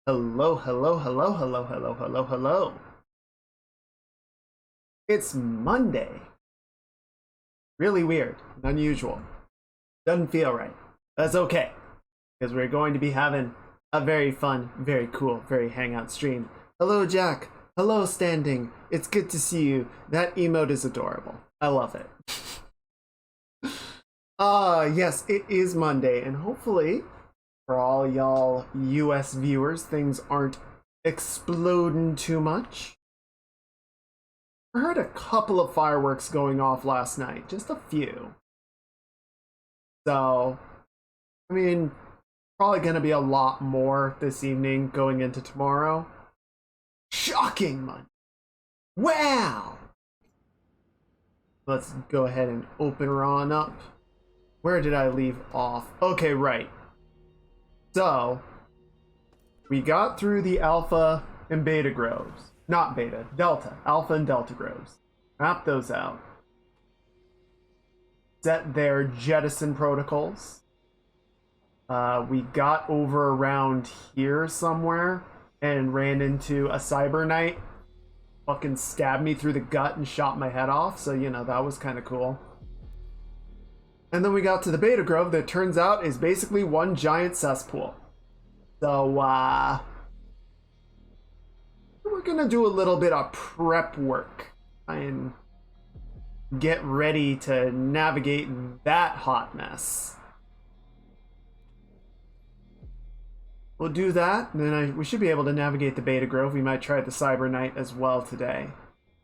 Hello, hello, hello, hello, hello, hello, hello. It's Monday. Really weird and unusual. Doesn't feel right. That's okay, because we're going to be having a very fun, very cool, very hangout stream. Hello, Jack. Hello, Standing. It's good to see you. That emote is adorable. I love it. Yes, it is Monday, and hopefully, for all y'all US viewers, things aren't exploding too much. I heard a couple of fireworks going off last night, just a few. So, I mean, probably gonna be a lot more this evening going into tomorrow. Shocking, man. Wow! Let's go ahead and open her on up. Where did I leave off? Okay, right. So, we got through the alpha and beta groves. Not beta, delta. Alpha and delta groves. Map those out. Set their jettison protocols. We got over around here somewhere and ran into a cyber knight. Fucking stabbed me through the gut and shot my head off. So, you know, that was kind of cool. And then we got to the beta grove that turns out is basically one giant cesspool. So, we're gonna do a little bit of prep work and get ready to navigate that hot mess. We'll do that, and then we should be able to navigate the beta grove. We might try the cyber knight as well today.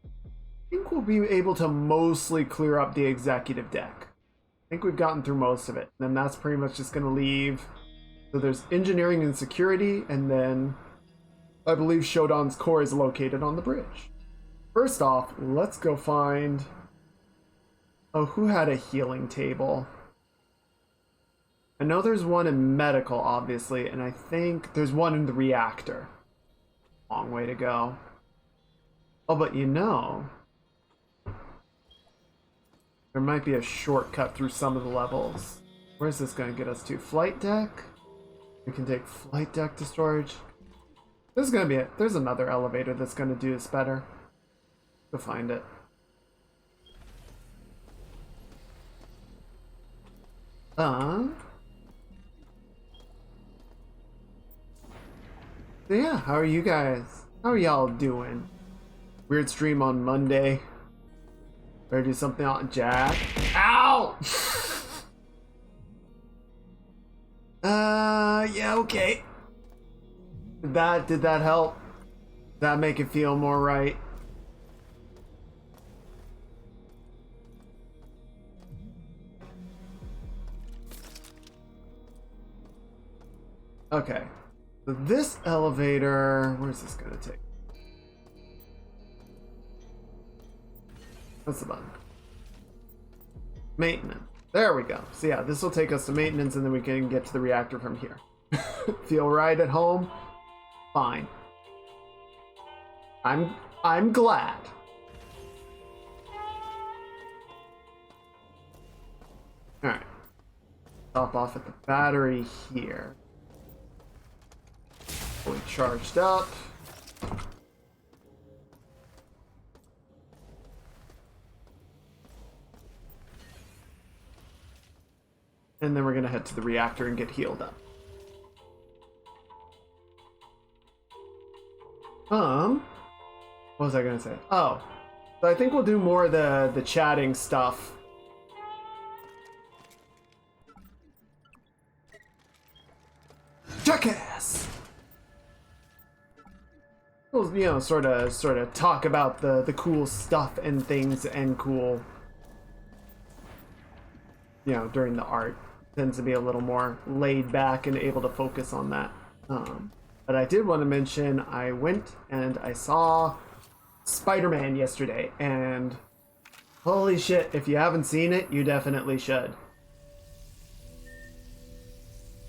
I think we'll be able to mostly clear up the executive deck. I think we've gotten through most of it. And then that's pretty much just gonna leave. So there's engineering and security, and then I believe Shodan's core is located on the bridge. First off, let's go find... Oh, who had a healing table? I know there's one in medical, obviously, and I think there's one in the reactor. Long way to go. Oh, but you know... there might be a shortcut through some of the levels. Where's this going to get us to? Flight deck? We can take flight deck to storage. There's going to be there's another elevator that's going to do this better. Go find it. So yeah, how are you guys? How are y'all doing? Weird stream on Monday. Better do something on Jack. Ow! Yeah, okay. Did that help? Did that make it feel more right? Okay. So this elevator, where's this gonna take? What's the button? Maintenance. There we go. So yeah, this will take us to maintenance and then we can get to the reactor from here. Feel right at home? Fine. I'm glad. Alright. Top off at the battery here. Fully charged up. And then we're gonna head to the reactor and get healed up. What was I gonna say? Oh, so I think we'll do more of the chatting stuff. Jackass! We'll, you know, sort of talk about the cool stuff and things and cool, you know, during the art. Tends to be a little more laid back and able to focus on that. But I did want to mention I went and I saw Spider-Man yesterday, and holy shit, if you haven't seen it, you definitely should.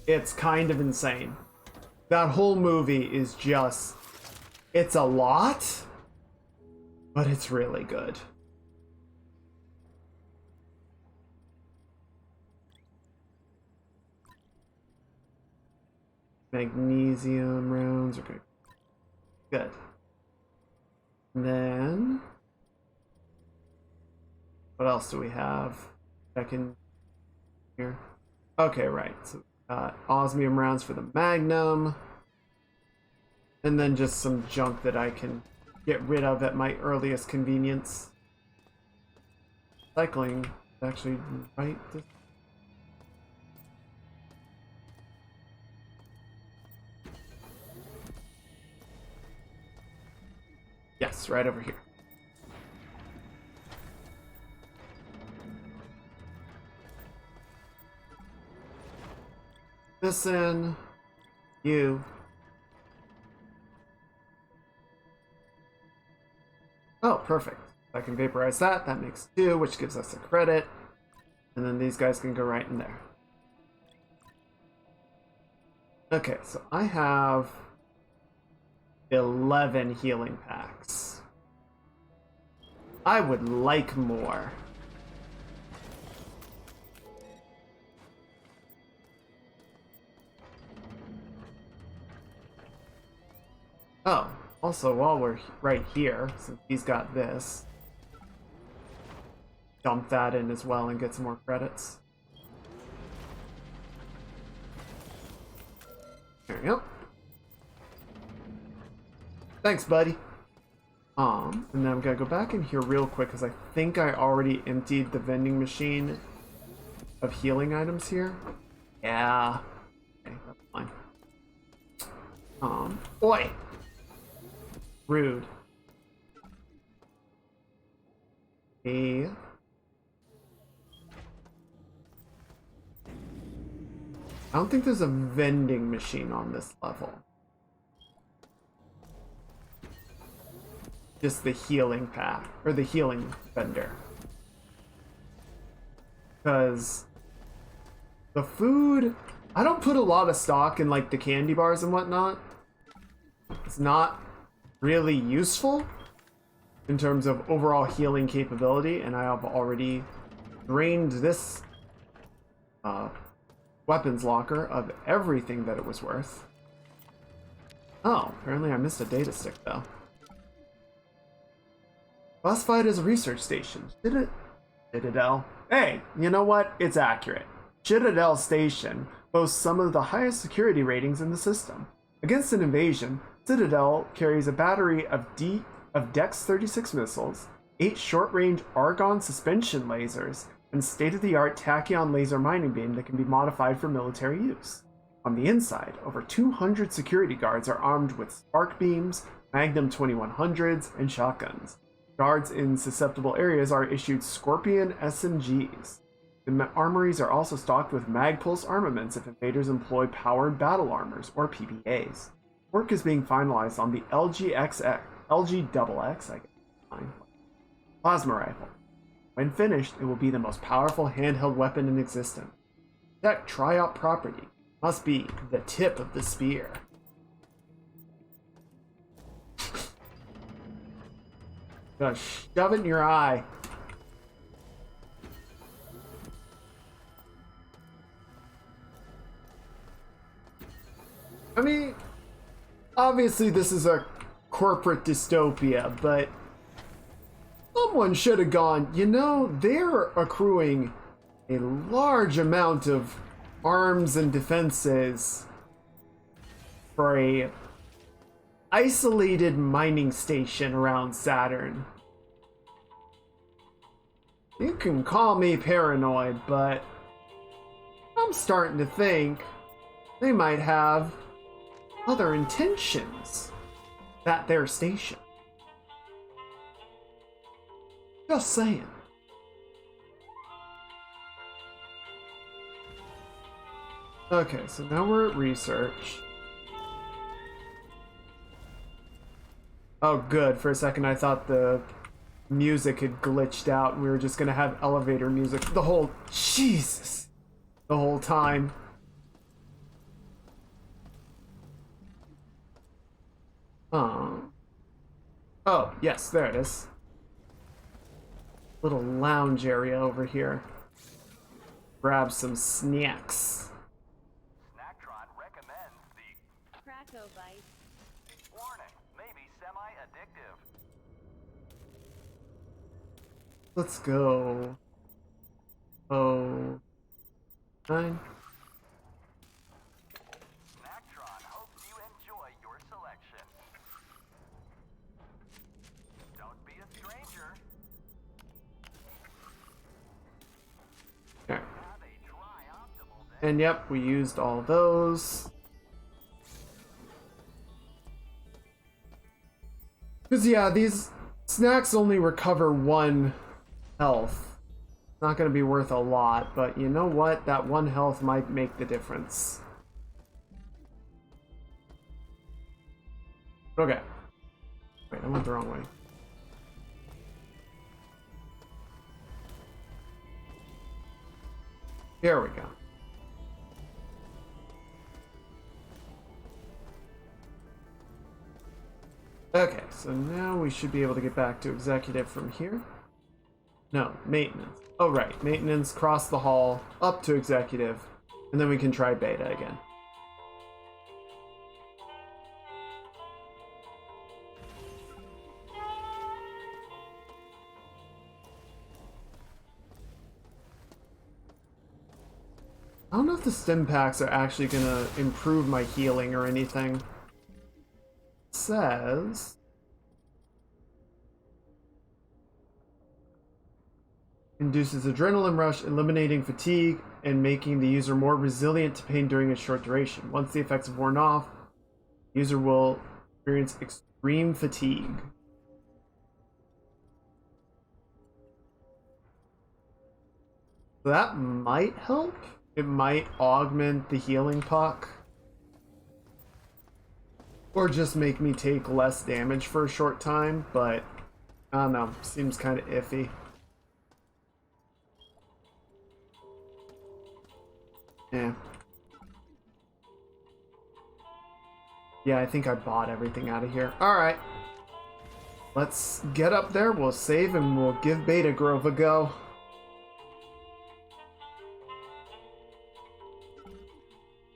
It's kind of insane. That whole movie is just... it's a lot, but it's really good. Magnesium rounds are good. Good. And then what else do we have? Back in here. Okay, right. So we got osmium rounds for the Magnum. And then just some junk that I can get rid of at my earliest convenience. Cycling is actually right. Yes, right over here. This in. You. Oh, perfect. I can vaporize that. That makes 2, which gives us a credit. And then these guys can go right in there. Okay, so I have 11 healing packs. I would like more. Oh, also while we're right here, since he's got this, dump that in as well and get some more credits. There we go. Thanks, buddy. And then I'm gonna go back in here real quick because I think I already emptied the vending machine of healing items here. Yeah. Okay, that's fine. Oi! Rude. Hey. I don't think there's a vending machine on this level. Just the healing pack, or the healing vendor. Because the food, I don't put a lot of stock in like the candy bars and whatnot. It's not really useful in terms of overall healing capability, and I have already drained this weapons locker of everything that it was worth. Oh, apparently I missed a data stick though. Classified as a research station. Citadel. Hey, you know what? It's accurate. Citadel Station boasts some of the highest security ratings in the system. Against an invasion, Citadel carries a battery of Dex-36 missiles, 8 short-range argon suspension lasers, and state-of-the-art tachyon laser mining beam that can be modified for military use. On the inside, over 200 security guards are armed with spark beams, Magnum 2100s, and shotguns. Guards in susceptible areas are issued Scorpion SMGs. The armories are also stocked with Magpulse armaments if invaders employ powered battle armors, or PBAs. Work is being finalized on the LGXX plasma rifle. When finished, it will be the most powerful handheld weapon in existence. Tech Triop property must be the tip of the spear. Gonna shove it in your eye. I mean, obviously this is a corporate dystopia, but someone should have gone, you know, they're accruing a large amount of arms and defenses for a isolated mining station around Saturn. You can call me paranoid, but I'm starting to think they might have other intentions at their station. Just saying. Okay, so now we're at research. Oh, good. For a second, I thought the music had glitched out and we were just gonna have elevator music the whole... Jesus! The whole time. Oh, yes, there it is. Little lounge area over here. Grab some snacks. Snacktron recommends the Let's go. Oh, 9. Mactron hopes you enjoy your selection. Don't be a stranger. Okay. Have a tri-optimal day. And yep, we used all those. Because, yeah, these snacks only recover 1 health. Not going to be worth a lot, but you know what? That 1 health might make the difference. Okay. Wait, I went the wrong way. Here we go. Okay, so now we should be able to get back to executive from here. No, maintenance. Oh, right. Maintenance, cross the hall, up to executive, and then we can try beta again. I don't know if the stim packs are actually going to improve my healing or anything. It says... induces adrenaline rush, eliminating fatigue, and making the user more resilient to pain during a short duration. Once the effects have worn off, the user will experience extreme fatigue. So that might help. It might augment the healing puck. Or just make me take less damage for a short time, but I don't know. Seems kind of iffy. Yeah. Yeah, I think I bought everything out of here. Alright. Let's get up there, we'll save, and we'll give Beta Grove a go.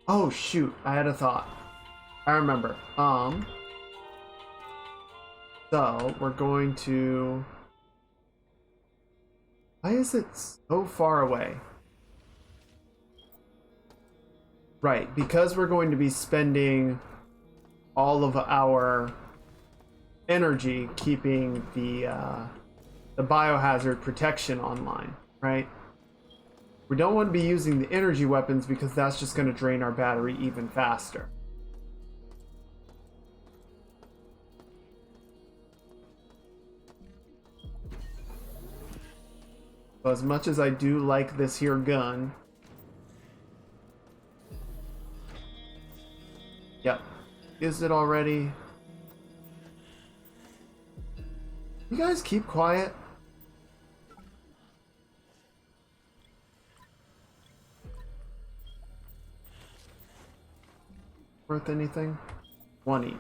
Oh, shoot. I had a thought. I remember. So, we're going to... Why is it so far away? Right, because we're going to be spending all of our energy keeping the biohazard protection online, right? We don't want to be using the energy weapons because that's just going to drain our battery even faster. So as much as I do like this here gun... Yep. Is it already? You guys keep quiet. Worth anything? 1 each.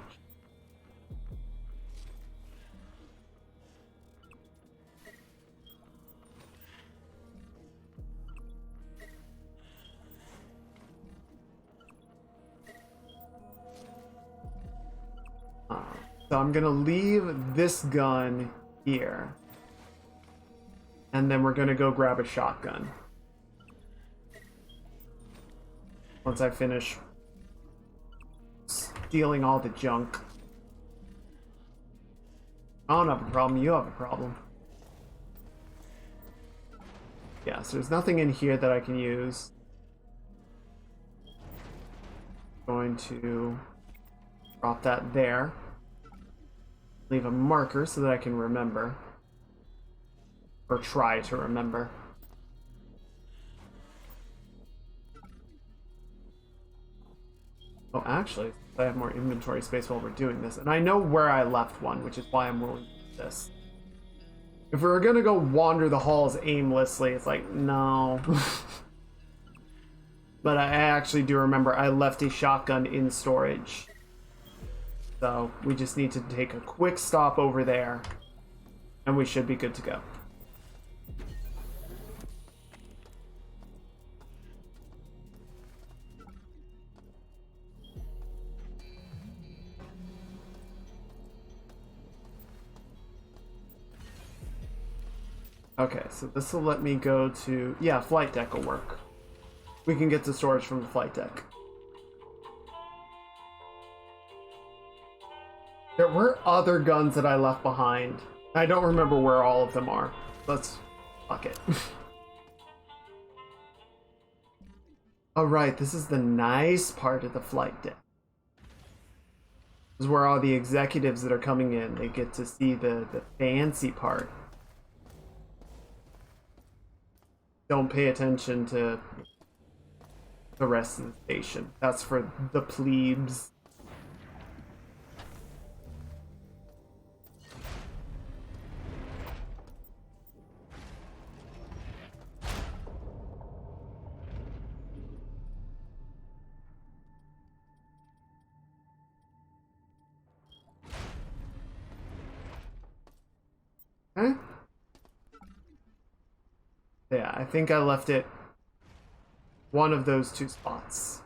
So I'm gonna leave this gun here. And then we're gonna go grab a shotgun. Once I finish stealing all the junk. I don't have a problem, you have a problem. Yeah, so there's nothing in here that I can use. Going to drop that there. Leave a marker so that I can remember. Or try to remember. Oh, actually, I have more inventory space while we're doing this. And I know where I left one, which is why I'm willing to do this. If we were gonna go wander the halls aimlessly, it's like, no. But I actually do remember I left a shotgun in storage. So we just need to take a quick stop over there, and we should be good to go. Okay, so this will let me go to... Yeah, flight deck will work. We can get to storage from the flight deck. There were other guns that I left behind. I don't remember where all of them are. Let's... fuck it. Alright, this is the nice part of the flight deck. This is where all the executives that are coming in, they get to see the fancy part. Don't pay attention to the rest of the station. That's for the plebes. Okay. Yeah, I think I left it one of those two spots.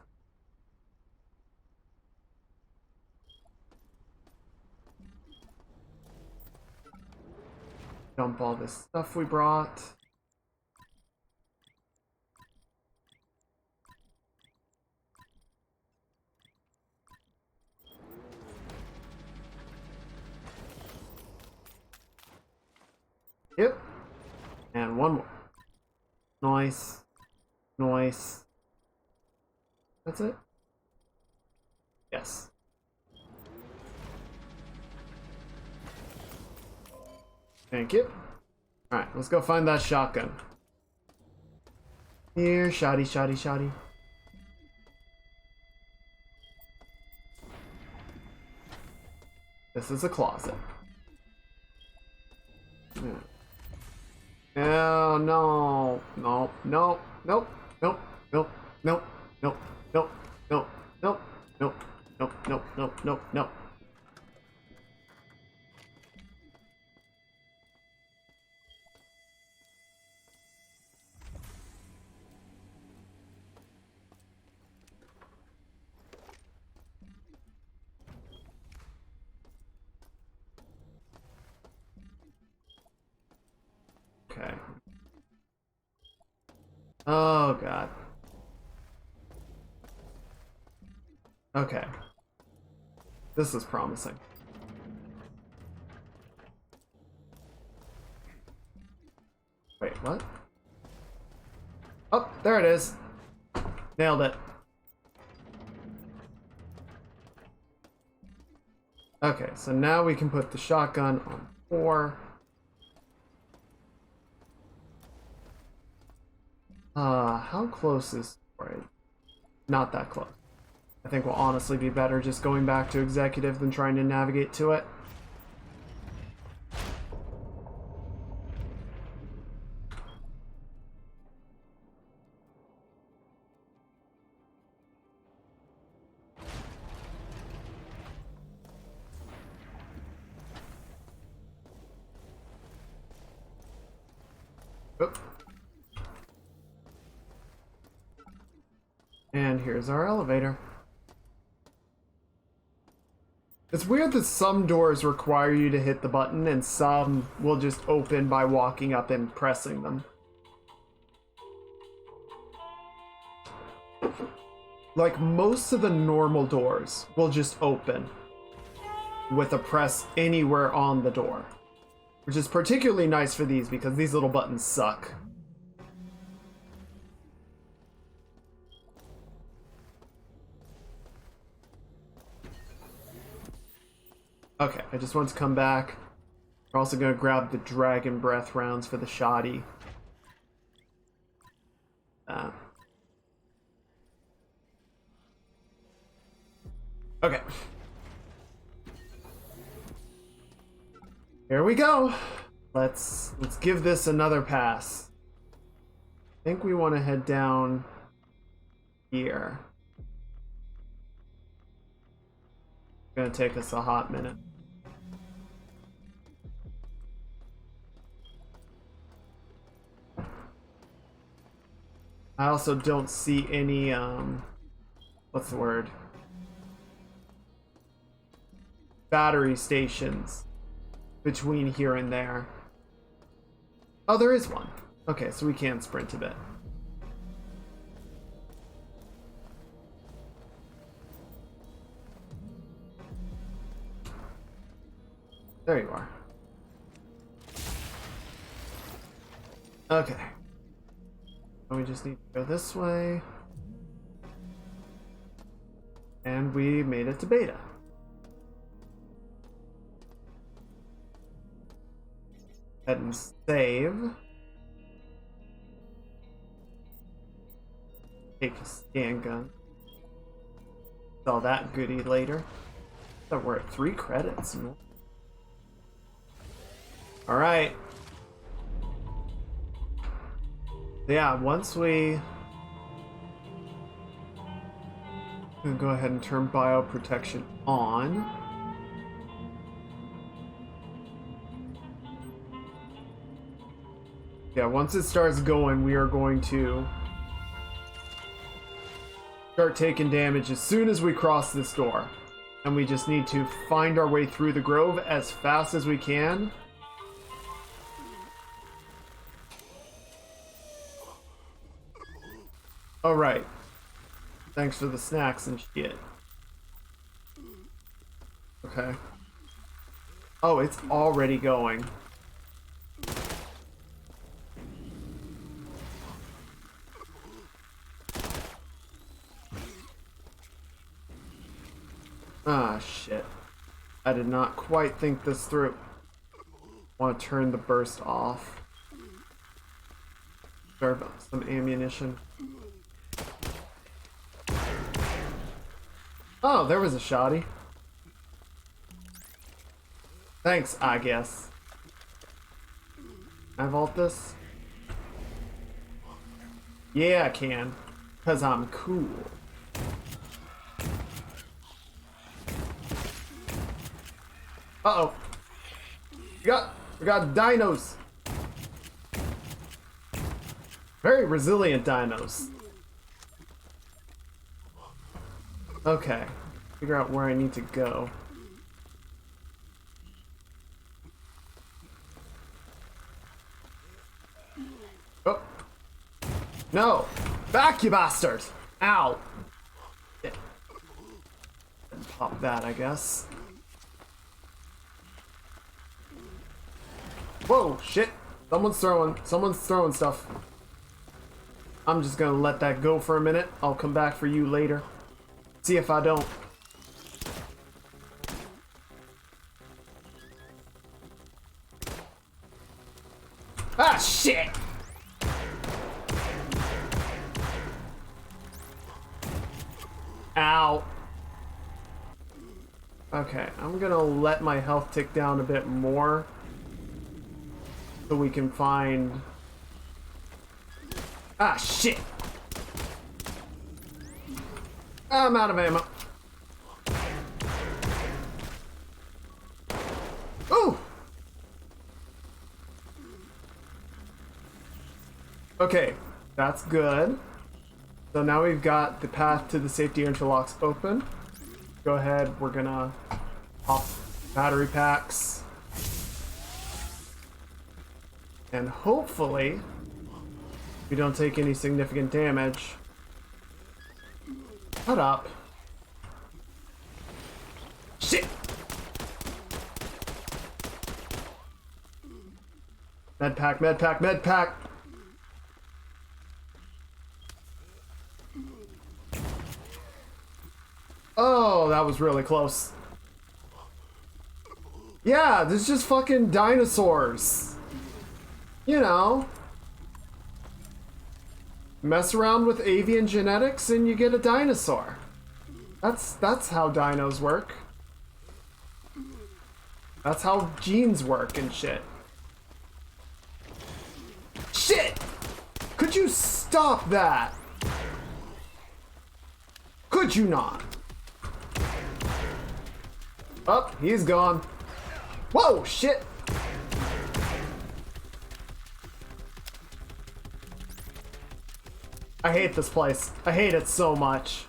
Dump all this stuff we brought. Yep. And one more. Nice. Nice. That's it? Yes. Thank you. Alright, let's go find that shotgun. Here, shoddy, shoddy, shoddy. This is a closet. Yeah. Oh, no. No, no, nope, nope, nope, nope, nope, nope, nope, nope, nope, nope, nope, nope, nope, nope. Okay. Oh, God. Okay. This is promising. Wait, what? Oh, there it is. Nailed it. Okay, so now we can put the shotgun on 4. How close is storage? Not that close. I think will honestly be better just going back to executive than trying to navigate to it. Oop. And here's our elevator. It's weird that some doors require you to hit the button and some will just open by walking up and pressing them. Like most of the normal doors will just open with a press anywhere on the door. Which is particularly nice for these because these little buttons suck. Okay, I just want to come back. We're also going to grab the Dragon Breath rounds for the shoddy. Okay. Here we go. Let's give this another pass. I think we want to head down here. It's gonna take us a hot minute. I also don't see any what's the word? Battery stations between here and there. Oh, there is one. Okay, so we can sprint a bit. There you are. Okay. And we just need to go this way. And we made it to beta. Head and save. Take a scan gun. Sell that goodie later. So we're at 3 credits. Alright. Yeah, once we go ahead and turn bioprotection on. Yeah, once it starts going, we are going to start taking damage as soon as we cross this door. And we just need to find our way through the grove as fast as we can. Alright. Thanks for the snacks and shit. Okay. Oh, it's already going. Ah, shit. I did not quite think this through. Want to turn the burst off. Grab some ammunition. Oh, there was a shoddy. Thanks, I guess. Can I vault this? Yeah, I can. Because I'm cool. Uh-oh. We got dinos. Very resilient dinos. Okay. Figure out where I need to go. Oh. No! Back, you bastard! Ow! Yeah. Pop that, I guess. Whoa, shit! Someone's throwing stuff. I'm just gonna let that go for a minute. I'll come back for you later. See if I don't. Ah, shit! Ow. Okay, I'm gonna let my health tick down a bit more so we can find... Ah, shit! I'm out of ammo. Ooh! Okay, that's good. So now we've got the path to the safety interlocks open. Go ahead, we're gonna pop battery packs. And hopefully, we don't take any significant damage. Shut up. Shit! Med pack, med pack, med pack! Oh, that was really close. Yeah, there's just fucking dinosaurs. You know. Mess around with avian genetics and you get a dinosaur. That's how dinos work. That's how genes work and shit. Shit! Could you stop that? Could you not? Oh, he's gone. Whoa, shit! I hate this place. I hate it so much.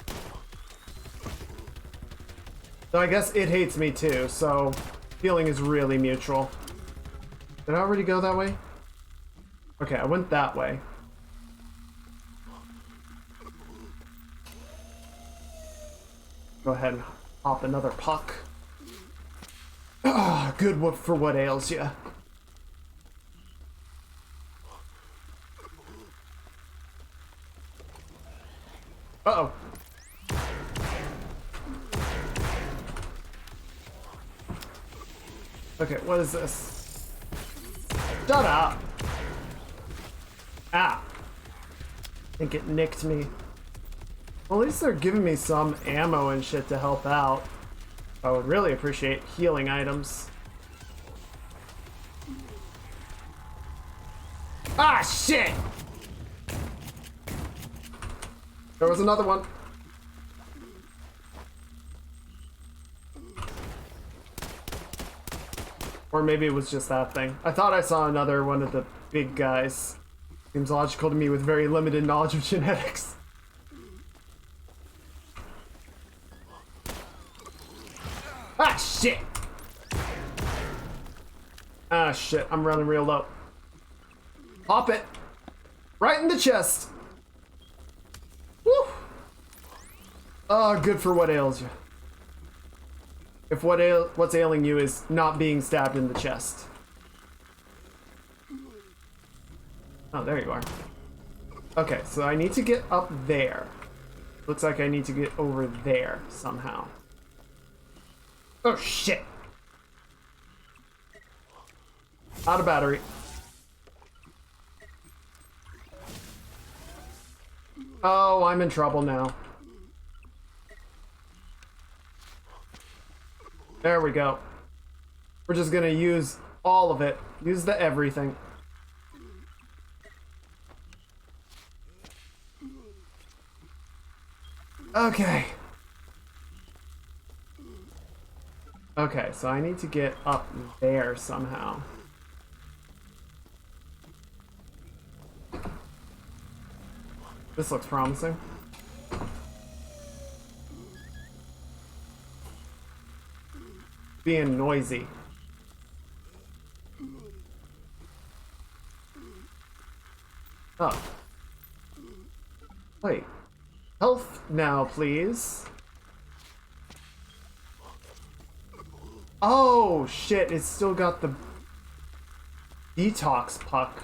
So I guess it hates me too, so feeling is really mutual. Did I already go that way? Okay, I went that way. Go ahead and pop another puck. Ah, good for what ails ya. Uh-oh. Okay, what is this? Shut up! Ah. I think it nicked me. Well, at least they're giving me some ammo and shit to help out. I would really appreciate healing items. Ah, shit! There was another one. Or maybe it was just that thing. I thought I saw another one of the big guys. Seems logical to me with very limited knowledge of genetics. Ah, shit! Ah, shit. I'm running real low. Pop it! Right in the chest! Woo! Oh, good for what ails you. If what's ailing you is not being stabbed in the chest. Oh, there you are. Okay, so I need to get up there. Looks like I need to get over there somehow. Oh, shit! Out of battery. Oh, I'm in trouble now. There we go. We're just gonna use all of it. Use the everything. Okay. Okay, so I need to get up there somehow. This looks promising. Being noisy. Oh. Wait. Health now, please. Oh, shit. It's still got the detox puck.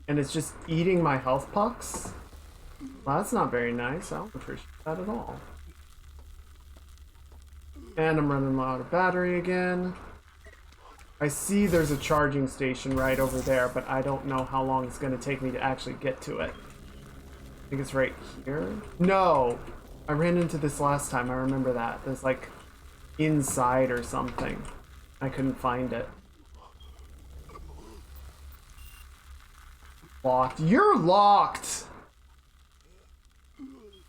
And it's just eating my health pucks? Well, that's not very nice. I don't appreciate that at all. And I'm running out of battery again. I see there's a charging station right over there, but I don't know how long it's going to take me to actually get to it. I think it's right here. No! I ran into this last time. I remember that. There's like inside or something. I couldn't find it. Locked. You're locked!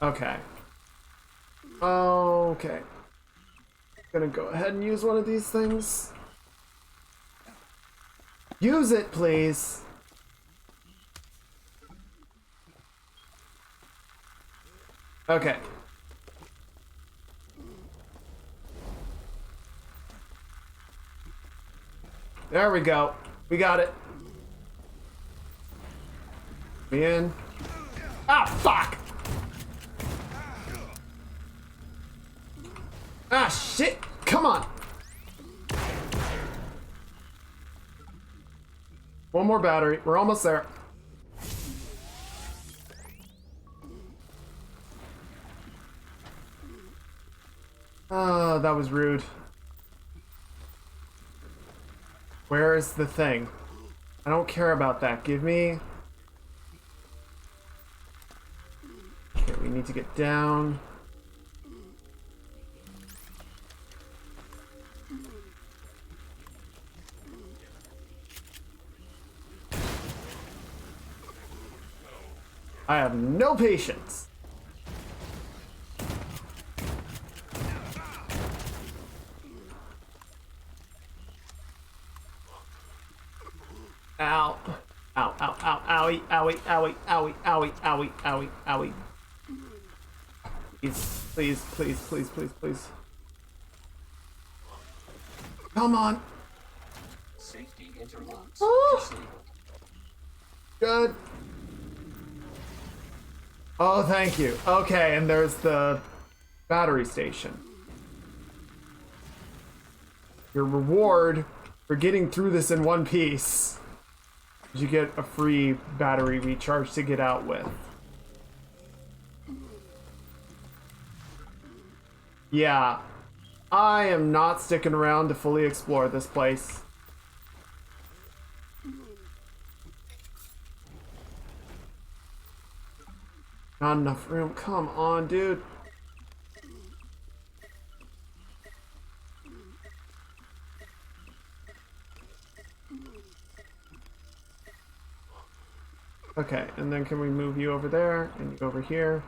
Okay. Okay. Gonna go ahead and use one of these things. Use it, please. Okay. There we go. We got it. Me in. Ah, fuck! Ah, shit! Come on! One more battery. We're almost there. Ah, that was rude. Where is the thing? I don't care about that. Give me... Okay, we need to get down. I have no patience. Ow. Ow, ow, ow, owie, owie, owie, owie, owie, owie, owie, owie. Please, please, please, please, please, please. Come on. Safety interlocks Oh. disabled. Good. Oh, thank you. Okay, and there's the battery station. Your reward for getting through this in one piece is you get a free battery recharge to get out with. Yeah, I am not sticking around to fully explore this place. Not enough room. Come on, dude. Okay, and then can we move you over there and you go over here?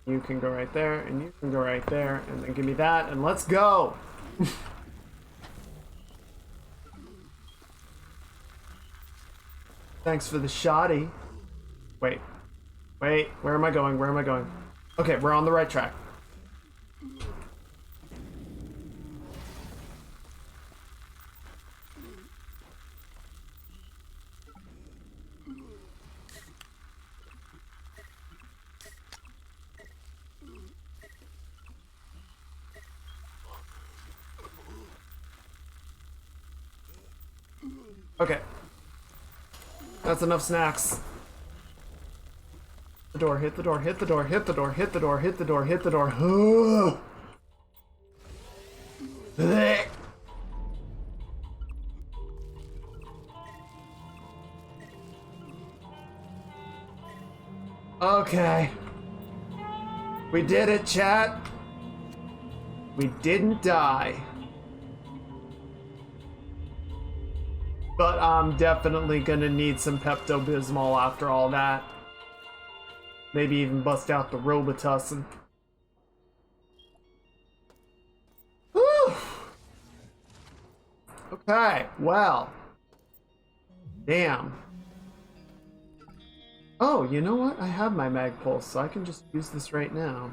You can go right there and you can go right there and then give me that and let's go! Thanks for the shoddy. Wait. Wait, where am I going? Where am I going? Okay, we're on the right track. Okay. That's enough snacks. The door, hit the door, hit the door, hit the door, hit the door, hit the door, hit the door. Okay. We did it, chat. We didn't die. But I'm definitely gonna need some Pepto-Bismol after all that. Maybe even bust out the Robitussin. Whew. Okay, well. Damn. Oh, you know what? I have my mag pulse, so I can just use this right now.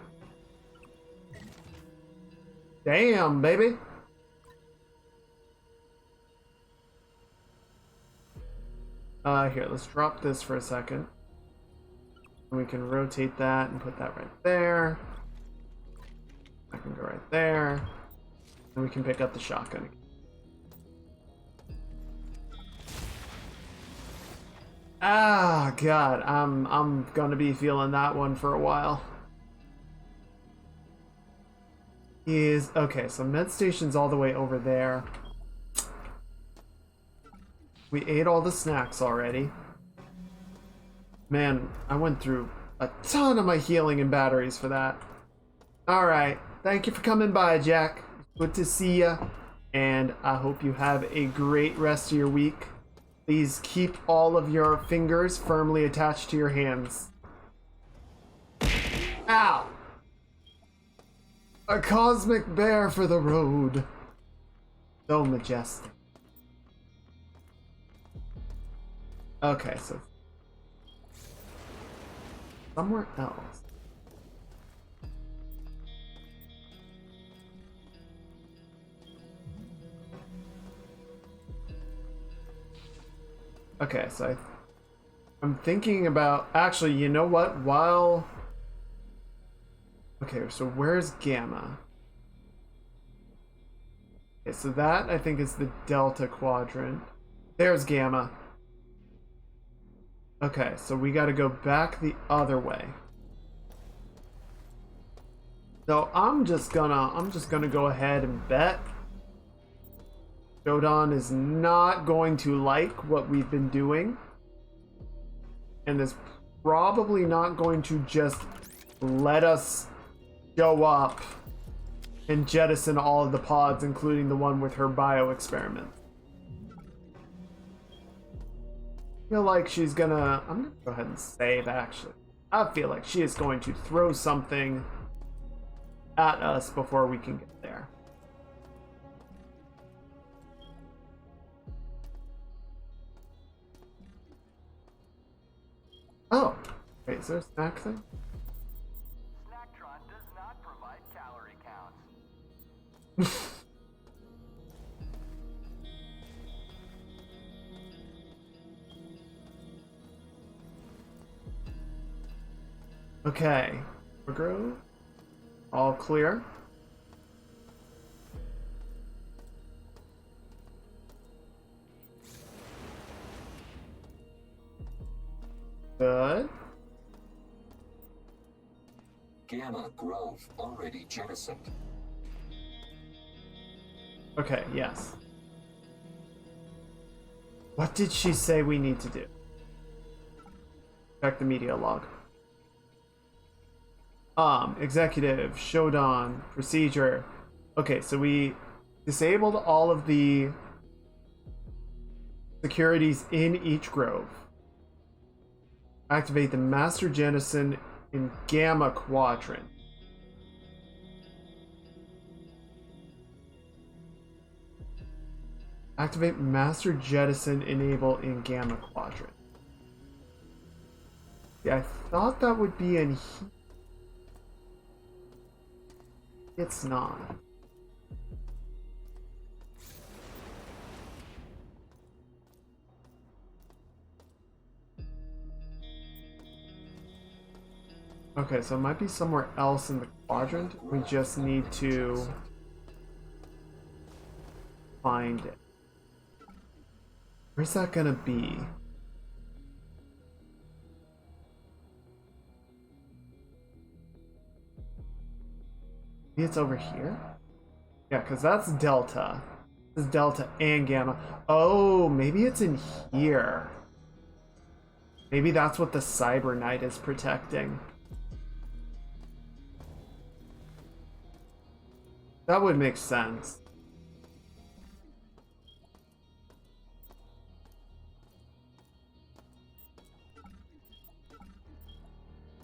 Damn, baby. Here, let's drop this for a second. And we can rotate that and put that right there. I can go right there. And we can pick up the shotgun again. Ah, God, I'm gonna be feeling that one for a while. Okay, so med station's all the way over there. We ate all the snacks already. Man, I went through a ton of my healing and batteries for that. Alright, thank you for coming by, Jack. Good to see ya. And I hope you have a great rest of your week. Please keep all of your fingers firmly attached to your hands. Ow! A cosmic bear for the road. So majestic. Okay, so somewhere else. Okay, so I'm thinking about actually, you know what? Okay, so where's Gamma? Okay, so that I think is the Delta Quadrant. There's Gamma. Okay, so we got to go back the other way. So I'm just gonna go ahead and bet Jodan is not going to like what we've been doing, and is probably not going to just let us show up and jettison all of the pods, including the one with her bio experiment. I feel like she's gonna... I'm gonna go ahead and save, actually. I feel like she is going to throw something at us before we can get there. Oh! Wait, is there a snack thing? Snacktron does not provide calorie counts. Okay. Grove. All clear. Good. Gamma Grove already jettisoned. Okay, yes. What did she say we need to do? Check the media log. Executive, Shodan, procedure. Okay, so we disabled all of the securities in each grove. Activate the master jettison in Gamma Quadrant. Activate master jettison enable in Gamma Quadrant. Yeah, I thought that would be in here. It's not. Okay, so it might be somewhere else in the quadrant. We just need to find it. Where's that gonna be? Maybe it's over here? Yeah, because that's Delta. This is Delta and Gamma. Oh, maybe it's in here. Maybe that's what the Cyber Knight is protecting. That would make sense.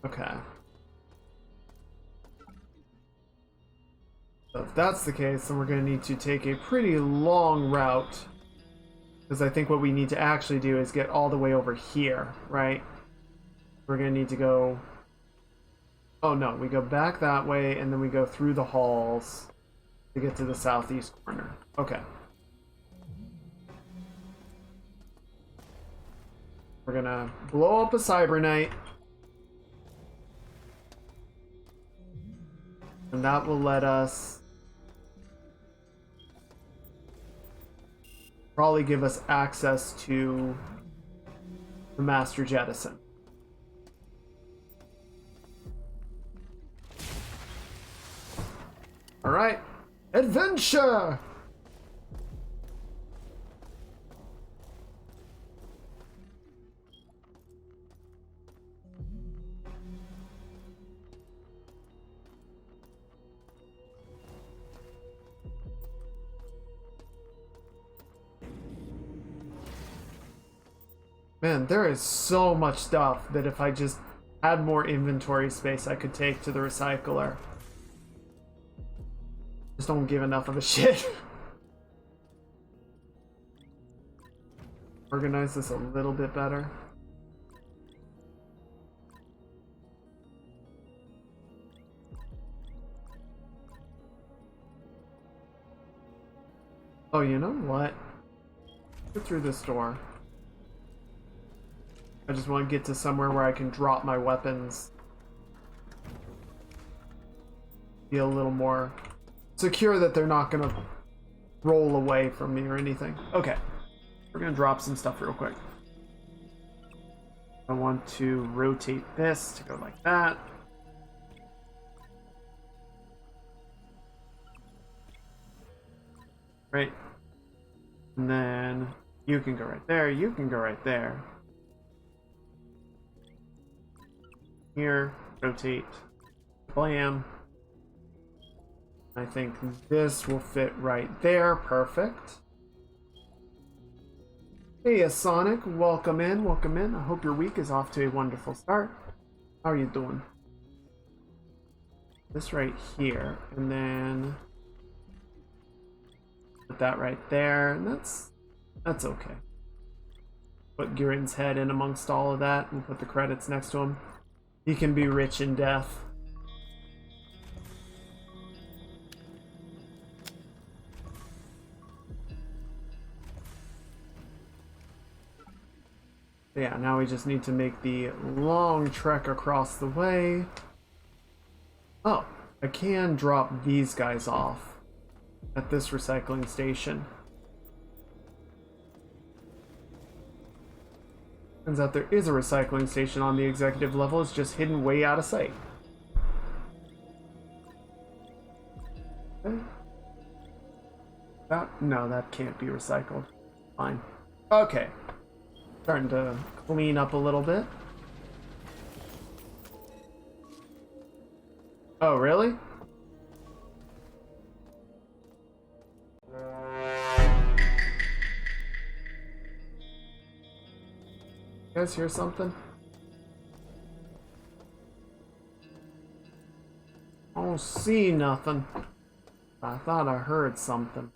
Okay. So if that's the case, then we're going to need to take a pretty long route. Because I think what we need to actually do is get all the way over here, right? We're going to need to go... Oh no, we go back that way and then we go through the halls to get to the southeast corner. Okay. We're going to blow up a Cyber Knight. And that will let us probably give us access to the Master Jettison. All right, adventure! Man, there is so much stuff that if I just had more inventory space I could take to the recycler. Just don't give enough of a shit. Organize this a little bit better. Oh, you know what? Get through this door. I just want to get to somewhere where I can drop my weapons. Feel a little more secure that they're not going to roll away from me or anything. Okay. We're going to drop some stuff real quick. I want to rotate this to go like that. Right. And then you can go right there. You can go right there. Here, rotate, blam. I think this will fit right there. Perfect. Hey, Sonic, welcome in, welcome in. I hope your week is off to a wonderful start. How are you doing? This right here, and then put that right there, and that's okay. Put Gurin's head in amongst all of that, and put the credits next to him. He can be rich in death. Yeah, now we just need to make the long trek across the way. Oh, I can drop these guys off at this recycling station. Turns out there is a recycling station on the executive level, it's just hidden way out of sight. Okay. No, that can't be recycled. Fine. Okay. Starting to clean up a little bit. Oh, really? You guys hear something? I don't see nothing. I thought I heard something.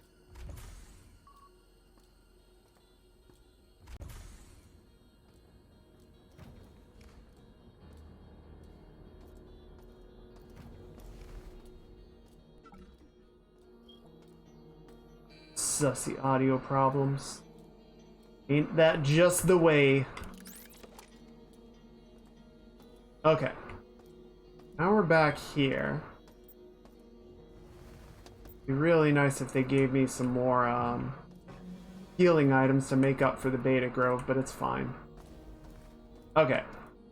Sussy audio problems. Ain't that just the way? Okay. Now we're back here. It'd be really nice if they gave me some more healing items to make up for the beta growth, but it's fine. Okay.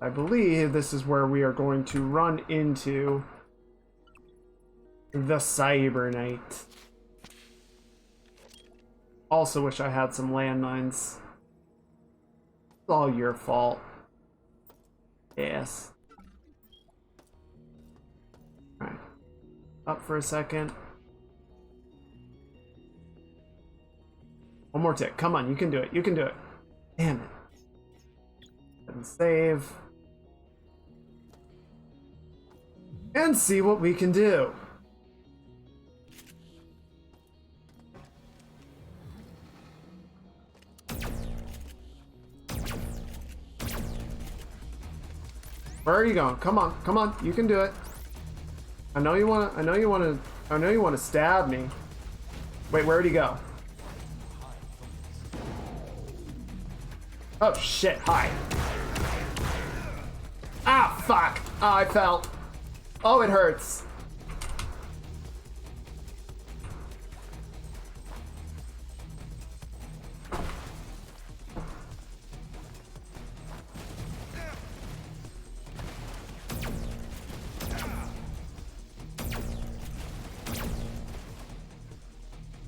I believe this is where we are going to run into the Cyber Knight. Also wish I had some landmines. It's all your fault. Yes. Alright. Up for a second. One more tick. Come on, you can do it. You can do it. Damn it. And save. And see what we can do. Where are you going? Come on, come on, you can do it. I know you wanna stab me. Wait, where'd he go? Oh shit, hi. Ah, fuck. Oh, I fell. Oh, it hurts.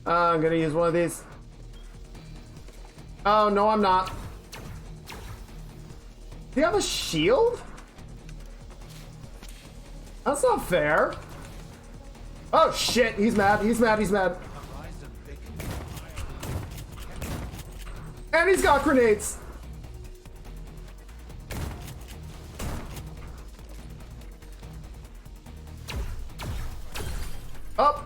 I'm gonna use one of these. Oh, no, I'm not. Do you have a shield? That's not fair. Oh, shit. He's mad. He's mad. He's mad. And he's got grenades. Oh.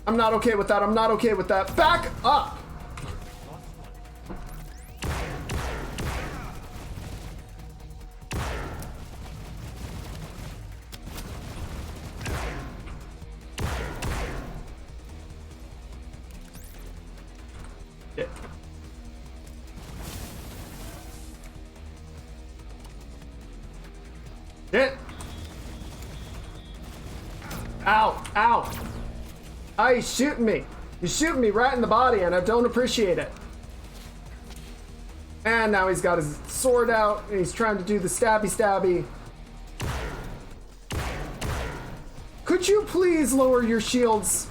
I'm not okay with that. I'm not okay with that. Back up. Shit. Shit. Ow. Ow. Oh, he's shooting me. He's shooting me right in the body, and I don't appreciate it. And now he's got his sword out, and he's trying to do the stabby. Could you please lower your shields?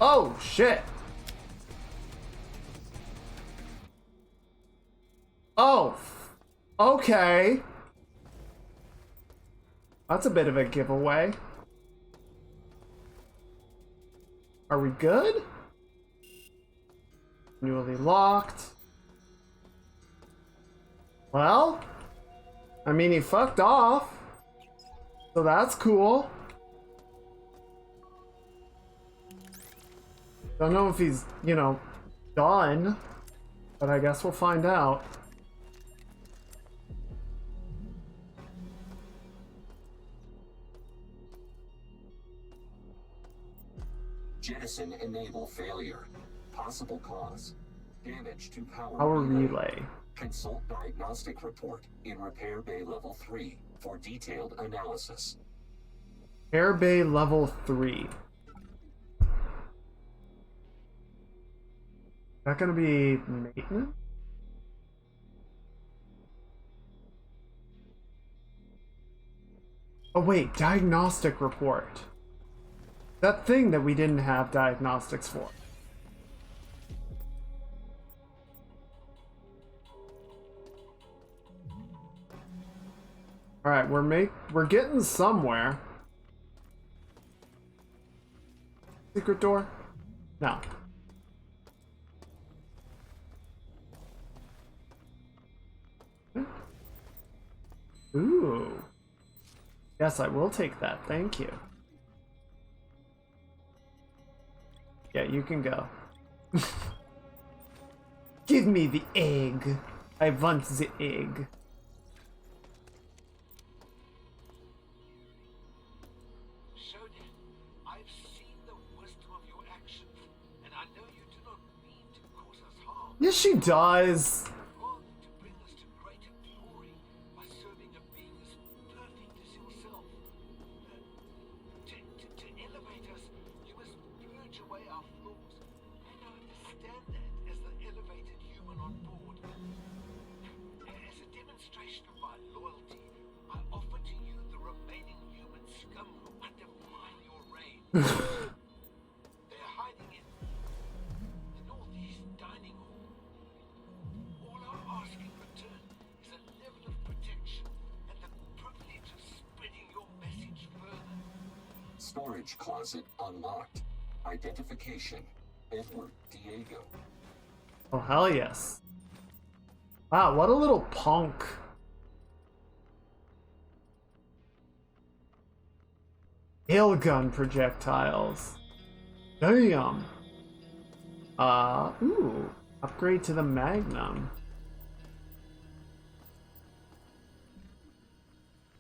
Oh, shit. Oh, okay. That's a bit of a giveaway. Are we good? Newly locked. Well, I mean, he fucked off. So that's cool. Don't know if he's, you know, done. But I guess we'll find out. Jettison enable failure. Possible cause. Damage to power Power relay. relay. Consult diagnostic report in Repair Bay Level 3 for detailed analysis. Air Bay Level 3. Is that gonna be maintenance? Oh wait, diagnostic report. That thing that we didn't have diagnostics for. All right, we're getting somewhere. Secret door? No. Ooh. Yes, I will take that. Thank you. Yeah, you can go. Give me the egg. I want the egg. Shonen, I've seen the wisdom of your actions, and I know you do not mean to cause us harm. Yes, she does. Rather to bring us to greater glory by serving a being as perfect as yourself. To elevate us, you must purge away our flaws, and I understand that as the elevated human on board. As a demonstration of my loyalty, I offer to you the remaining human scum who undermine your reign. They're hiding in the northeast dining hall. All I ask in return is a level of protection and the privilege of spreading your message further. Storage closet unlocked. Identification. Edward Diego. Oh, hell yes. Wow, what a little punk. Hail gun projectiles. Damn. Ooh. Upgrade to the Magnum.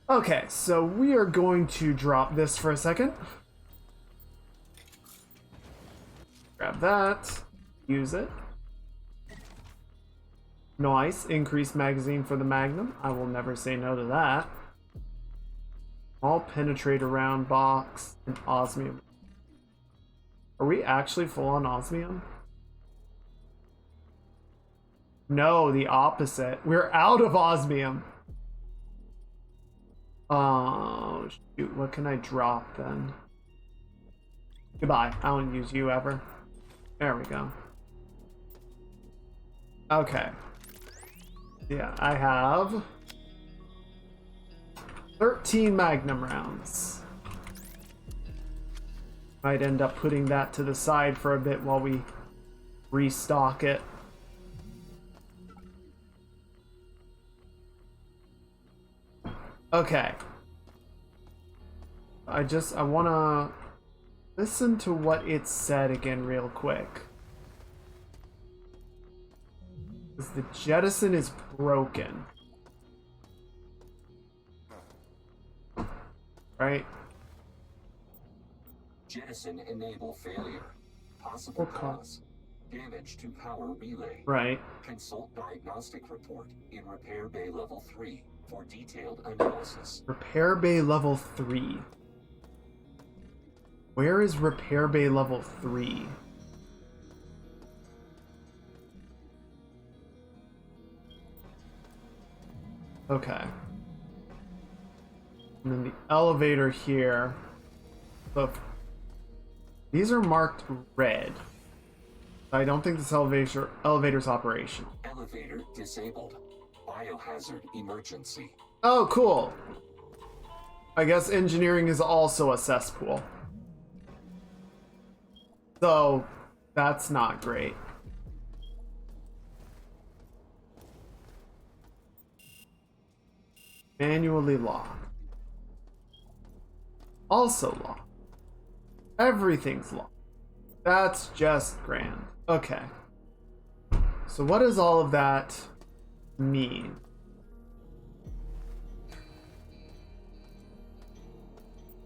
Okay, so we are going to drop this for a second. Grab that. Use it. Nice. Increased magazine for the Magnum. I will never say no to that. All penetrator round box and osmium. Are we actually full on osmium? No, the opposite. We're out of osmium. Oh, shoot. What can I drop then? Goodbye. I don't use you ever. There we go. Okay. Yeah, I have 13 Magnum rounds. Might end up putting that to the side for a bit while we restock it. Okay. I want to listen to what it said again real quick. Because the jettison is broken. Right? Jettison enable failure. Possible Okay. cause. Damage to power relay. Right. Consult diagnostic report in Repair Bay Level 3 for detailed analysis. Repair Bay Level 3. Where is Repair Bay Level 3? Okay. And then the elevator here. Look. These are marked red. I don't think this elevator's operational. Elevator disabled. Biohazard emergency. Oh, cool. I guess engineering is also a cesspool. So, that's not great. Manually locked. Also locked. Everything's locked. That's just grand. Okay. so what does all of that mean?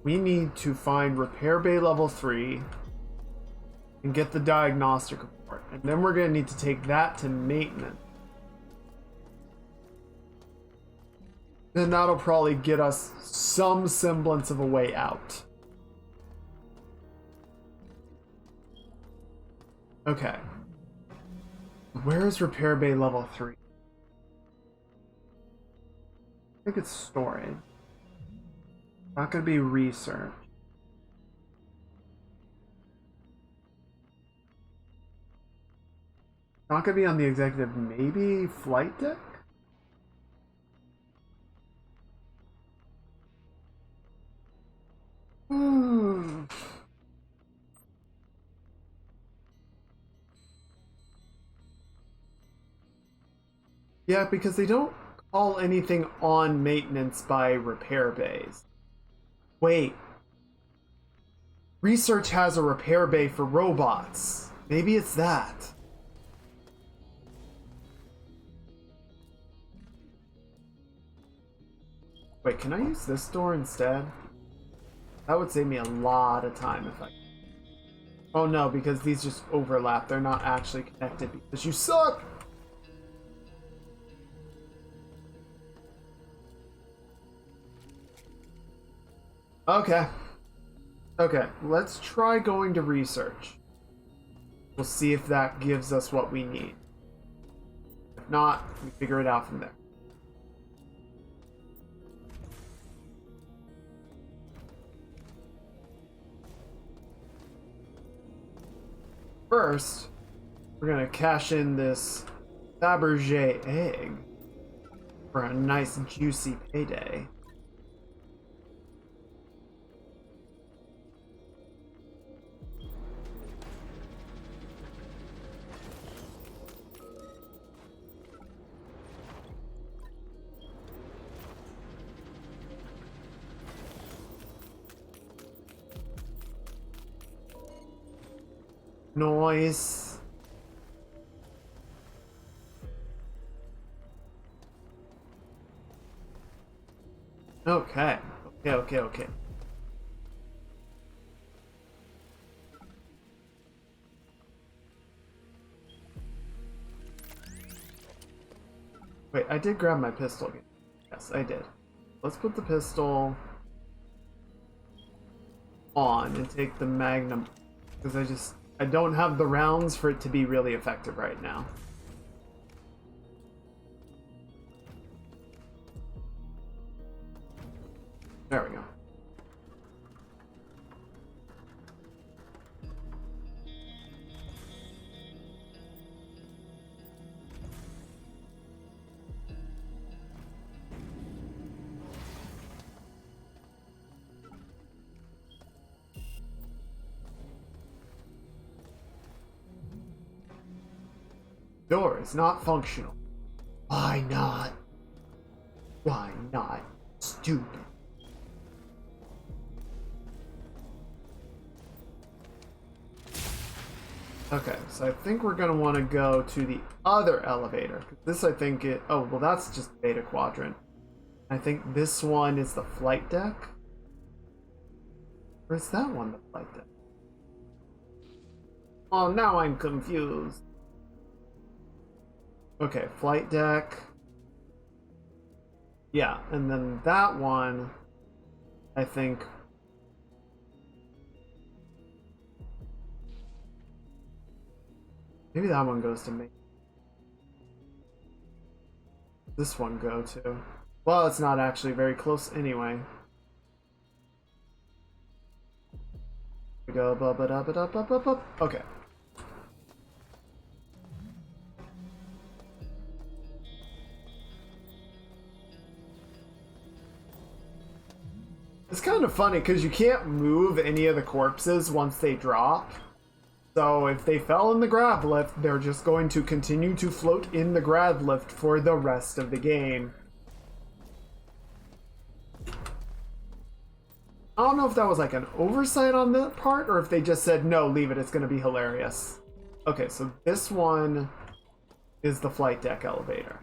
We need to find repair bay level 3 and get the diagnostic report. And then we're going to need to take that to maintenance. Then that'll probably get us some semblance of a way out. Okay. Where is repair bay level 3? I think it's storage. Not gonna be research. Not gonna be on the executive, maybe flight deck? Yeah, because they don't call anything on maintenance by repair bays. Wait. Research has a repair bay for robots. Maybe it's that. Wait, can I use this door instead? That would save me a lot of time if I... Oh no, because these just overlap. They're not actually connected because you suck! Okay. Okay, let's try going to research. We'll see if that gives us what we need. If not, we figure it out from there. First, we're gonna cash in this Fabergé egg for a nice juicy payday. Noise. Okay. Okay. Wait, I did grab my pistol again. Yes, I did. Let's put the pistol on and take the Magnum, because I don't have the rounds for it to be really effective right now. There we go. Door is not functional. Why not? Why not? Stupid. Okay, so I think we're gonna want to go to the other elevator. This, I think it... Oh, well, that's just Beta Quadrant. I think this one is the flight deck. Or is that one the flight deck? Oh, now I'm confused. Okay, flight deck. Yeah, and then that one, I think... Maybe that one goes to me. This one go to... Well, it's not actually very close anyway. We go ba-ba-da-ba-da-ba-ba-ba. Okay. It's kind of funny because you can't move any of the corpses once they drop. So if they fell in the grav lift, they're just going to continue to float in the grav lift for the rest of the game. I don't know if that was like an oversight on their part or if they just said, no, leave it, it's going to be hilarious. Okay, so this one is the flight deck elevator.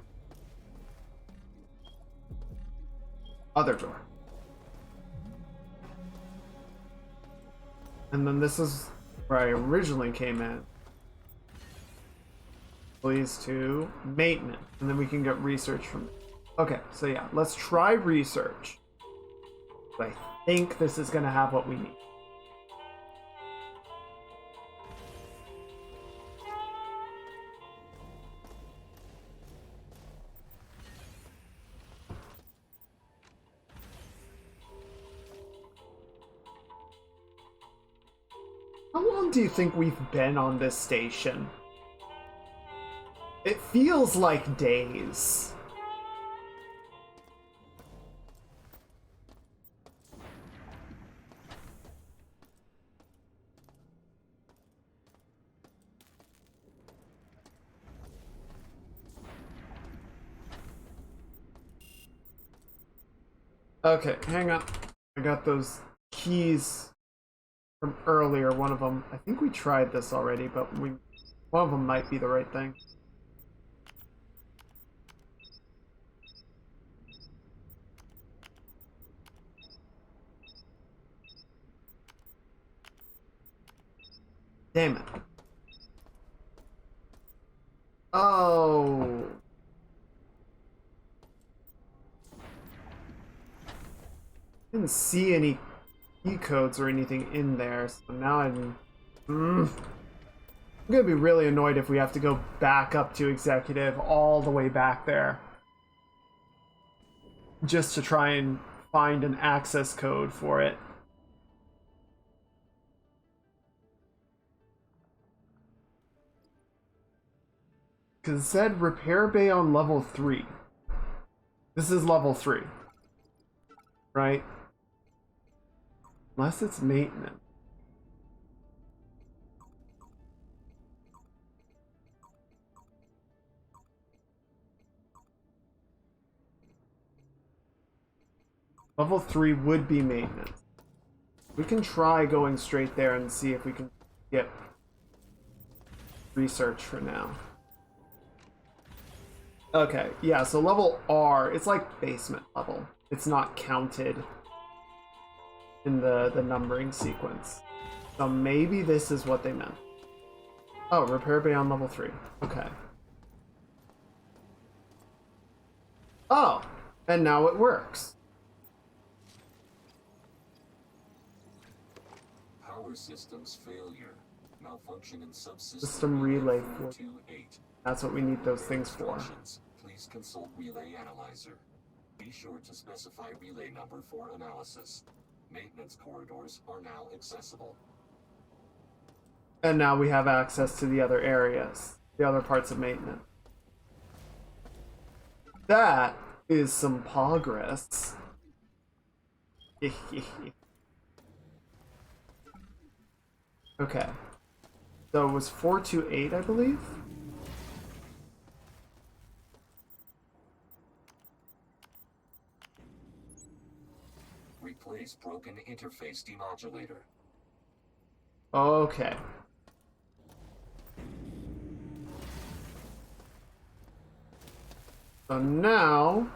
Other door. And then this is where I originally came in. Please to maintenance. And then we can get research from it. Okay, so yeah, let's try research. I think this is going to have what we need. How long do you think we've been on this station? It feels like days. Okay, hang on. I got those keys from earlier. One of them, I think we tried this already, but one of them might be the right thing. Damn it. Oh. Didn't see any key codes or anything in there, so now I'm gonna be really annoyed if we have to go back up to executive all the way back there just to try and find an access code for it. Because it said repair bay on level 3. This is level 3. Right? Unless it's maintenance. Level 3 would be maintenance. We can try going straight there and see if we can get research for now. Okay, yeah, so level R, it's like basement level. It's not counted in the numbering sequence. So maybe this is what they meant. Oh, repair bay on level 3. Okay. Oh, and now it works. Power systems failure. Malfunction in subsystem. System relay. 428. That's what we need those things for. Please consult relay analyzer. Be sure to specify relay number for analysis. Maintenance corridors are now accessible. And now we have access to the other areas, the other parts of maintenance. That is some progress. Okay. So it was 428, I believe? Replace broken interface demodulator. Okay. So now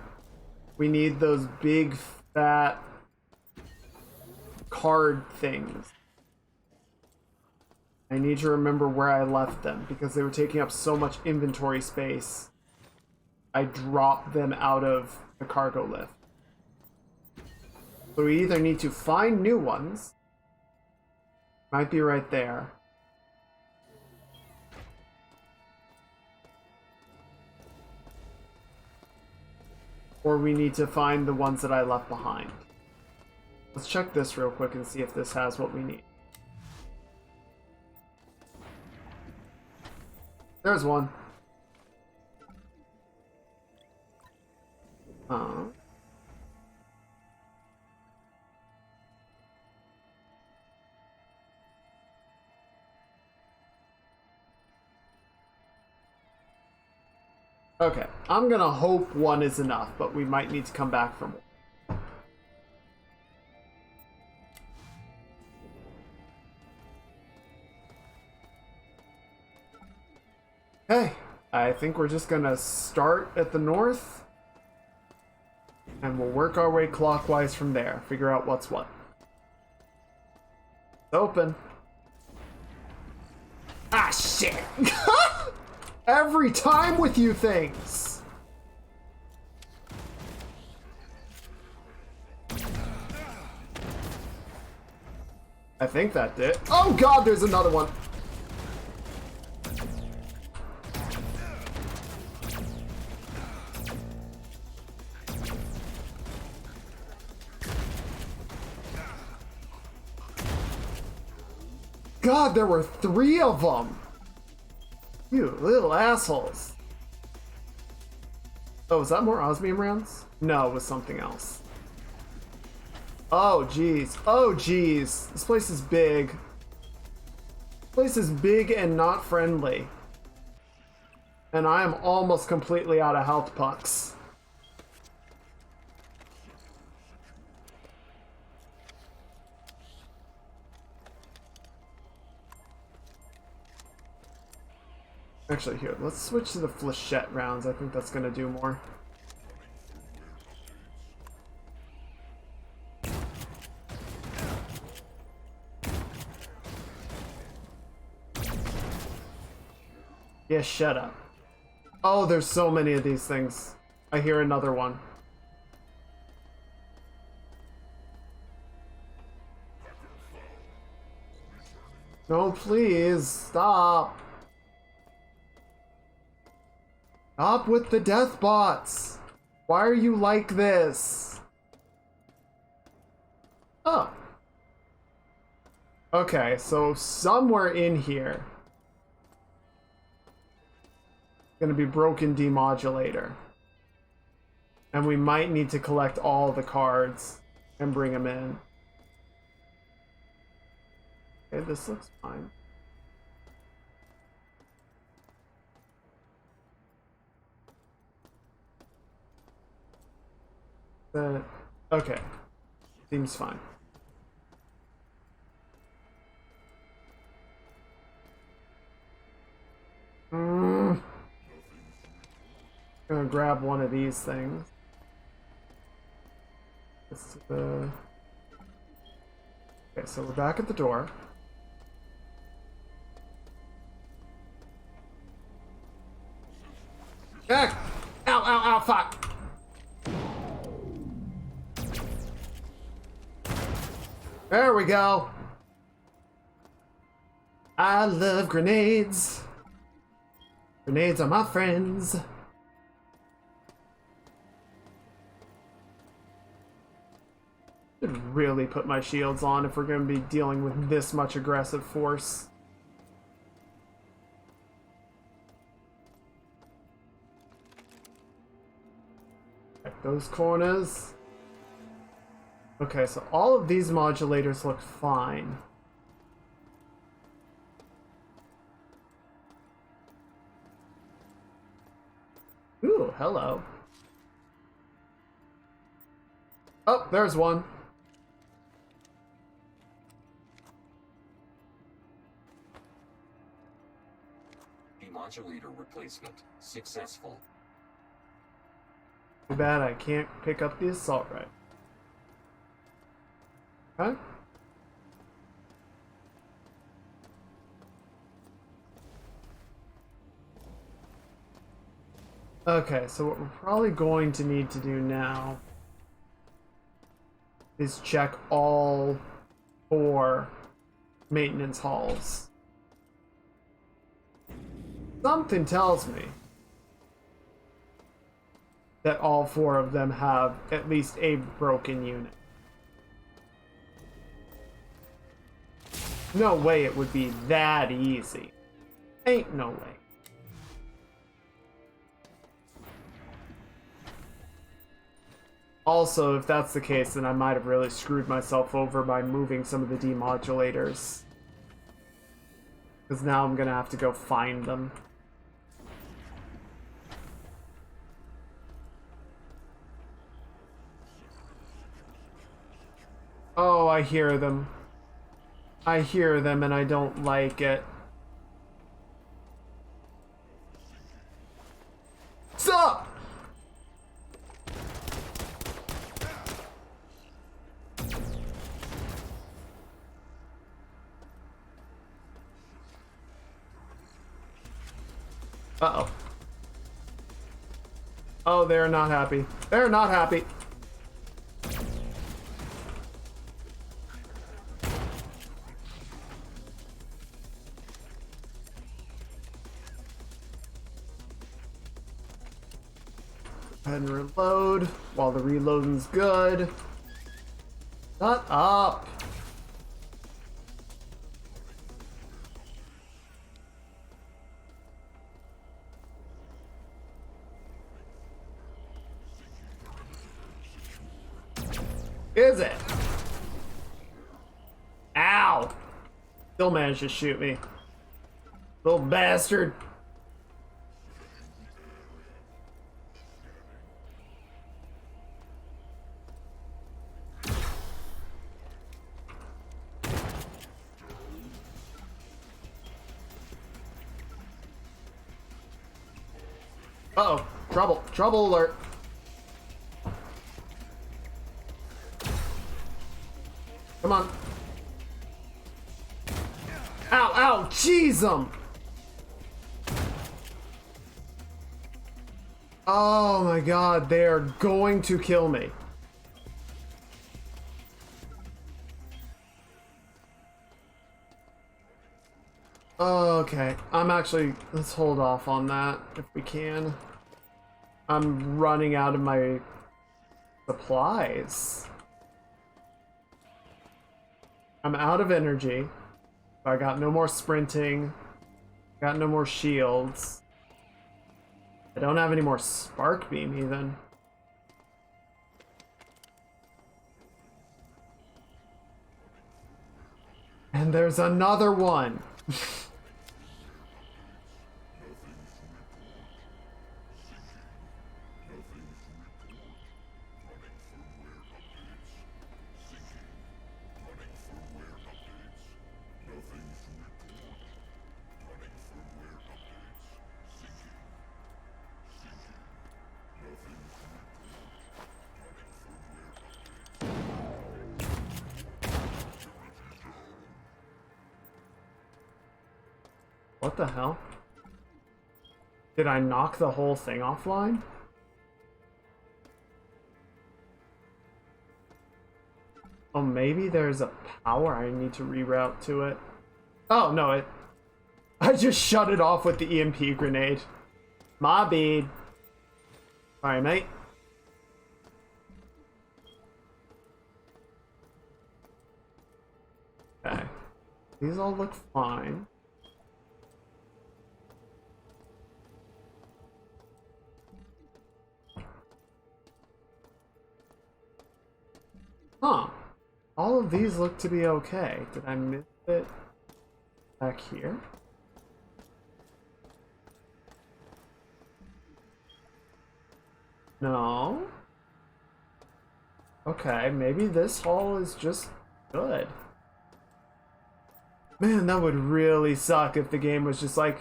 we need those big fat card things. I need to remember where I left them because they were taking up so much inventory space. I dropped them out of the cargo lift. So we either need to find new ones. Might be right there. Or we need to find the ones that I left behind. Let's check this real quick and see if this has what we need. There's one. Okay, I'm gonna hope one is enough, but we might need to come back for more. Hey, I think we're just gonna start at the north, and we'll work our way clockwise from there. Figure out what's what. Open. Ah, shit! Every time with you things! I think that did. Oh god, there's another one! God, there were 3 of them! You little assholes. Oh, was that more osmium rounds? No, it was something else. Oh, jeez. Oh, jeez. This place is big. This place is big and not friendly. And I am almost completely out of health pucks. Actually, here, let's switch to the flechette rounds. I think that's gonna do more. Yeah, shut up. Oh, there's so many of these things. I hear another one. No, please, stop. Stop with the death bots! Why are you like this? Oh. Okay, so somewhere in here gonna be broken demodulator. And we might need to collect all the cards and bring them in. Okay, this looks fine. Okay. Seems fine. Gonna grab one of these things. This is the... Okay, so we're back at the door. Ah! Ow, ow, ow, fuck! There we go. I love grenades. Grenades are my friends. Should really put my shields on if we're going to be dealing with this much aggressive force. Check those corners. Okay, so all of these modulators look fine. Ooh, hello. Oh, there's one. Demodulator replacement successful. Too bad I can't pick up the assault rifle. Okay. Okay, so what we're probably going to need to do now is check all 4 maintenance halls. Something tells me that all 4 of them have at least a broken unit. No way it would be that easy. Ain't no way. Also, if that's the case, then I might have really screwed myself over by moving some of the demodulators. Because now I'm gonna have to go find them. Oh, I hear them. I hear them and I don't like it. Uh-oh. Oh, they're not happy. They're not happy. Go ahead and reload while the reloading's good. Shut up. Is it? Ow! Still managed to shoot me. Little bastard. Uh-oh. Trouble. Trouble alert. Come on. Ow, ow, jeez 'em. Oh my god, they are going to kill me. Okay, let's hold off on that if we can. I'm running out of my supplies. I'm out of energy. I got no more sprinting. Got no more shields. I don't have any more spark beam even. And there's another one. What the hell? Did I knock the whole thing offline? Oh, maybe there's a power I need to reroute to it. Oh, no, I just shut it off with the EMP grenade. My bad. Alright, mate. Okay. These all look fine. Huh. All of these look to be okay. Did I miss it back here? No. Okay, maybe this hall is just good. Man, that would really suck if the game was just like,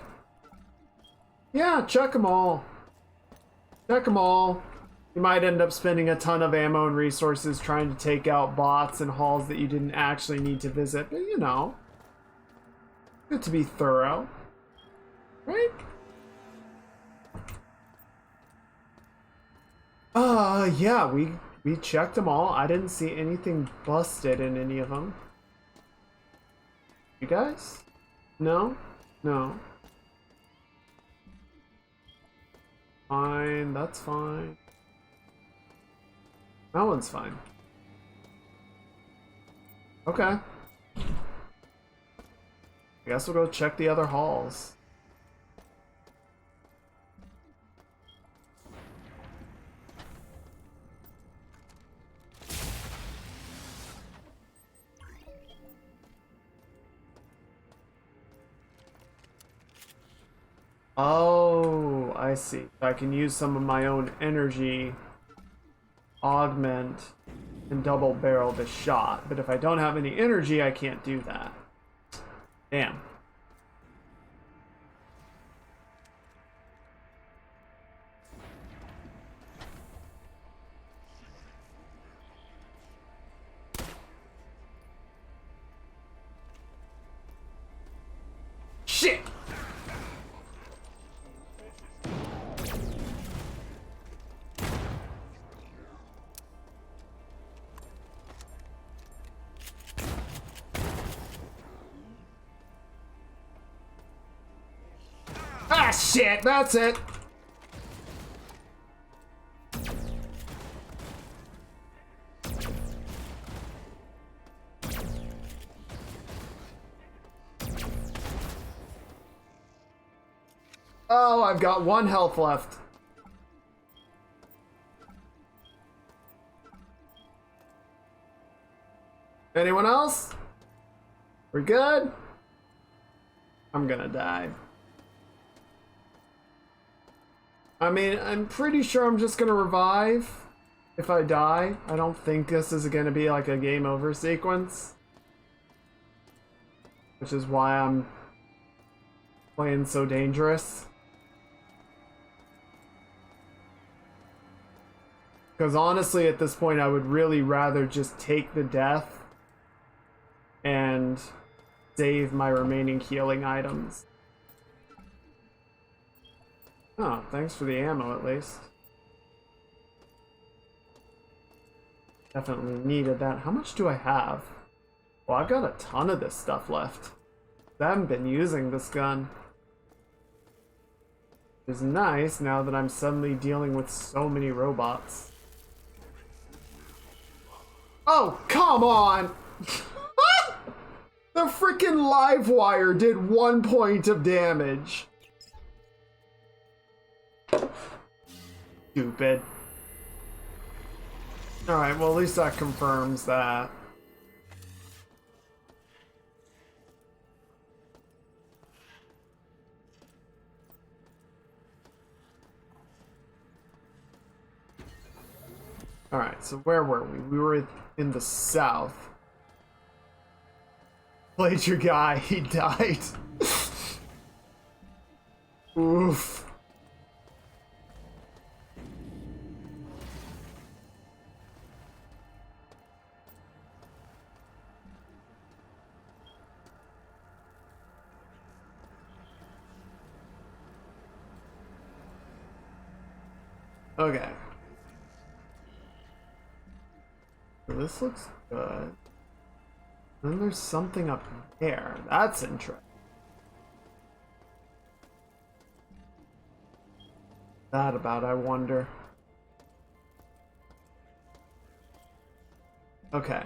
yeah, check them all. Check them all. You might end up spending a ton of ammo and resources trying to take out bots and halls that you didn't actually need to visit, but you know, good to be thorough, right? Yeah, we checked them all. I didn't see anything busted in any of them. You guys? No? No. Fine, that's fine. That one's fine. Okay. I guess we'll go check the other halls. Oh, I see. I can use some of my own energy, augment, and double barrel the shot. But if I don't have any energy, I can't do that. Damn. Shit! shit, that's it. Oh, I've got 1 health left. Anyone else? We're good? I'm gonna die. I mean, I'm pretty sure I'm just gonna revive if I die. I don't think this is gonna be like a game over sequence. Which is why I'm playing so dangerous. Because honestly, at this point, I would really rather just take the death and save my remaining healing items. Oh, thanks for the ammo at least. Definitely needed that. How much do I have? Well, I've got a ton of this stuff left. I haven't been using this gun. Which is nice now that I'm suddenly dealing with so many robots. Oh, come on! The freaking live wire did 1 point of damage. Stupid. Alright, well at least that confirms that. Alright, so where were we? We were in the south. Played your guy, he died. Oof. Okay. So this looks good. Then there's something up there. That's interesting. That about, I wonder. Okay.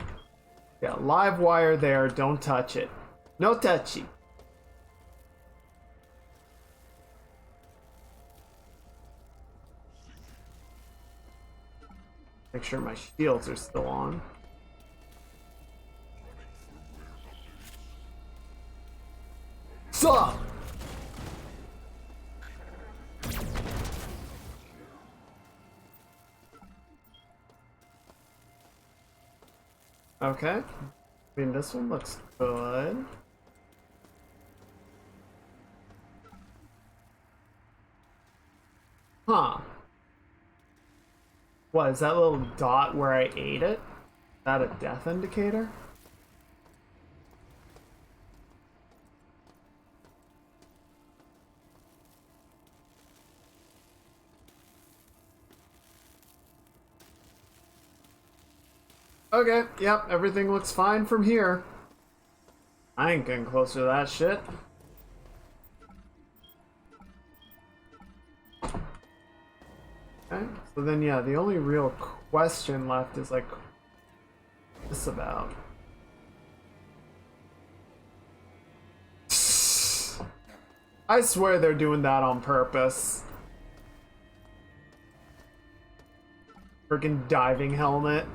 Yeah, live wire there. Don't touch it. No touchy. Make sure my shields are still on. Sup? Okay. I mean, this one looks good. Huh. What, is that little dot where I ate it? Is that a death indicator? Okay, yep, everything looks fine from here. I ain't getting closer to that shit. Okay, so then yeah, the only real question left is like, what's this about? I swear they're doing that on purpose. Freaking diving helmet.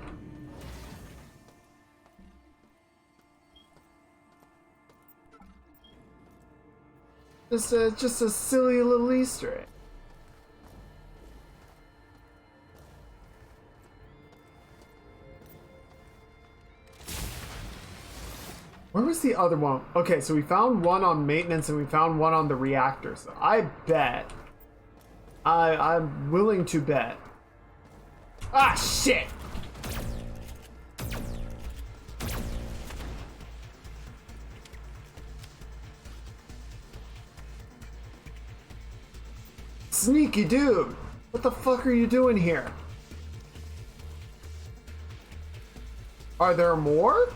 Just a silly little Easter egg. Where was the other one? Okay, so we found one on maintenance and we found one on the reactor. So I bet. I'm willing to bet. Ah, shit! Sneaky dude! What the fuck are you doing here? Are there more?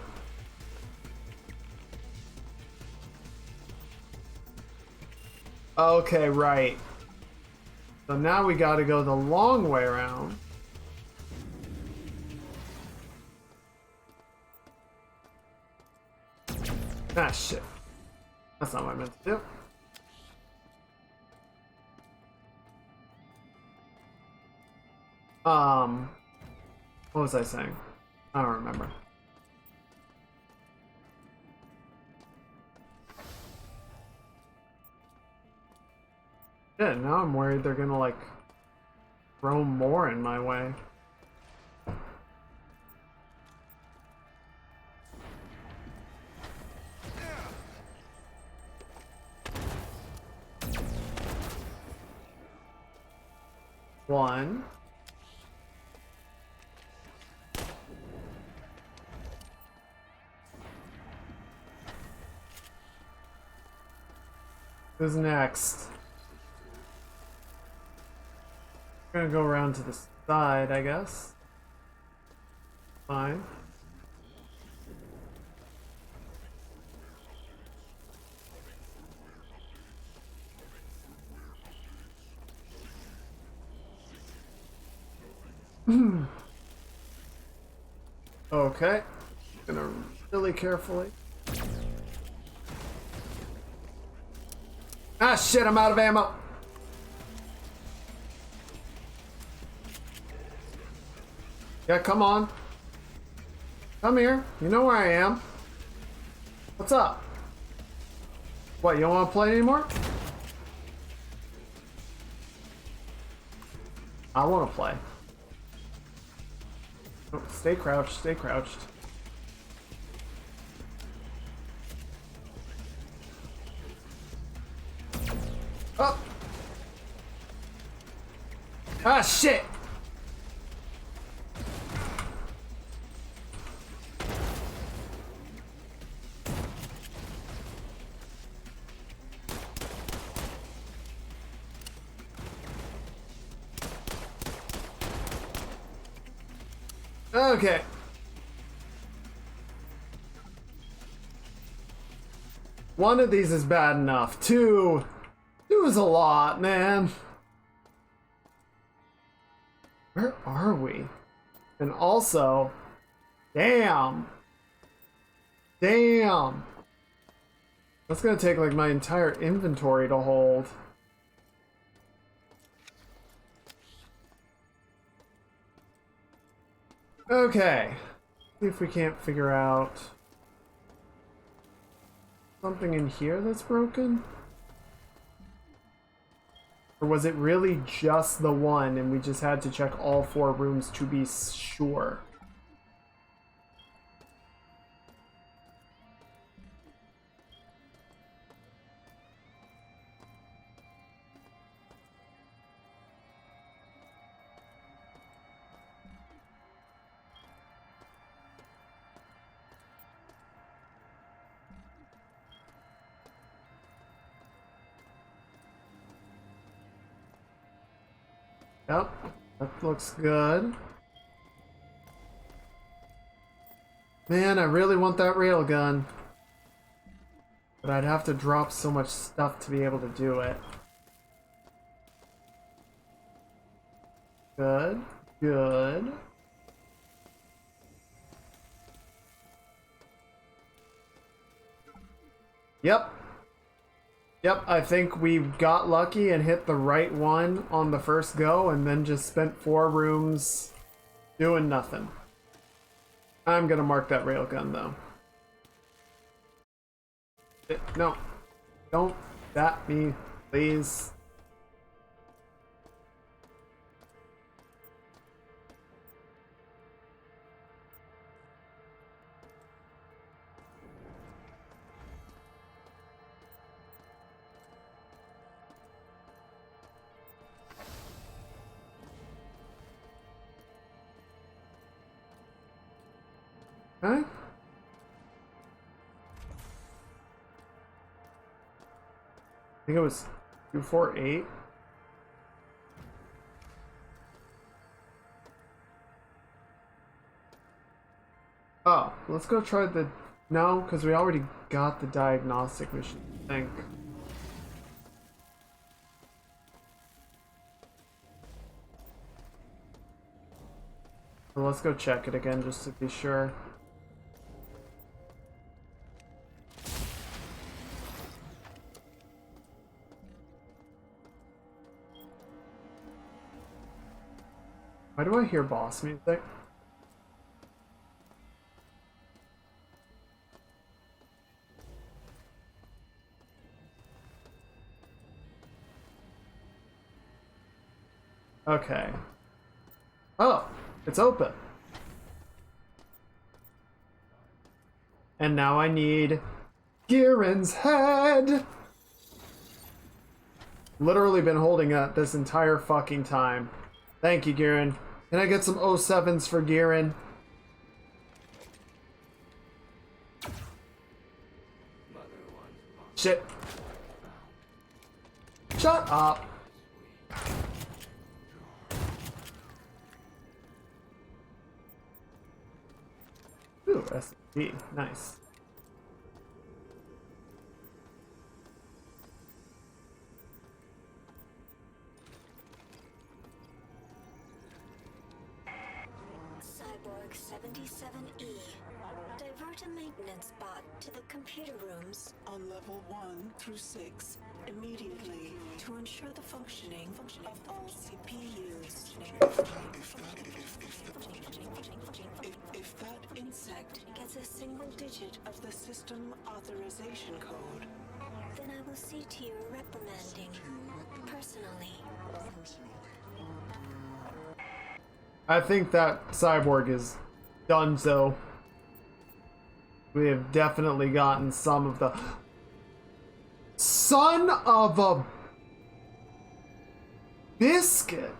Okay, right. So now we gotta go the long way around. Ah, shit. That's not what I meant to do. What was I saying? I don't remember. Yeah, now I'm worried they're gonna, like, throw more in my way. One. Who's next? I'm gonna go around to the side, I guess. Fine. Okay. Gonna really carefully. Ah, shit, I'm out of ammo. Yeah, come on. Come here. You know where I am. What's up? What, you don't want to play anymore? I want to play. Oh, stay crouched, stay crouched. Oh! Ah, shit! Okay. One of these is bad enough. Two is a lot, man. Where are we? And also, damn. Damn. That's gonna take like my entire inventory to hold. Okay. See if we can't figure out something in here that's broken? Or was it really just the one and we just had to check all 4 rooms to be sure? Yep, that looks good. Man, I really want that railgun. But I'd have to drop so much stuff to be able to do it. Good, good. Yep. Yep, I think we got lucky and hit the right one on the first go and then just spent 4 rooms doing nothing. I'm gonna mark that railgun though. No, don't bat me, please. Huh? I think it was 248. Oh, let's go try the... No, because we already got the diagnostic machine, I think. So let's go check it again just to be sure. Why do I hear boss music? Okay. Oh, it's open. And now I need Gieran's head. Literally been holding it this entire fucking time. Thank you, Gieran. Can I get some 07s for Gieran? Shit. Shut up. Ooh, SCP. Nice. Cyborg 77E. Divert a maintenance bot to the computer rooms On level 1 through 6, immediately, to ensure the functioning of all CPUs. If that insect gets a single digit of the system authorization code, then I will see to your reprimanding personally. I think that cyborg is done, so we have definitely gotten some of the son of a biscuit.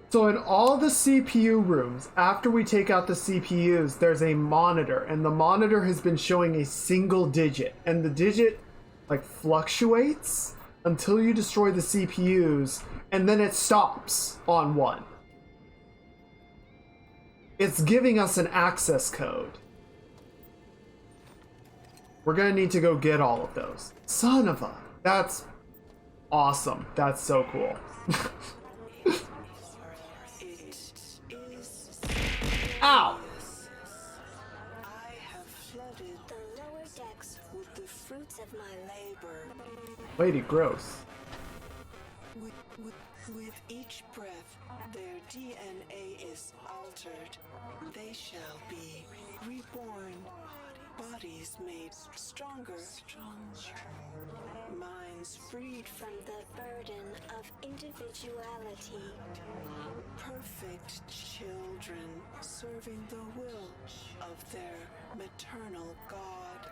So in all the CPU rooms, after we take out the CPUs, there's a monitor, and the monitor has been showing a single digit, and the digit like fluctuates until you destroy the CPUs, and then it stops on 1. It's giving us an access code. We're gonna need to go get all of those. Son of a... That's awesome. That's so cool. Ow! I have flooded The lower decks with the fruits of my labor. Lady, gross. With each breath, their DNA is altered. They shall be reborn. Bodies made stronger. Minds freed from from the burden of individuality. perfect children, serving the will of their maternal God.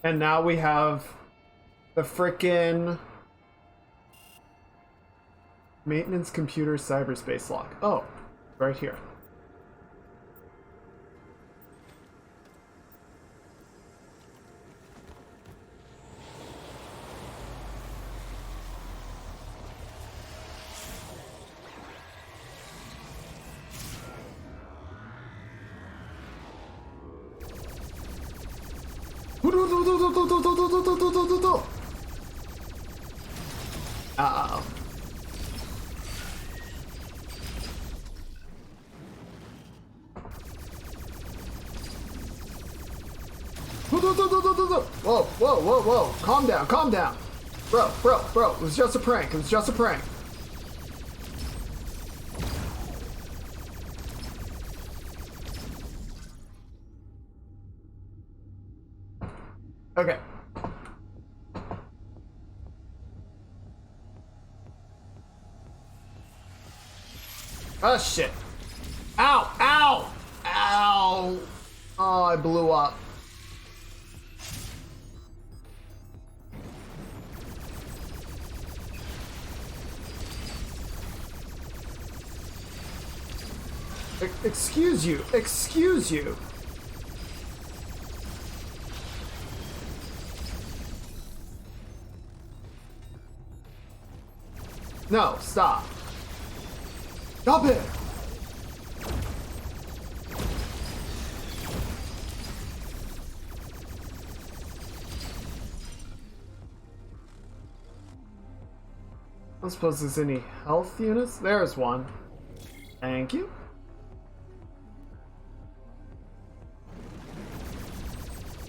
And now we have the frickin' maintenance computer cyberspace lock. Oh, right here. Uh-oh. Whoa, whoa, whoa, whoa. Calm down, calm down. Bro, it was just a prank. It was just a prank. Okay. Oh, shit. Ow! Ow! Ow! Oh, I blew up. Excuse you. Excuse you. No, stop. Stop it! don't suppose there's any health units. There's one. Thank you.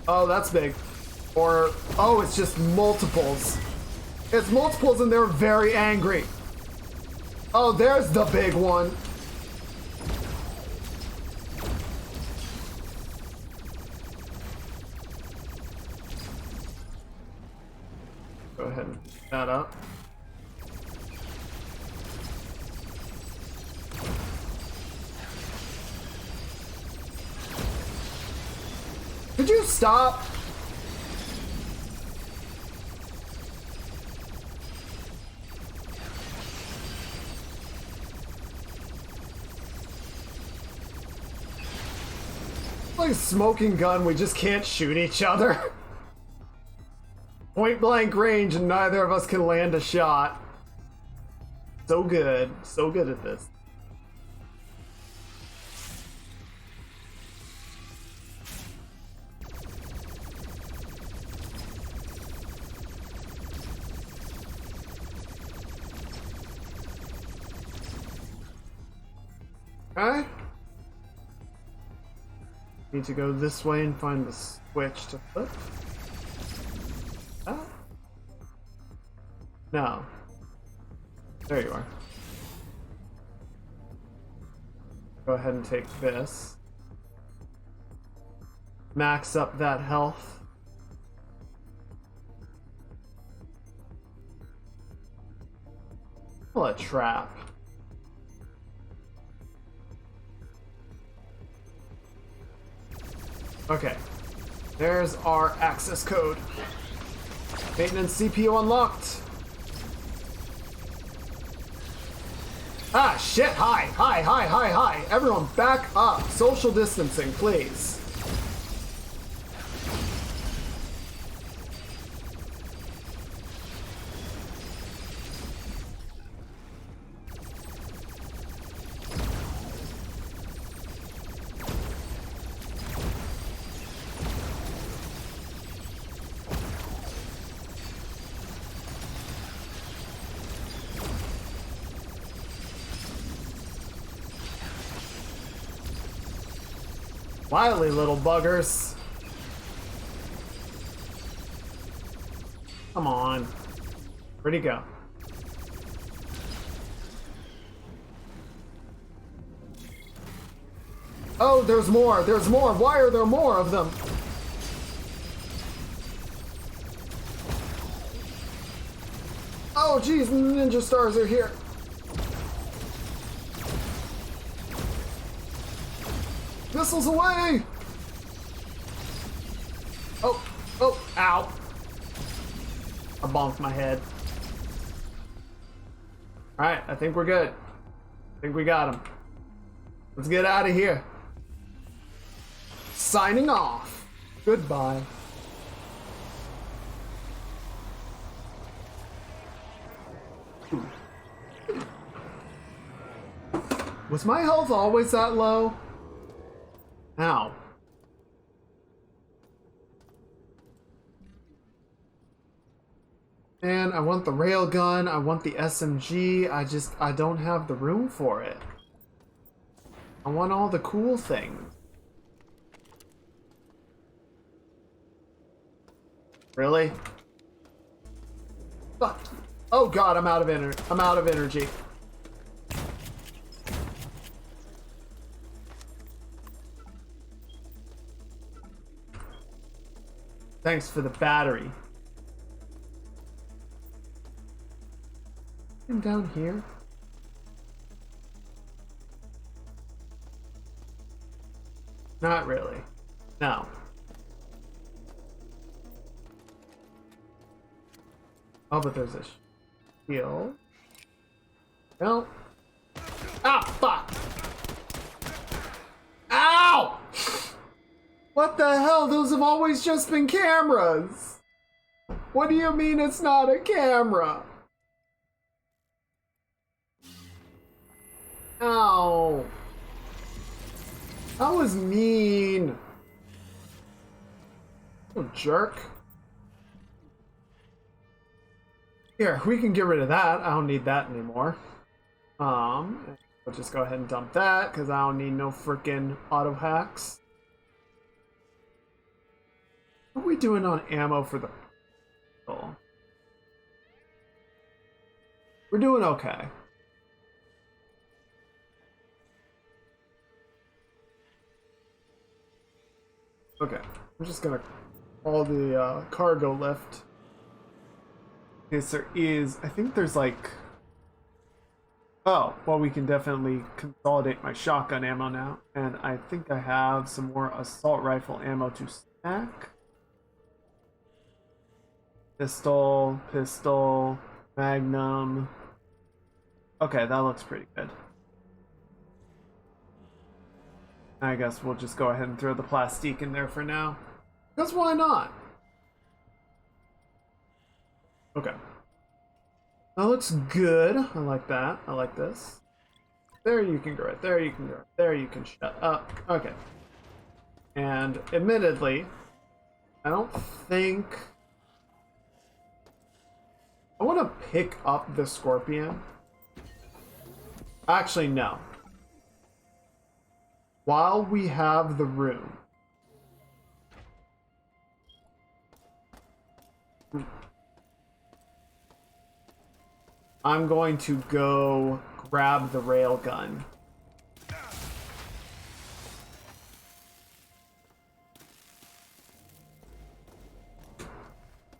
Oh, that's big. Or, oh, it's just multiples. It's multiples and they're very angry. Oh, there's the big one. Go ahead and pick that up. Could you stop? Like a smoking gun, we just can't shoot each other. Point blank range and neither of us can land a shot. So good at this. Okay. Need to go this way and find the switch to flip. Ah. No. There you are. Go ahead and take this. Max up that health. Pull a trap. Okay, there's our access code. Maintenance CPU unlocked. Ah, shit, hi. Everyone back up. Social distancing, please. Wily little buggers. Come on. Where'd he go? Oh, there's more. There's more. Why are there more of them? Oh, geez, ninja stars are here. Missiles away! Oh, ow. I bonked my head. Alright, I think we're good. I think we got him. Let's get out of here. Signing off. Goodbye. Was my health always that low? Ow. And I want the railgun, I want the SMG, I don't have the room for it. I want all the cool things. Really? Fuck. Oh god, I'm out of energy. Thanks for the battery. And down here? Not really. No. Oh, but there's a shield. No. Ah, fuck! Ow! What the hell? Those have always just been cameras! What do you mean it's not a camera? Ow. That was mean. Oh, jerk. Here, we can get rid of that. I don't need that anymore. We'll just go ahead and dump that because I don't need no freaking auto hacks. What are we doing on ammo for the pistol? We're doing okay. Okay, I'm just gonna call the cargo lift. Yes, there is. I think there's like. Oh, well, we can definitely consolidate my shotgun ammo now. And I think I have some more assault rifle ammo to stack. Pistol, magnum. Okay, that looks pretty good. I guess we'll just go ahead and throw the plastique in there for now. Because why not? Okay. That looks good. I like that. I like this. There you can go right there. You can go right there. You can shut up. Okay. And admittedly, I don't think I want to pick up the Scorpion. Actually, no. While we have the room, I'm going to go grab the railgun.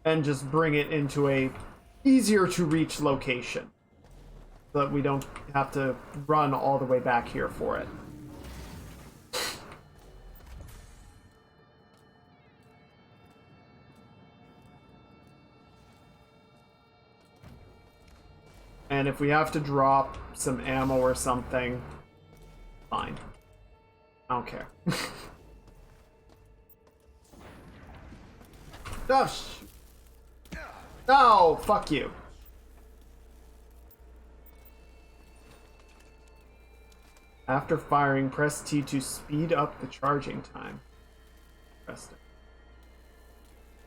And just bring it into a easier to reach location. So that we don't have to run all the way back here for it. And if we have to drop some ammo or something, fine. I don't care. Oh, no, fuck you. After firing, press T to speed up the charging time. Interesting.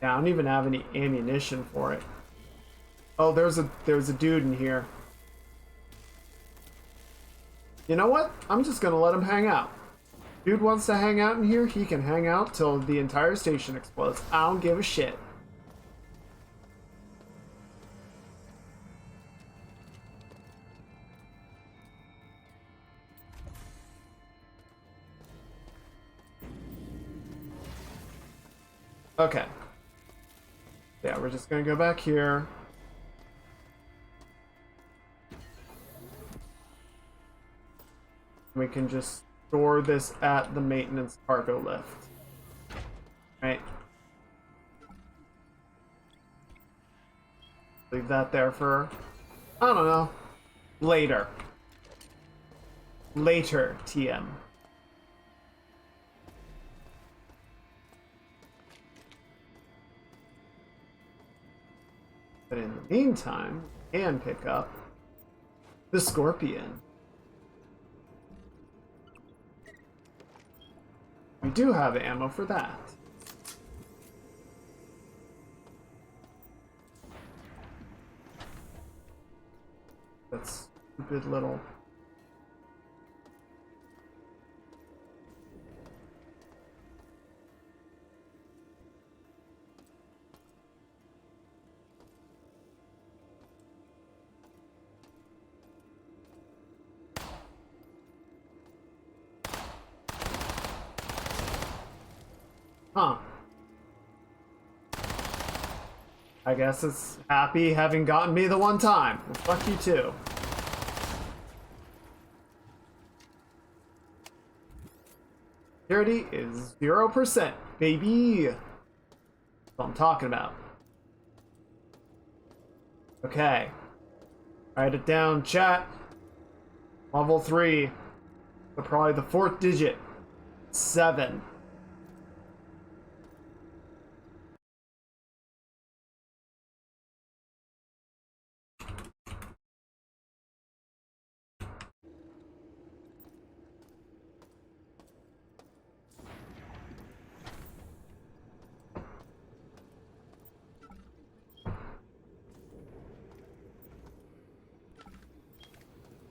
Yeah, I don't even have any ammunition for it. Oh, there's a dude in here. You know what? I'm just gonna let him hang out. Dude wants to hang out in here, he can hang out till the entire station explodes. I don't give a shit. Okay. Yeah, we're just gonna go back here. We can just store this at the maintenance cargo lift. Right. Leave that there for, I don't know, later. Later, TM. But in the meantime, we can pick up the Scorpion. We do have ammo for that. That's stupid little... Huh. I guess it's happy having gotten me the one time. Well, fuck you too. Security is 0%, baby. That's what I'm talking about. Okay. Write it down, chat. Level 3. So probably the 4th digit. 7.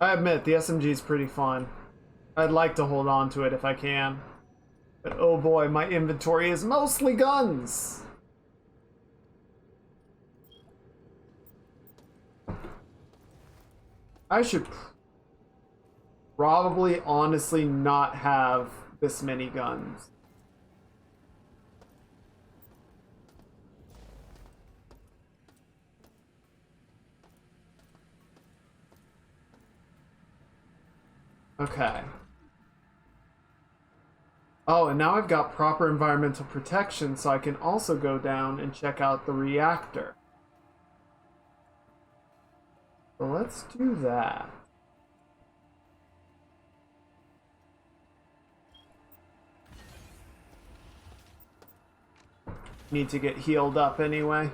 I admit, the SMG is pretty fun. I'd like to hold on to it if I can. But oh boy, my inventory is mostly guns! I should probably honestly not have this many guns. Okay. Oh, and now I've got proper environmental protection, so I can also go down and check out the reactor. So let's do that. Need to get healed up anyway.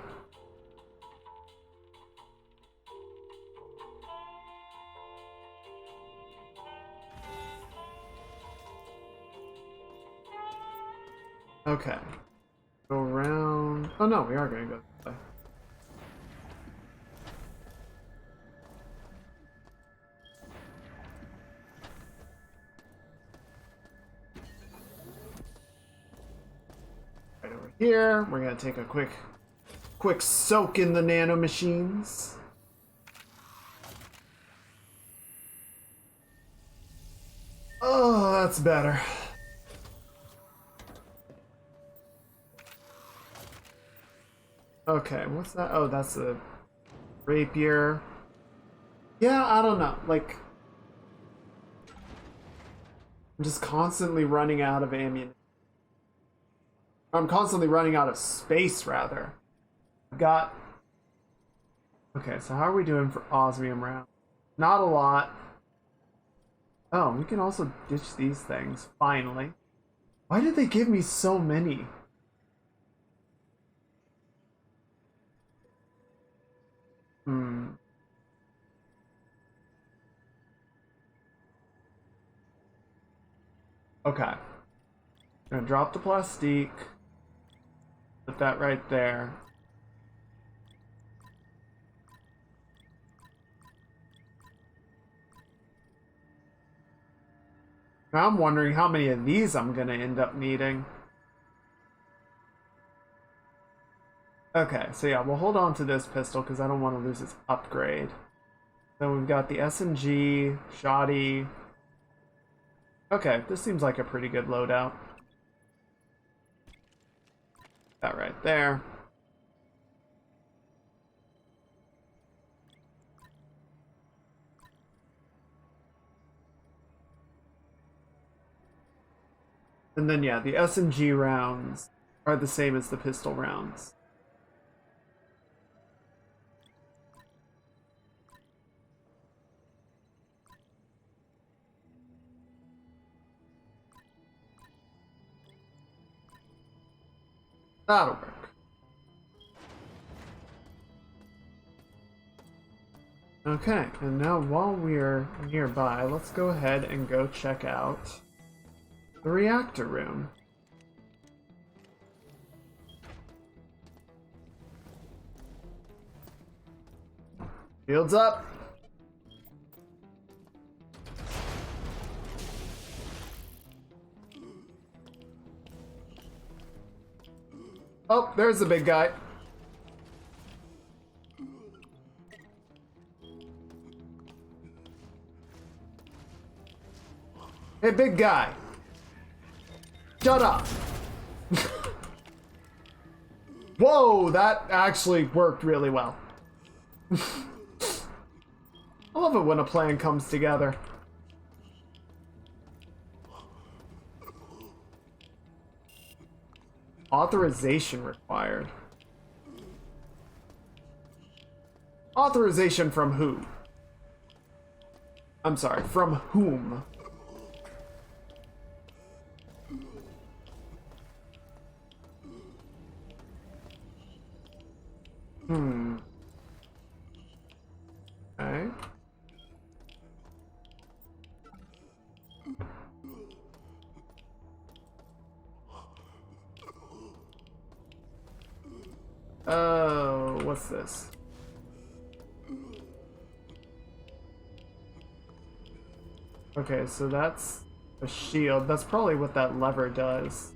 Okay. Go around. Oh no, we are going to go this way. Right over here. We're going to take a quick soak in the nanomachines. Oh, that's better. Okay, what's that? Oh, that's a rapier. Yeah, I don't know. Like, I'm just constantly running out of ammunition. I'm constantly running out of space, rather. I've got... Okay, so how are we doing for osmium rounds? Not a lot. Oh, we can also ditch these things, finally. Why did they give me so many? Okay. I'm gonna drop the plastique. Put that right there. Now I'm wondering how many of these I'm gonna end up needing. Okay, so yeah, we'll hold on to this pistol because I don't want to lose its upgrade. Then we've got the SMG, shoddy. Okay, this seems like a pretty good loadout. That right there. And then yeah, the SMG rounds are the same as the pistol rounds. That'll work. Okay, and now while we're nearby, let's go ahead and go check out the reactor room. Shields up! Oh, there's the big guy. Hey, big guy. Shut up. Whoa, that actually worked really well. I love it when a plan comes together. Authorization required. Authorization from who? I'm sorry, from whom? Okay. Oh, what's this? Okay, so that's a shield. That's probably what that lever does.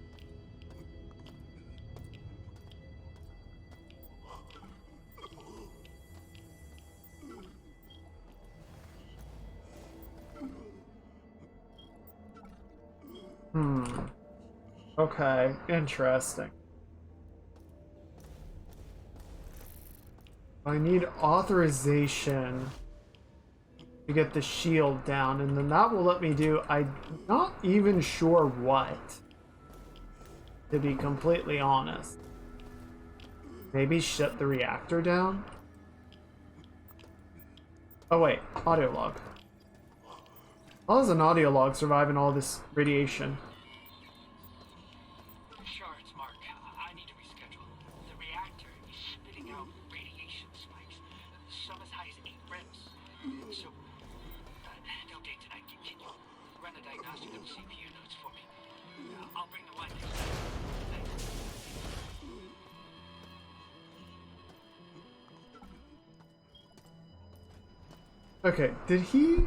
Okay, interesting. I need authorization to get the shield down, and then that will let me do, I'm not even sure what, to be completely honest. Maybe shut the reactor down? Oh wait, audio log. How does an audio log survive in all this radiation? Shards, Mark. I need to reschedule. The reactor is spitting out radiation spikes, some as high as 8 rems. So, no date tonight. Can you run a diagnostic of the CPU nodes for me? I'll bring the line next time. Thanks. Okay, did he...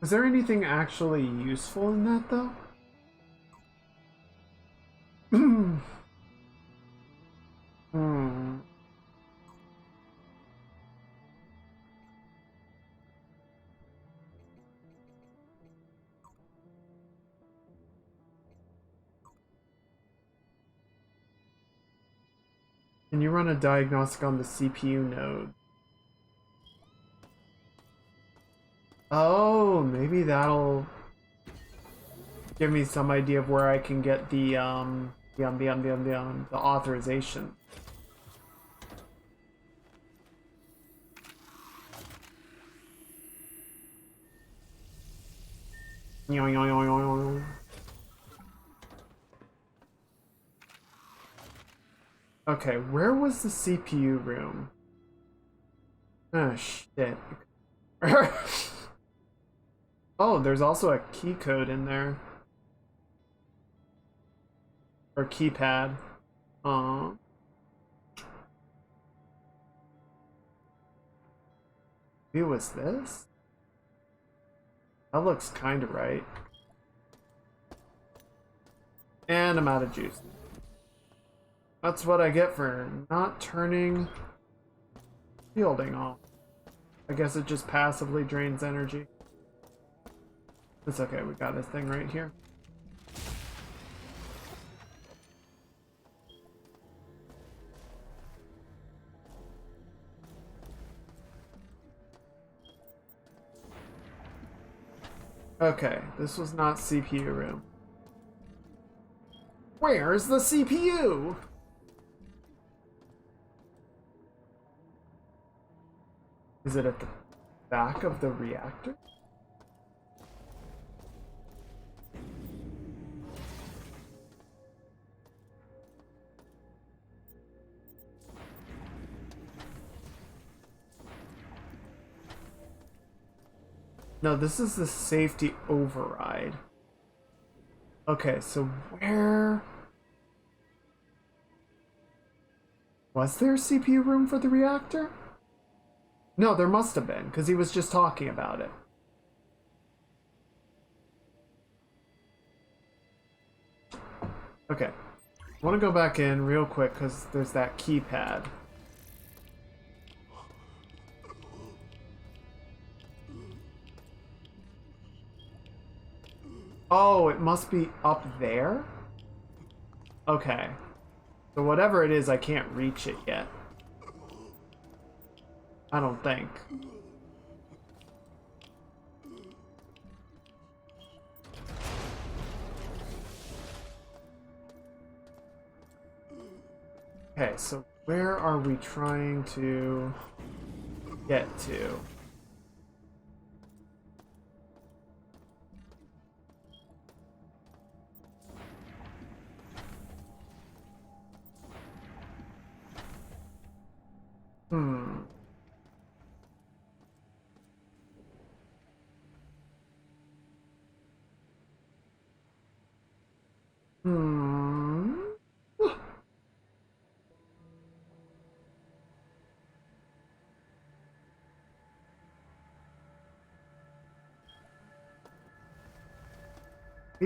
Was there anything actually useful in that, though? Hmm. Can you run a diagnostic on the CPU node? Oh, maybe that'll give me some idea of where I can get the the authorization. Okay, where was the CPU room? Oh shit. Oh, there's also a key code in there. Or keypad. Who was this? That looks kinda right. And I'm out of juice. That's what I get for not turning shielding off. I guess it just passively drains energy. It's okay, we got this thing right here. Okay, this was not CPU room. Where's the CPU? Is it at the back of the reactor? No, this is the safety override. Okay, so where... Was there CPU room for the reactor? No, there must have been, because he was just talking about it. Okay. I want to go back in real quick, because there's that keypad. Oh, it must be up there? Okay. So whatever it is, I can't reach it yet. I don't think. Okay, so where are we trying to get to? Hmm. Hmm.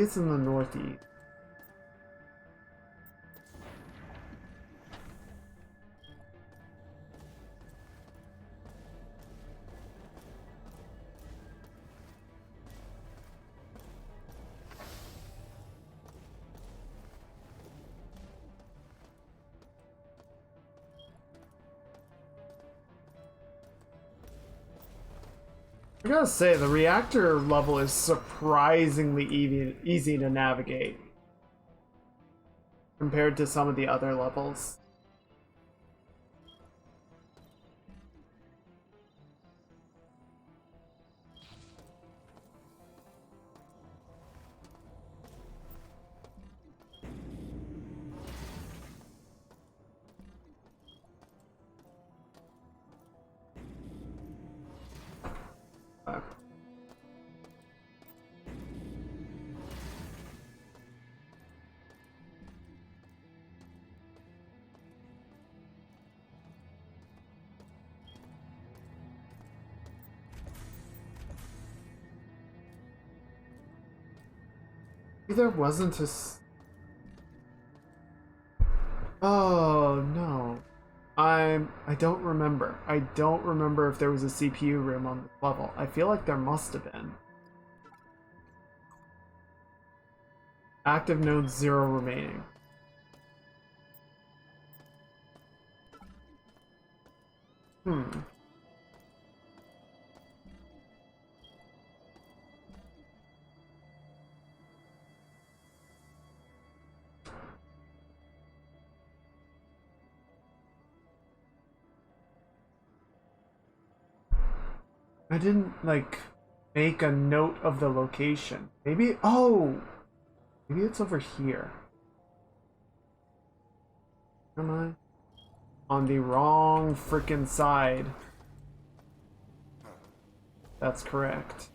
It's in the northeast. I gotta say, the reactor level is surprisingly easy to navigate compared to some of the other levels. There wasn't a. Oh no, I don't remember. I don't remember if there was a CPU room on this level. I feel like there must have been. Active nodes 0 remaining. Hmm. I didn't, like, make a note of the location. Maybe, oh! Maybe it's over here. Am I? On the wrong frickin' side. That's correct.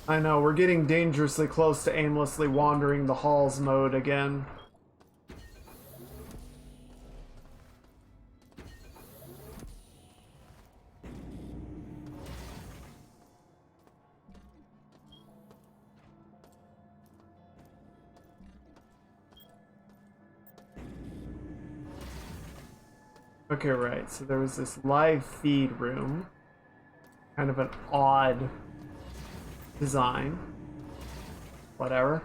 I know, we're getting dangerously close to aimlessly wandering the halls mode again. Okay, right, so there was this live feed room. Kind of an odd design. Whatever.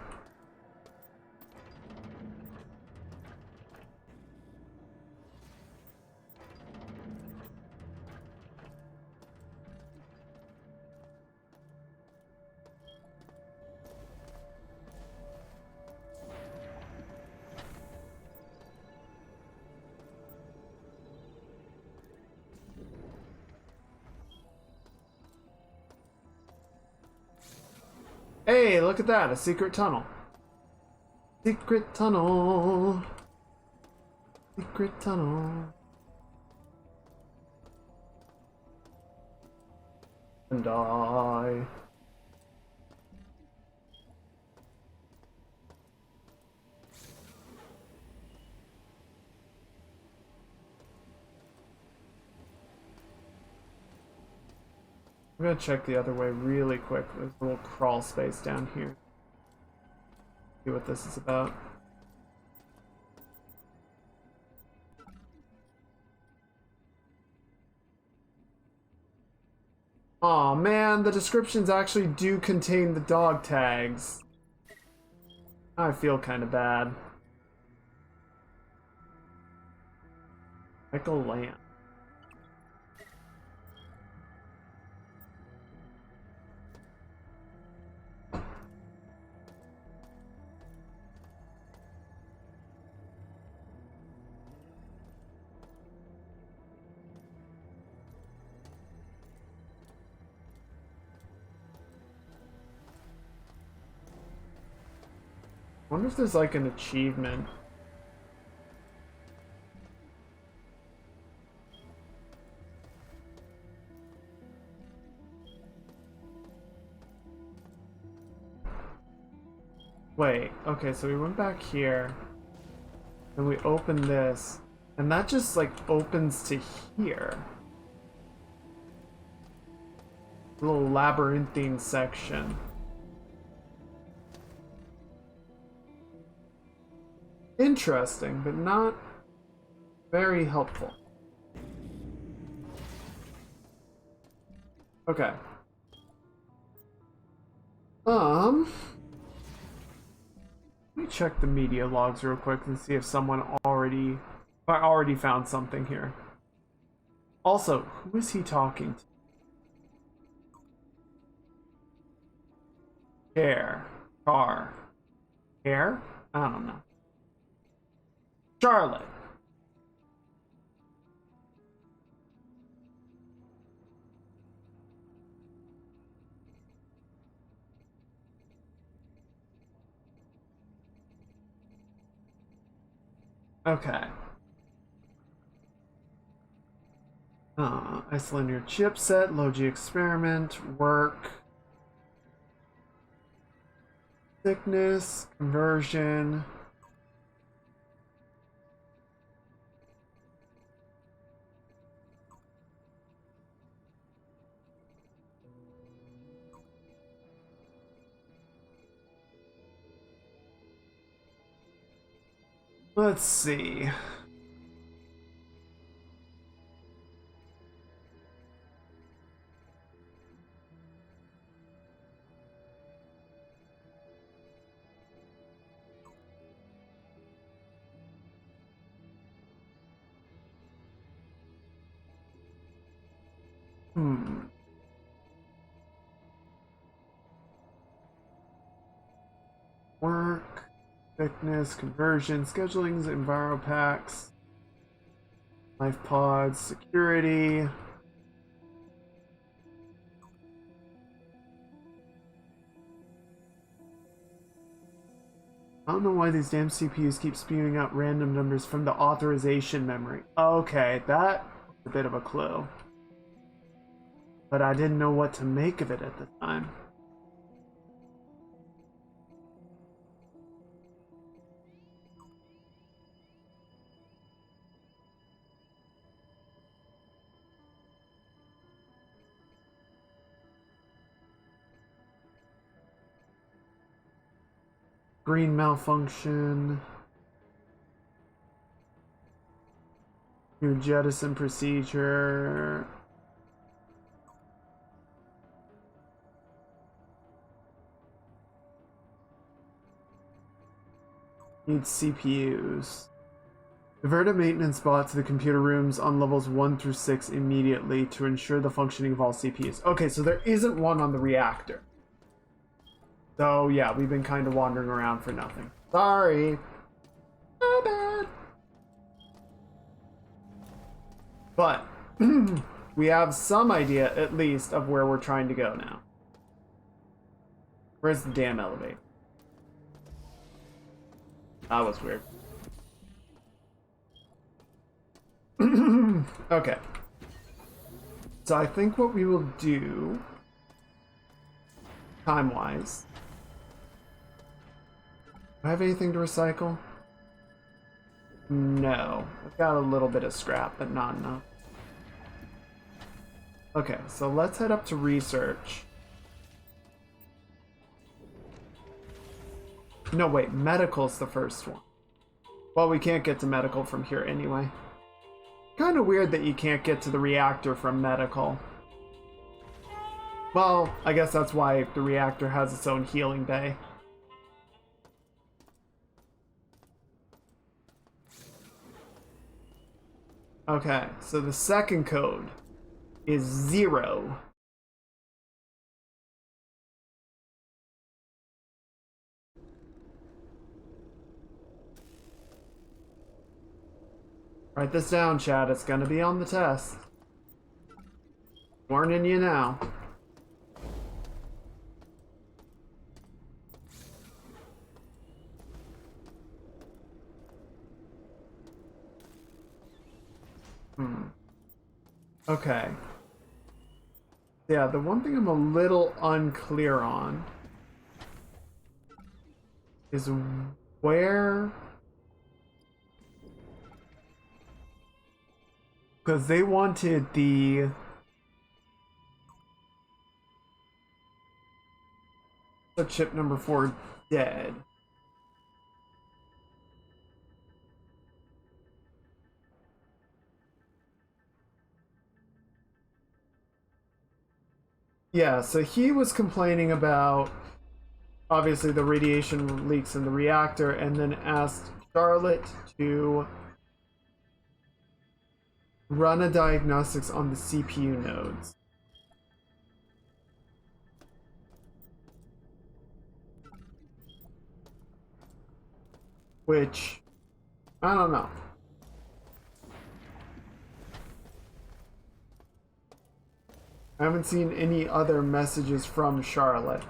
Hey, look at that, a secret tunnel. Secret tunnel. Secret tunnel. And I. I'm gonna check the other way really quick. There's a little crawl space down here. See what this is about. Aw, man, the descriptions actually do contain the dog tags. I feel kind of bad. Michael Lamb. I wonder if there's like an achievement. Wait, okay, so we went back here, and we opened this, and that just, like, opens to here. A little labyrinthine section. Interesting, but not very helpful. Okay. Let me check the media logs real quick and see if someone already found something here. Also, who is he talking to? Car. Care? I don't know. Charlotte. Okay. Isolate your chipset, Logi experiment, work. Thickness, conversion. Let's see. Work, thickness, conversion, schedulings, enviro packs, life pods, security. I don't know why these damn CPUs keep spewing out random numbers from the authorization memory. Okay, that's a bit of a clue. But I didn't know what to make of it at the time. Green malfunction. New jettison procedure. Needs CPUs. Divert a maintenance bot to the computer rooms on levels 1 through 6 immediately to ensure the functioning of all CPUs. Okay, so there isn't one on the reactor. So yeah, we've been kind of wandering around for nothing. Sorry. My bad. But we have some idea, at least, of where we're trying to go now. Where's the damn elevator? That was weird. Okay. So I think what we will do, time-wise... Do I have anything to recycle? No. I've got a little bit of scrap, but not enough. Okay, so let's head up to research. No, wait, medical's the first one. Well, we can't get to medical from here anyway. Kind of weird that you can't get to the reactor from medical. Well, I guess that's why the reactor has its own healing bay. Okay, so the second code is 0. Write this down, Chad. It's gonna be on the test. Warning you now. Okay. Yeah, the one thing I'm a little unclear on is where... Because they wanted the... chip number 4 dead. Yeah, so he was complaining about obviously the radiation leaks in the reactor and then asked Charlotte to run a diagnostics on the CPU nodes. Which, I don't know. I haven't seen any other messages from Charlotte.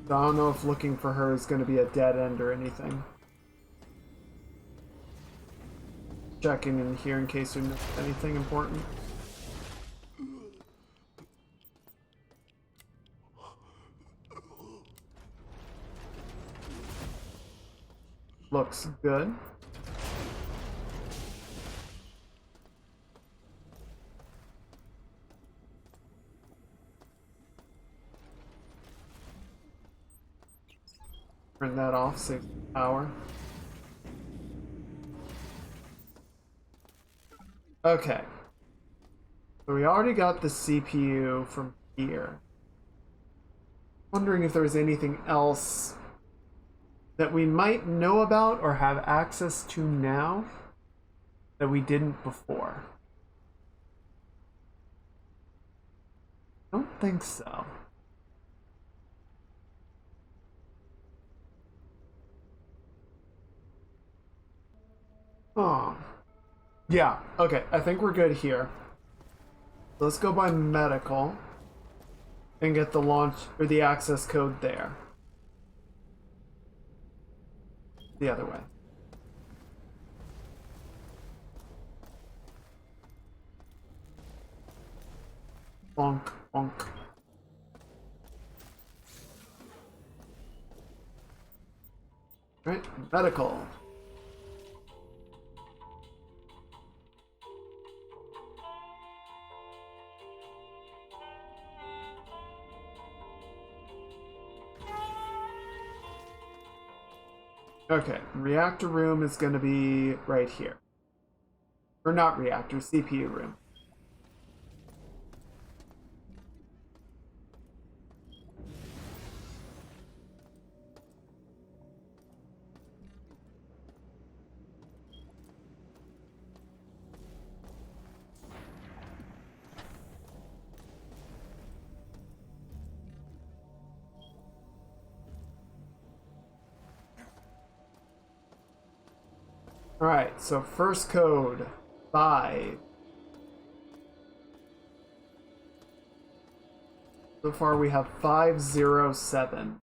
So I don't know if looking for her is going to be a dead end or anything. Checking in here in case we missed anything important. Looks good. Turn that off, save power. Okay. So we already got the CPU from here. Wondering if there was anything else that we might know about or have access to now that we didn't before. I don't think so. Oh. Yeah, okay, I think we're good here. Let's go by medical and get the launch or the access code there. The other way. Bonk, bonk. Right, medical. Okay, reactor room is going to be right here. Or not reactor, CPU room. Alright, so first code, 5. So far we have 507.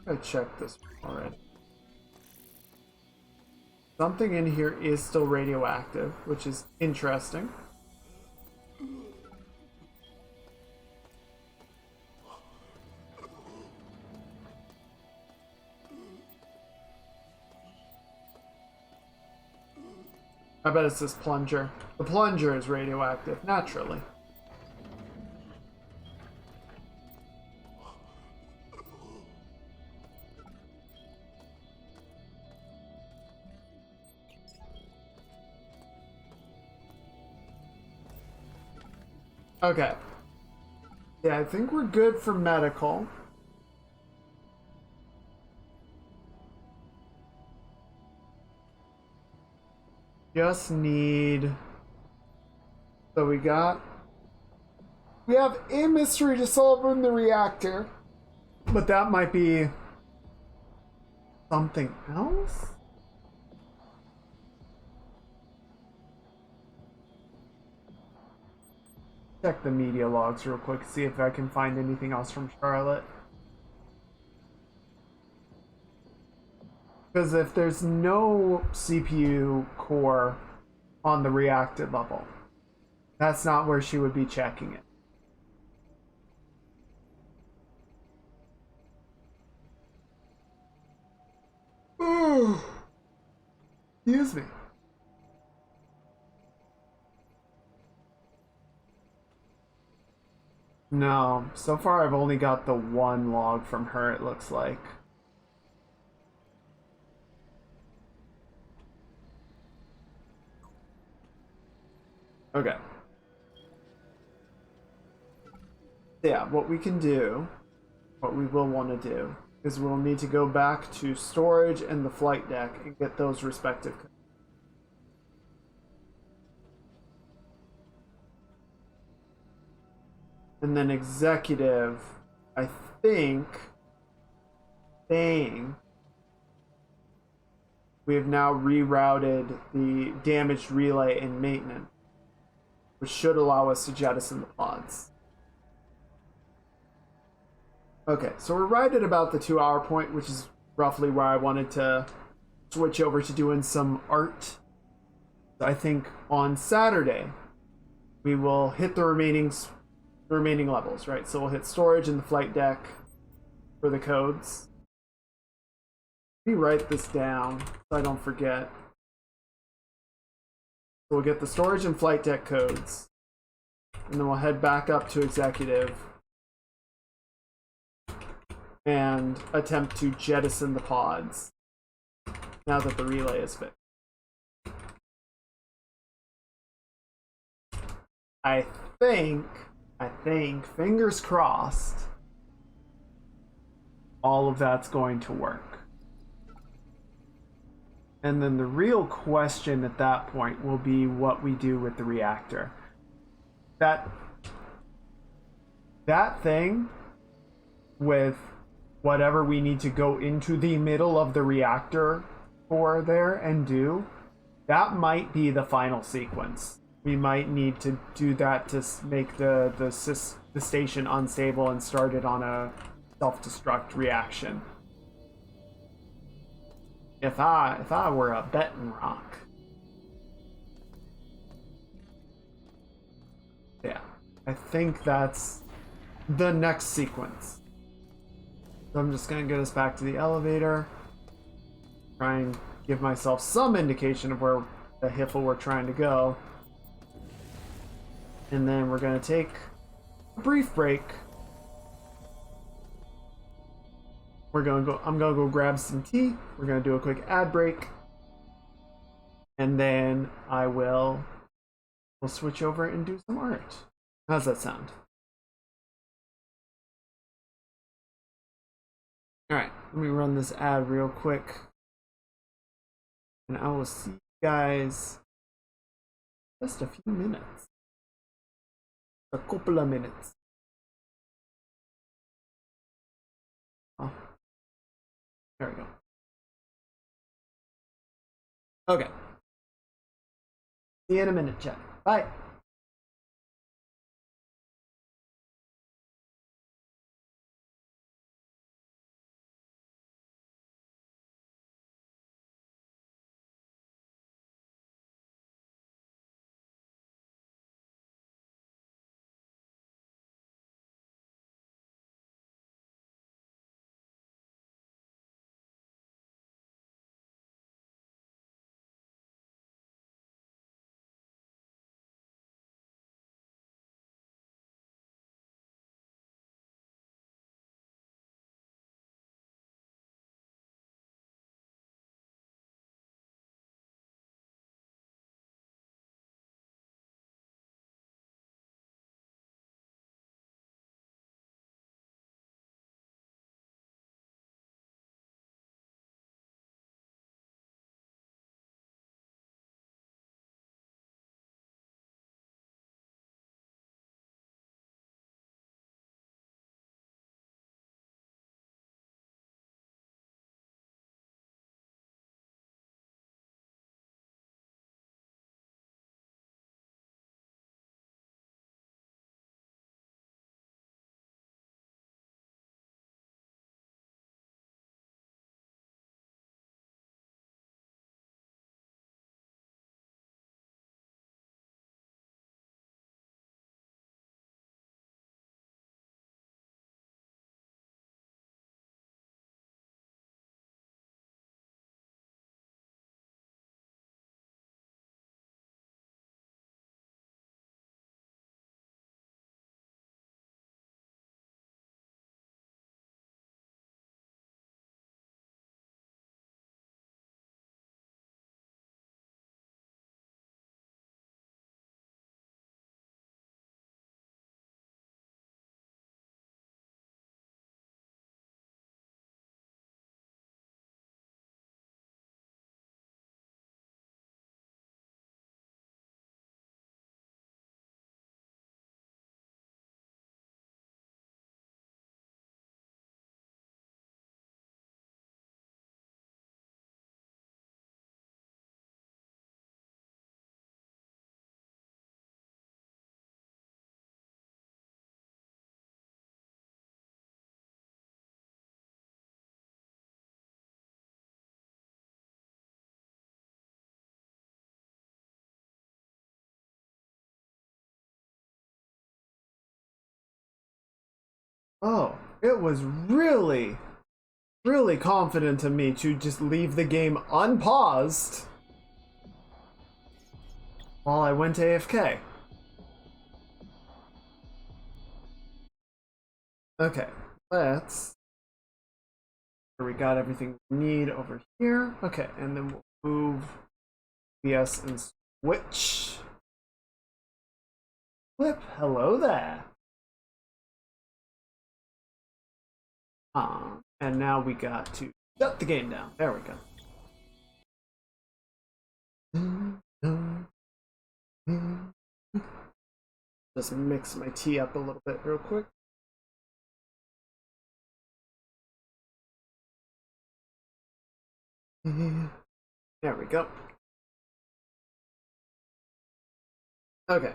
I checked this already. Something in here is still radioactive, which is interesting. I bet it's this plunger. The plunger is radioactive, naturally. Okay. Yeah, I think we're good for medical. Just need... So we have a mystery to solve in the reactor. But that might be... something else? check the media logs real quick, see if I can find anything else from Charlotte. Because if there's no CPU core on the reacted level, that's not where she would be checking it. Excuse me. No, so far I've only got the one log from her, it looks like. Okay. Yeah, what we can do, what we will want to do, is we'll need to go back to storage and the flight deck and get those respective codes. And then executive, I think we have now rerouted the damaged relay in maintenance, which should allow us to jettison the pods. Okay, so we're right at about the 2 hour point, which is roughly where I wanted to switch over to doing some art. I think on Saturday we will hit the remaining levels, right? So we'll hit storage and the flight deck for the codes. Let me write this down so I don't forget. So we'll get the storage and flight deck codes, and then we'll head back up to executive and attempt to jettison the pods now that the relay is fixed. I think, fingers crossed, all of that's going to work. And then the real question at that point will be what we do with the reactor. That thing with whatever we need to go into the middle of the reactor for there and do, that might be the final sequence. We might need to do that to make the station unstable and start it on a self-destruct reaction. If I were a betting rock. Yeah, I think that's the next sequence. So I'm just gonna get us back to the elevator. Try and give myself some indication of where the hiffle we're trying to go. And then we're gonna take a brief break. I'm gonna go grab some tea. We're gonna do a quick ad break. And then we'll switch over and do some art. How's that sound? Alright, let me run this ad real quick. And I will see you guys in just a few minutes. A couple of minutes. Oh, there we go. Okay. See you in a minute, chat. Bye. Oh, it was really, really confident of me to just leave the game unpaused while I went AFK. Okay, let's... We got everything we need over here. Okay, and then we'll move PS and switch. Flip, hello there. And now we got to shut the game down. There we go. Just mix my tea up a little bit real quick. There we go. Okay.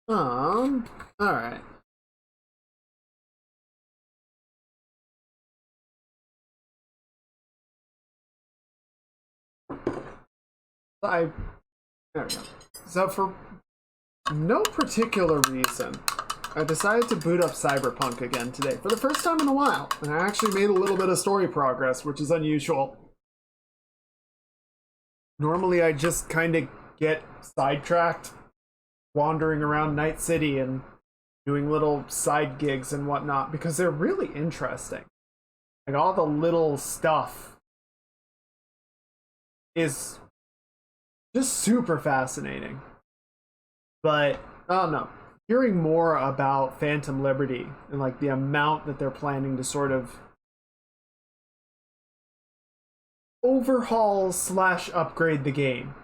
All right. There we go. So for no particular reason, I decided to boot up Cyberpunk again today for the first time in a while, and I actually made a little bit of story progress, which is unusual. Normally I just kind of get sidetracked wandering around Night City and doing little side gigs and whatnot because they're really interesting. Like all the little stuff is just super fascinating. But I don't know, hearing more about Phantom Liberty and like the amount that they're planning to sort of overhaul / upgrade the game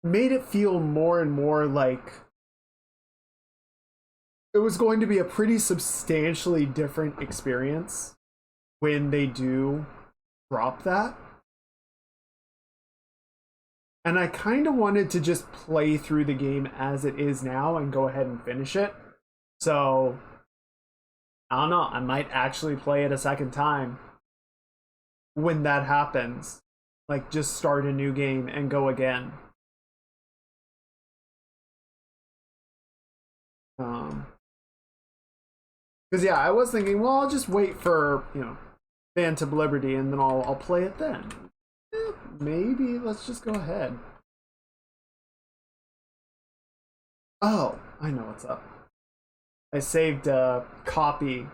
made it feel more and more like it was going to be a pretty substantially different experience when they do drop that. And I kind of wanted to just play through the game as it is now and go ahead and finish it. So, I don't know, I might actually play it a second time when that happens. Like, just start a new game and go again. Because yeah, I was thinking, well, I'll just wait for, Phantom Liberty and then I'll play it then. Maybe let's just go ahead. Oh, I know what's up. I saved a copy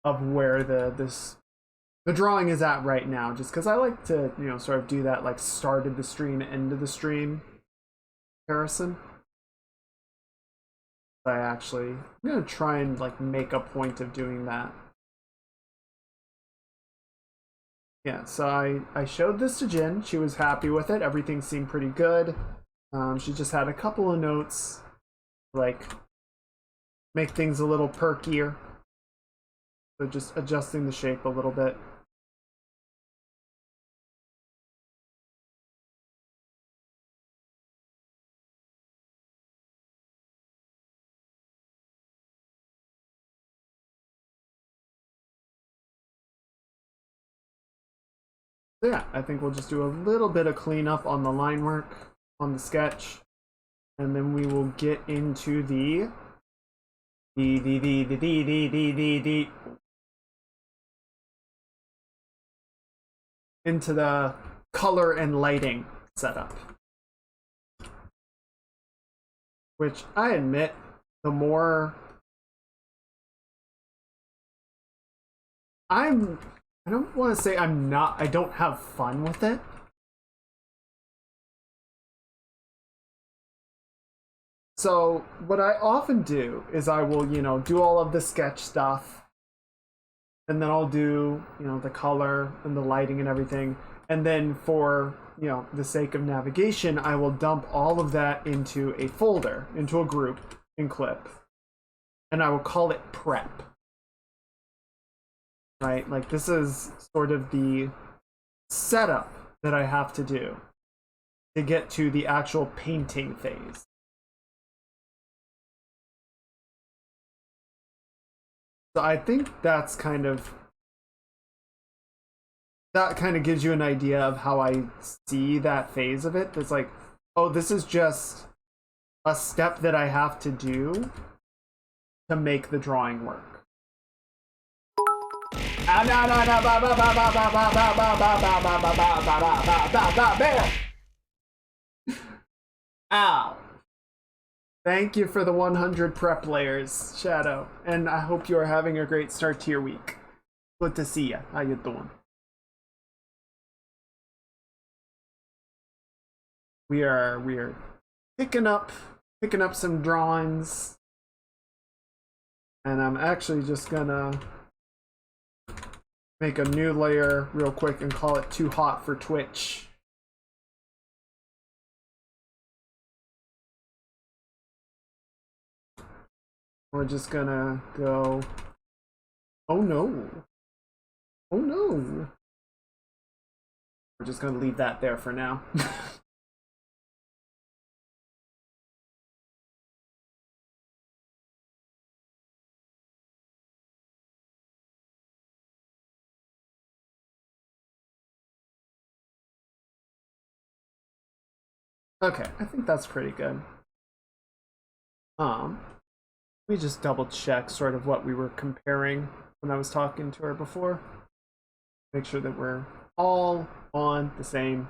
of where the drawing is at right now, just because I like to, sort of do that like started the stream, end of the stream comparison. I'm gonna try and like make a point of doing that. Yeah, so I showed this to Jin. She was happy with it. Everything seemed pretty good. She just had a couple of notes, like make things a little perkier. So just adjusting the shape a little bit. So yeah, I think we'll just do a little bit of cleanup on the line work on the sketch, and then we will get into the into the color and lighting setup. Which I admit, the more I don't want to say I don't have fun with it. So what I often do is I will, do all of the sketch stuff, and then I'll do, the color and the lighting and everything. And then for, the sake of navigation, I will dump all of that into a folder, into a group in Clip. And I will call it prep. Right? Like this is sort of the setup that I have to do to get to the actual painting phase. So I think that kind of gives you an idea of how I see that phase of it. It's like, oh, this is just a step that I have to do to make the drawing work. Ow. Thank you for the 100 prep layers, Shadow. And I hope you are having a great start to your week. Good to see ya. How you doing? We are picking up some drawings. And I'm actually just gonna make a new layer real quick and call it Too Hot for Twitch. We're just gonna go, oh no, oh no. We're just gonna leave that there for now. Okay, I think that's pretty good. Let me just double check sort of what we were comparing when I was talking to her before. Make sure that we're all on the same.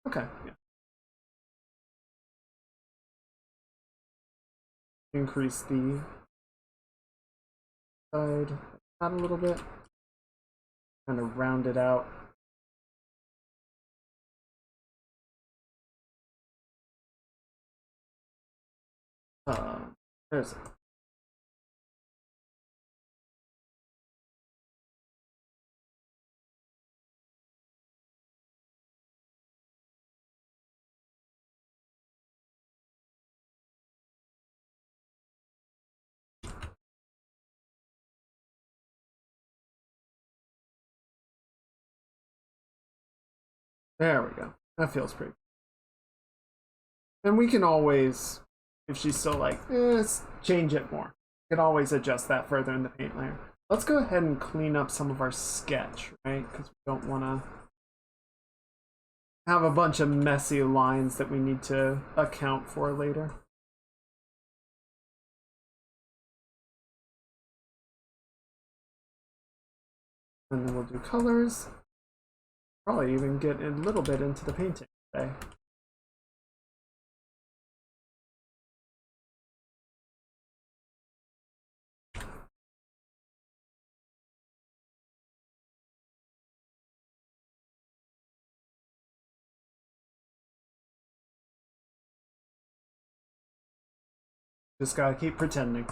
Okay, yeah. Increase the side out a little bit. Kind of round it out. There's it. There we go. That feels pretty. And we can always, if she's still like, let's change it more. We can always adjust that further in the paint layer. Let's go ahead and clean up some of our sketch, right? Because we don't want to have a bunch of messy lines that we need to account for later. And then we'll do colors. Probably even get a little bit into the painting today. Just gotta keep pretending.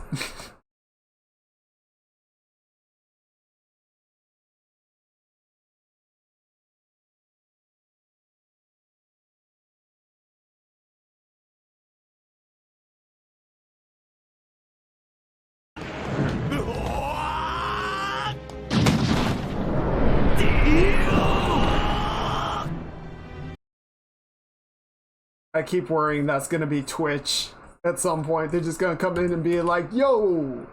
I keep worrying that's gonna be Twitch at some point. They're just gonna come in and be like, yo,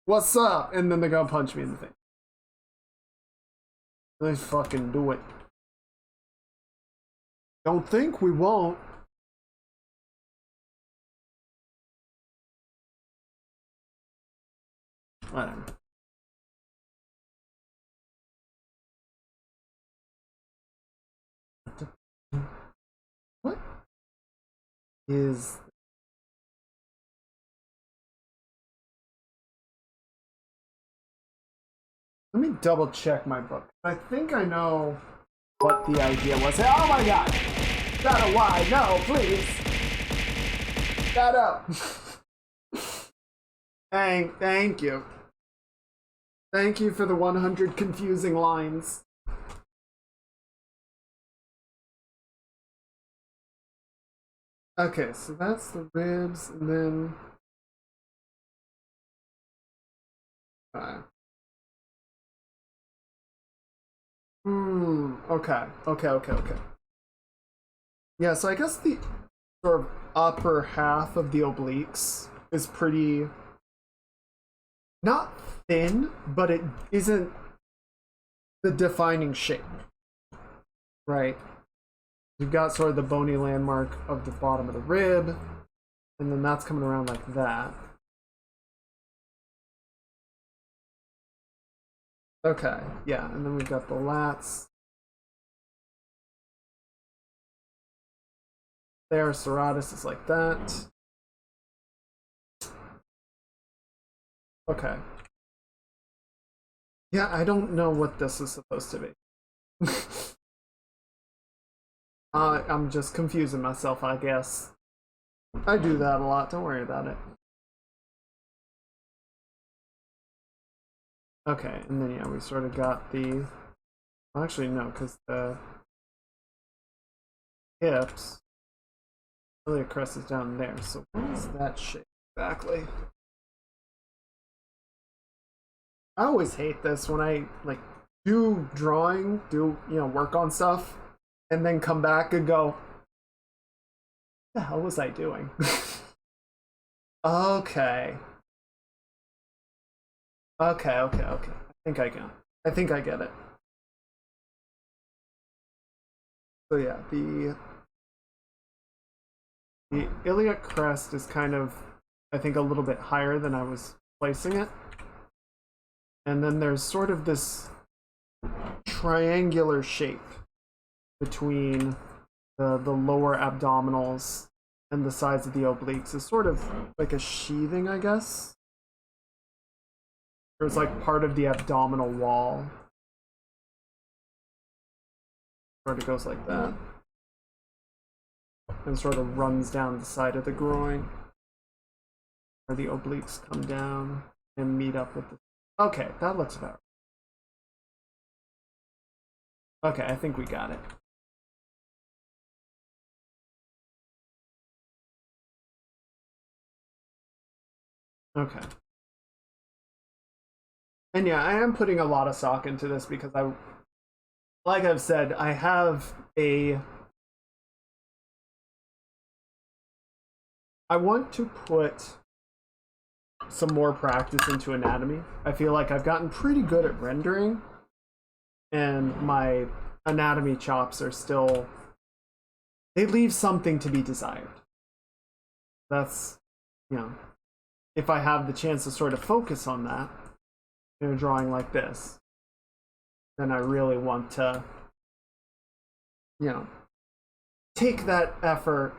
what's up? And then they're gonna punch me in the face. They fucking do it. Don't think we won't. Whatever. What is... Let me double check my book. I think I know what the idea was. Oh my god! Shadow, why? No, please! Shadow! Thank you. Thank you for the 100 confusing lines. Okay, so that's the ribs, and then... Okay. Yeah, so I guess the sort of upper half of the obliques is pretty, not thin, but it isn't the defining shape, right? You've got sort of the bony landmark of the bottom of the rib, and then that's coming around like that. Okay, yeah, and then we've got the lats. There, serratus is like that. Okay. Yeah, I don't know what this is supposed to be. I'm just confusing myself, I guess. I do that a lot, don't worry about it. Okay, and then yeah, we sort of got the... Well, actually, no, because the hips... Really, crest is down there, so what is that shape exactly? I always hate this when I, like, do drawing, work on stuff, and then come back and go, what the hell was I doing? Okay. Okay. I think I get it. So yeah, the iliac crest is kind of, I think, a little bit higher than I was placing it. And then there's sort of this triangular shape between the lower abdominals and the sides of the obliques. It's sort of like a sheathing, I guess. There's like part of the abdominal wall. Sort of goes like that. And sort of runs down the side of the groin. Where the obliques come down and meet up with the... Okay, that looks about right. Okay, I think we got it. Okay. And yeah, I am putting a lot of stock into this because like I've said, I want to put some more practice into anatomy. I feel like I've gotten pretty good at rendering, and my anatomy chops are still, they leave something to be desired. That's, if I have the chance to sort of focus on that in a drawing like this, then I really want to, take that effort,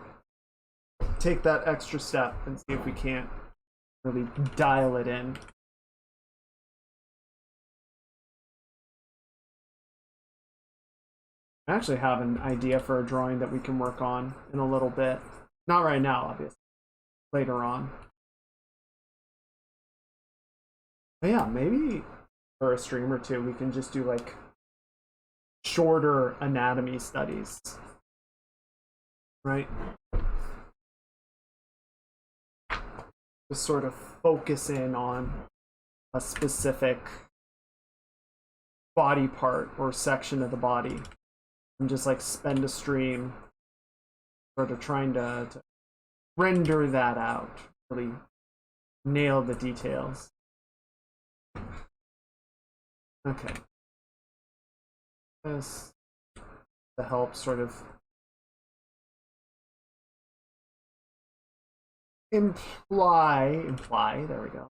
take that extra step, and see if we can't really dial it in. I actually have an idea for a drawing that we can work on in a little bit. Not right now, obviously. Later on. But yeah, maybe for a stream or two we can just do like shorter anatomy studies. Right? Just sort of focus in on a specific body part or section of the body and just like spend a stream sort of trying to render that out, really nail the details. Okay. This to help sort of imply, there we go,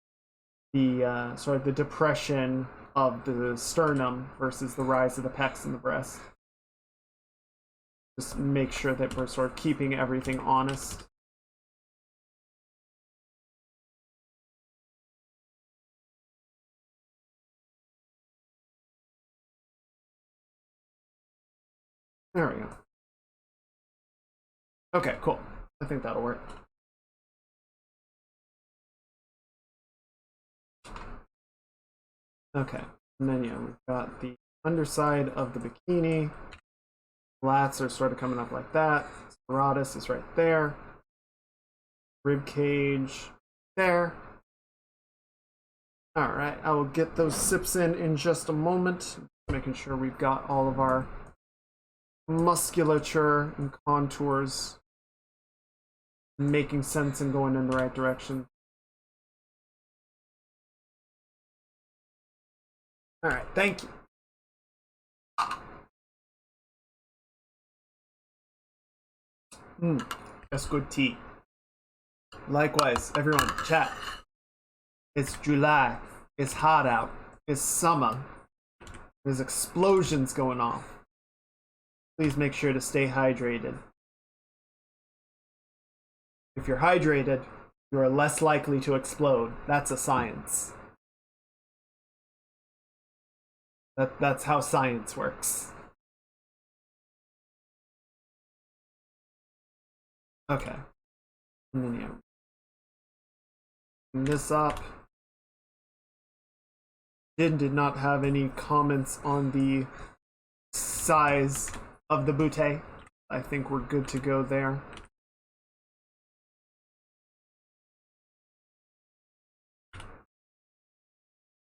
the sort of the depression of the sternum versus the rise of the pecs and the breast. Just make sure that we're sort of keeping everything honest. There we go. Okay, cool. I think that'll work. Okay, and then yeah, we've got the underside of the bikini. Lats are sort of coming up like that. Serratus is right there. Rib cage there. All right, I will get those sips in just a moment, making sure we've got all of our musculature and contours making sense and going in the right direction. All right, thank you. That's good tea. Likewise, everyone, chat. It's July. It's hot out. It's summer. There's explosions going off. Please make sure to stay hydrated. If you're hydrated, you are less likely to explode. That's a science. That's how science works. Okay. And then, yeah. Clean this up. Did not have any comments on the size of the butte. I think we're good to go there.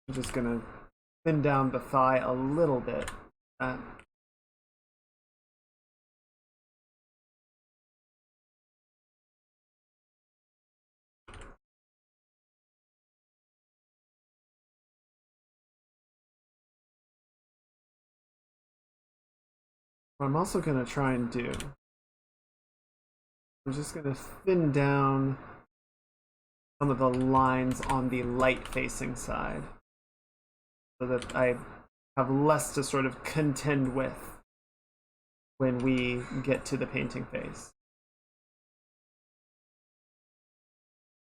I'm just gonna thin down the thigh a little bit. What I'm also gonna try and do, I'm just gonna thin down some of the lines on the light facing side so that I have less to sort of contend with when we get to the painting phase.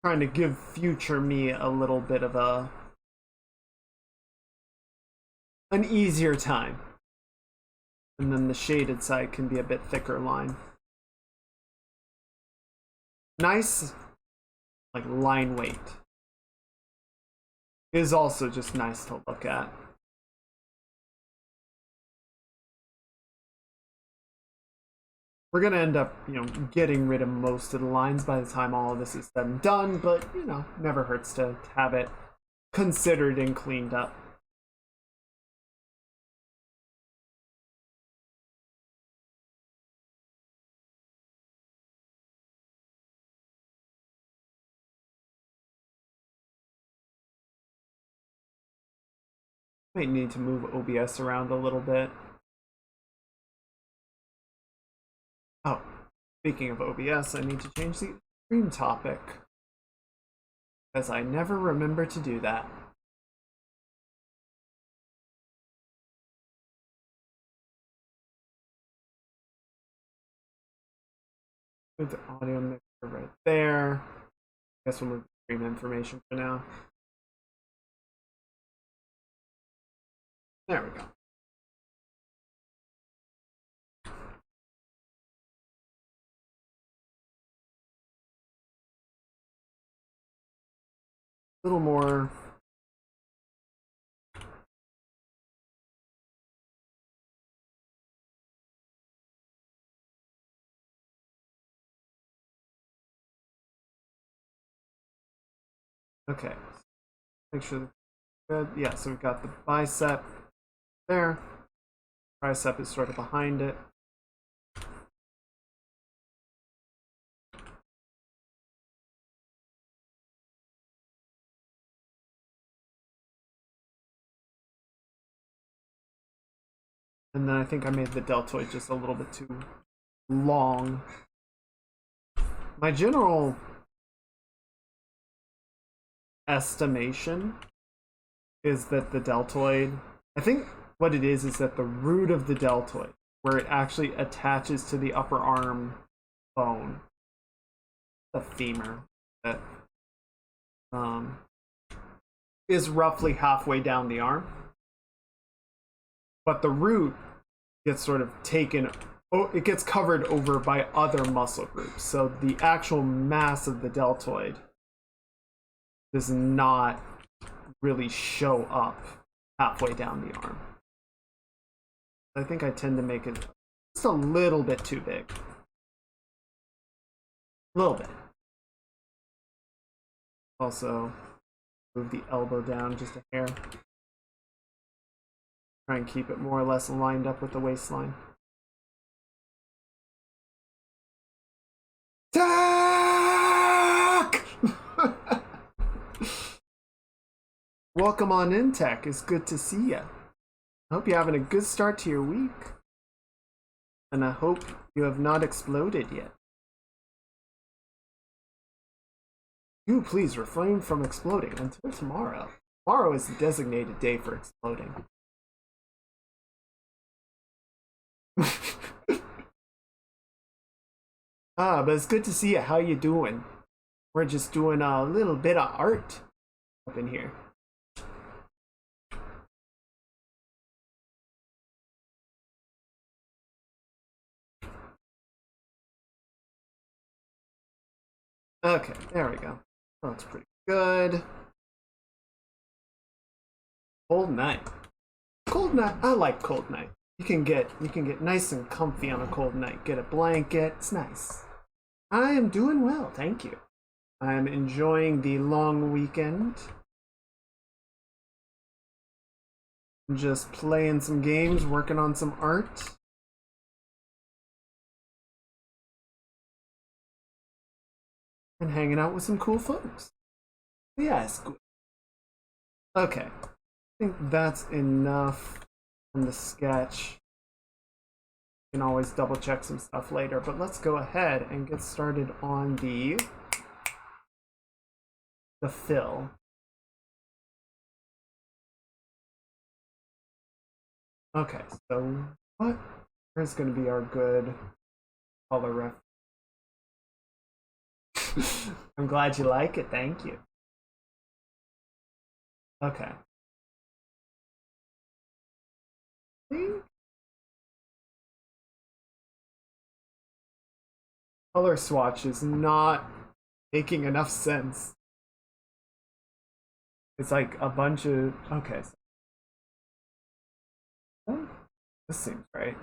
Trying to give future me a little bit of an easier time. And then the shaded side can be a bit thicker line. Nice, like, line weight is also just nice to look at. We're gonna end up, getting rid of most of the lines by the time all of this is said and done, but, never hurts to have it considered and cleaned up. Might need to move OBS around a little bit. Oh, speaking of OBS, I need to change the stream topic, because I never remember to do that. Put the audio mixer right there. I guess we'll move the stream information for now. There we go. A little more. Okay. Make sure that's good. Yeah, so we've got the bicep there. Tricep is sort of behind it. And then I think I made the deltoid just a little bit too long. My general estimation is that the deltoid, I think what it is that the root of the deltoid, where it actually attaches to the upper arm bone, the femur, that is roughly halfway down the arm. But the root gets sort of taken, it gets covered over by other muscle groups. So the actual mass of the deltoid does not really show up halfway down the arm. I think I tend to make it just a little bit too big. A little bit. Also, move the elbow down just a hair. Try and keep it more or less lined up with the waistline. Attack! Welcome on in, Tech. It's good to see you. I hope you're having a good start to your week. And I hope you have not exploded yet. You please refrain from exploding until tomorrow. Tomorrow is the designated day for exploding. But it's good to see you. How you doing? We're just doing a little bit of art up in here. Okay, there we go. Oh, that's pretty good. Cold night. Cold night. I like cold night. You can get nice and comfy on a cold night. Get a blanket. It's nice. I am doing well, thank you. I'm enjoying the long weekend. I'm just playing some games, working on some art. And hanging out with some cool folks. Yeah, it's good. Okay. I think that's enough from the sketch. You can always double check some stuff later, but let's go ahead and get started on the fill. Okay, so where's going to be our good color reference? I'm glad you like it, thank you. Okay. Color swatch is not making enough sense. It's like a bunch of... Okay. This seems right.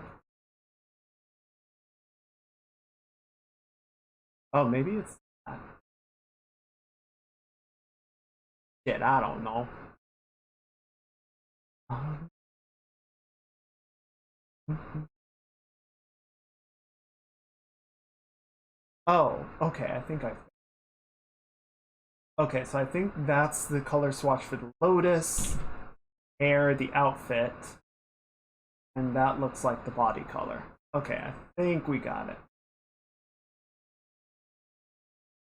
Oh, maybe it's that. Shit, I don't know. Oh, okay, I think I... Okay, so I think that's the color swatch for the Lotus, hair, the outfit, and that looks like the body color. Okay, I think we got it.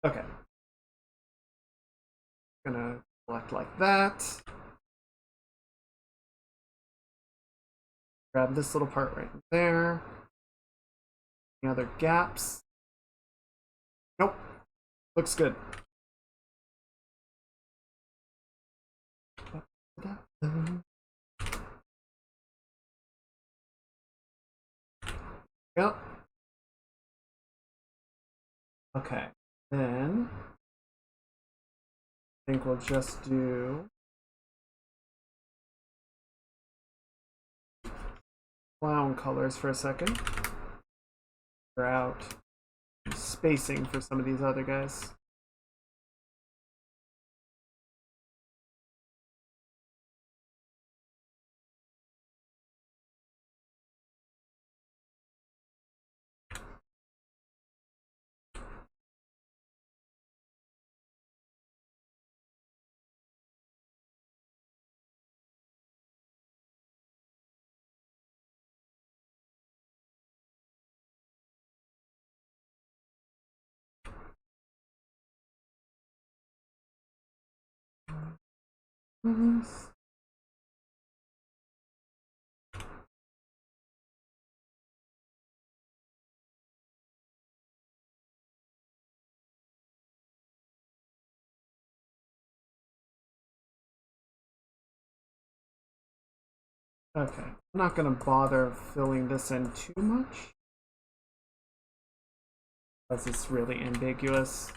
Okay. Gonna select like that. Grab this little part right there. Any other gaps? Nope. Looks good. Yep. Okay. Then I think we'll just do clown colors for a second. Figure out spacing for some of these other guys. Okay, I'm not gonna bother filling this in too much, because it's really ambiguous.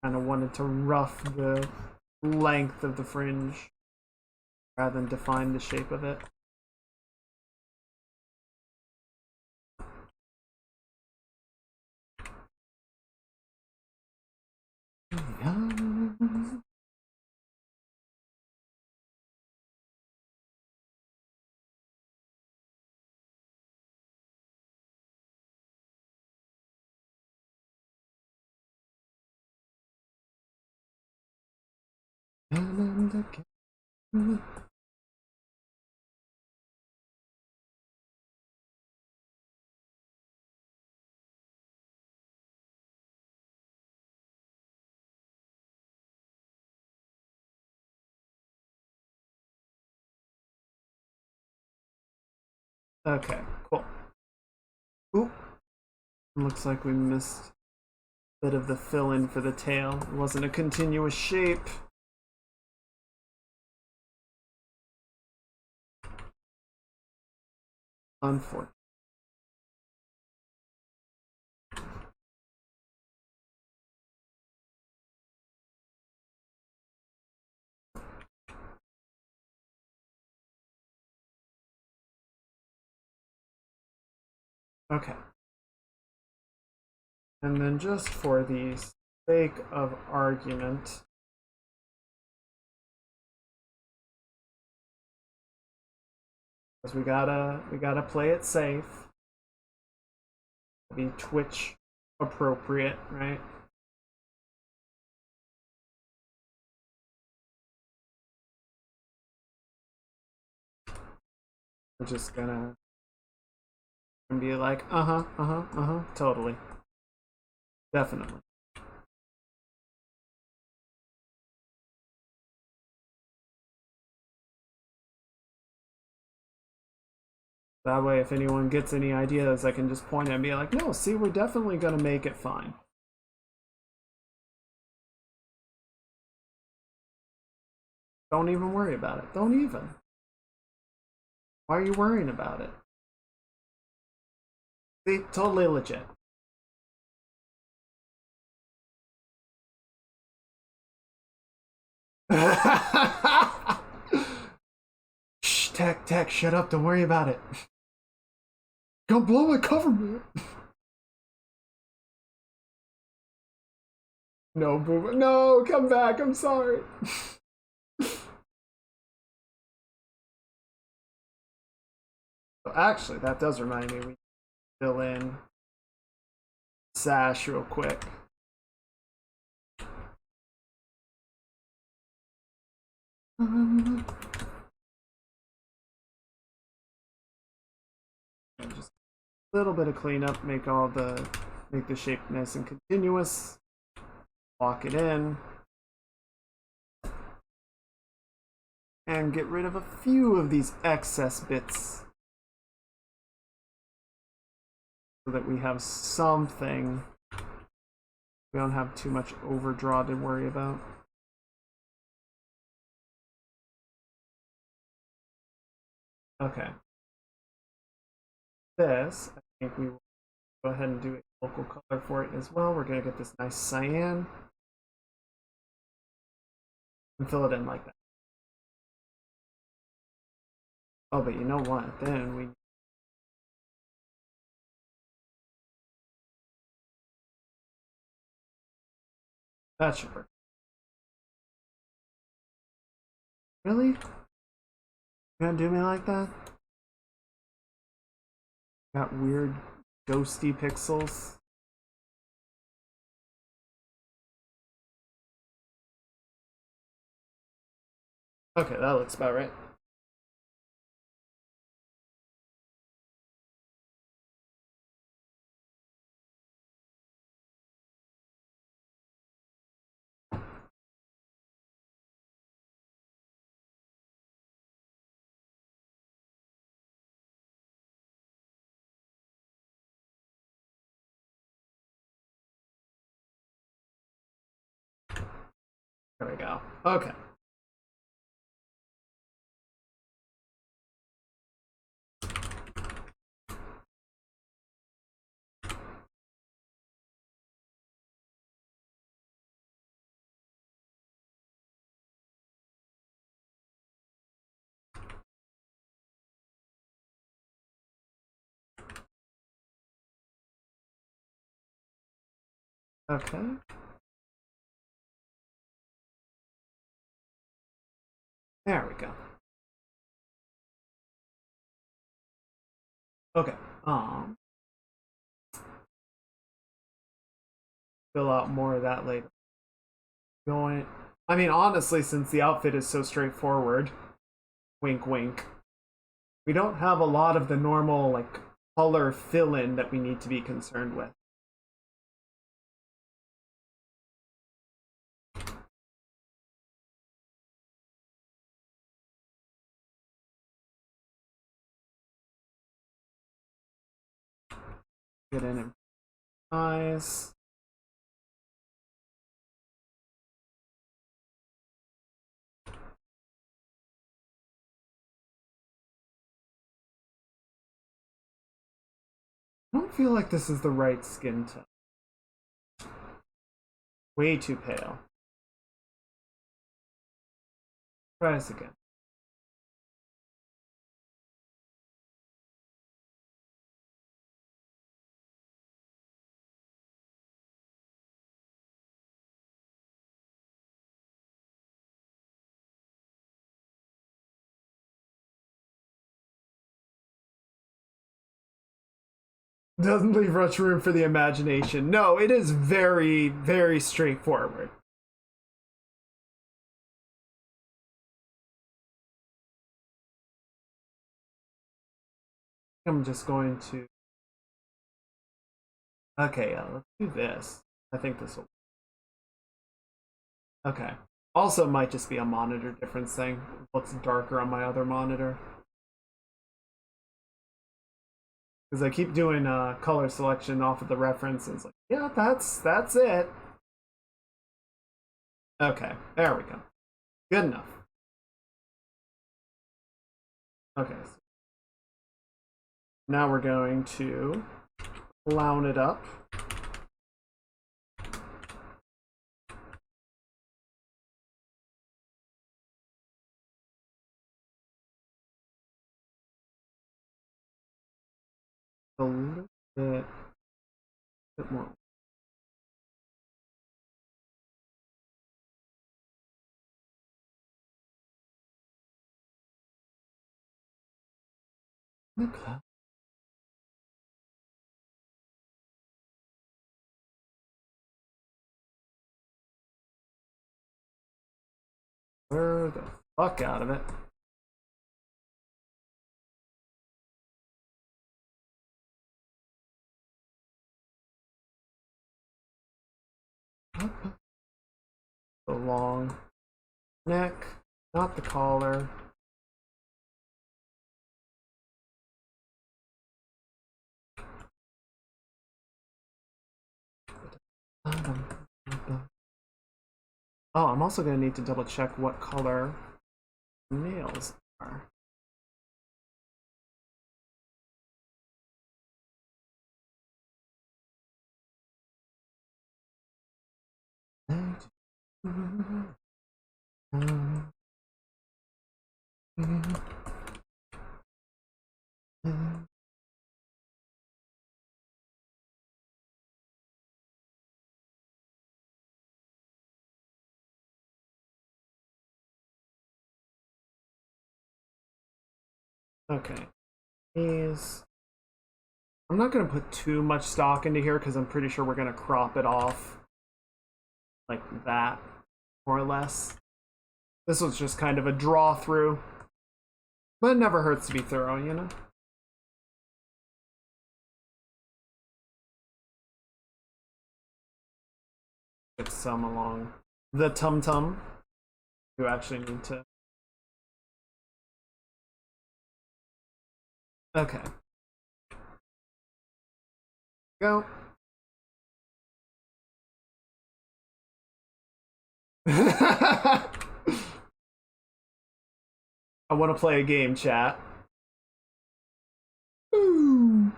Kind of wanted to rough the length of the fringe rather than define the shape of it. Okay, cool. Oop. Looks like we missed a bit of the fill-in for the tail. It wasn't a continuous shape. Unfortunate. Okay. And then just for the sake of argument, because we gotta play it safe. Be Twitch appropriate, right? We're just gonna be like, totally. Definitely. That way, if anyone gets any ideas, I can just point and be like, no, see, we're definitely gonna make it fine. Don't even worry about it. Don't even. Why are you worrying about it? See, totally legit. Shh, Tech, shut up. Don't worry about it. Don't blow my cover, man. No, Booba. No, come back. I'm sorry. Actually, that does remind me. We fill in Sash real quick. Just a little bit of cleanup, make the shape nice and continuous. Lock it in. And get rid of a few of these excess bits so that we have something. We don't have too much overdraw to worry about. Okay. This, I think we will go ahead and do a local color for it as well. We're going to get this nice cyan and fill it in like that. Oh, but you know what? Then we that should work. Really? You gonna do me like that? Got weird ghosty pixels. Okay, that looks about right. There we go. Okay. Okay. There we go. Okay. Fill out more of that later. Going I mean, honestly, since the outfit is so straightforward, wink wink, we don't have a lot of the normal, like, color fill-in that we need to be concerned with. Get in eyes. I don't feel like this is the right skin tone. Way too pale. Try this again. Doesn't leave much room for the imagination. No, it is very, very straightforward. I'm just going to... Okay, yeah, let's do this. I think this will... Okay. Also, it might just be a monitor difference thing. It looks darker on my other monitor. Because I keep doing color selection off of the reference. And it's like, yeah, that's it. Okay, there we go. Good enough. Okay. So now we're going to clown it up. A little bit more. Okay. Blur the fuck out of it. The long neck, not the collar. Oh, I'm also going to need to double check what color nails are. Okay. These. I'm not going to put too much stock into here because I'm pretty sure we're going to crop it off like that, more or less. This was just kind of a draw through, but it never hurts to be thorough, you know? Get some along the tum-tum. You actually need to... Okay. Go. I want to play a game, chat. Ooh.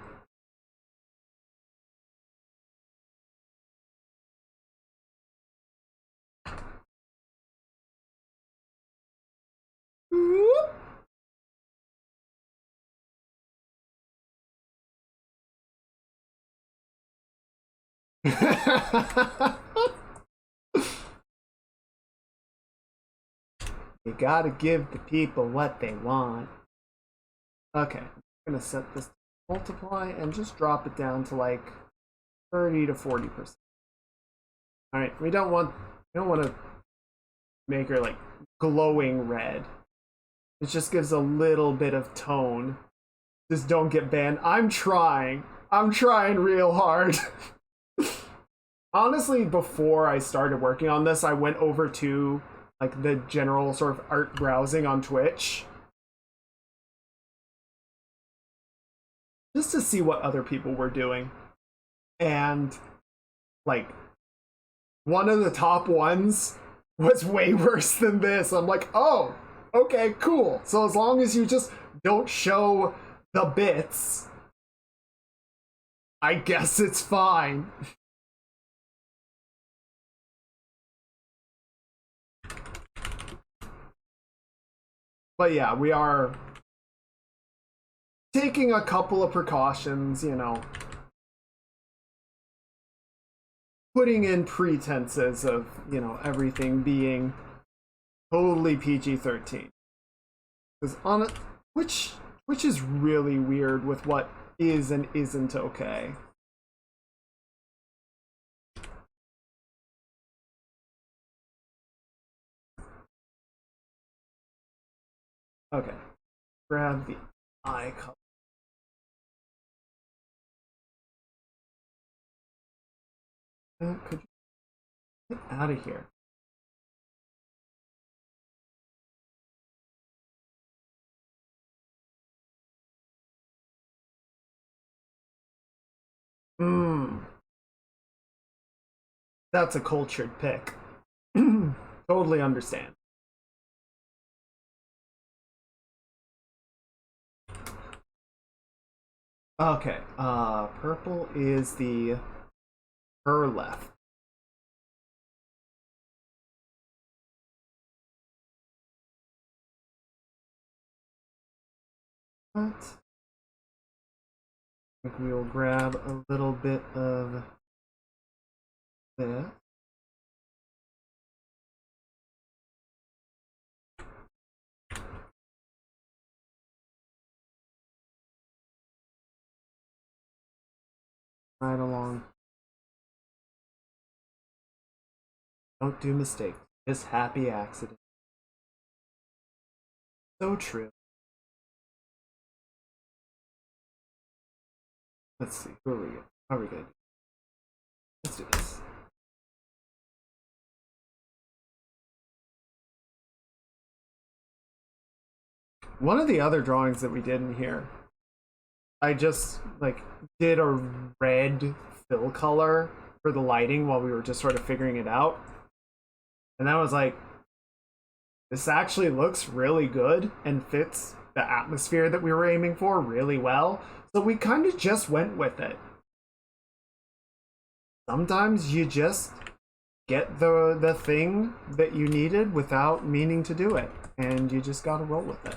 Ooh. You gotta give the people what they want. Okay, I'm gonna set this to multiply and just drop it down to like 30 to 40%. All right, we don't want to make her like glowing red. It just gives a little bit of tone. Just don't get banned. I'm trying real hard. Honestly, before I started working on this, I went over to like the general sort of art browsing on Twitch just to see what other people were doing. And like one of the top ones was way worse than this. I'm like, oh, okay, cool. So as long as you just don't show the bits, I guess it's fine. But yeah, we are taking a couple of precautions, you know, putting in pretenses of, you know, everything being totally PG-13. Because on it, which is really weird with what is and isn't okay. Okay, grab the eye color. Could you get out of here? That's a cultured pick. Totally understand. Okay, purple is the her left. What? I think we will grab a little bit of this. Right along. Don't do mistakes. Just happy accident. So true. Let's see. Who are we? How are we good? Let's do this. One of the other drawings that we did in here, I just like did a red fill color for the lighting while we were just sort of figuring it out. And I was like, this actually looks really good and fits the atmosphere that we were aiming for really well. So we kind of just went with it. Sometimes you just get the thing that you needed without meaning to do it, and you just gotta roll with it.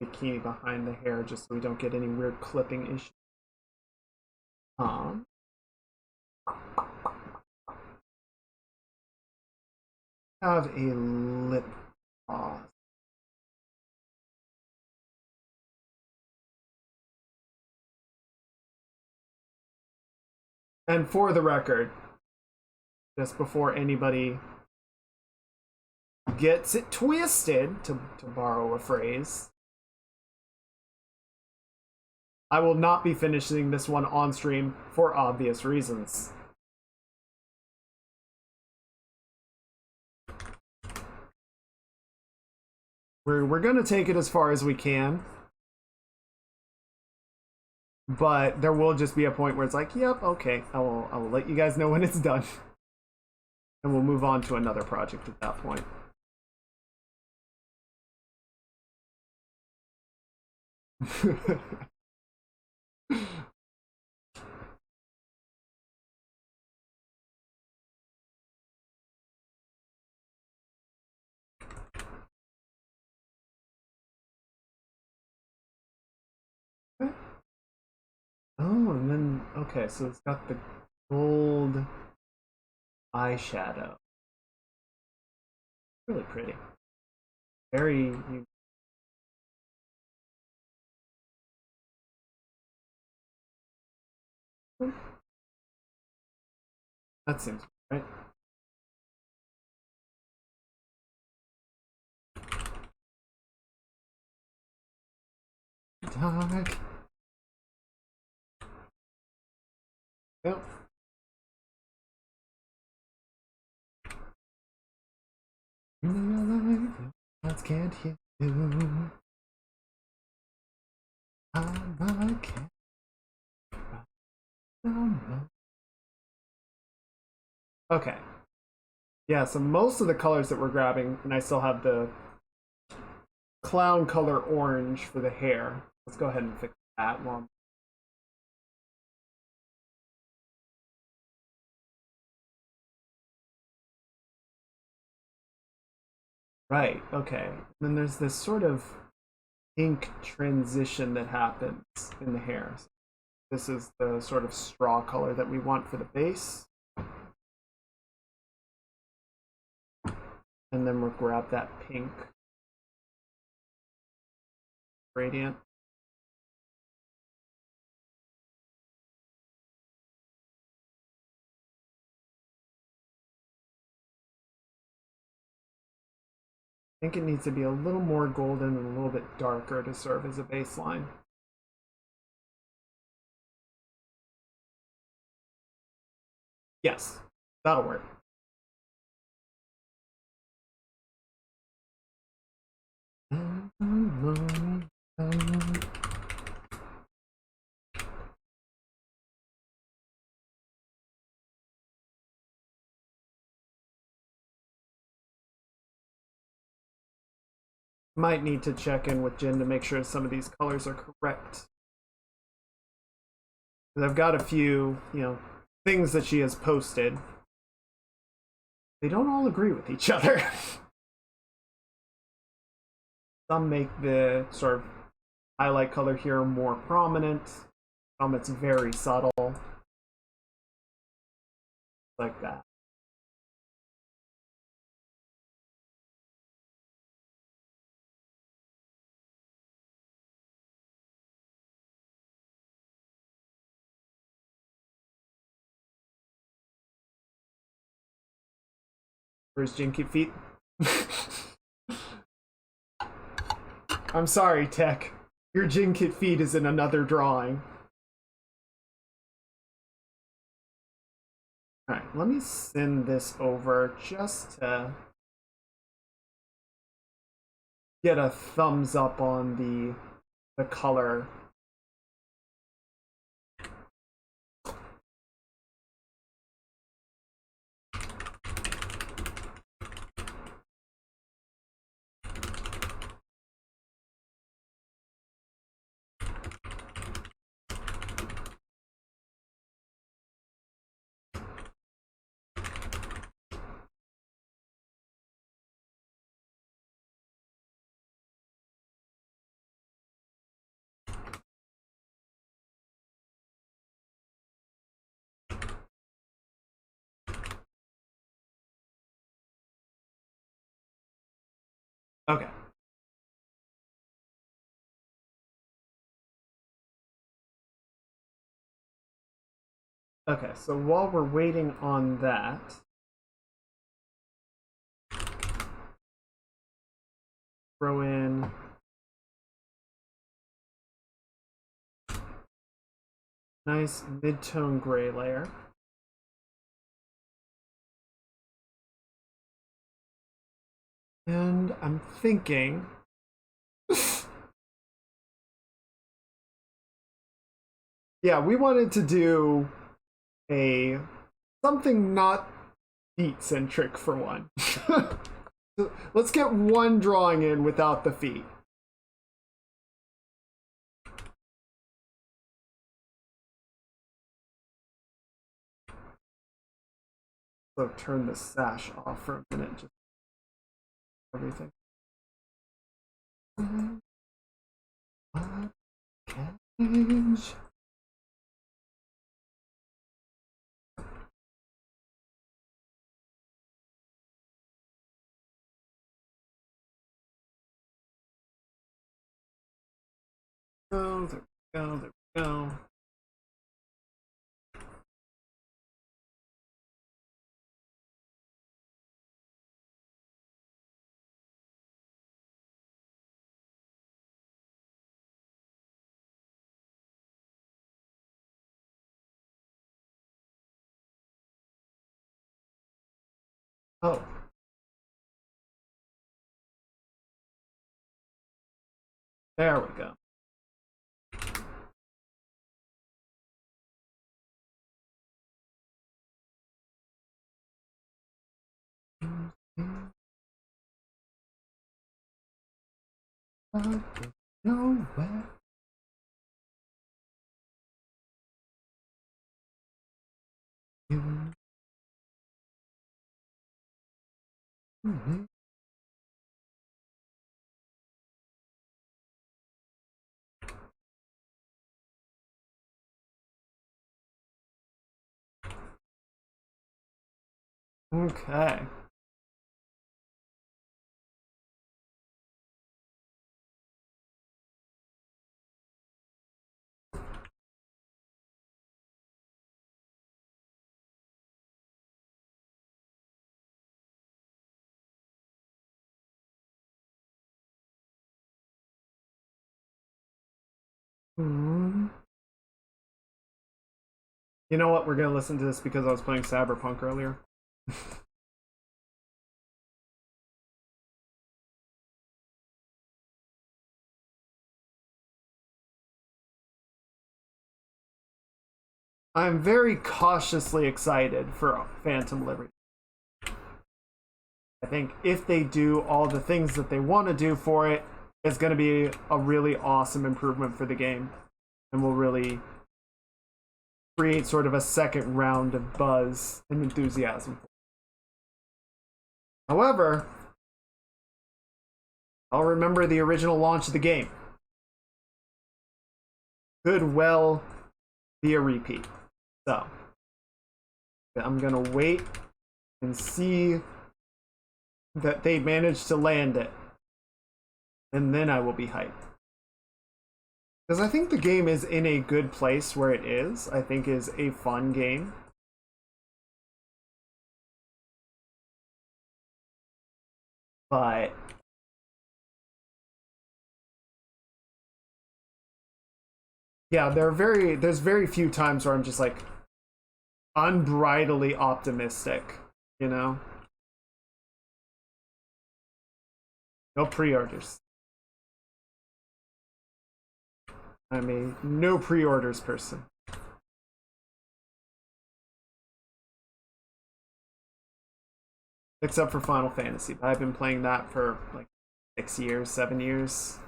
Bikini behind the hair just so we don't get any weird clipping issues. Have a lip gloss. And for the record, just before anybody gets it twisted, to borrow a phrase, I will not be finishing this one on stream for obvious reasons. We're gonna take it as far as we can, but there will just be a point where it's like, yep, okay, I will let you guys know when it's done, and we'll move on to another project at that point. Oh, and then, okay, so it's got the gold eyeshadow. Really pretty. Very That seems right. Dark. Yep. Lights can't hit you. I can't. Okay. Yeah, so most of the colors that we're grabbing, and I still have the clown color orange for the hair. Let's go ahead and fix that one. Right, okay. And then there's this sort of ink transition that happens in the hair. So this is the sort of straw color that we want for the base. And then we'll grab that pink gradient. I think it needs to be a little more golden and a little bit darker to serve as a baseline. Yes, that'll work. Might need to check in with Jin to make sure some of these colors are correct. I've got a few, things that she has posted. They don't all agree with each other. Some make the sort of highlight color here more prominent. Some it's very subtle. Like that. Where's Jin keep feet? I'm sorry, Tech. Your Jin Kit feed is in another drawing. Alright, let me send this over just to get a thumbs up on the color. Okay. Okay, so while we're waiting on that, throw in nice mid-tone gray layer. And I'm thinking yeah, we wanted to do something not feet centric for one. Let's get one drawing in without the feet. So turn the sash off for a minute, just everything. Change. Oh, there we go, there we go. Oh. There we go. Nowhere. Okay. Hmm. You know what? We're gonna listen to this because I was playing Cyberpunk earlier. I'm very cautiously excited for Phantom Liberty. I think if they do all the things that they want to do for it, it's going to be a really awesome improvement for the game and will really create sort of a second round of buzz and enthusiasm. However, I'll remember the original launch of the game. Could well be a repeat. So, I'm going to wait and see that they managed to land it. And then I will be hyped. Because I think the game is in a good place where it is. I think is a fun game. But yeah, there's very few times where I'm just like unbridledly optimistic, you know? No pre-orders. I'm a no pre-orders person. Except for Final Fantasy. I've been playing that for like 6 years, 7 years.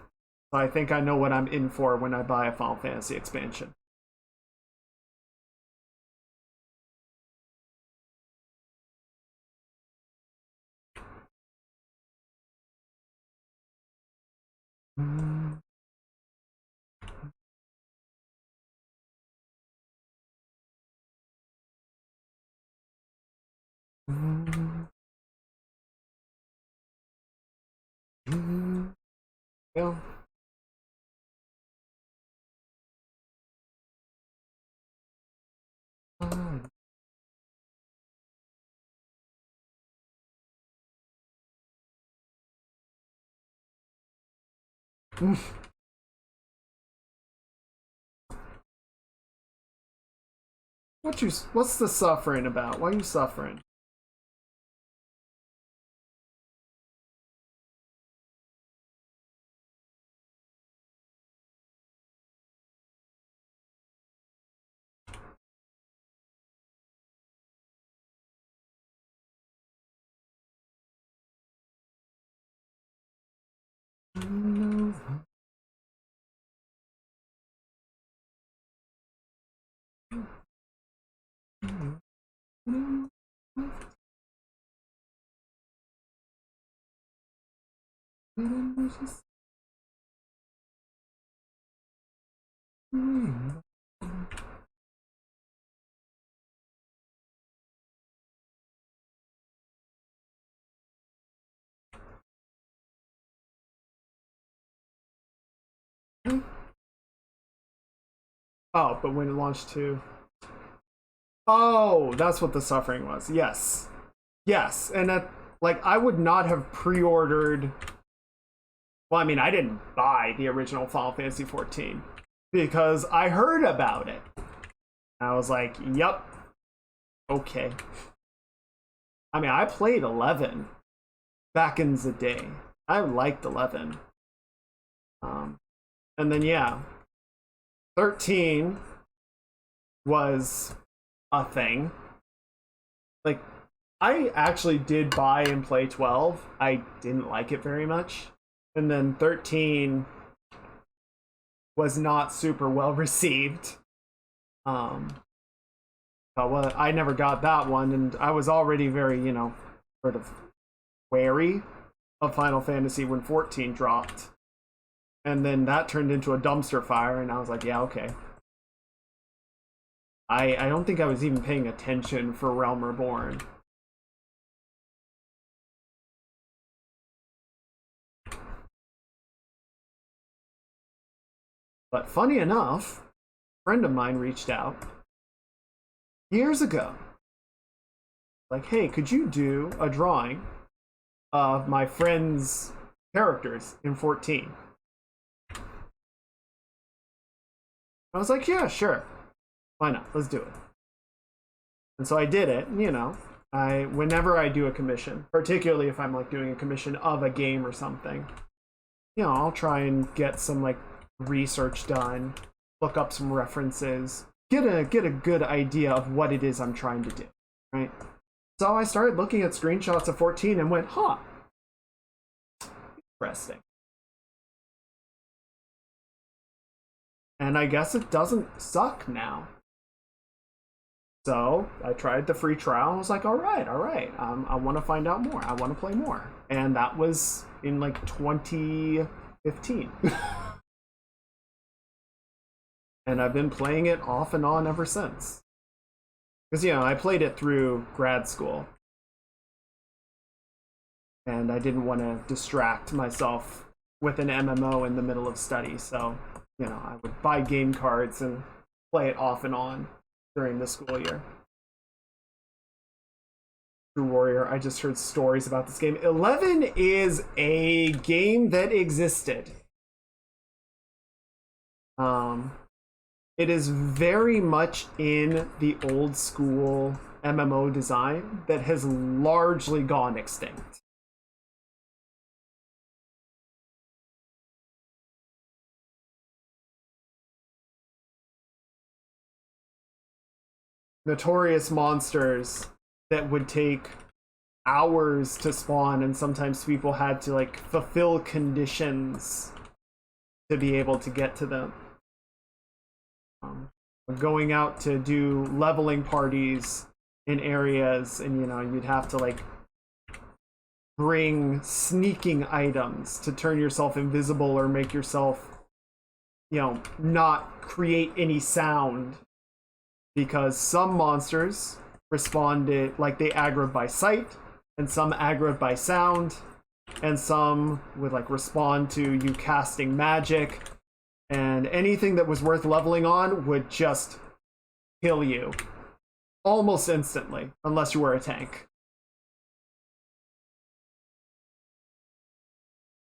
So I think I know what I'm in for when I buy a Final Fantasy expansion. Yeah. What's the suffering about? Why are you suffering? Oh, but when it launched too. Oh, that's what the suffering was. Yes. Yes. And that, like, I would not have pre-ordered. Well, I mean, I didn't buy the original Final Fantasy XIV because I heard about it. I was like, yep. Okay. I mean, I played 11 back in the day. I liked 11. And then, yeah, 13 was a thing. Like, I actually did buy and play 12. I didn't like it very much. And then 13 was not super well received. But I never got that one, and I was already very, sort of wary of Final Fantasy when 14 dropped. And then that turned into a dumpster fire, and I was like, yeah, okay. I don't think I was even paying attention for Realm Reborn. But funny enough, a friend of mine reached out years ago. Like, hey, could you do a drawing of my friend's characters in 14? I was like, yeah, sure. Why not? Let's do it. And so I did it, whenever I do a commission, particularly if I'm like doing a commission of a game or something, I'll try and get some like research done, look up some references, get a good idea of what it is I'm trying to do, right? So I started looking at screenshots of 14 and went, huh, interesting. And I guess it doesn't suck now. So I tried the free trial. I was like, all right. I want to find out more. I want to play more. And that was in like 2015. And I've been playing it off and on ever since. Because, I played it through grad school. And I didn't want to distract myself with an MMO in the middle of study. So, I would buy game cards and play it off and on during the school year. True Warrior, I just heard stories about this game. 11 is a game that existed. It is very much in the old school MMO design that has largely gone extinct. Notorious monsters that would take hours to spawn, and sometimes people had to like fulfill conditions to be able to get to them. Going out to do leveling parties in areas, and you'd have to like bring sneaking items to turn yourself invisible or make yourself not create any sound, because some monsters responded like they aggroed by sight, and some aggroed by sound, and some would like respond to you casting magic. And anything that was worth leveling on would just kill you almost instantly, unless you were a tank.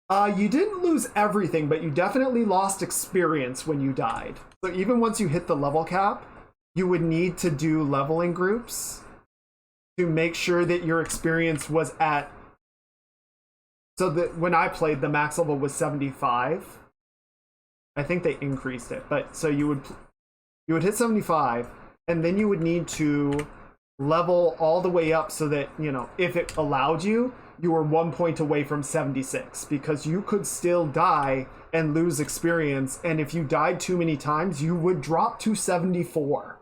You didn't lose everything, but you definitely lost experience when you died. So even once you hit the level cap, you would need to do leveling groups to make sure that your experience was at... So that when I played, the max level was 75. I think they increased it, but so you would hit 75, and then you would need to level all the way up so that, if it allowed you, you were 1 point away from 76, because you could still die and lose experience, and if you died too many times, you would drop to 74.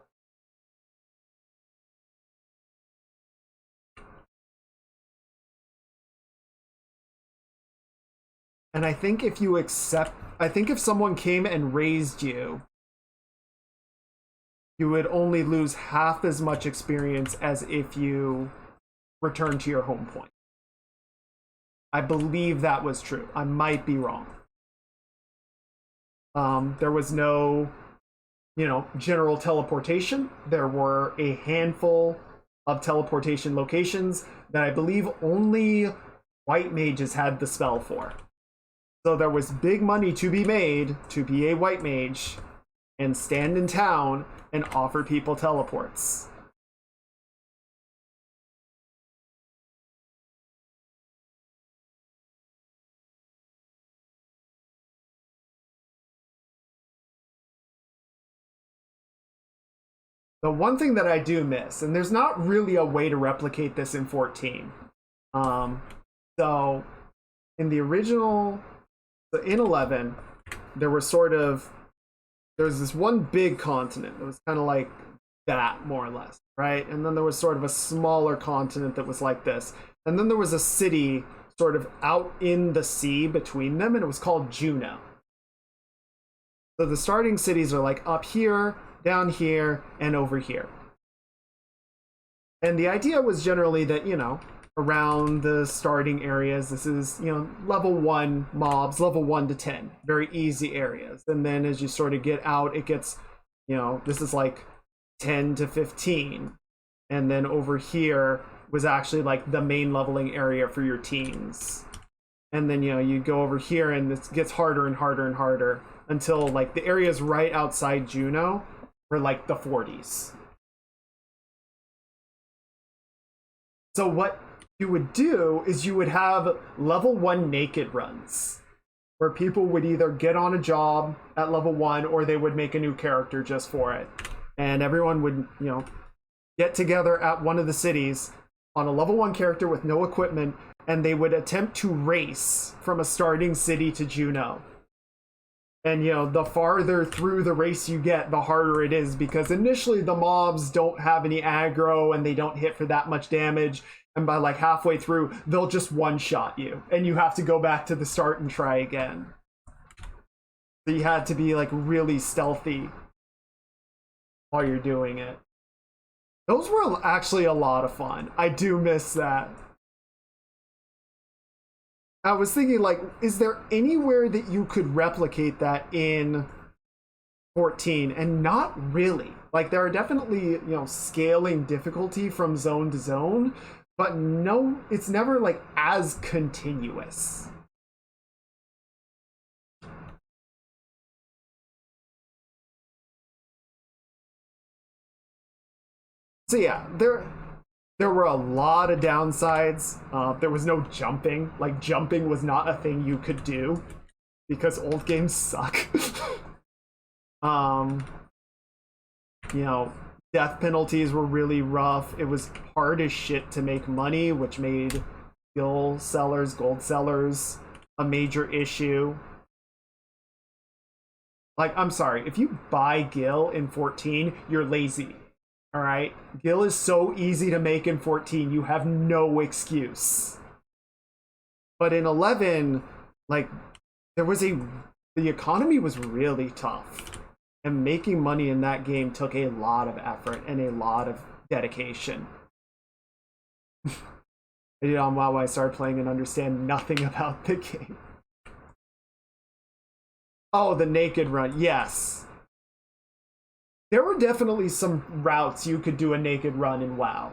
And I think if someone came and raised you, you would only lose half as much experience as if you returned to your home point. I believe that was true. I might be wrong. There was no, general teleportation. There were a handful of teleportation locations that I believe only white mages had the spell for. So there was big money to be made to be a white mage and stand in town and offer people teleports. The one thing that I do miss, and there's not really a way to replicate this in 14. So in the original, so in 11, there was this one big continent that was kind of like that, more or less, right? And then there was sort of a smaller continent that was like this. And then there was a city sort of out in the sea between them, and it was called Juno. So the starting cities are like up here, down here, and over here. And the idea was generally that, you know, around the starting areas, this is, you know, level 1 mobs, level 1 to 10, very easy areas. And then as you sort of get out, it gets, you know, this is like 10 to 15. And then over here was actually like the main leveling area for your teams. And then, you know, you go over here and this gets harder and harder and harder until like the areas right outside Juno were like the 40s. So what you would do is you would have level 1 naked runs where people would either get on a job at level 1 or they would make a new character just for it. And everyone would, you know, get together at one of the cities on a level 1 character with no equipment, and they would attempt to race from a starting city to Juno. And, you know, the farther through the race you get, the harder it is, because initially the mobs don't have any aggro and they don't hit for that much damage. And by like halfway through, they'll just one-shot you. And you have to go back to the start and try again. So you had to be like really stealthy while you're doing it. Those were actually a lot of fun. I do miss that. I was thinking, like, is there anywhere that you could replicate that in 14? And not really. Like, there are definitely, you know, scaling difficulty from zone to zone, but no, it's never, like, as continuous. So yeah, there were a lot of downsides. There was no jumping. Like, jumping was not a thing you could do because old games suck. You know, death penalties were really rough. It was hard as shit to make money, which made gil sellers, gold sellers, a major issue. Like, I'm sorry, if you buy gil in 14, you're lazy. All right, gil is so easy to make in 14, you have no excuse. But in 11, like, the economy was really tough. And making money in that game took a lot of effort and a lot of dedication. You know, on WoW, I started playing and understand nothing about the game. Oh, the naked run, yes. There were definitely some routes you could do a naked run in WoW.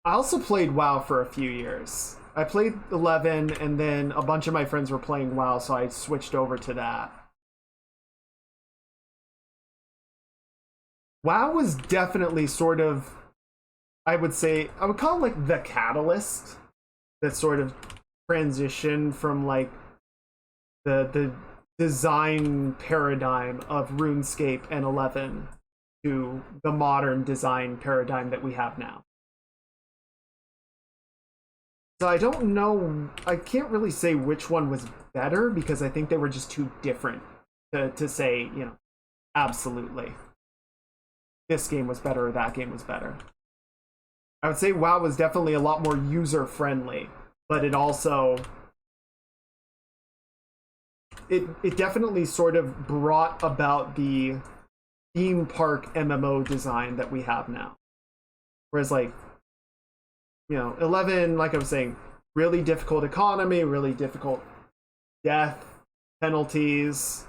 I also played WoW for a few years. I played 11, and then a bunch of my friends were playing WoW, so I switched over to that. WoW was definitely sort of, I would call it like the catalyst that sort of transition from like the design paradigm of RuneScape and 11 to the modern design paradigm that we have now. So I don't know, I can't really say which one was better because I think they were just too different to say, you know, absolutely this game was better or that game was better. I would say WoW was definitely a lot more user-friendly, but it also... It definitely sort of brought about the theme park MMO design that we have now. Whereas, like, you know, 11, like I was saying, really difficult economy, really difficult death penalties,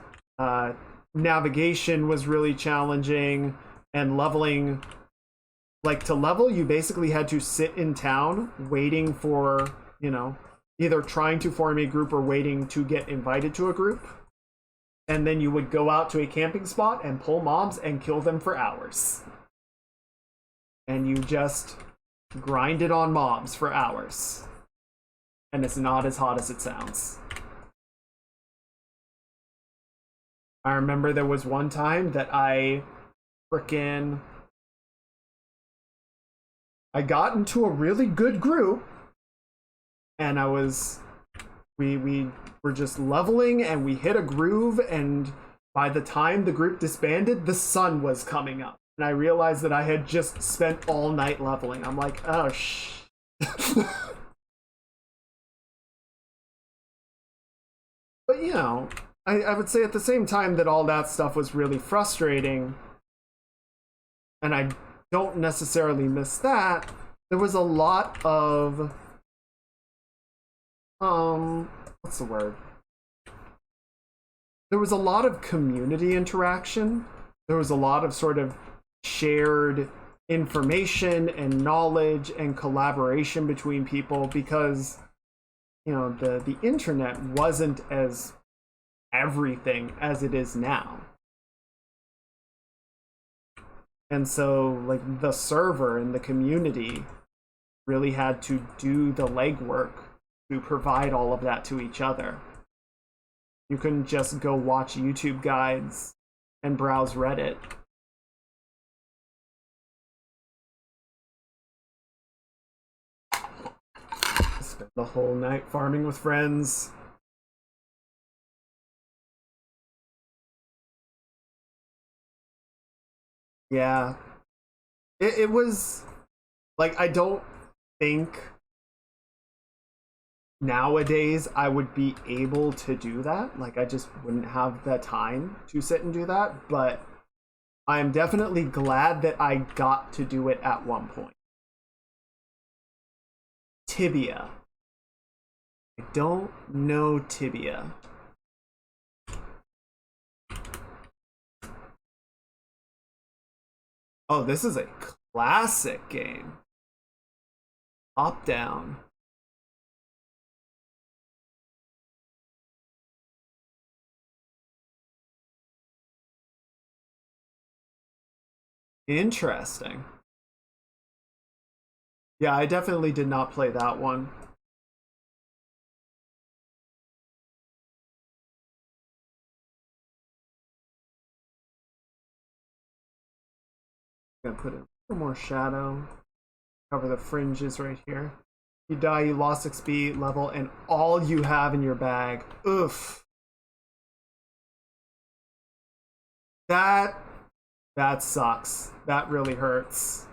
navigation was really challenging, and leveling... Like, to level, you basically had to sit in town waiting for, you know, either trying to form a group or waiting to get invited to a group. And then you would go out to a camping spot and pull mobs and kill them for hours. And you just grinded on mobs for hours. and it's not as hot as it sounds. I remember there was one time that I got into a really good group, and we were just leveling, and we hit a groove, and by the time the group disbanded, the sun was coming up. And I realized that I had just spent all night leveling. I'm like, oh, But, you know, I would say at the same time that all that stuff was really frustrating, and I don't necessarily miss that, there was a lot of, what's the word? There was a lot of community interaction. There was a lot of sort of shared information and knowledge and collaboration between people because, you know, the internet wasn't as everything as it is now. And so, like, the server and the community really had to do the legwork to provide all of that to each other. You couldn't just go watch YouTube guides and browse Reddit. Spend the whole night farming with friends. Yeah. It was like, I don't think nowadays I would be able to do that. Like, I just wouldn't have the time to sit and do that. But I'm definitely glad that I got to do it at one point. Tibia. I don't know Tibia. Oh, this is a classic game. Top down. Interesting. Yeah, I definitely did not play that one. I'm gonna put in a little more shadow. Cover the fringes right here. You die, you lost XP level, and all you have in your bag. Oof. That sucks. That really hurts.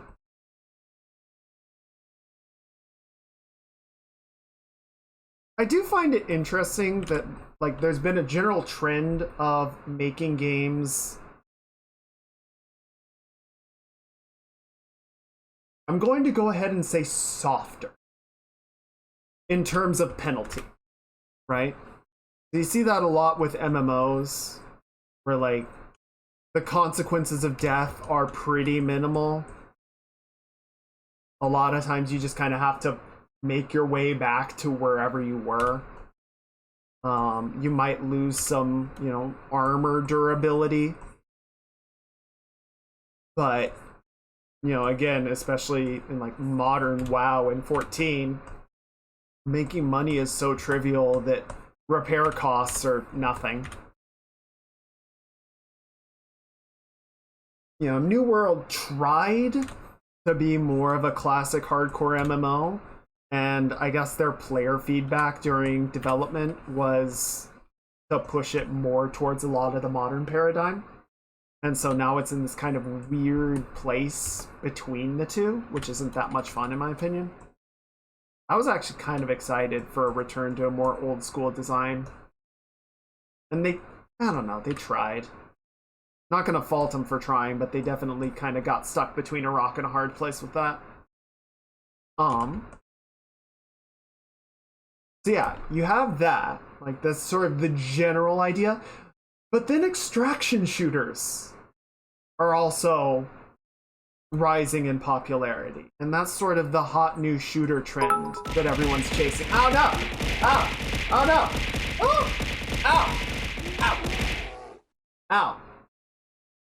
I do find it interesting that, like, there's been a general trend of making games. I'm going to go ahead and say softer in terms of penalty, right? You see that a lot with MMOs, where, like, the consequences of death are pretty minimal. A lot of times you just kind of have to make your way back to wherever you were. You might lose some, you know, armor durability. But, you know, again, especially in, like, modern WoW in 14, making money is so trivial that repair costs are nothing. You know, New World tried to be more of a classic hardcore MMO, and I guess their player feedback during development was to push it more towards a lot of the modern paradigm. And so now it's in this kind of weird place between the two, which isn't that much fun in my opinion. I was actually kind of excited for a return to a more old school design. And I don't know, they tried. Not gonna fault them for trying, but they definitely kind of got stuck between a rock and a hard place with that. So yeah, you have that. Like, that's sort of the general idea. But then extraction shooters are also rising in popularity. And that's sort of the hot new shooter trend that everyone's chasing. Oh no! Ow! Oh no! Oh! Ow! Ow! Ow!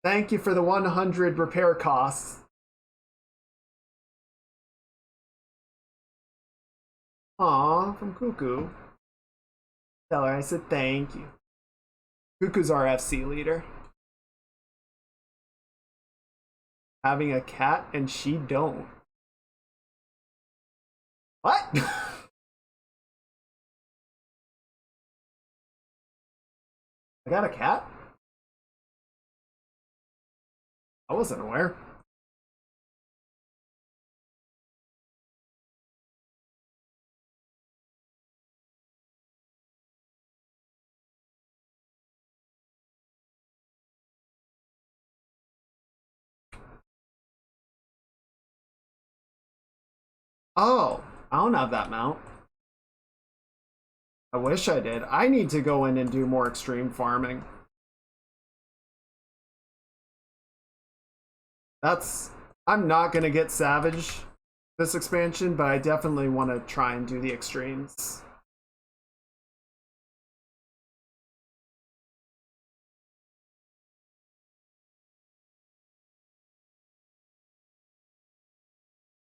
Thank you for the 100 repair costs. Aw, from Cuckoo. Tell her I said thank you. Cuckoo's our FC leader. Having a cat and she don't. What? I got a cat? I wasn't aware. Oh, I don't have that mount. I wish I did. I need to go in and do more extreme farming. I'm not gonna get Savage this expansion, but I definitely want to try and do the extremes.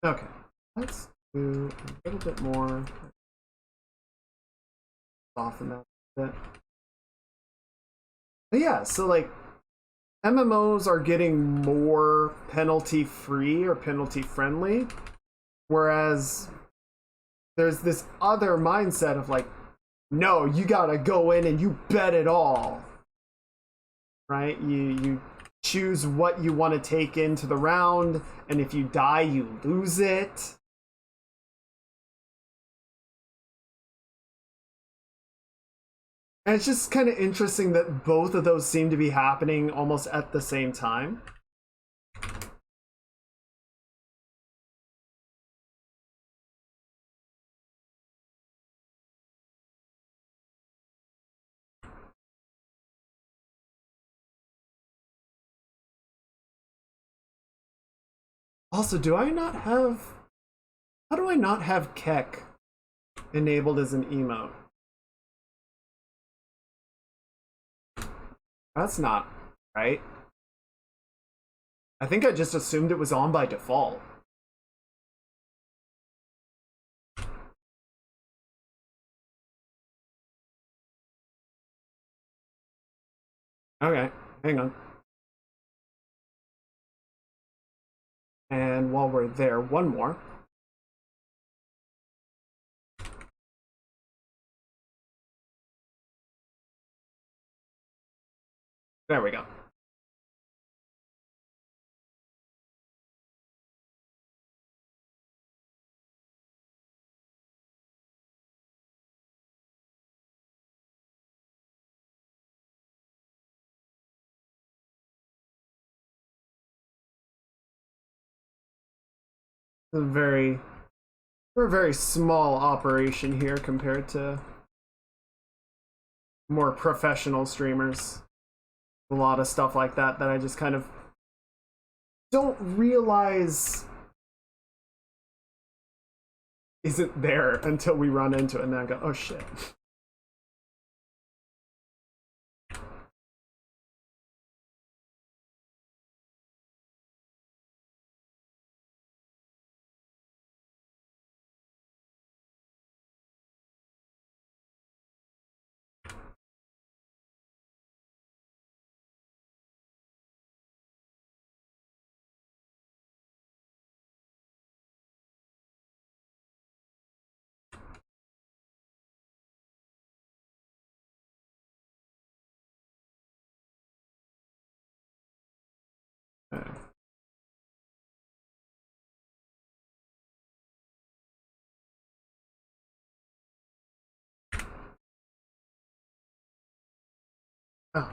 Okay, let's do a little bit more. Soften that a bit. But yeah, so like MMOs are getting more penalty free or penalty friendly, whereas there's this other mindset of like, no, you gotta go in and you bet it all, right? You choose what you want to take into the round, and if you die, you lose it. And it's just kind of interesting that both of those seem to be happening almost at the same time. Also, do I not have... How do I not have Keck enabled as an emote? That's not right. I think I just assumed it was on by default. Okay, hang on. And while we're there, one more. There we go. We're a very small operation here compared to more professional streamers. A lot of stuff like that that I just kind of don't realize isn't there until we run into it, and then I go, oh shit. Oh.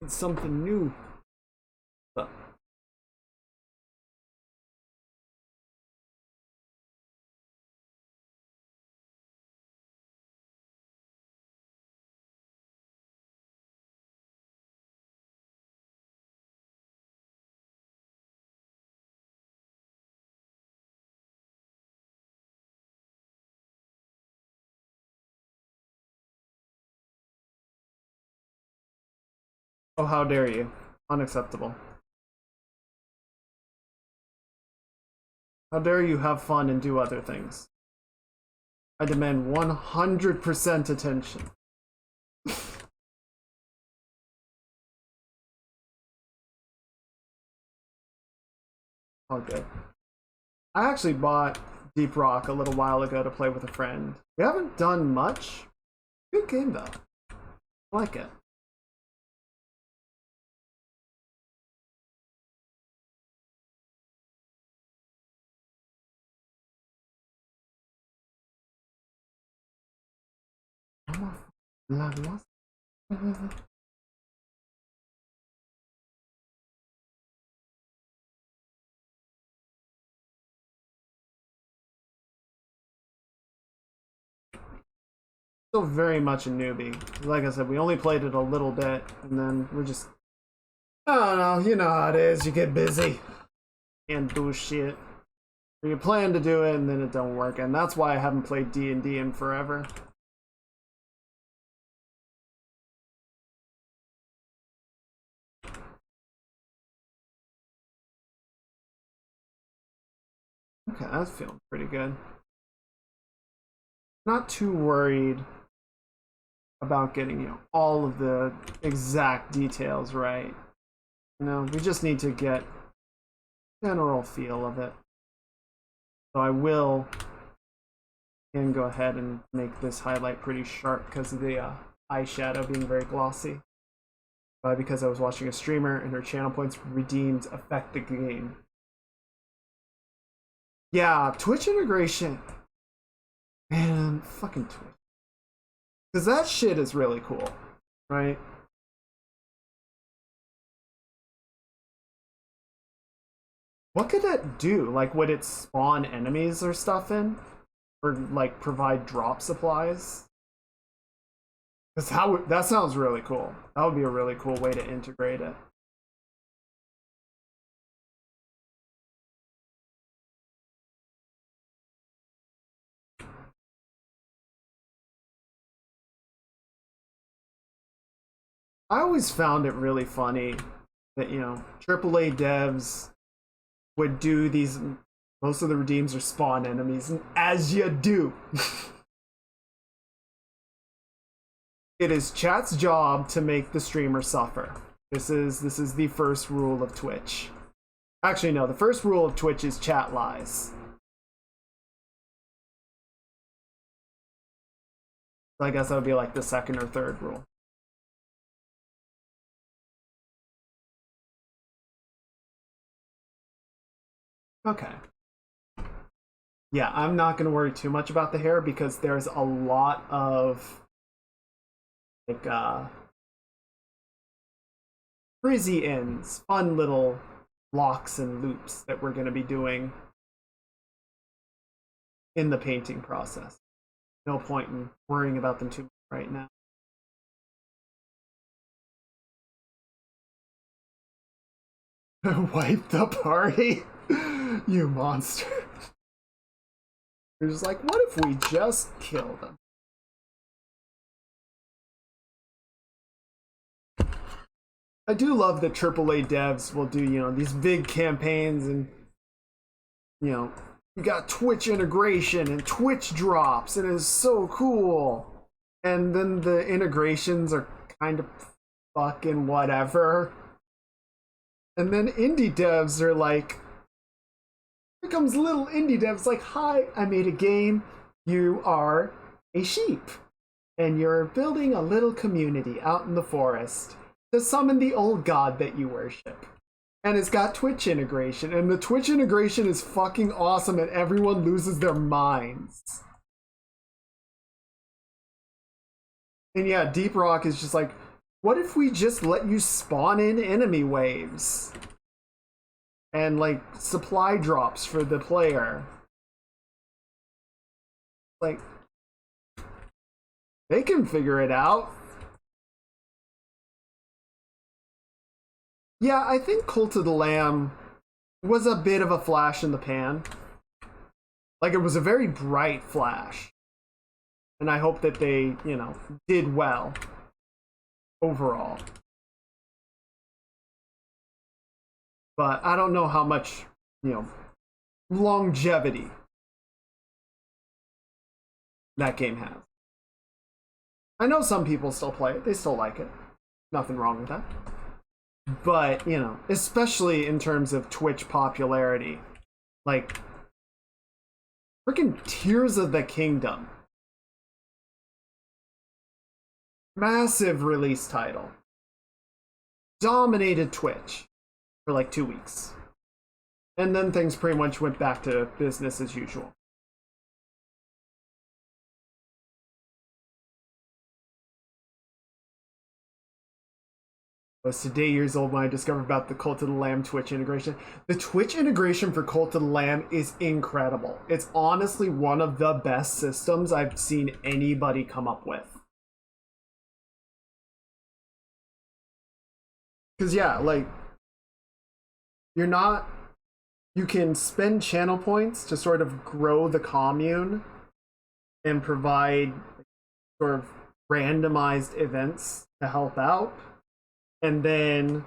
It's something new. But oh, how dare you? Unacceptable. How dare you have fun and do other things? I demand 100% attention. All good. I actually bought Deep Rock a little while ago to play with a friend. We haven't done much. Good game though. I like it. Still very much a newbie. Like I said, we only played it a little bit, and then we're just, I don't know, you know how it is. You get busy and do shit. Or you plan to do it, and then it don't work, and that's why I haven't played D&D in forever. Okay, that's feeling pretty good. Not too worried about getting, you know, all of the exact details right. You know, we just need to get general feel of it. So I will and go ahead and make this highlight pretty sharp because of the eyeshadow being very glossy. Because I was watching a streamer and her channel points redeemed affect the game. Yeah, Twitch integration. Man, fucking Twitch. Because that shit is really cool, right? What could that do? Like, would it spawn enemies or stuff in? Or, like, provide drop supplies? Because that sounds really cool. That would be a really cool way to integrate it. I always found it really funny that, you know, AAA devs would do these. Most of the redeems are spawn enemies, and as you do, it is chat's job to make the streamer suffer. This is the first rule of Twitch. Actually, no, the first rule of Twitch is chat lies. So I guess that would be like the second or third rule. Okay. Yeah, I'm not going to worry too much about the hair because there's a lot of like frizzy ends, fun little locks and loops that we're going to be doing in the painting process. No point in worrying about them too much right now. Wipe the party? You monster. You're just like, what if we just kill them? I do love that AAA devs will do, you know, these big campaigns and, you know, you got Twitch integration and Twitch drops and it's so cool. And then the integrations are kind of fucking whatever. And then indie devs are like, here comes little indie devs like, hi, I made a game. You are a sheep. And you're building a little community out in the forest to summon the old god that you worship. And it's got Twitch integration. And the Twitch integration is fucking awesome and everyone loses their minds. And yeah, Deep Rock is just like, What if we just let you spawn in enemy waves? And like supply drops for the player. Like, they can figure it out. Yeah, I think Cult of the Lamb was a bit of a flash in the pan. Like, it was a very bright flash. And I hope that they, you know, did well overall. But I don't know how much, you know, longevity that game has. I know some people still play it. They still like it. Nothing wrong with that. But, you know, especially in terms of Twitch popularity, like, freaking Tears of the Kingdom. Massive release title. Dominated Twitch for like 2 weeks. And then things pretty much went back to business as usual. I was today years old when I discovered about the Cult of the Lamb Twitch integration. The Twitch integration for Cult of the Lamb is incredible. It's honestly one of the best systems I've seen anybody come up with. Because yeah, like, you can spend channel points to sort of grow the commune and provide sort of randomized events to help out. And then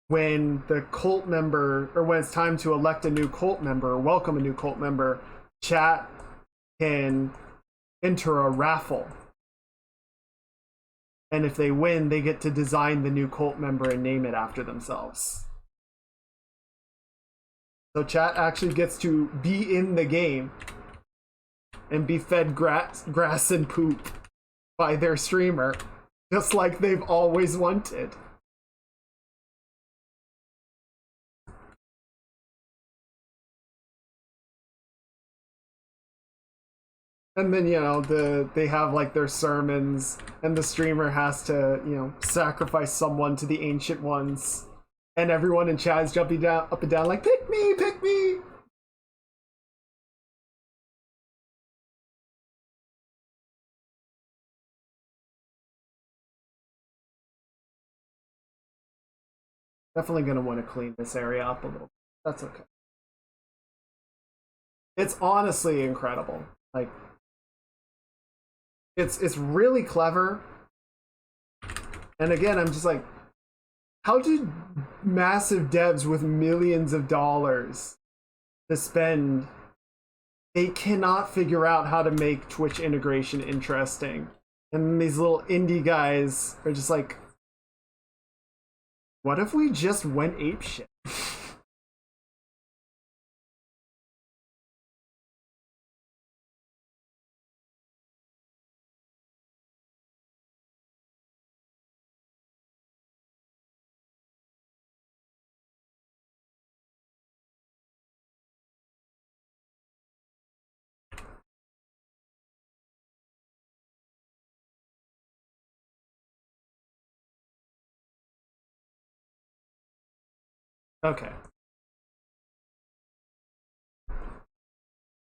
when the cult member, or when it's time to elect a new cult member or welcome a new cult member, chat can enter a raffle. And if they win, they get to design the new cult member and name it after themselves. So chat actually gets to be in the game and be fed grass and poop by their streamer, just like they've always wanted. And then, you know, they have like their sermons, and the streamer has to, you know, sacrifice someone to the ancient ones. And everyone in chat is jumping down, up and down, like, pick me, pick me! Definitely gonna want to clean this area up a little. That's okay. It's honestly incredible. Like, it's really clever. And again, I'm just like, how did massive devs with millions of dollars to spend, they cannot figure out how to make Twitch integration interesting? And these little indie guys are just like, what if we just went apeshit? Okay.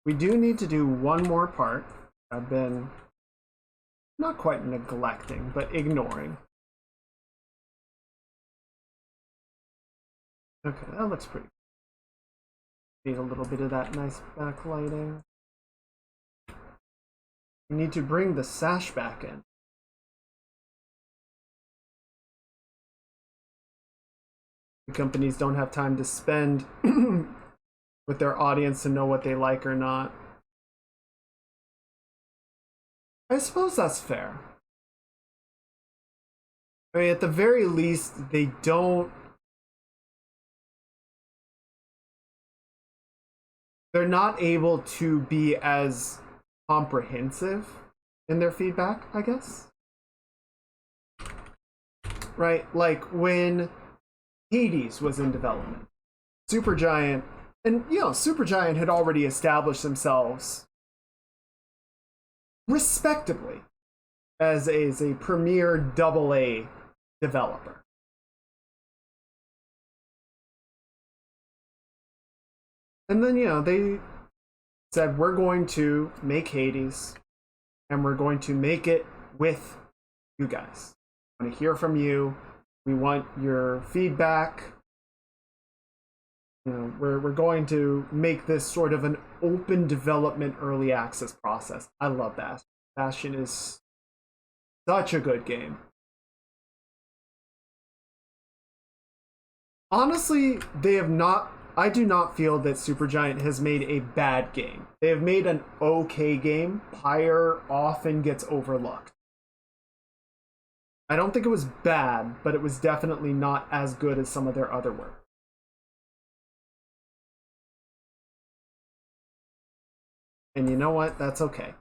We do need to do one more part. I've been not quite neglecting, but ignoring. Okay, that looks pretty good. Need a little bit of that nice backlighting. We need to bring the sash back in. The companies don't have time to spend with their audience to know what they like or not. I suppose that's fair. I mean, at the very least, they don't... They're not able to be as comprehensive in their feedback, I guess. Right? Like when Hades was in development, Supergiant, and you know, Supergiant had already established themselves respectably as a premier AA developer. And then, they said, we're going to make Hades, and we're going to make it with you guys. I want to hear from you. We want your feedback. We're going to make this sort of an open development early access process. I love that. Bastion is such a good game. Honestly, I do not feel that Supergiant has made a bad game. They have made an okay game. Pyre often gets overlooked. I don't think it was bad, but it was definitely not as good as some of their other work. And you know what? That's okay.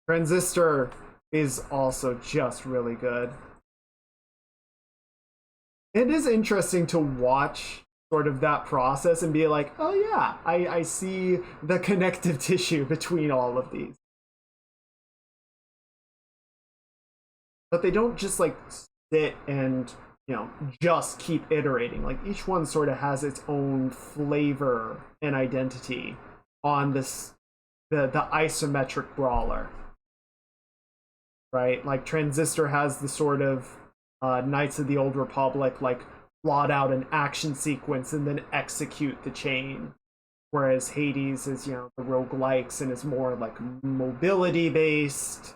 Transistor is also just really good. It is interesting to watch sort of that process and be like, oh yeah, I see the connective tissue between all of these. But they don't just like sit and, just keep iterating. Like each one sort of has its own flavor and identity on this, the isometric brawler. Right? Like Transistor has the sort of Knights of the Old Republic, like plot out an action sequence and then execute the chain. Whereas Hades is, the roguelikes and is more like mobility based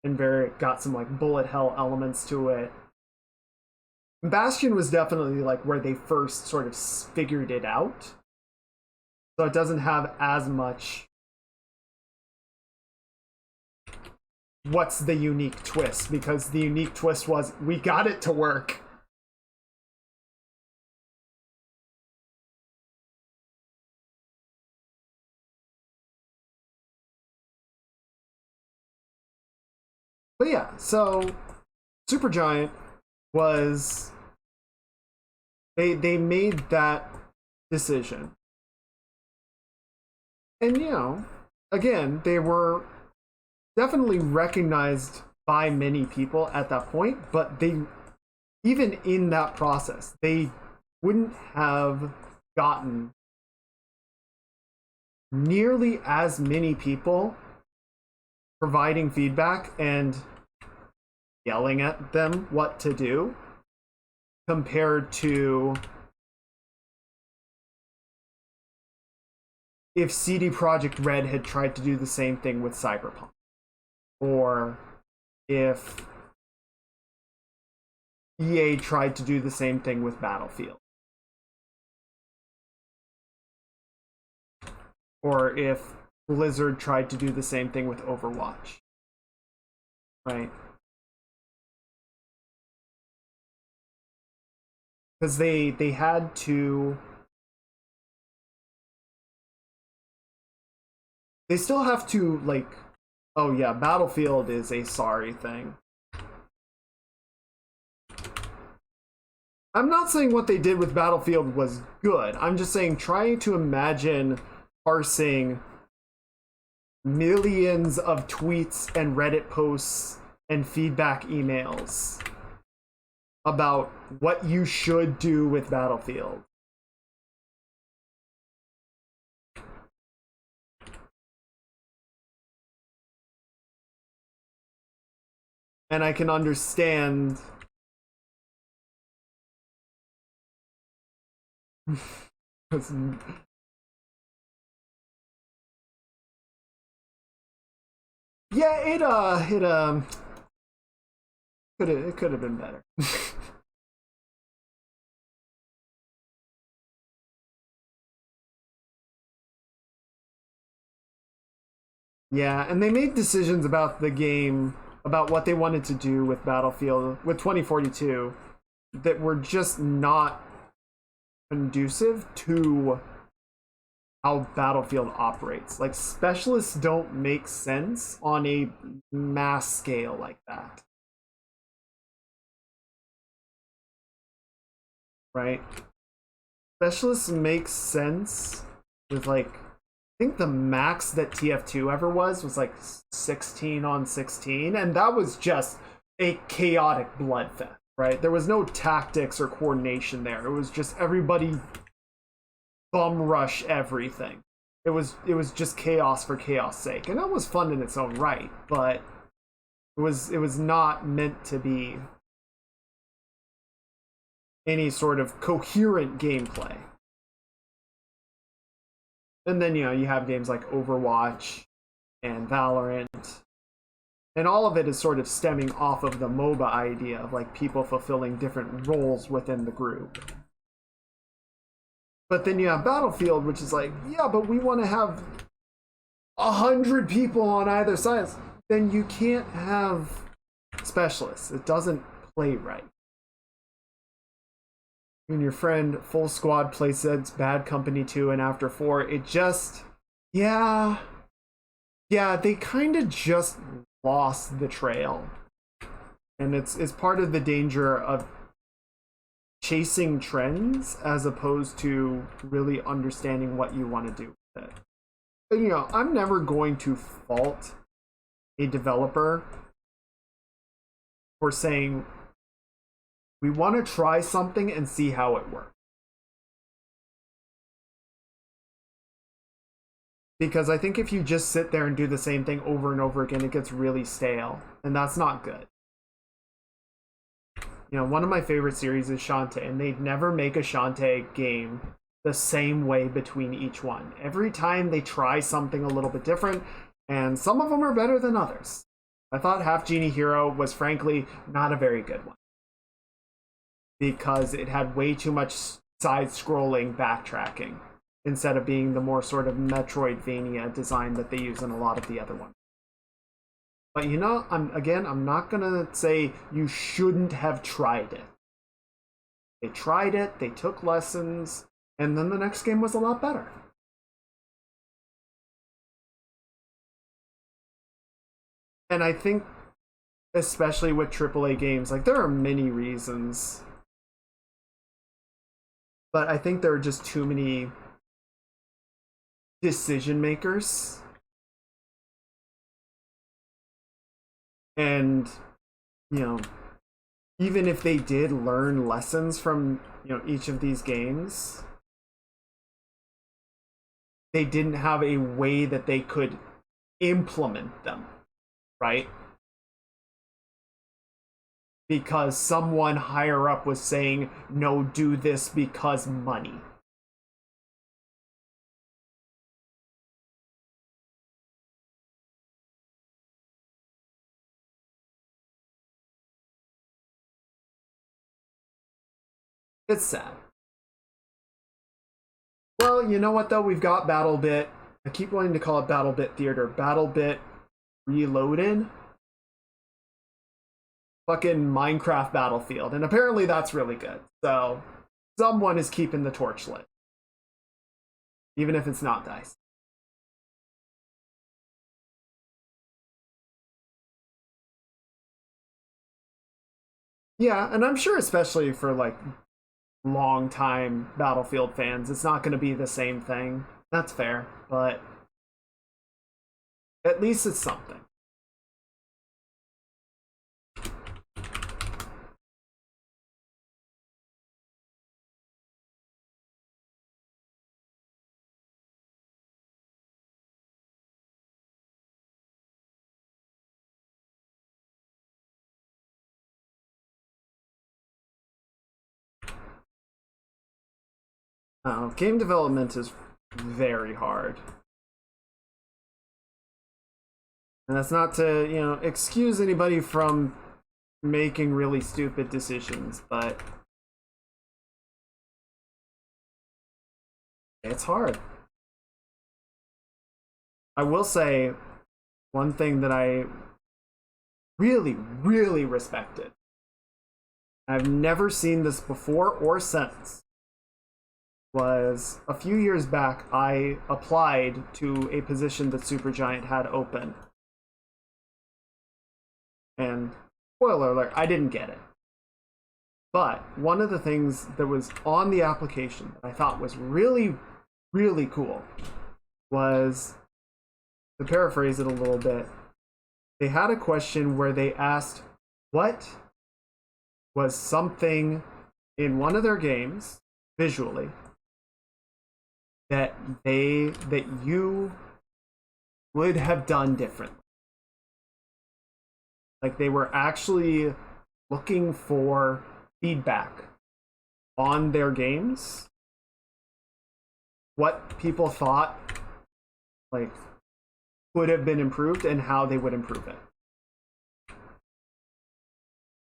and got some like bullet hell elements to it. Bastion was definitely like where they first sort of figured it out. So it doesn't have as much what's the unique twist, because the unique twist was we got it to work. But yeah, so Supergiant was they made that decision. And again, they were definitely recognized by many people at that point, but even in that process, they wouldn't have gotten nearly as many people providing feedback and yelling at them what to do compared to if CD Projekt Red had tried to do the same thing with Cyberpunk, or if EA tried to do the same thing with Battlefield, or if Blizzard tried to do the same thing with Overwatch, right? Because they had to. They still have to, like, oh yeah, Battlefield is a sorry thing. I'm not saying what they did with Battlefield was good. I'm just saying trying to imagine parsing millions of tweets and Reddit posts and feedback emails about what you should do with Battlefield. And I can understand yeah, it could have been better. Yeah, and they made decisions about the game, about what they wanted to do with Battlefield, with 2042, that were just not conducive to how Battlefield operates. Like, specialists don't make sense on a mass scale like that. Right? Specialists make sense with, like, think the max that TF2 ever was like 16 on 16, and that was just a chaotic bloodfest, right? There was no tactics or coordination there. It was just everybody bum rush everything. It was just chaos for chaos sake, and that was fun in its own right, but it was not meant to be any sort of coherent gameplay. And then, you have games like Overwatch and Valorant. And all of it is sort of stemming off of the MOBA idea of like people fulfilling different roles within the group. But then you have Battlefield, which is like, yeah, but we want to have 100 people on either side. Then you can't have specialists. It doesn't play right. When your friend Full Squad plays Bad Company 2 and After 4, it just, yeah, they kind of just lost the trail. And it's part of the danger of chasing trends as opposed to really understanding what you want to do with it. But, I'm never going to fault a developer for saying, we want to try something and see how it works. Because I think if you just sit there and do the same thing over and over again, it gets really stale. And that's not good. One of my favorite series is Shantae, and they'd never make a Shantae game the same way between each one. Every time they try something a little bit different, and some of them are better than others. I thought Half Genie Hero was frankly not a very good one, because it had way too much side-scrolling backtracking instead of being the more sort of Metroidvania design that they use in a lot of the other ones. But I'm not gonna say you shouldn't have tried it. They tried it, they took lessons, and then the next game was a lot better. And I think, especially with AAA games, like, there are many reasons, but I think there are just too many decision makers. And, even if they did learn lessons from, each of these games, they didn't have a way that they could implement them, right? Because someone higher up was saying, no, do this because money. It's sad. Well, you know what though? We've got BattleBit. I keep wanting to call it BattleBit Theater. BattleBit Reloaded. Fucking Minecraft Battlefield. And apparently that's really good. So someone is keeping the torch lit. Even if it's not DICE. Yeah, and I'm sure especially for like long-time Battlefield fans, it's not going to be the same thing. That's fair, but at least it's something. Game development is very hard. And that's not to, excuse anybody from making really stupid decisions, but it's hard. I will say one thing that I really, really respected. I've never seen this before or since. Was a few years back, I applied to a position that Supergiant had open. And spoiler alert, I didn't get it. But one of the things that was on the application that I thought was really, really cool was, to paraphrase it a little bit, they had a question where they asked what was something in one of their games visually that you would have done differently. Like, they were actually looking for feedback on their games, what people thought like would have been improved and how they would improve it.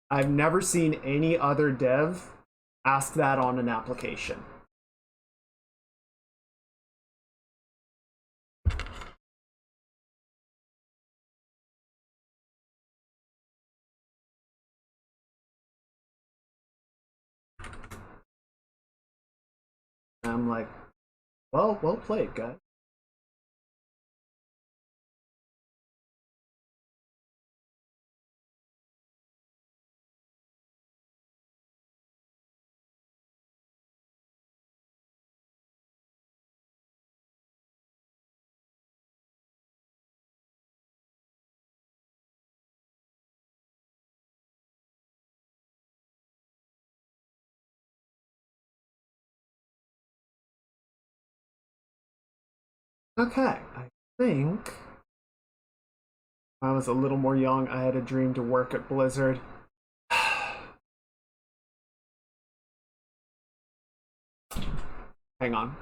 I've never seen any other dev ask that on an application. And I'm like, well played, guys. Okay, I think when I was a little more young, I had a dream to work at Blizzard. Hang on.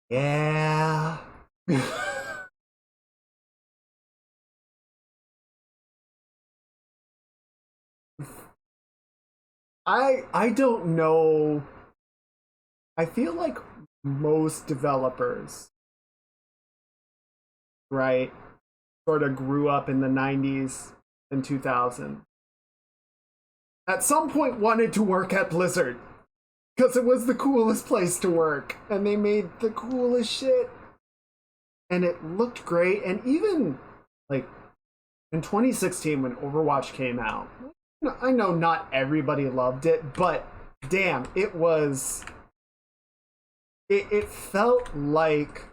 Yeah. I don't know. I feel like most developers, right, sort of grew up in the 90s and 2000s. At some point wanted to work at Blizzard because it was the coolest place to work and they made the coolest shit and it looked great. And even like in 2016 when Overwatch came out, I know not everybody loved it, but damn, it felt like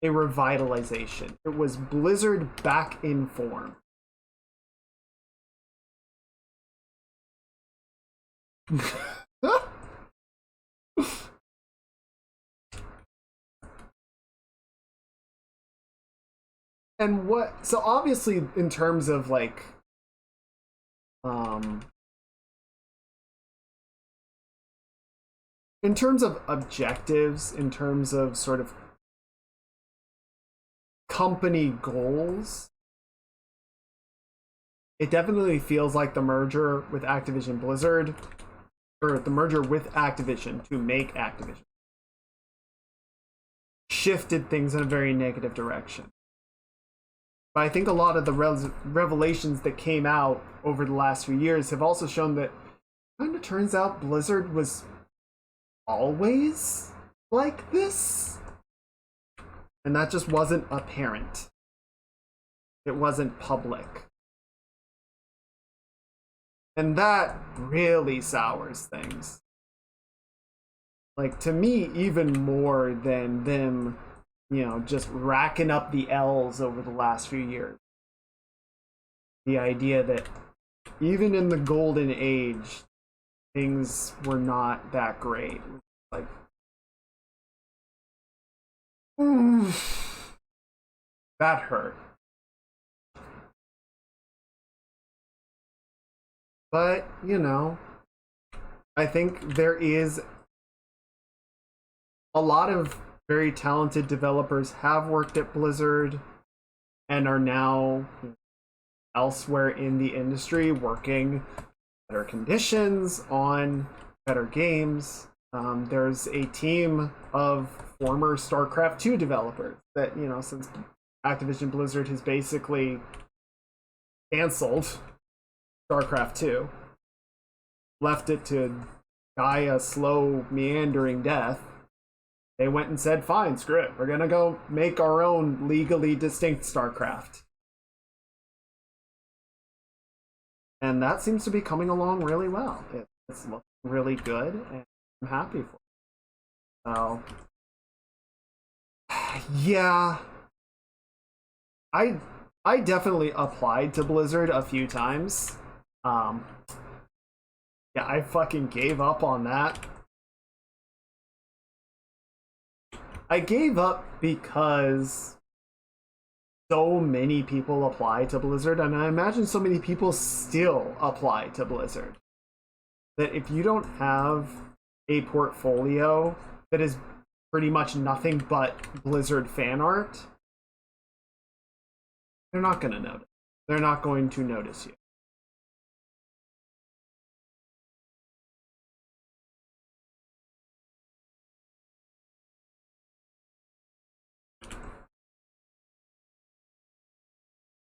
a revitalization. It was Blizzard back in form. And what, so obviously in terms of like in terms of objectives, in terms of sort of company goals, it definitely feels like the merger with Activision Blizzard, or the merger with Activision to make Activision, shifted things in a very negative direction. But I think a lot of the revelations that came out over the last few years have also shown that it kind of turns out Blizzard was always like this. And that just wasn't apparent. It wasn't public. And that really sours things. Like, to me, even more than them, you know, just racking up the L's over the last few years. The idea that even in the golden age, things were not that great. Like, that hurt. But, you know, I think there is a lot of very talented developers have worked at Blizzard and are now elsewhere in the industry working better conditions on better games. There's a team of former StarCraft 2 developers that, you know, since Activision Blizzard has basically canceled StarCraft 2, left it to die a slow, meandering death, they went and said, fine, screw it. We're going to go make our own legally distinct StarCraft. And that seems to be coming along really well. It's looking really good, and I'm happy for it. So, yeah. I definitely applied to Blizzard a few times. Yeah, I fucking gave up on that. I gave up because so many people apply to Blizzard, and I imagine so many people still apply to Blizzard, that if you don't have a portfolio that is pretty much nothing but Blizzard fan art, they're not going to notice. They're not going to notice you.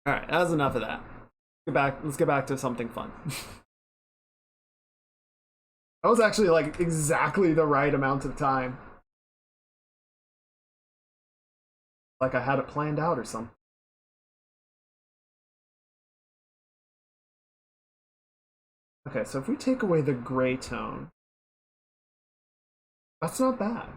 All right, that's enough of that. Let's get back to something fun. That was actually like exactly the right amount of time. Like I had it planned out or something. Okay, so if we take away the gray tone, that's not bad.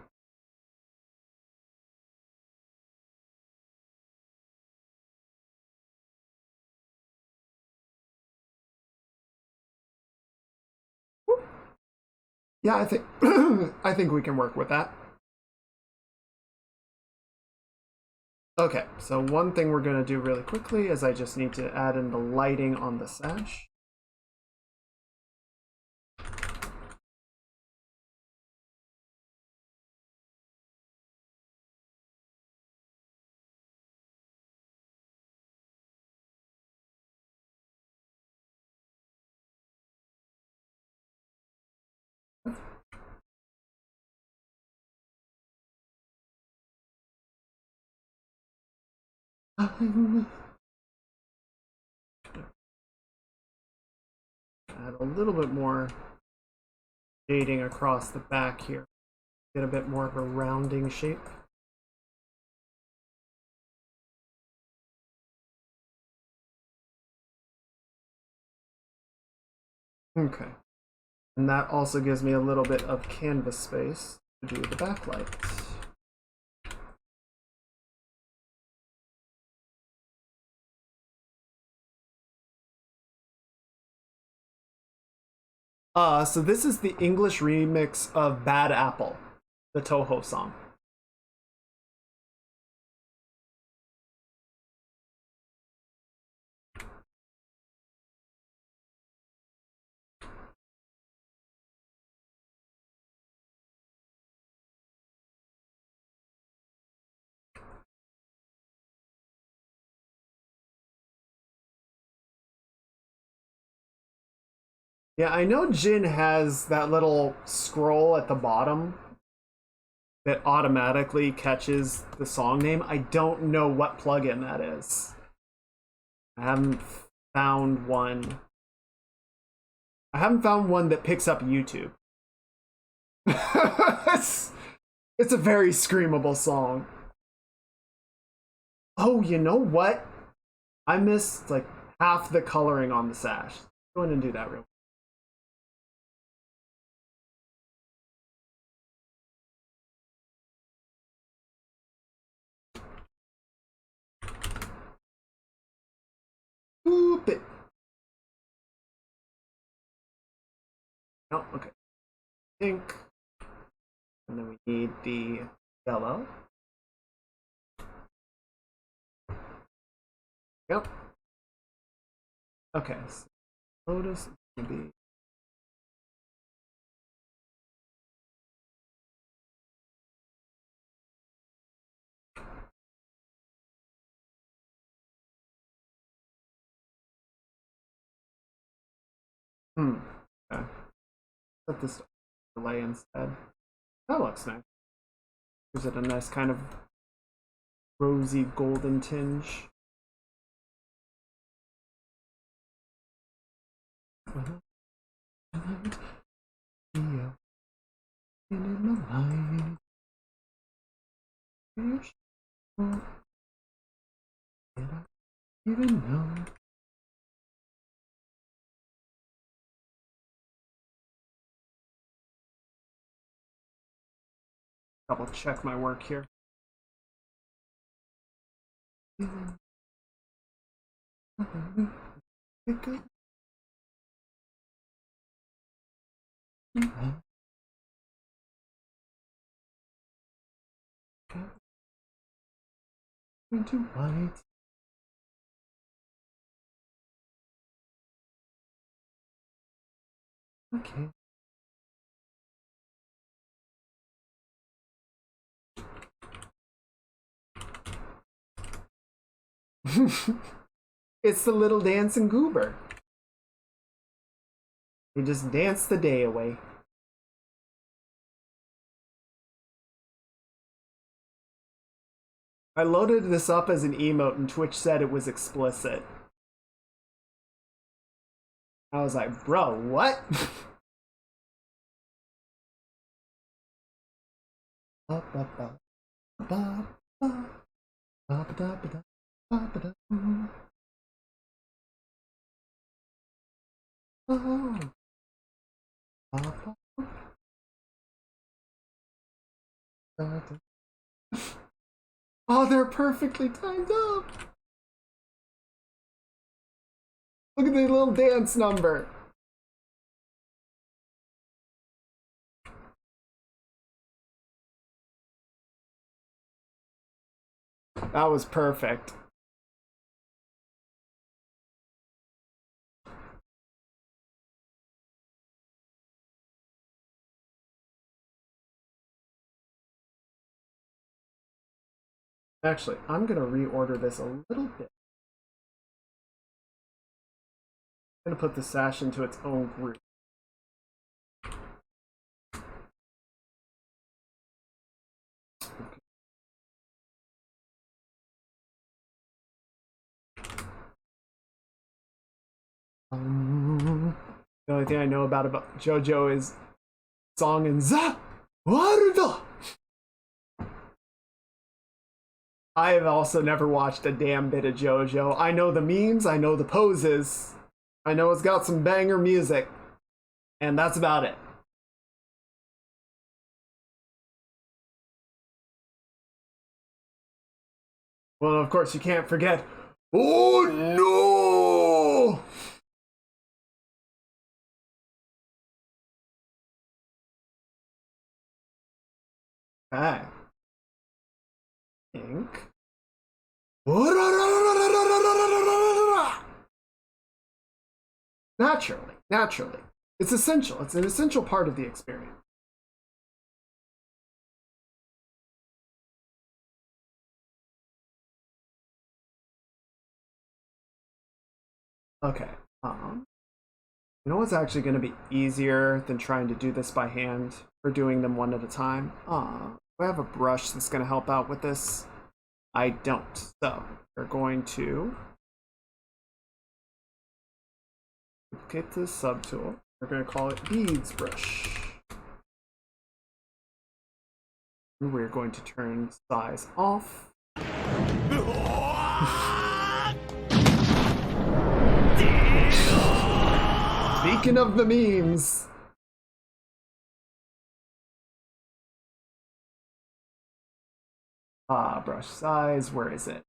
Yeah, I think I think we can work with that. Okay, so one thing we're going to do really quickly is I just need to add in the lighting on the sash. Add a little bit more shading across the back here. Get a bit more of a rounding shape. Okay. And that also gives me a little bit of canvas space to do the backlight. So this is the English remix of Bad Apple, the Toho song. Yeah, I know Jin has that little scroll at the bottom that automatically catches the song name. I don't know what plugin that is. I haven't found one. I haven't found one that picks up YouTube. It's a very screamable song. Oh, you know what? I missed like half the coloring on the sash. Go ahead and do that real quick. Boop it. Oh, okay. Pink. And then we need the yellow. Yep. Okay. So Lotus is going to be. Okay. Let this delay instead. That looks nice. Gives it a nice kind of rosy golden tinge. Yeah. In my mind. You sure? Did I even know? Double check my work here. Into white. Okay. It's the little dancing goober. He just danced the day away. I loaded this up as an emote and Twitch said it was explicit. I was like, bro, what? Oh, they're perfectly timed up. Look at the little dance number. That was perfect. Actually, I'm gonna reorder this a little bit. I'm gonna put the sash into its own group. The only thing I know about JoJo is song and za waruda. I have also never watched a damn bit of JoJo. I know the memes, I know the poses, I know it's got some banger music, and that's about it. Well, of course, you can't forget. Oh no! Okay. Ink. Naturally. It's essential. It's an essential part of the experience. Okay. You know what's actually going to be easier than trying to do this by hand or doing them one at a time? Do I have a brush that's going to help out with this? I don't. So we're going to get this subtool. We're going to call it beads brush. And we're going to turn size off. Speaking of the memes. Brush size, where is it?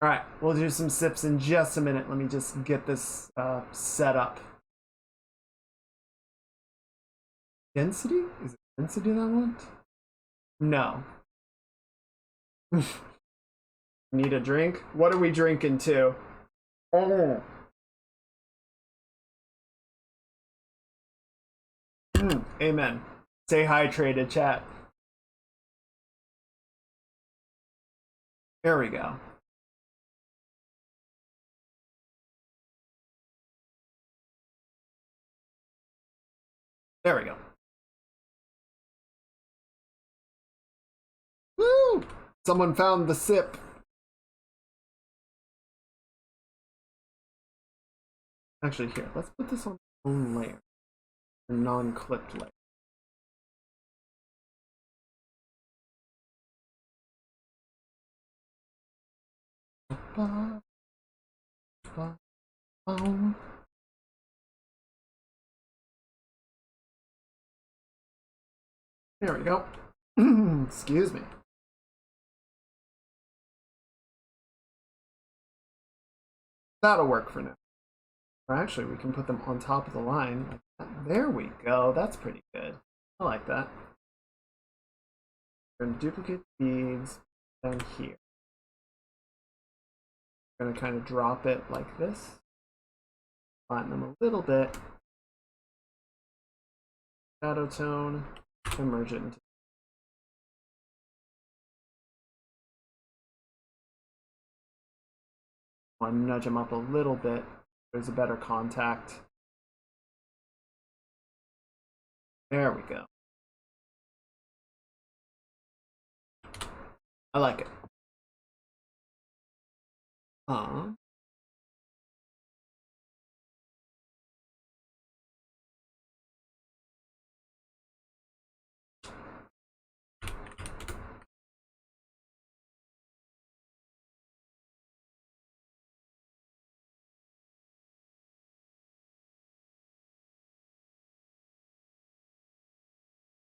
All right, we'll do some sips in just a minute. Let me just get this set up. Density? Is it density that I want? No. Need a drink? What are we drinking to? Oh. Amen. Stay hydrated, chat. There we go. There we go. Woo! Someone found the sip. Actually, here, let's put this on its own layer. A non-clipped layer. There we go. Excuse me. That'll work for now. Or actually, we can put them on top of the line. Like that. There we go. That's pretty good. I like that. We're going to duplicate beads down here. We're going to kind of drop it like this. Flatten them a little bit. Shadow tone. And merge it into. I want to nudge them up a little bit. There's a better contact. There we go. I like it.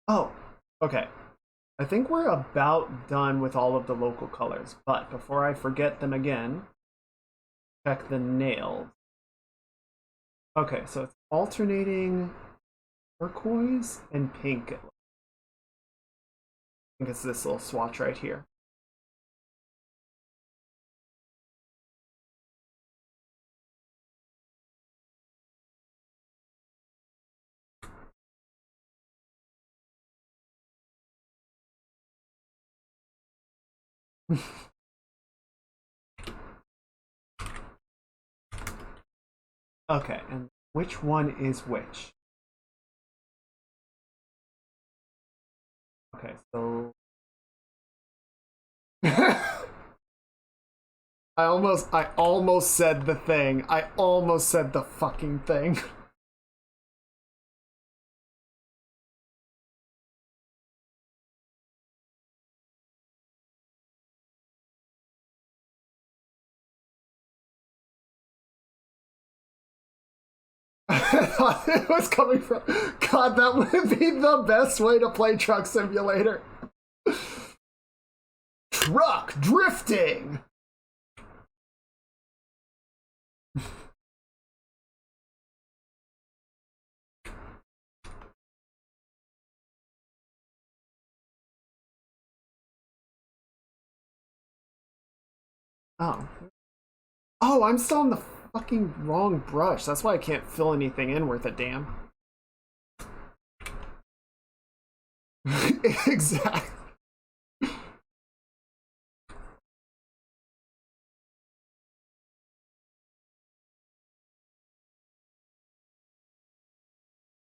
Oh, okay. I think we're about done with all of the local colors, but before I forget them again, check the nails. Okay, so it's alternating turquoise and pink. I think it's this little swatch right here. Okay, and which one is which? Okay, so I almost said the thing. I almost said the fucking thing. I thought it was coming from. God, that would be the best way to play Truck Simulator. Truck drifting. Oh. Oh, I'm still on the fucking wrong brush. That's why I can't fill anything in worth a damn. Exactly.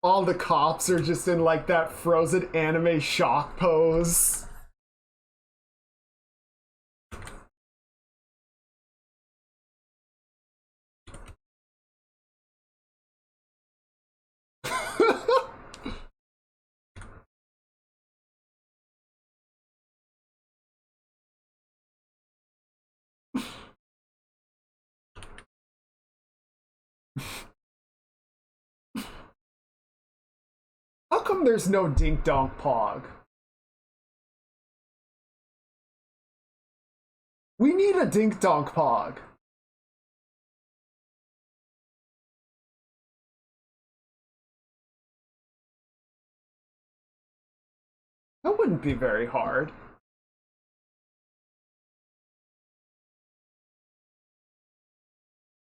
All the cops are just in like that frozen anime shock pose. How come there's no Dink Donk Pog? We need a Dink Donk Pog. That wouldn't be very hard.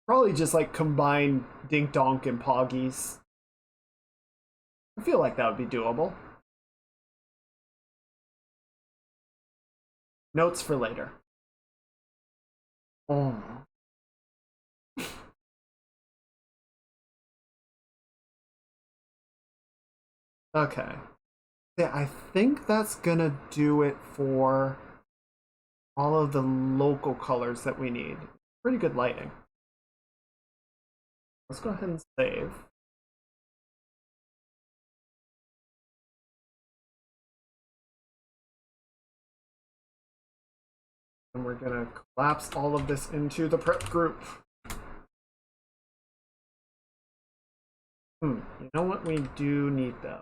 Probably just like combine Dink Donk and Poggies. I feel like that would be doable. Notes for later. Oh. Okay. Yeah, I think that's gonna do it for all of the local colors that we need. Pretty good lighting. Let's go ahead and save. And we're gonna collapse all of this into the prep group. You know what we do need though?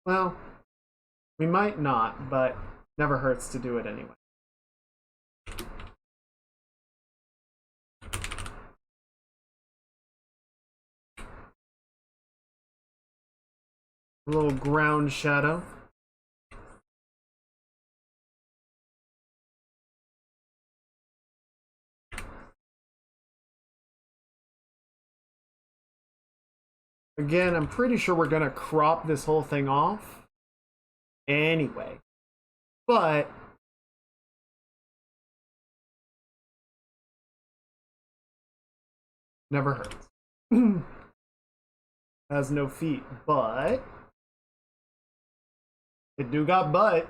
Well, we might not, but never hurts to do it anyway. A little ground shadow. Again, I'm pretty sure we're gonna crop this whole thing off anyway. But never hurts. Has no feet, but it do got butt.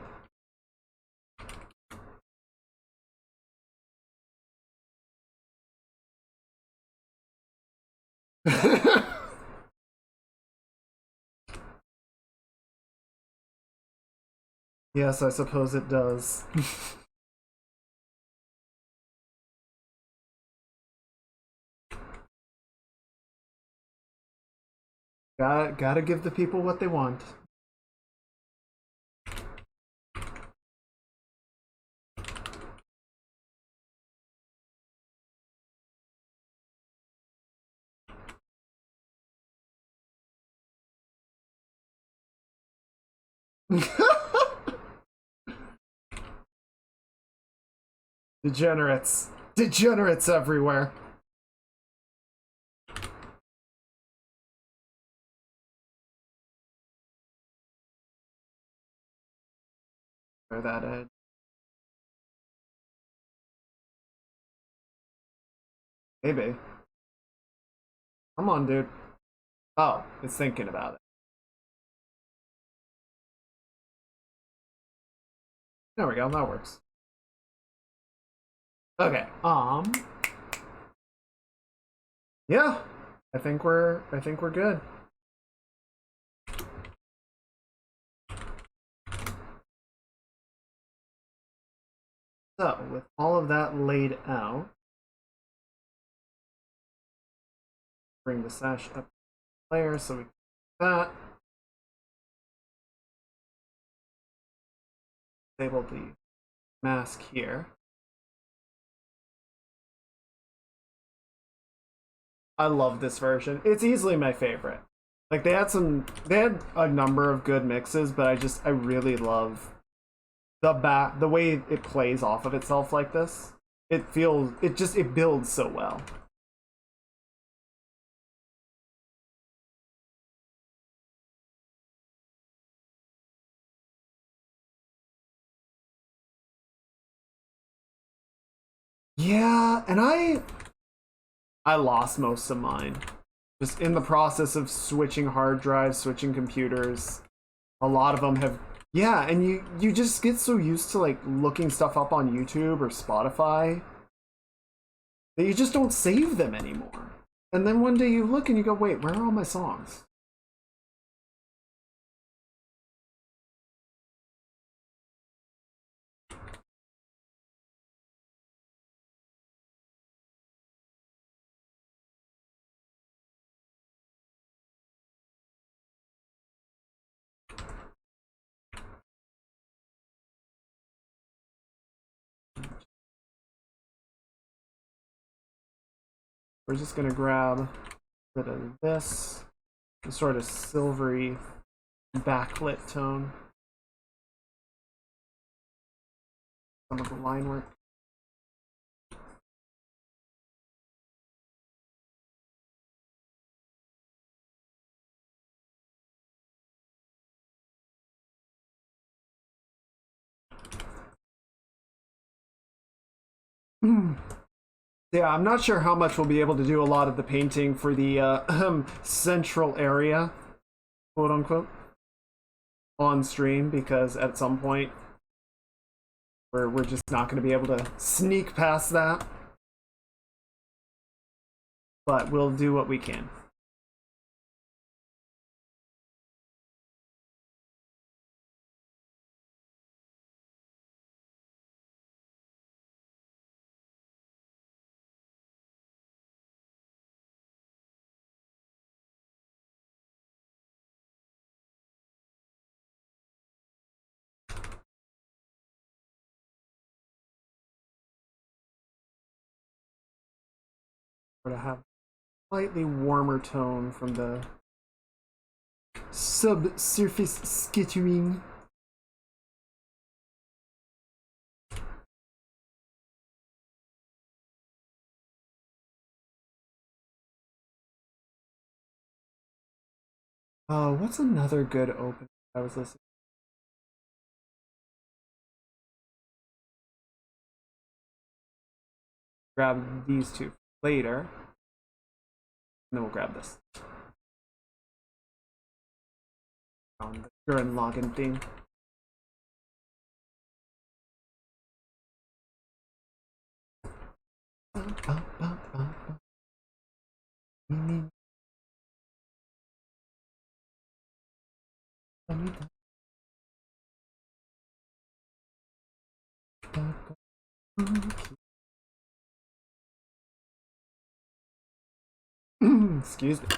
Yes, I suppose it does. Gotta give the people what they want. Degenerates. Degenerates everywhere. Where that edge. Maybe. Come on, dude. Oh, it's thinking about it. There we go, that works. Okay, yeah, I think we're good. So, with all of that laid out, bring the sash up layer so we can do that. Disable the mask here. I love this version. It's easily my favorite. Like they had a number of good mixes, but I really love the way it plays off of itself like this. It builds so well. Yeah, and I lost most of mine. Just in the process of switching hard drives, switching computers. A lot of them have, yeah, and you just get so used to like looking stuff up on YouTube or Spotify that you just don't save them anymore. And then one day you look and you go, wait, where are all my songs? We're just gonna grab a bit of this, a sort of silvery backlit tone. Some of the line work. Yeah, I'm not sure how much we'll be able to do a lot of the painting for the central area, quote unquote, on stream, because at some point we're just not going to be able to sneak past that. But we'll do what we can. sort of have slightly warmer tone from the subsurface skittering. Oh, what's another good open I was listening? Grab these two later, and then we'll grab this. On the Gurren Lagann theme. Excuse me.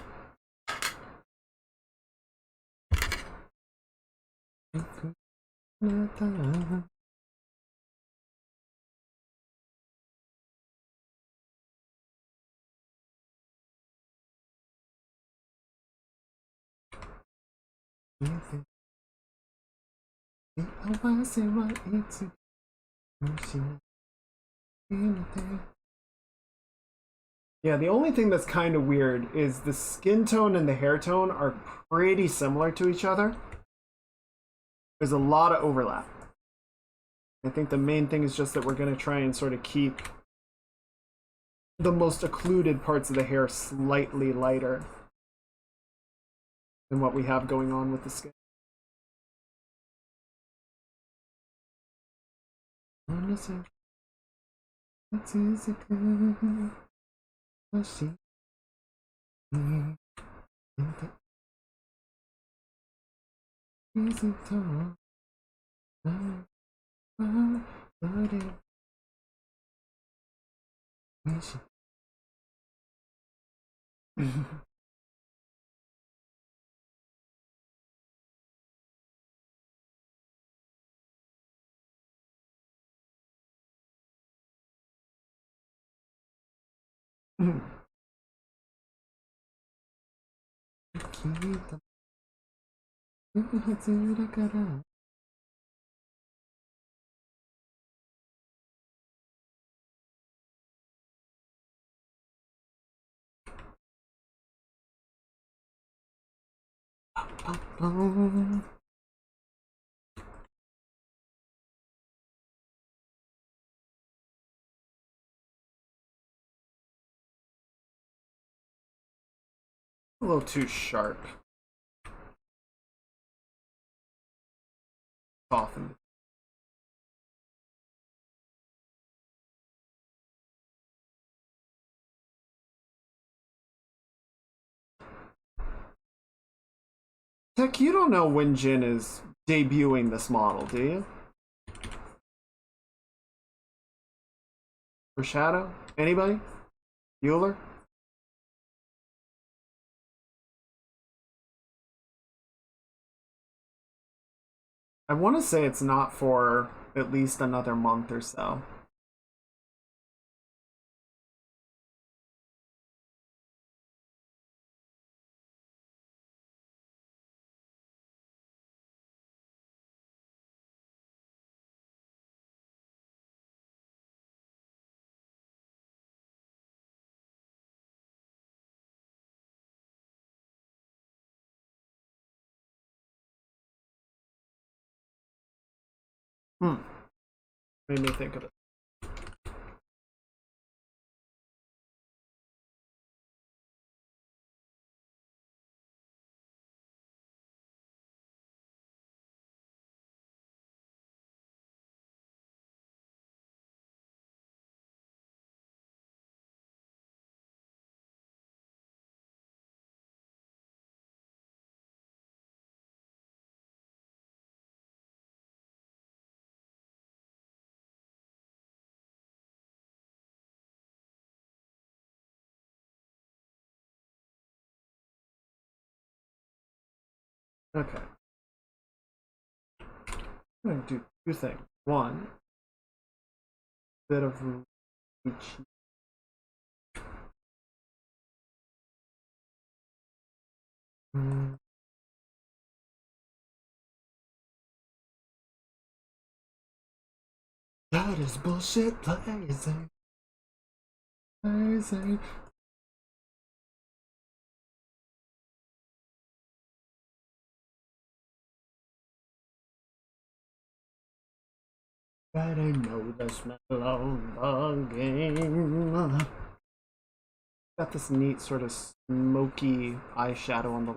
Yeah, the only thing that's kind of weird is the skin tone and the hair tone are pretty similar to each other. There's a lot of overlap. I think the main thing is just that we're going to try and sort of keep the most occluded parts of the hair slightly lighter than what we have going on with the skin. A little too sharp. Softened. Tech, you don't know when Jin is debuting this model, do you? For Shadow? Anybody? Bueller? I want to say it's not for at least another month or so. Made me think of it. Okay. I'm going to do two things. One, bit of That is bullshit blazing. Blazing. But I know the smell of the game. Got this neat sort of smoky eyeshadow on the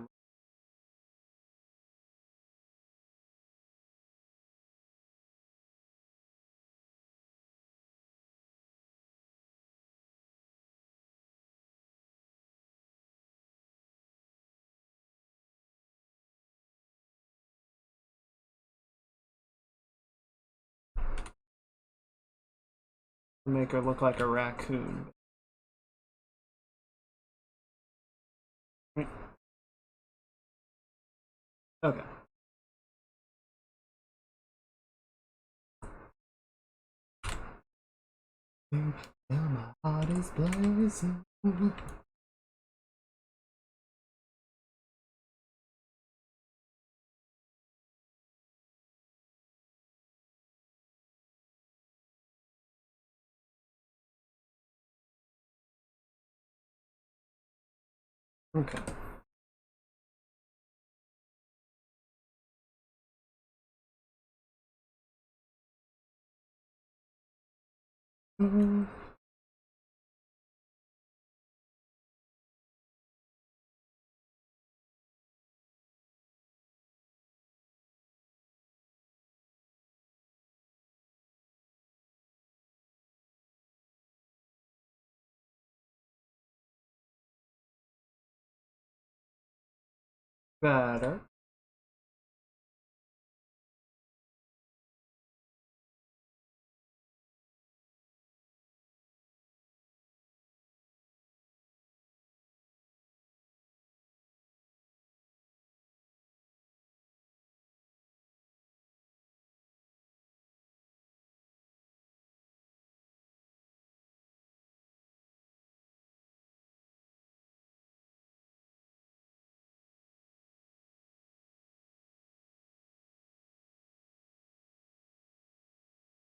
make her look like a raccoon. Okay. Now my heart is blazing. Okay. Better.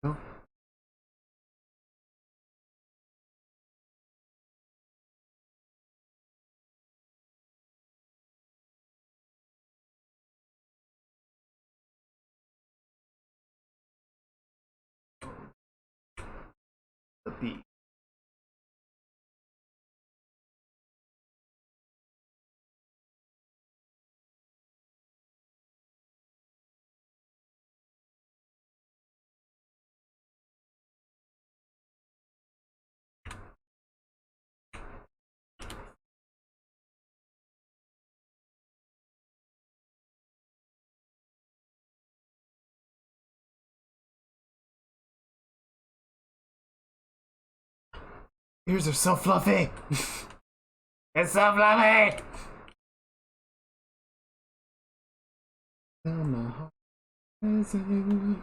No. The beat. Ears are so fluffy. It's so fluffy. Now my heart is blazing.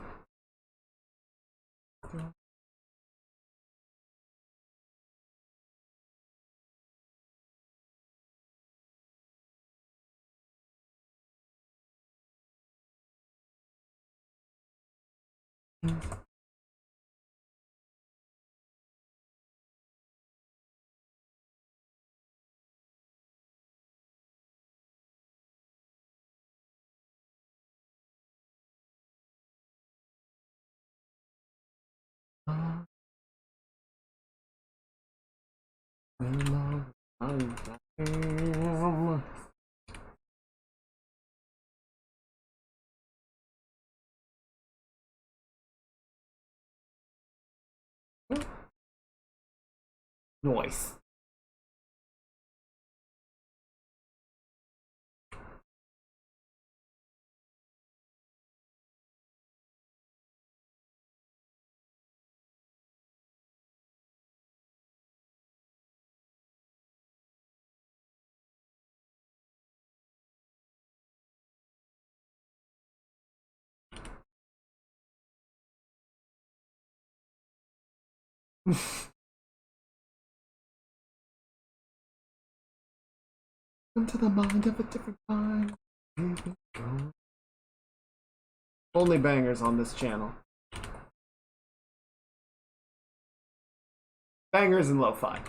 Noise. Into the mind of a different kind. Only bangers on this channel. Bangers and lo-fi.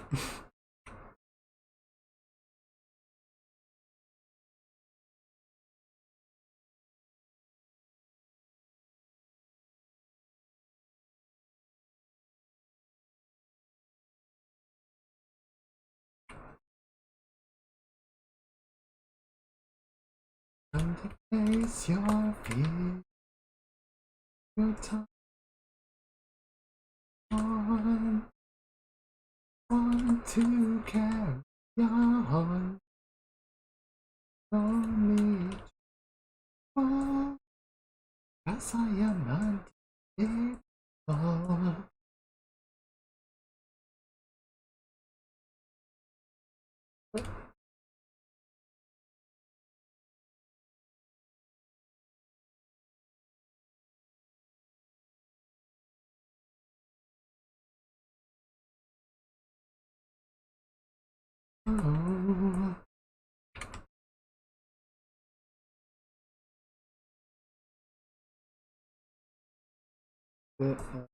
And to face your fear, your time on to carry on. Don't need to fall, as I am unable. Oh. Bit of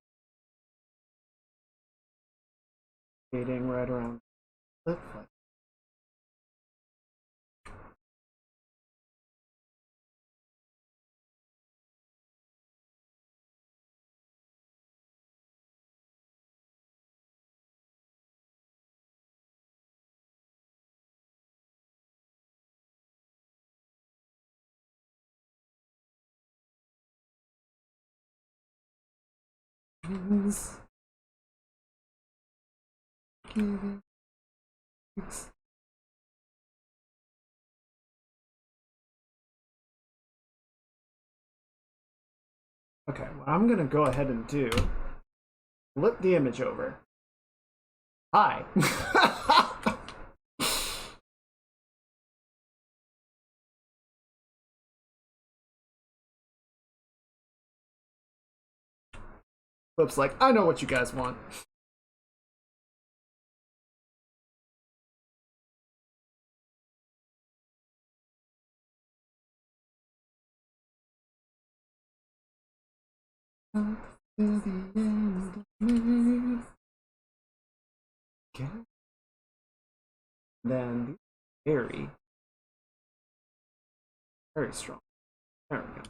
fading right around the lip. Giving okay, what I'm gonna go ahead and do, flip the image over. Hi. Flip's like, I know what you guys want. Till the end of me. Okay. Then very, very strong. There we go.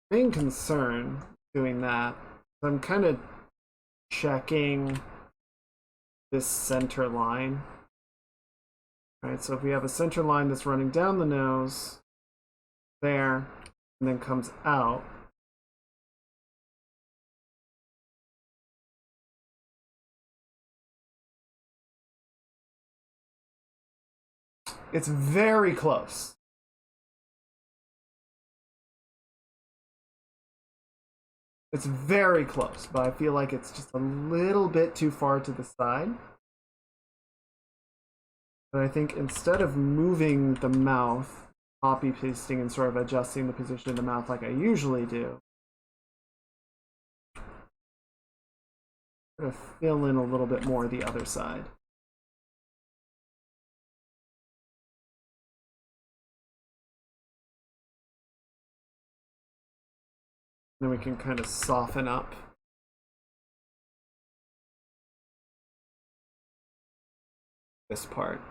Main concern doing that, I'm kind of checking this center line. Right, so if we have a center line that's running down the nose, there, and then comes out, it's very close. It's very close, but I feel like it's just a little bit too far to the side. But I think instead of moving the mouth, copy pasting and sort of adjusting the position of the mouth like I usually do, sort of fill in a little bit more the other side. Then we can kind of soften up this part.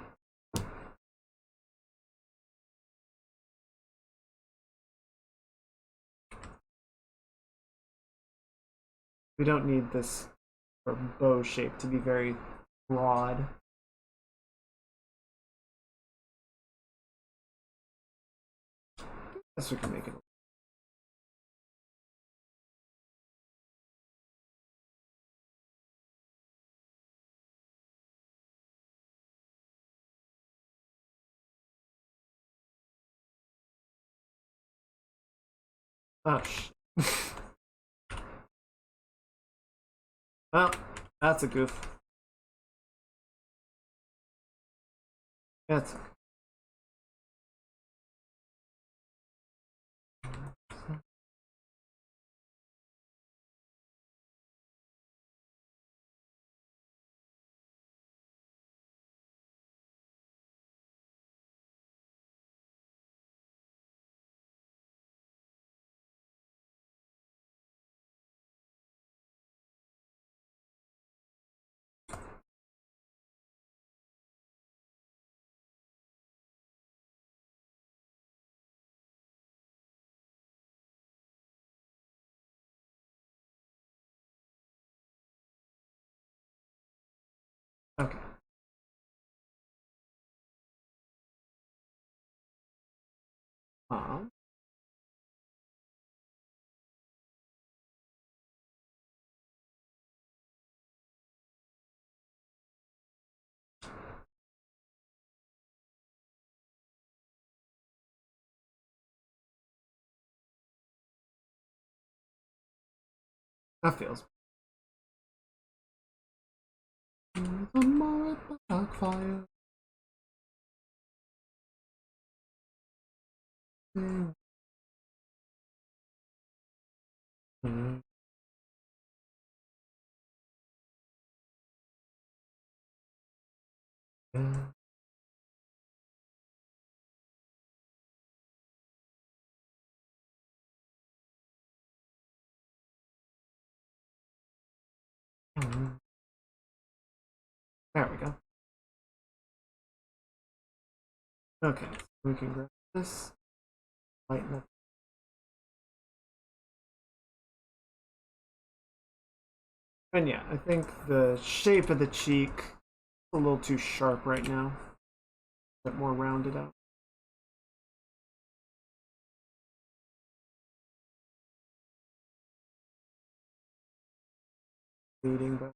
We don't need this bow shape to be very broad. Guess we can make it. Oh, well, that's a goof. That's okay. Okay. Um, that feels. The more it backfires. There we go. Okay, so we can grab this, lighten up. And yeah, I think the shape of the cheek is a little too sharp right now. A bit more rounded out. Bleeding, but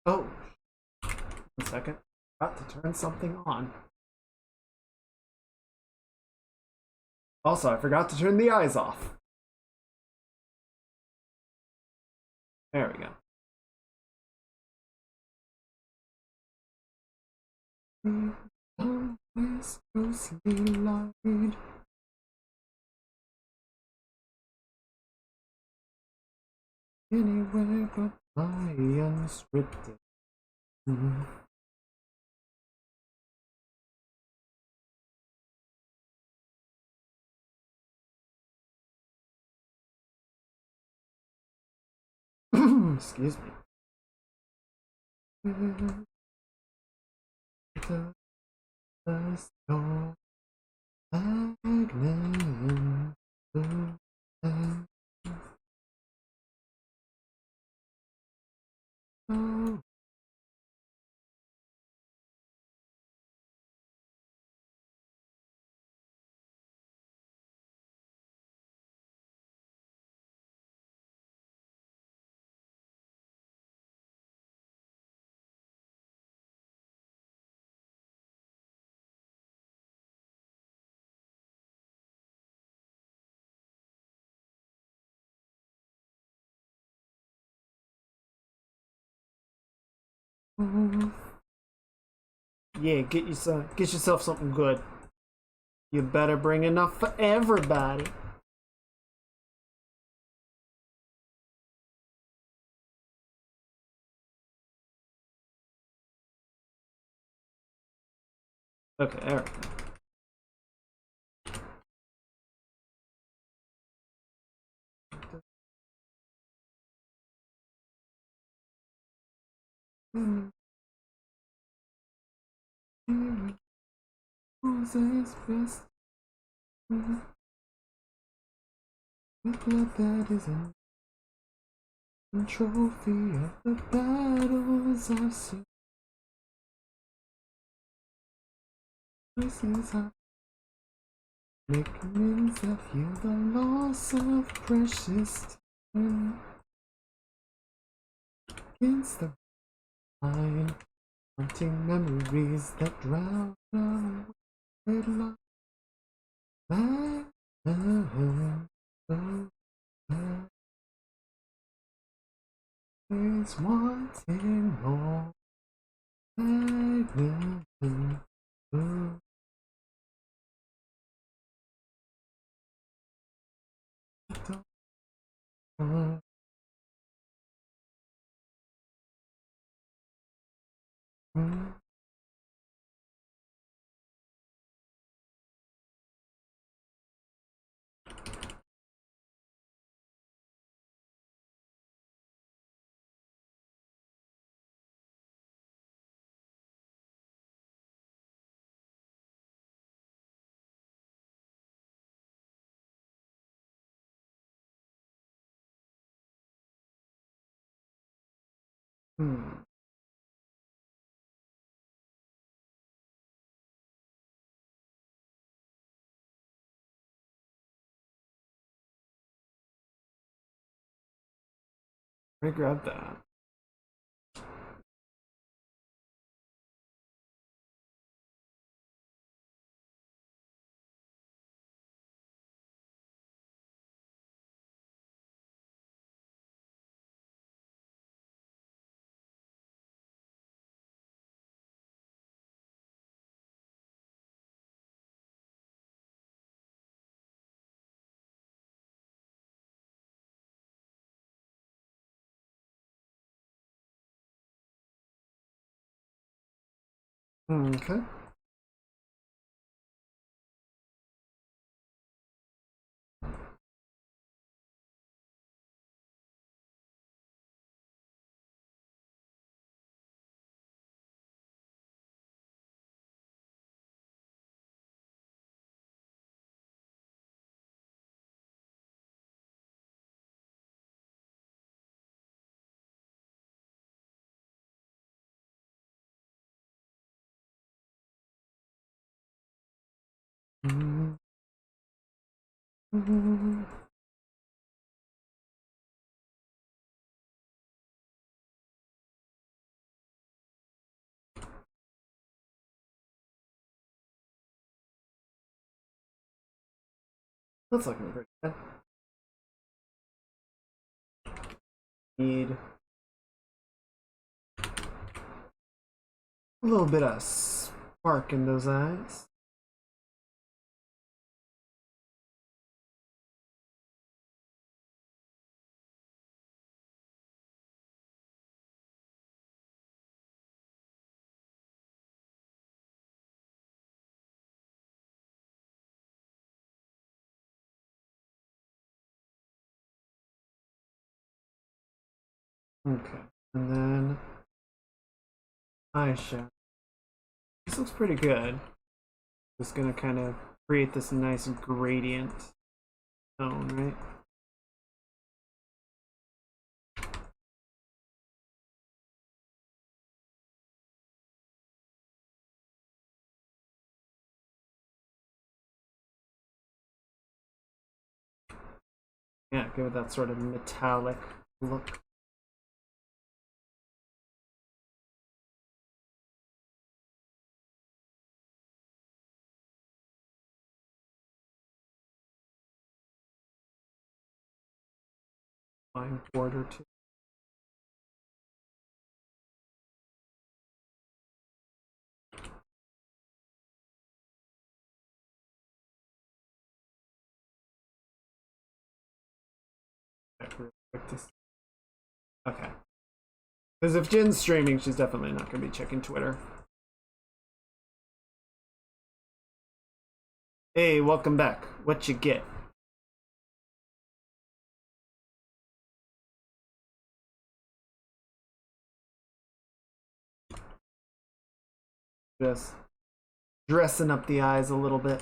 oh, a second. Got to turn something on. Also, I forgot to turn the eyes off. There we go. Always closely lied. Anywhere but my unscripted. Excuse me. The storm, Magnum, oh. Yeah, get yourself something good. You better bring enough for everybody. Okay, there we go. Who's his best? With blood that isn't a trophy of the battles I've seen. Voices I make amends that heal the loss of precious time. Against the line, haunting memories that drown away headlines. Is wanting more. I grab that. Okay. That's looking pretty good. Need a little bit of spark in those eyes. Okay, and then eyeshadow. This looks pretty good. Just gonna kind of create this nice gradient tone, right? Yeah, give it that sort of metallic look. Line border too. Okay. Because if Jin's streaming, she's definitely not going to be checking Twitter. Hey, welcome back. What you get? Just dressing up the eyes a little bit.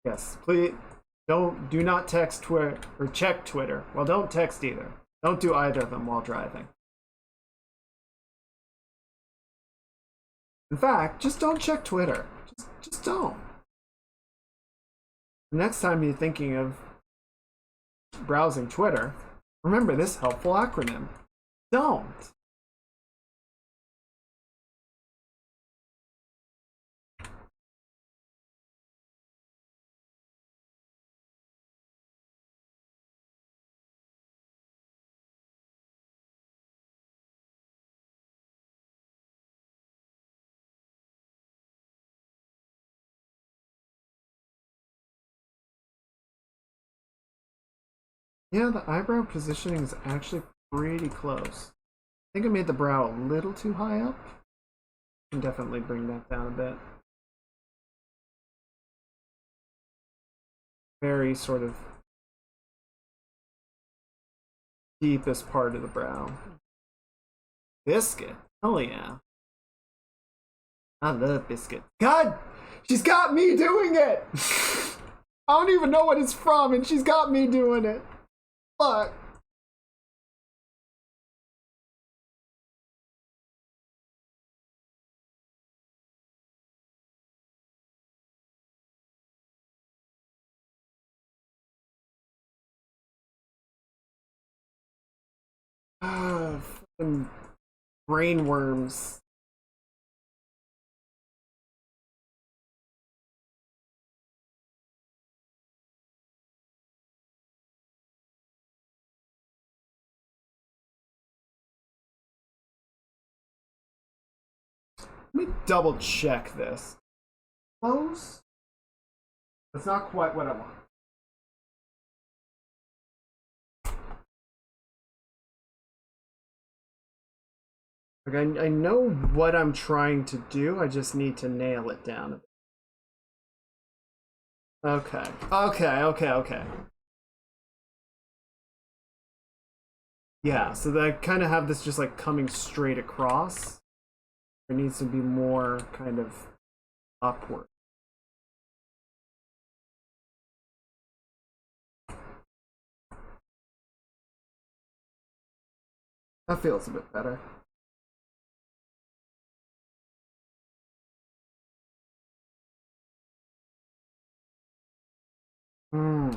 Yes, please do not text Twitter or check Twitter. Well, don't text either. Don't do either of them while driving. In fact, just don't check Twitter. Just don't. The next time you're thinking of browsing Twitter, remember this helpful acronym. Don't. Yeah, the eyebrow positioning is actually pretty close. I think I made the brow a little too high up. Can definitely bring that down a bit. Very sort of deepest part of the brow. Biscuit. Oh yeah. I love biscuit. God! She's got me doing it! I don't even know what it's from, and she's got me doing it. Fuck. Fucking brain worms. Let me double check this. Close? That's not quite what I want. Like I know what I'm trying to do, I just need to nail it down a bit. Okay. Yeah, so that I kind of have this just like coming straight across. There needs to be more kind of upward. That feels a bit better. Hmm.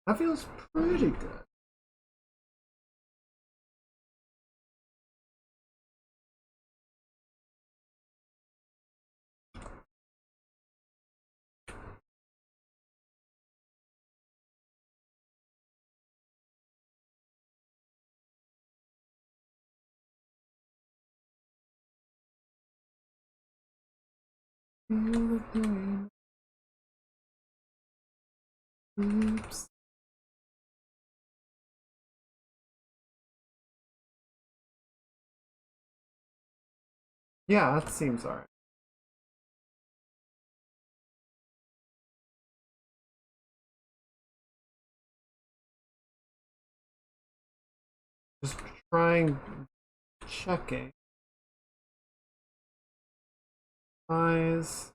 That feels pretty good. Oops. Yeah, that seems alright. Just trying, checking. Eyes.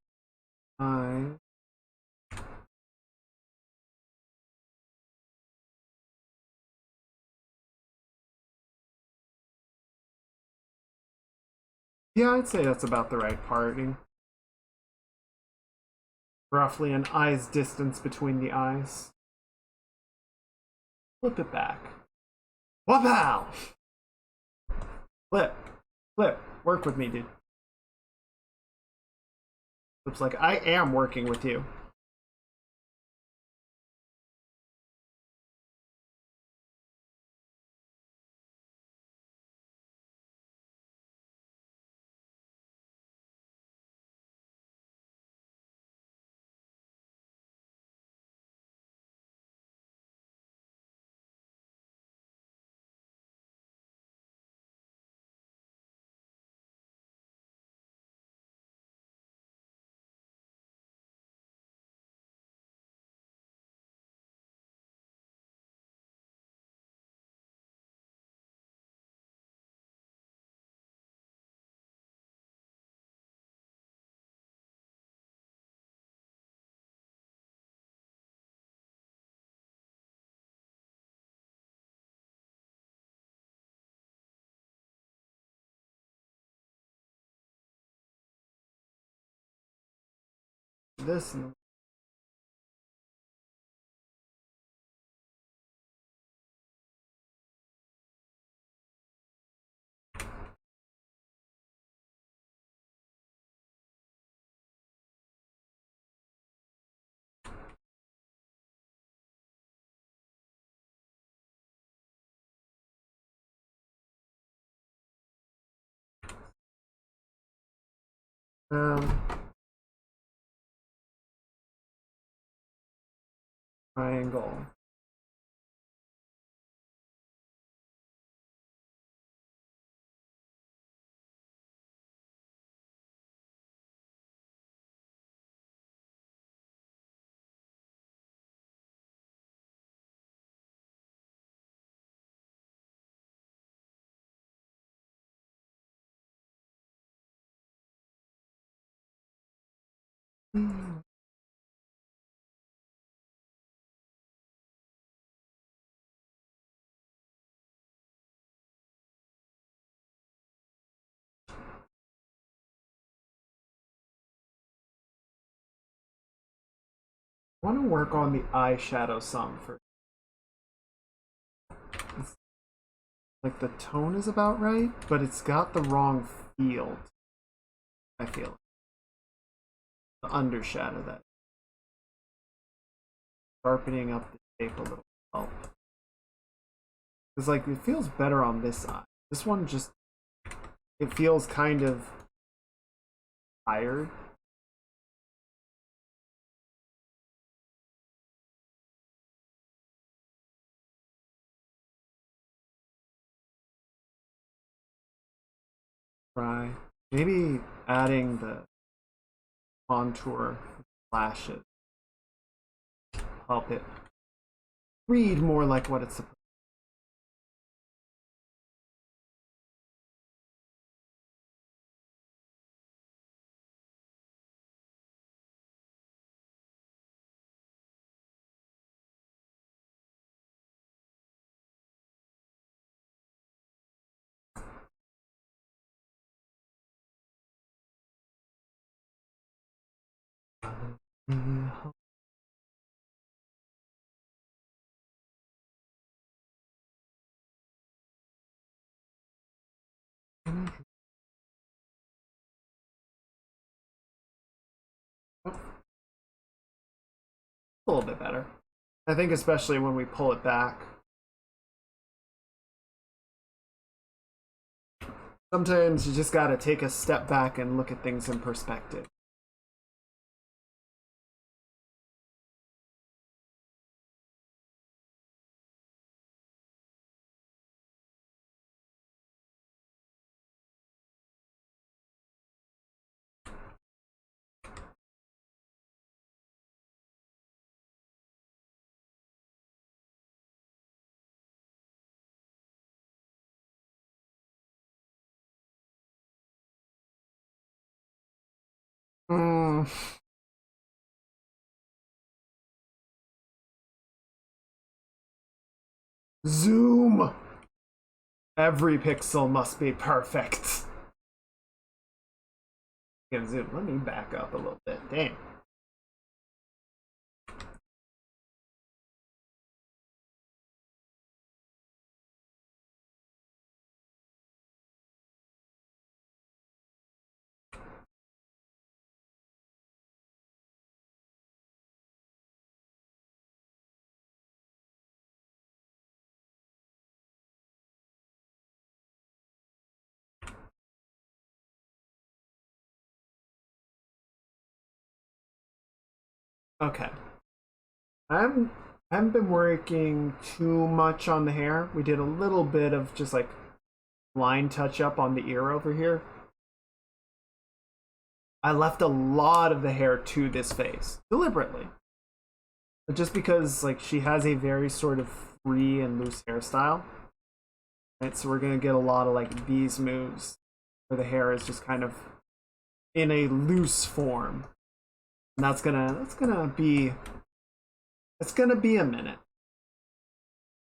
Yeah, I'd say that's about the right parting. Roughly an eye's distance between the eyes. Flip it back. Wapow! Flip. Flip. Work with me, dude. Looks like I am working with you. this. And triangle. I want to work on the eyeshadow some for. Like the tone is about right, but it's got the wrong feel. I feel the undershadow that sharpening up the shape a little help. It's like it feels better on this eye. This one just it feels kind of tired. Try maybe adding the contour flashes help it read more like what it's supposed to. A little bit better. I think especially when we pull it back. Sometimes you just gotta take a step back and look at things in perspective. Zoom! Every pixel must be perfect. Can zoom. Let me back up a little bit. Damn. Okay. I haven't been working too much on the hair. We did a little bit of just like line touch up on the ear over here. I left a lot of the hair to this face deliberately. But just because like she has a very sort of free and loose hairstyle. Right, so we're gonna get a lot of like these moves where the hair is just kind of in a loose form. And that's gonna be a minute.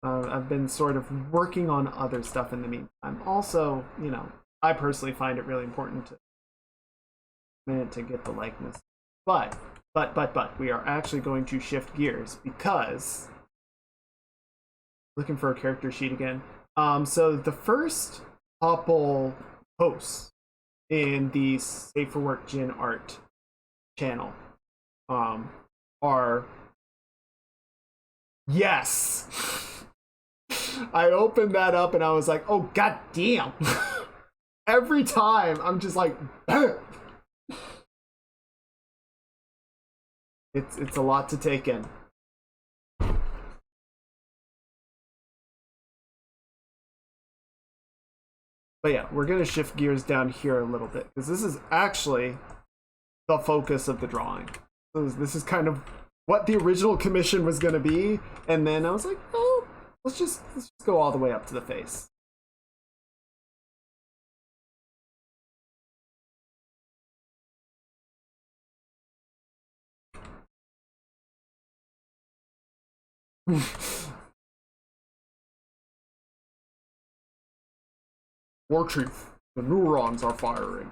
I've been sort of working on other stuff in the meantime. Also, you know, I personally find it really important to get the likeness. But But we are actually going to shift gears because looking for a character sheet again. So the first couple posts in the Safe for Work Gen Art channel are yes. I opened that up and I was like, oh god damn. Every time I'm just like it's a lot to take in. But yeah, we're gonna shift gears down here a little bit because this is actually the focus of the drawing. So this is kind of what the original commission was gonna be, and then I was like, oh, let's just go all the way up to the face. War Chief, the neurons are firing.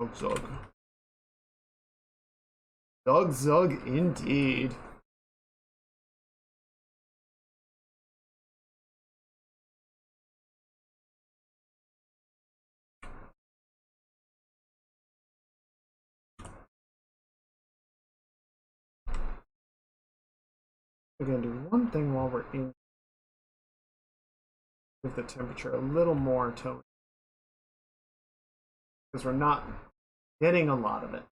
Oh, Zug. Zug indeed. We're gonna do one thing while we're in. Give the temperature a little more tone. Because we're not getting a lot of it.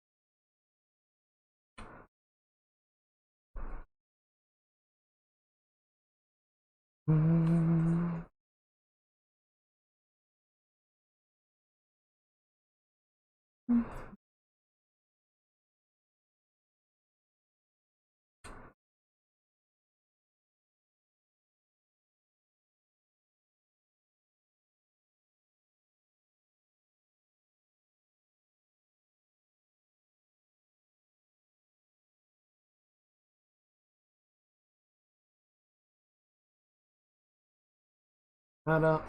That up.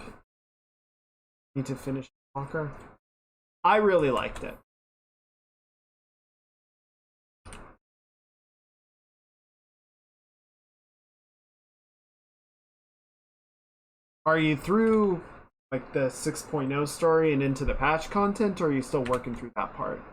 Need to finish Walker. I really liked it. Are you through like the 6.0 story and into the patch content, or are you still working through that part?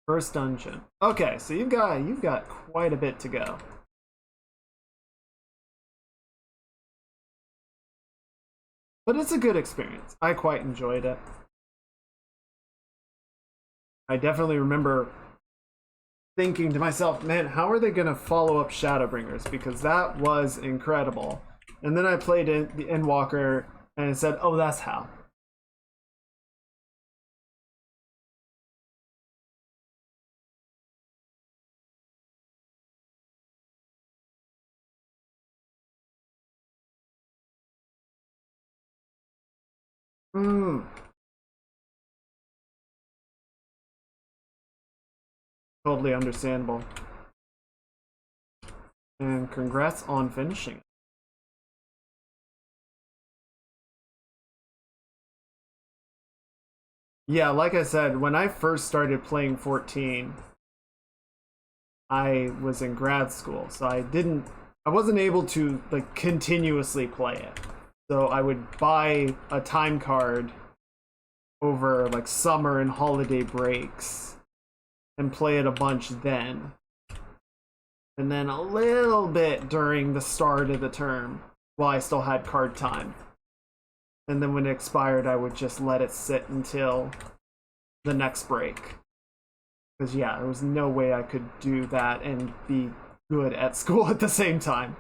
First dungeon. Okay, so you've got quite a bit to go. But it's a good experience. I quite enjoyed it. I definitely remember thinking to myself, man, how are they gonna follow up Shadowbringers? Because that was incredible. And then I played the Endwalker and it said, oh, that's how. Totally understandable. And congrats on finishing. Yeah, like I said, when I first started playing 14, I was in grad school, so I wasn't able to like continuously play it. So I would buy a time card over like summer and holiday breaks and play it a bunch then. And then a little bit during the start of the term while I still had card time. and then when it expired, I would just let it sit until the next break. Because, yeah, there was no way I could do that and be good at school at the same time.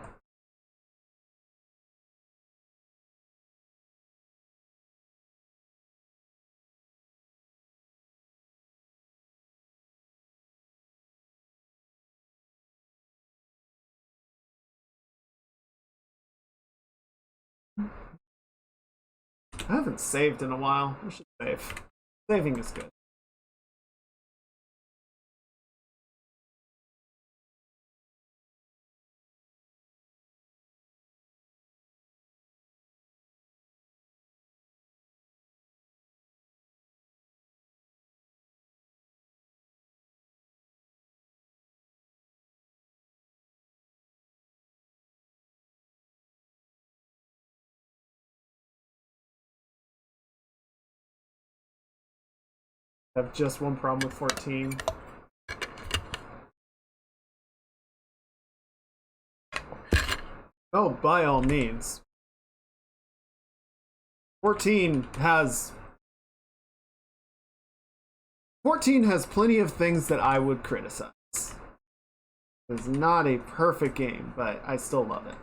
I haven't saved in a while. I should save. Saving is good. I have just one problem with 14. Oh, by all means. 14 has plenty of things that I would criticize. It's not a perfect game, but I still love it.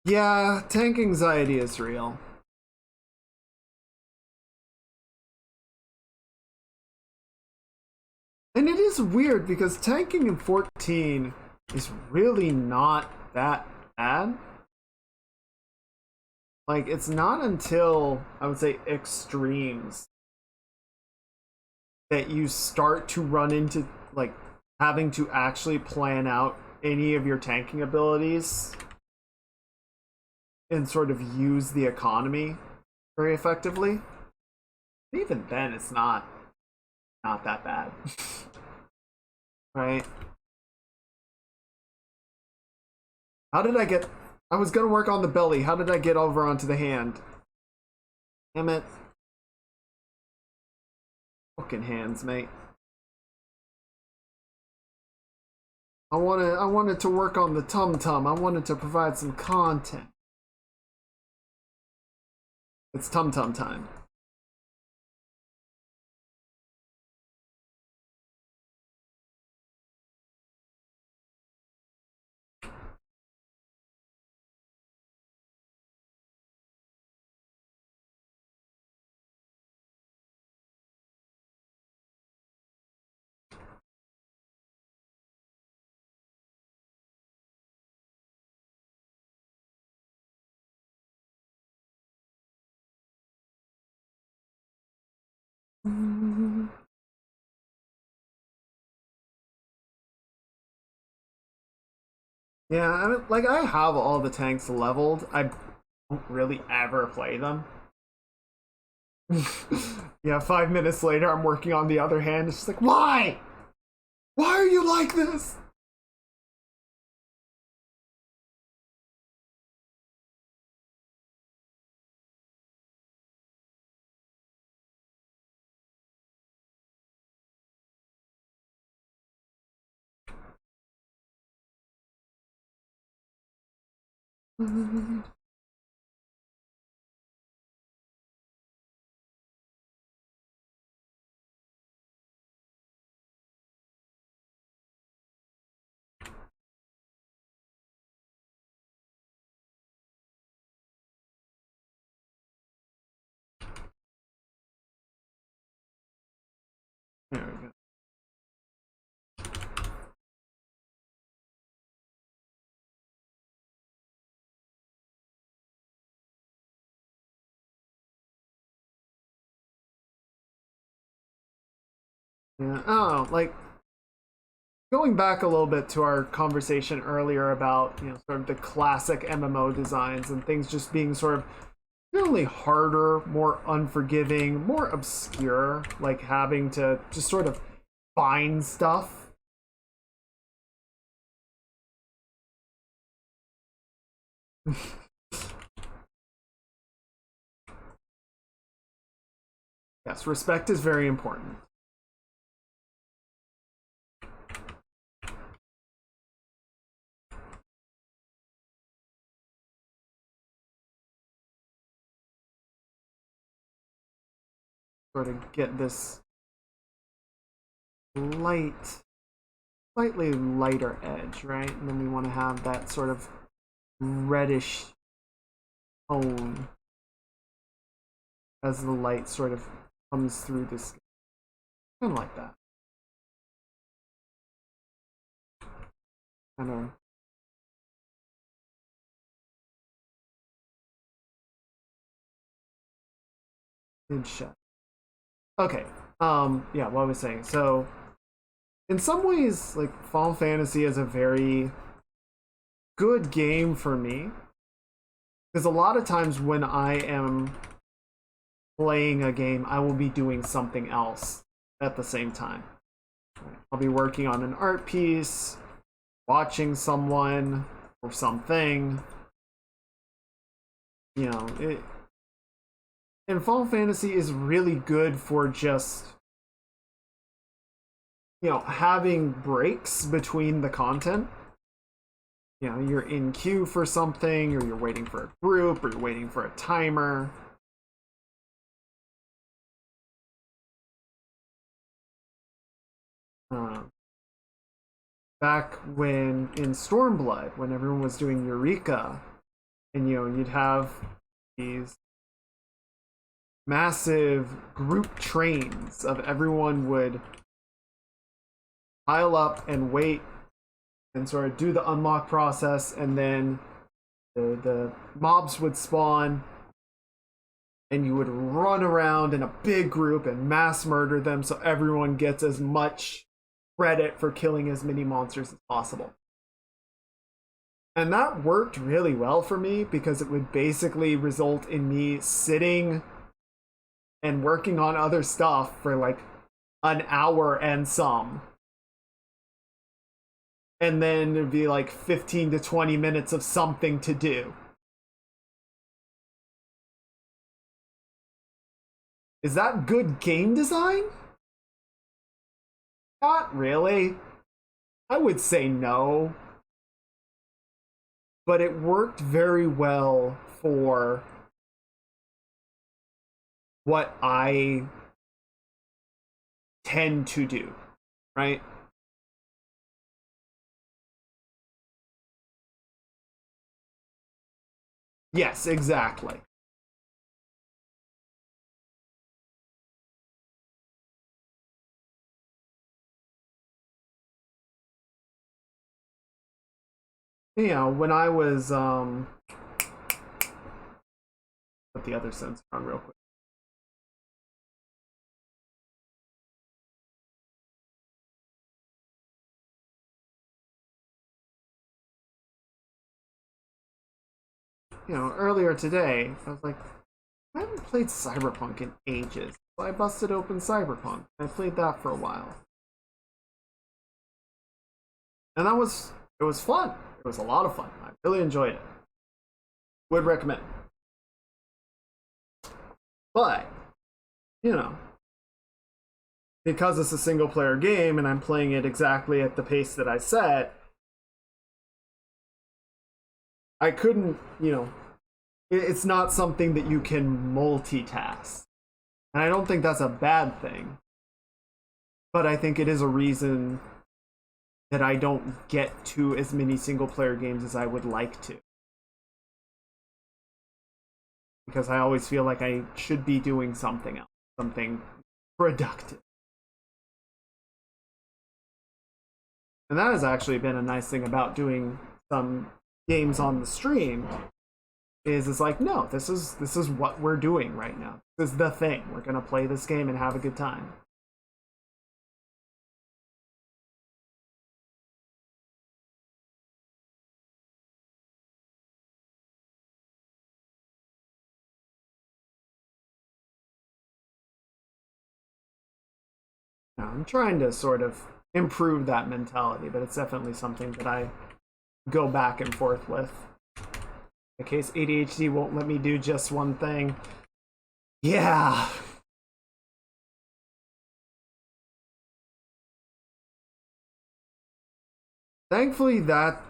Yeah, tank anxiety is real. And it is weird because tanking in 14 is really not that bad. Like, it's not until, I would say, extremes that you start to run into, like, having to actually plan out any of your tanking abilities and sort of use the economy very effectively. Even then, it's not that bad. Right? How did I get... I was gonna work on the belly. How did I get over onto the hand? Damn it. Fucking hands, mate. I wanted to work on the tum-tum. I wanted to provide some content. It's tum-tum time. Yeah, I mean, like, I have all the tanks leveled. I don't really ever play them. Yeah, 5 minutes later, I'm working on the other hand. It's just like, why? Why are you like this? There we go. Yeah, I don't know, like, going back a little bit to our conversation earlier about, sort of the classic MMO designs and things just being sort of generally harder, more unforgiving, more obscure, like having to just sort of find stuff. Yes, respect is very important. Sort of get this slightly lighter edge, right? And then we want to have that sort of reddish tone as the light sort of comes through the skin. Kind of like that. Kind of. Good shot. Okay. Yeah, what I was saying. So, in some ways, like, Final Fantasy is a very good game for me. Because a lot of times when I am playing a game, I will be doing something else at the same time. I'll be working on an art piece, watching someone or something. You know, and Final Fantasy is really good for just, you know, having breaks between the content. You know, you're in queue for something, or you're waiting for a group, or you're waiting for a timer. Back when in Stormblood, when everyone was doing Eureka, and you know, you'd have these massive group trains of everyone would pile up and wait and sort of do the unlock process, and then the mobs would spawn and you would run around in a big group and mass murder them so everyone gets as much credit for killing as many monsters as possible. And that worked really well for me because it would basically result in me sitting and working on other stuff for like an hour and some. And then there'd be like 15 to 20 minutes of something to do. Is that good game design? Not really. I would say no. But it worked very well for what I tend to do, right? Yes, exactly. You know, when I was put the other sensor on real quick. You know, earlier today, I was like, I haven't played Cyberpunk in ages. So I busted open Cyberpunk. I played that for a while. And it was fun. It was a lot of fun. I really enjoyed it. Would recommend. But, you know, because it's a single player game and I'm playing it exactly at the pace that I set, I couldn't, you know, it's not something that you can multitask. And I don't think that's a bad thing. But I think it is a reason that I don't get to as many single player games as I would like to. Because I always feel like I should be doing something else, something productive. And that has actually been a nice thing about doing some games on the stream. Is it's like, no, this is what we're doing right now. This is the thing. We're gonna play this game and have a good time. Now, I'm trying to sort of improve that mentality, but it's definitely something that I go back and forth with. In case ADHD won't let me do just one thing. Yeah. Thankfully, that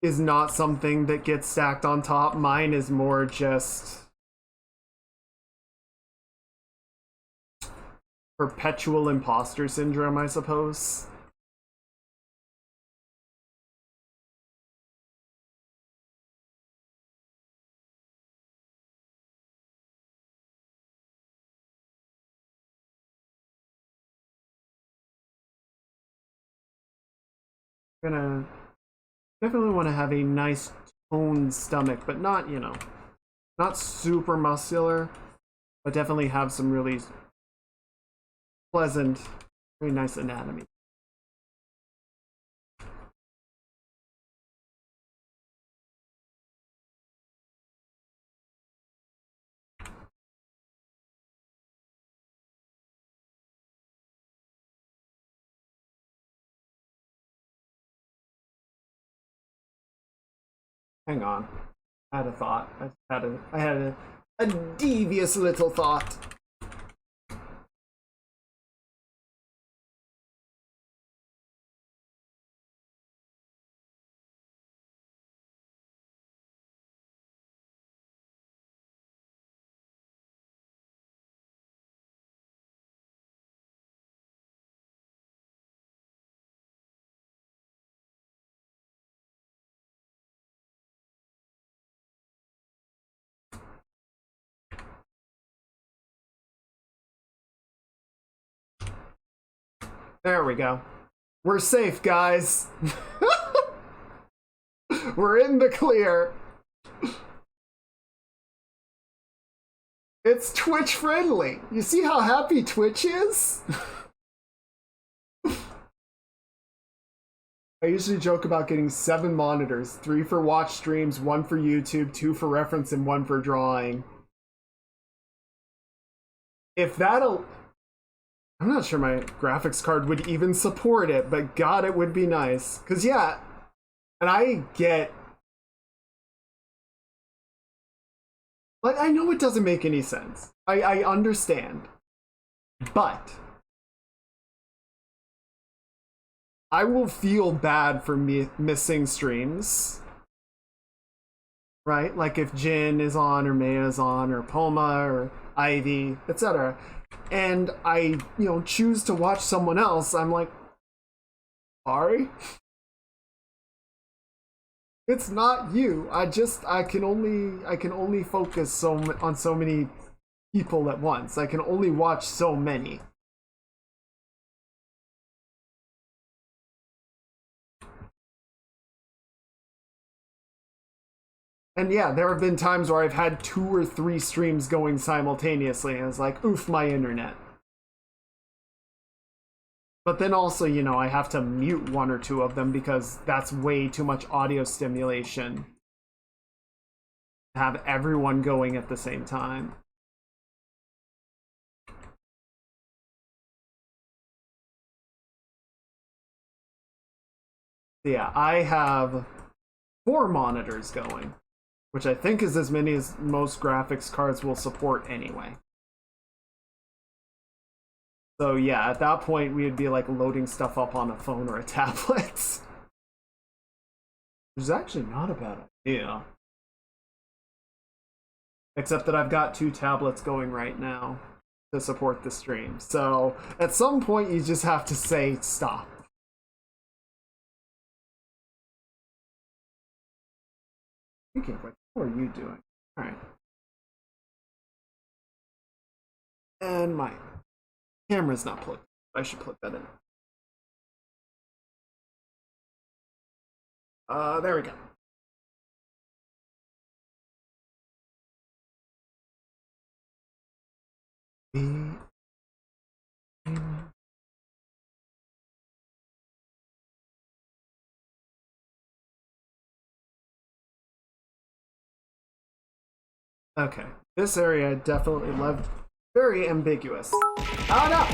is not something that gets stacked on top. Mine is more just perpetual imposter syndrome, I suppose. Gonna definitely want to have a nice toned stomach, but not, you know, not super muscular, but definitely have some really pleasant, very nice anatomy. Hang on. I had a thought. I had a devious little thought. There we go. We're safe, guys. We're in the clear. It's Twitch friendly. You see how happy Twitch is? I usually joke about getting 7 monitors, 3 for watch streams, 1 for YouTube, 2 for reference, and 1 for drawing. If that'll... I'm not sure my graphics card would even support it, but God, it would be nice. Because, yeah, and I get... Like, I know it doesn't make any sense. I understand. But... I will feel bad for me missing streams. Right? Like if Jin is on, or Maya is on, or Poma, or Ivy, etc. And I, choose to watch someone else, I'm like, sorry? It's not you. I can only focus on so many people at once. I can only watch so many. And yeah, there have been times where I've had 2 or 3 streams going simultaneously, and it's like, oof, my internet. But then also, I have to mute 1 or 2 of them because that's way too much audio stimulation. Have everyone going at the same time. Yeah, I have 4 monitors going, which I think is as many as most graphics cards will support anyway. So yeah, at that point we would be like loading stuff up on a phone or a tablet. Which is actually not a bad idea. Except that I've got 2 tablets going right now to support the stream. So at some point you just have to say stop. Thinking, what are you doing? Alright. And my camera's not plugged. I should plug that in. There we go. Okay, this area definitely left very ambiguous. Oh no!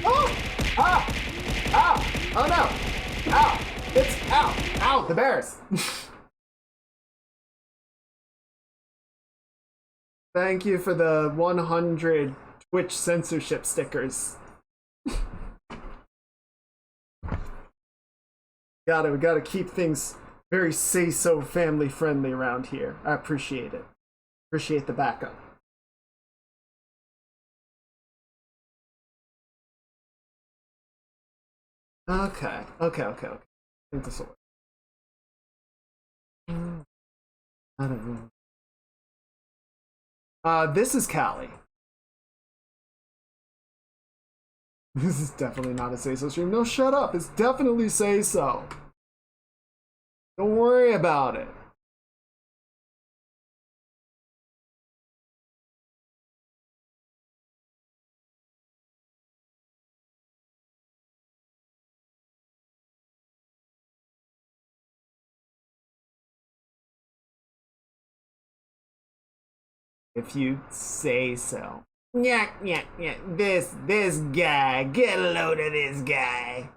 Oh! Ah! Ow! Oh no! Ow! It's ow! Ow! The bears! Thank you for the 100 Twitch censorship stickers. We gotta keep things very say-so family friendly around here. I appreciate it. Appreciate the backup. Okay. I think this will work. I don't know. This is Callie. This is definitely not a say-so stream. No, shut up. It's definitely say-so. Don't worry about it. If you say so. Yeah. This guy. Get a load of this guy.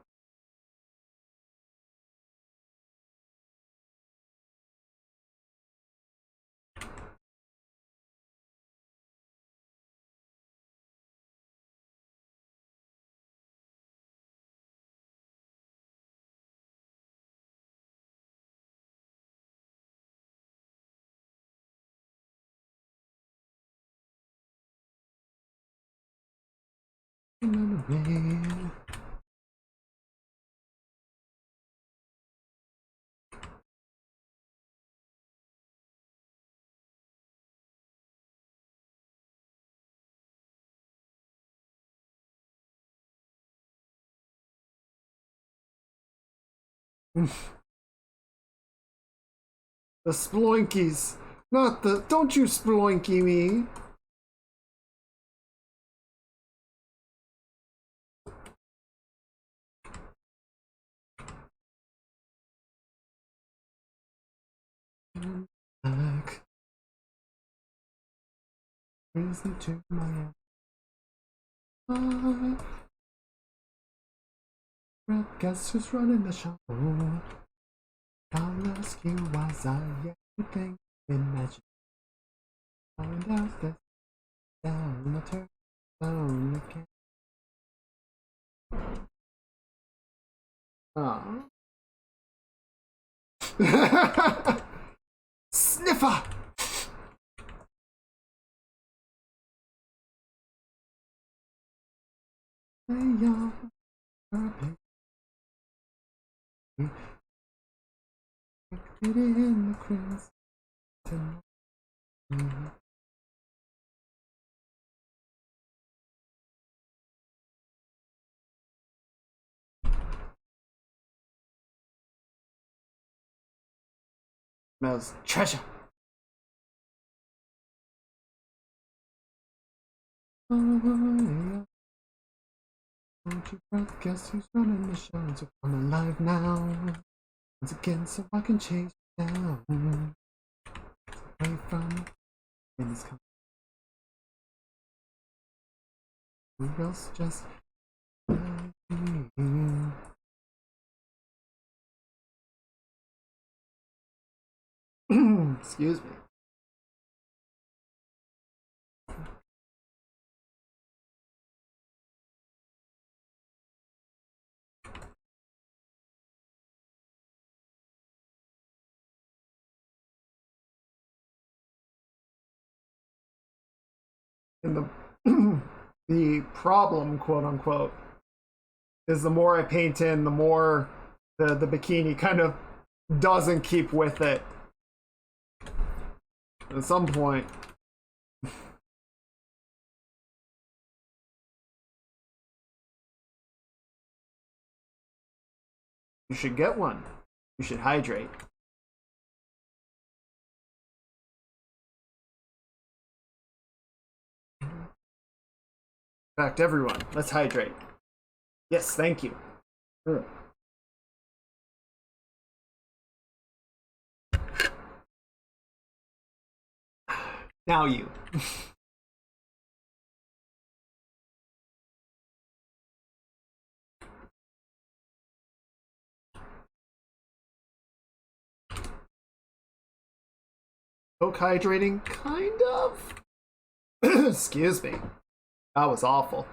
The sploinkies. Not the. Don't you sploinky me. Back. Listen to my. Guess who's running the show? I'll ask you why you think imagine. Find out this down the turn down the can. Sniffer! Hey, y'all. Get in the crimson. Smells treasure. Oh, yeah. Don't you brother, guess who's running the show? So I'm alive now. Once again, so I can chase you down. Away from in this company. Who else just excuse me. And the problem, quote unquote, is the more I paint in, the more the bikini kind of doesn't keep with it. At some point, you should get one. You should hydrate. In fact, everyone, let's hydrate. Yes, thank you. Now you. Coke hydrating? Kind of. Excuse me. That was awful.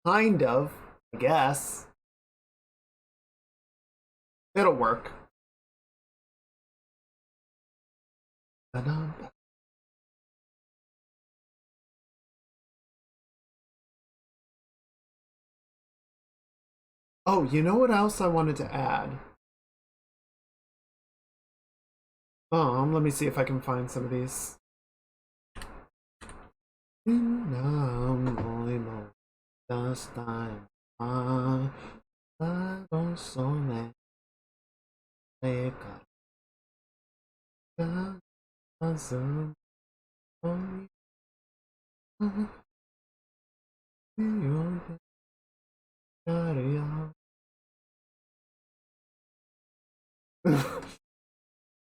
Kind of, I guess. It'll work. Oh, you know what else I wanted to add? Let me see if I can find some of these.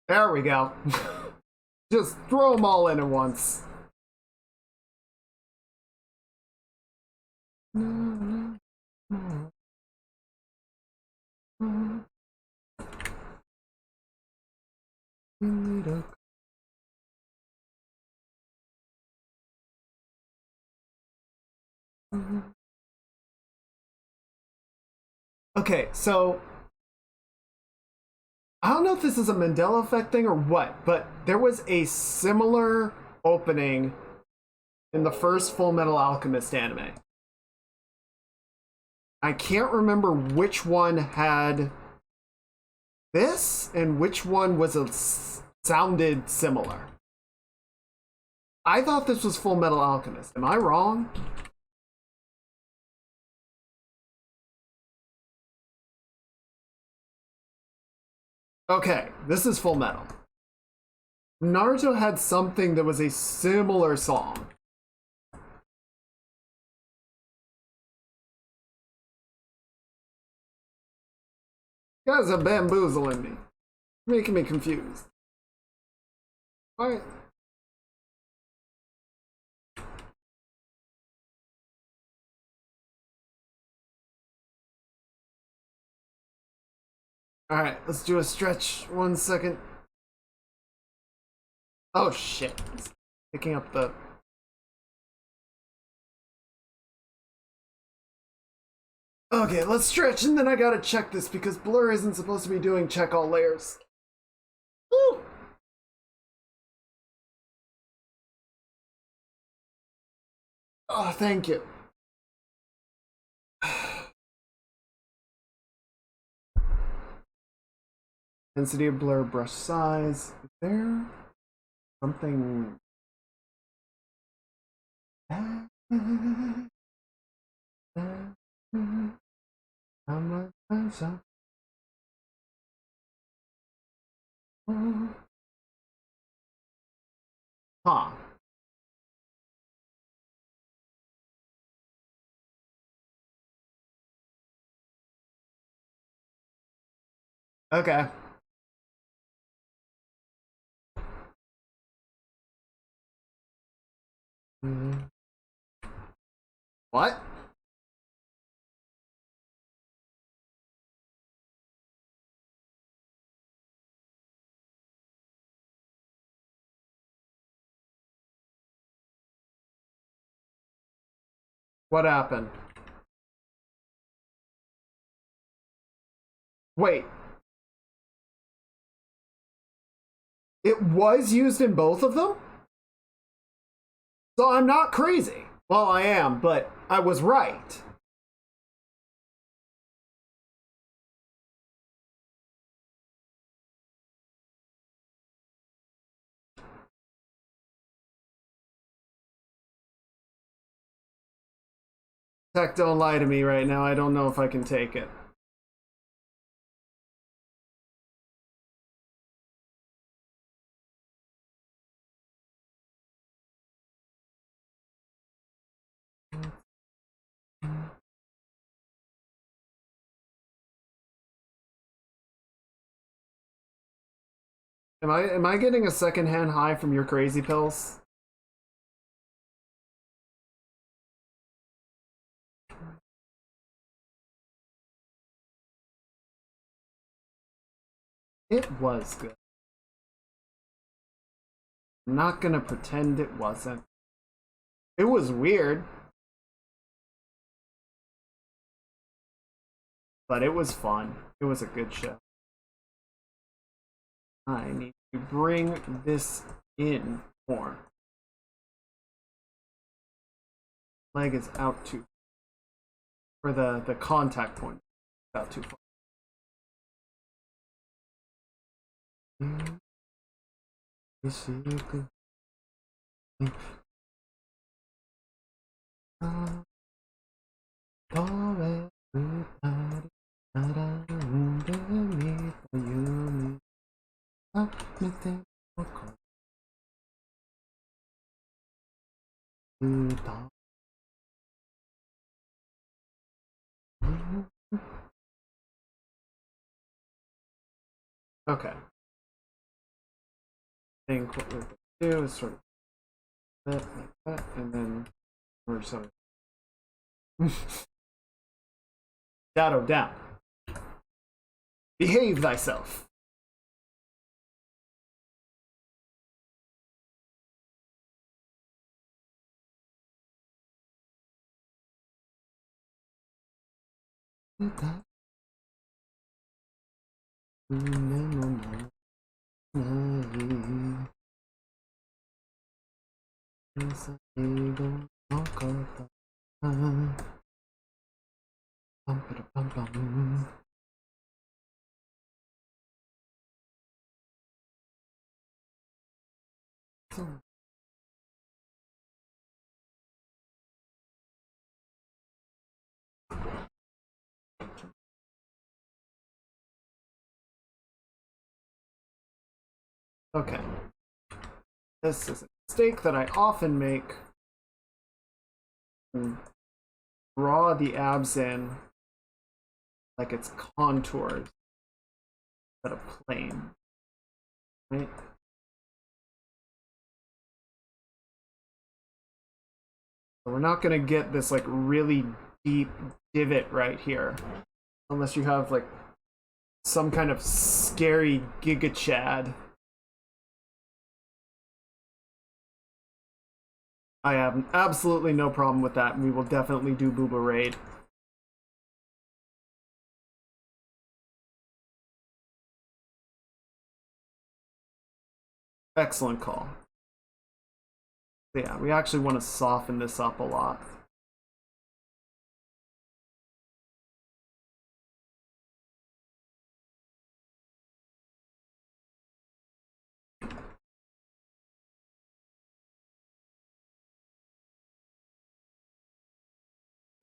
There we go. Just throw them all in at once. Okay, so I don't know if this is a Mandela effect thing or what, but there was a similar opening in the first Full Metal Alchemist anime. I can't remember which one had this and which one sounded similar. I thought this was Full Metal Alchemist. Am I wrong? Okay, this is Full Metal. Naruto had something that was a similar song. You guys are bamboozling me. Making me confused. Alright. Alright, let's do a stretch. 1 second. Oh shit. It's picking up the... Okay, let's stretch, and then I gotta check this because Blur isn't supposed to be doing check all layers. Woo! Oh, thank you. Density of blur, brush size. Is there something? Huh. Okay. What? What happened? Wait. It was used in both of them? So I'm not crazy. Well, I am, but I was right. Tech, don't lie to me right now. I don't know if I can take it. Am I getting a secondhand high from your crazy pills? It was good. I'm not gonna pretend it wasn't. It was weird. But it was fun. It was a good show. I need to bring this in more. Leg is out too, or the contact point is out too far. Okay. I think what we're going to do is sort of that, like that, and then we're sort of shadow down. Behave thyself. Okay. This is a mistake that I often make. Draw the abs in like it's contours instead of plane. Right? So we're not gonna get this like really deep divot right here. Unless you have like some kind of scary Giga Chad. I have absolutely no problem with that, and we will definitely do Booba Raid. Excellent call. Yeah, we actually want to soften this up a lot.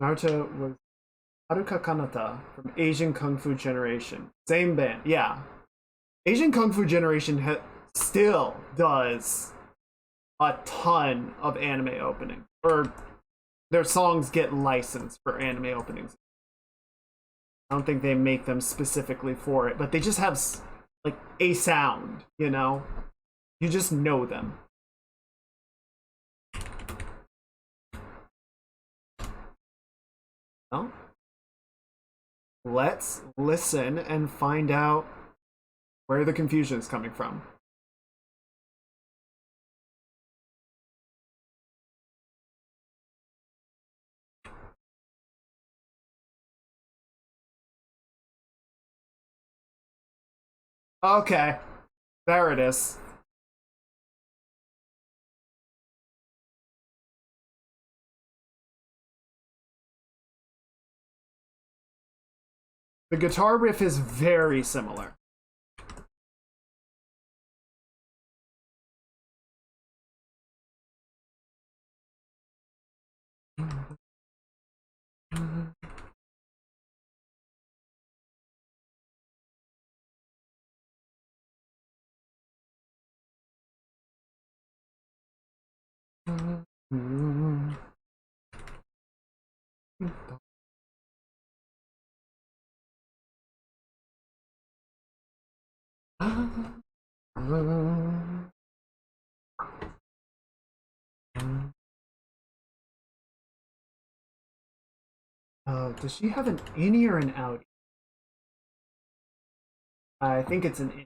Naruto was Haruka Kanata from Asian Kung Fu Generation. Same band, yeah. Asian Kung Fu Generation still does a ton of anime openings. Or their songs get licensed for anime openings. I don't think they make them specifically for it, but they just have like a sound, you know? You just know them. Well, let's listen and find out where the confusion is coming from. Okay, there it is. The guitar riff is very similar. Does she have an innie or an outie? I think it's an innie.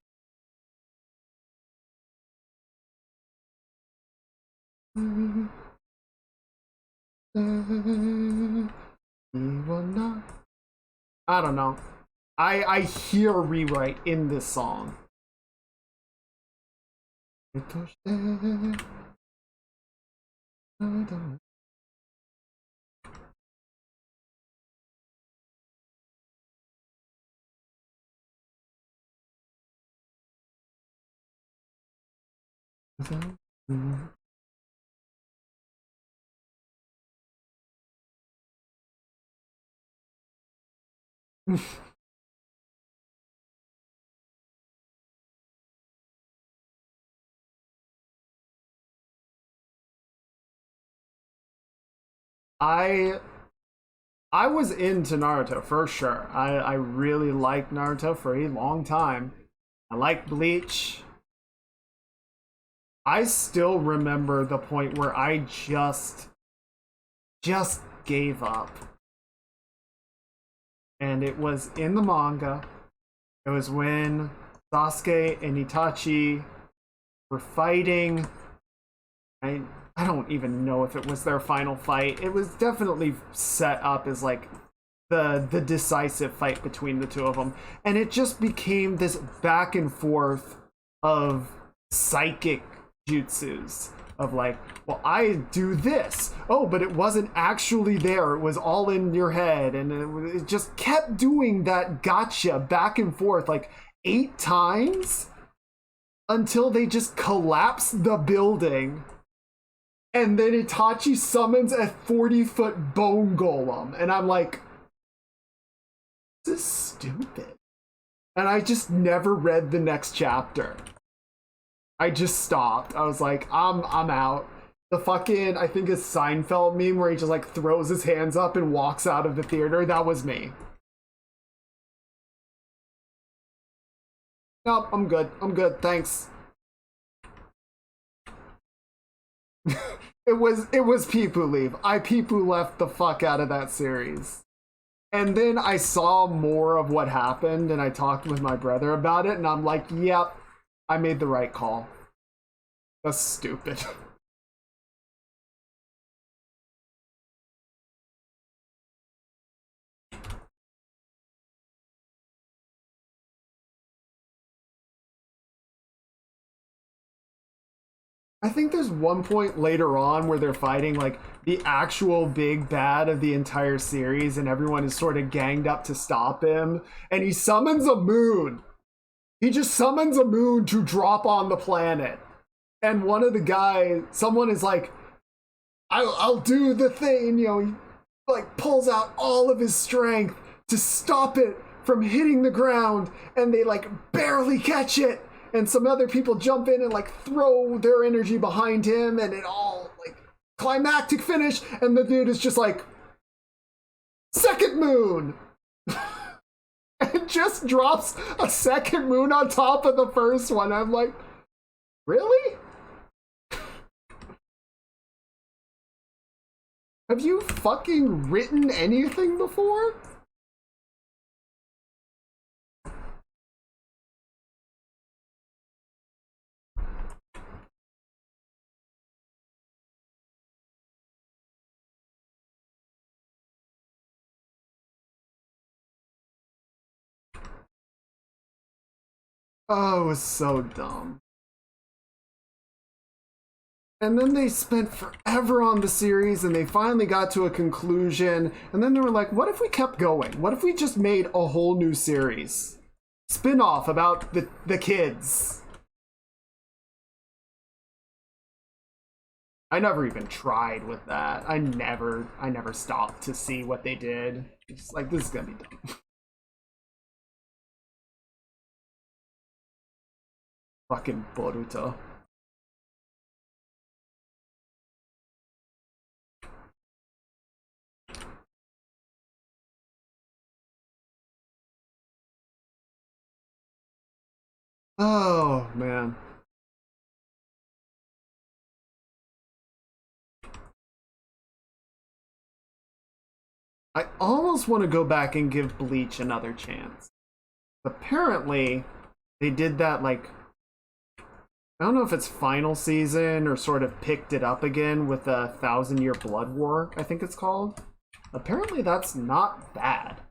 I don't know. I hear rewrite in this song. I I was into Naruto for sure. I really liked Naruto for a long time. I liked Bleach. I still remember the point where I just gave up. And it was in the manga. It was when Sasuke and Itachi were fighting. I don't even know if it was their final fight. It was definitely set up as like the decisive fight between the two of them, and it just became this back and forth of psychic jutsus of like, well, I do this, oh, but it wasn't actually there, it was all in your head, and it just kept doing that gotcha back and forth like 8 times until they just collapsed the building. And then Itachi summons a 40-foot bone golem. And I'm like, this is stupid. And I just never read the next chapter. I just stopped. I was like, I'm out. The fucking, I think it's Seinfeld meme where he just like throws his hands up and walks out of the theater. That was me. Nope, I'm good. I'm good. Thanks. It was Peepoo leave. I Peepoo left the fuck out of that series. And then I saw more of what happened and I talked with my brother about it and I'm like, yep, I made the right call. That's stupid. I think there's one point later on where they're fighting like the actual big bad of the entire series and everyone is sort of ganged up to stop him and he summons a moon. He just summons a moon to drop on the planet. And one of the guys, someone is like, I'll do the thing, you know, he like pulls out all of his strength to stop it from hitting the ground and they like barely catch it. And some other people jump in and like throw their energy behind him and it all like climactic finish and the dude is just like, second moon. And just drops a second moon on top of the first one. I'm like, really? Have you fucking written anything before? Oh, it was so dumb. And then they spent forever on the series and they finally got to a conclusion. And then they were like, what if we kept going? What if we just made a whole new series? Spin-off about the kids. I never even tried with that. I never stopped to see what they did. It's like, this is gonna be dumb. Fucking Boruto. Oh, man. I almost want to go back and give Bleach another chance. Apparently, they did that, like, I don't know if it's final season or sort of picked it up again with a 1,000-Year Blood War, I think it's called. Apparently that's not bad.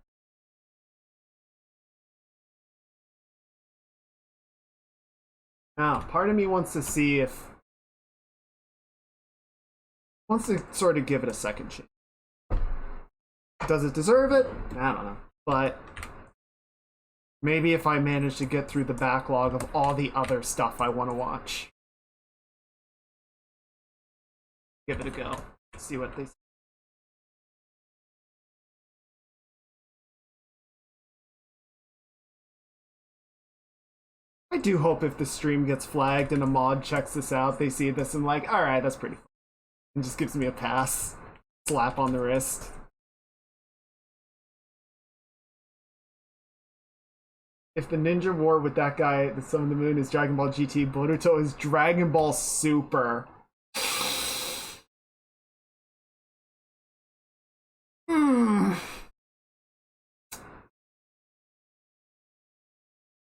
Now, part of me wants to see if... wants to sort of give it a second chance. Does it deserve it? I don't know. But maybe if I manage to get through the backlog of all the other stuff I want to watch. Give it a go. See what they say. I do hope if the stream gets flagged and a mod checks this out, they see this and like, alright, that's pretty fun. And just gives me a pass. Slap on the wrist. If the ninja war with that guy, the Sun of the Moon, is Dragon Ball GT, Boruto is Dragon Ball Super.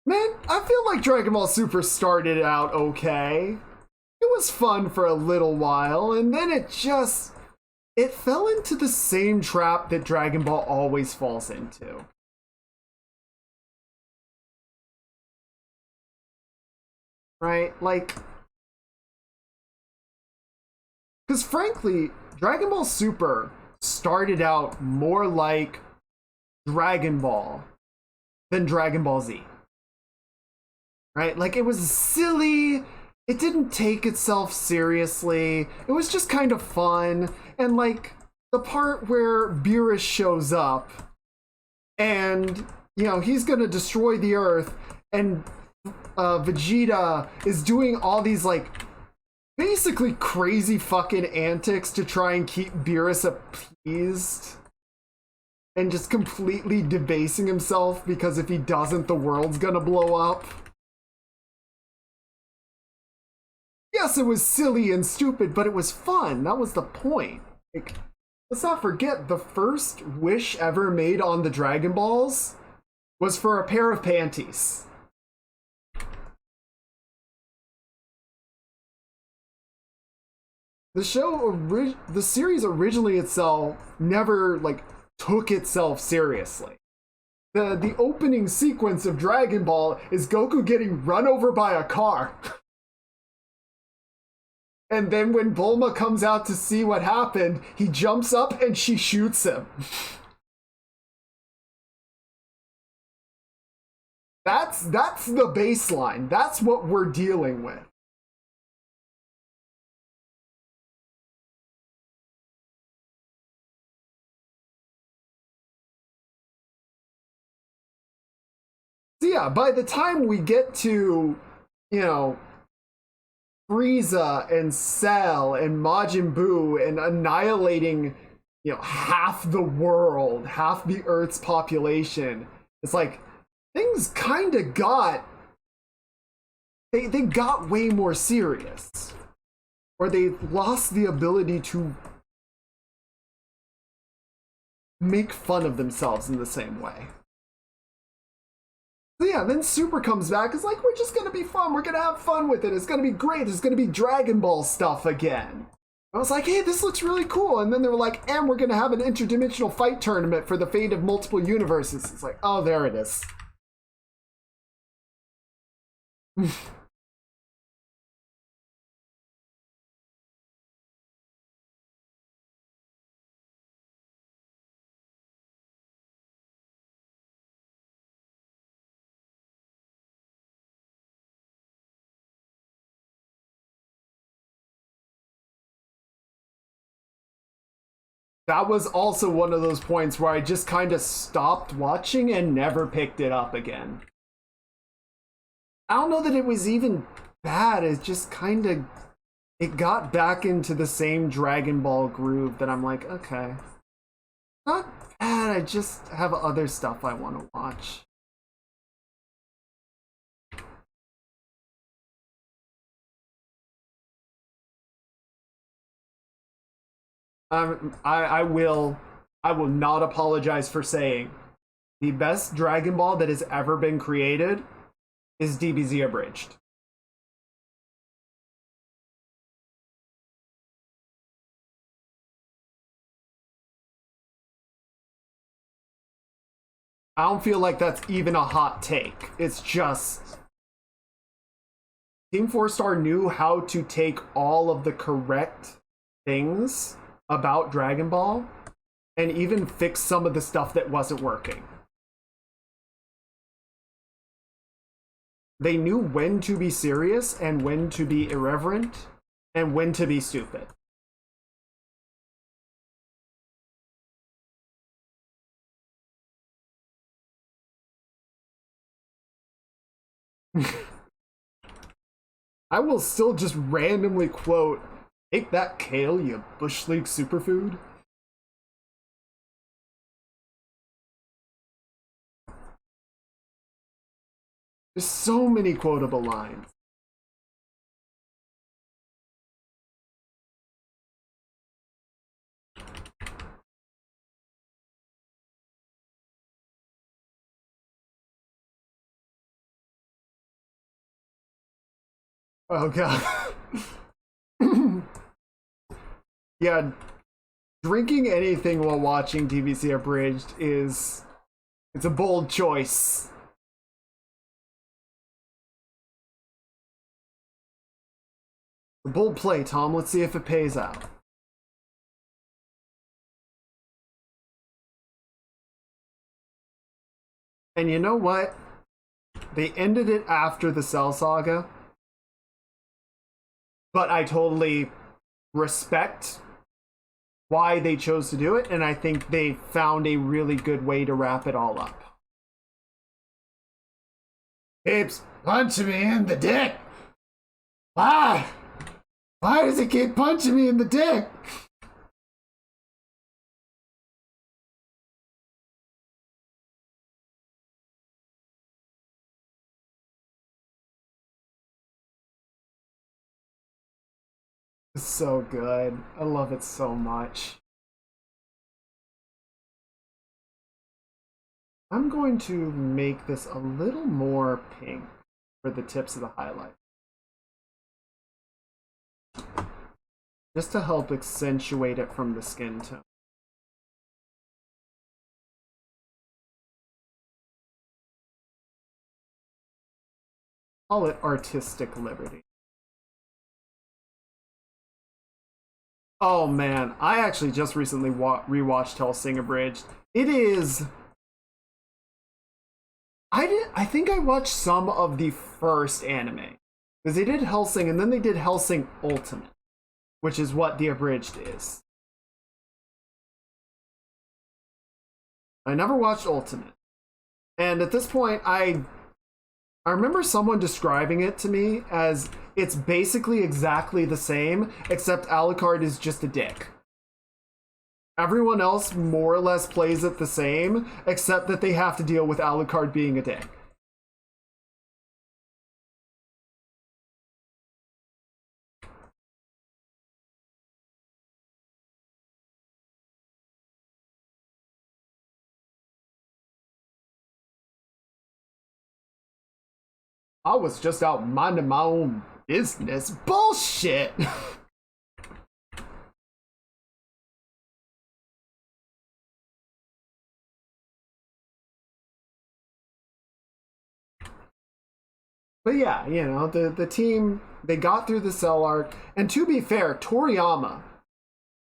Man, I feel like Dragon Ball Super started out okay. It was fun for a little while, and then it fell into the same trap that Dragon Ball always falls into. Right? Like, because frankly, Dragon Ball Super started out more like Dragon Ball than Dragon Ball Z. Right? Like, it was silly. It didn't take itself seriously. It was just kind of fun. And, like, the part where Beerus shows up and, you know, he's gonna destroy the Earth, and Vegeta is doing all these, like, basically crazy fucking antics to try and keep Beerus appeased. And just completely debasing himself because if he doesn't, the world's gonna blow up. Yes, it was silly and stupid, but it was fun. That was the point. Like, let's not forget, the first wish ever made on the Dragon Balls was for a pair of panties. The series originally itself never, like, took itself seriously. The opening sequence of Dragon Ball is Goku getting run over by a car. And then when Bulma comes out to see what happened, he jumps up and she shoots him. That's the baseline. That's what we're dealing with. So yeah, by the time we get to, you know, Frieza and Cell and Majin Buu and annihilating, you know, half the world, half the Earth's population, it's like things kind of got they got way more serious, or they lost the ability to make fun of themselves in the same way. So yeah, then Super comes back. It's like, we're just gonna be fun. We're gonna have fun with it. It's gonna be great. It's gonna be Dragon Ball stuff again. I was like, hey, this looks really cool. And then they were like, and we're gonna have an interdimensional fight tournament for the fate of multiple universes. It's like, oh, there it is. That was also one of those points where I just kind of stopped watching and never picked it up again. I don't know that it was even bad. It just kind of, it got back into the same Dragon Ball groove that I'm like, okay, not bad. I just have other stuff I want to watch. I will not apologize for saying the best Dragon Ball that has ever been created is DBZ Abridged. I don't feel like that's even a hot take. It's just Team 4-Star knew how to take all of the correct things about Dragon Ball and even fix some of the stuff that wasn't working. They knew when to be serious and when to be irreverent and when to be stupid. I will still just randomly quote, "Take that kale, you Bush League superfood." There's so many quotable lines. Oh god. Yeah, drinking anything while watching TVC Abridged it's a bold choice. A bold play, Tom. Let's see if it pays out. And you know what? They ended it after the Cell Saga. But I totally respect why they chose to do it, and I think they found a really good way to wrap it all up. Keeps punching me in the dick. Why? Why does it keep punching me in the dick? It's so good. I love it so much. I'm going to make this a little more pink for the tips of the highlight. Just to help accentuate it from the skin tone. Call it artistic liberty. Oh man, I actually just recently rewatched Hellsing Abridged. It is... I think I watched some of the first anime. Because they did Hellsing and then they did Hellsing Ultimate, which is what the Abridged is. I never watched Ultimate. And at this point, I remember someone describing it to me as it's basically exactly the same, except Alucard is just a dick. Everyone else more or less plays it the same, except that they have to deal with Alucard being a dick. I was just out minding my own business. Bullshit! But yeah, you know, the team, they got through the Cell arc, and to be fair, Toriyama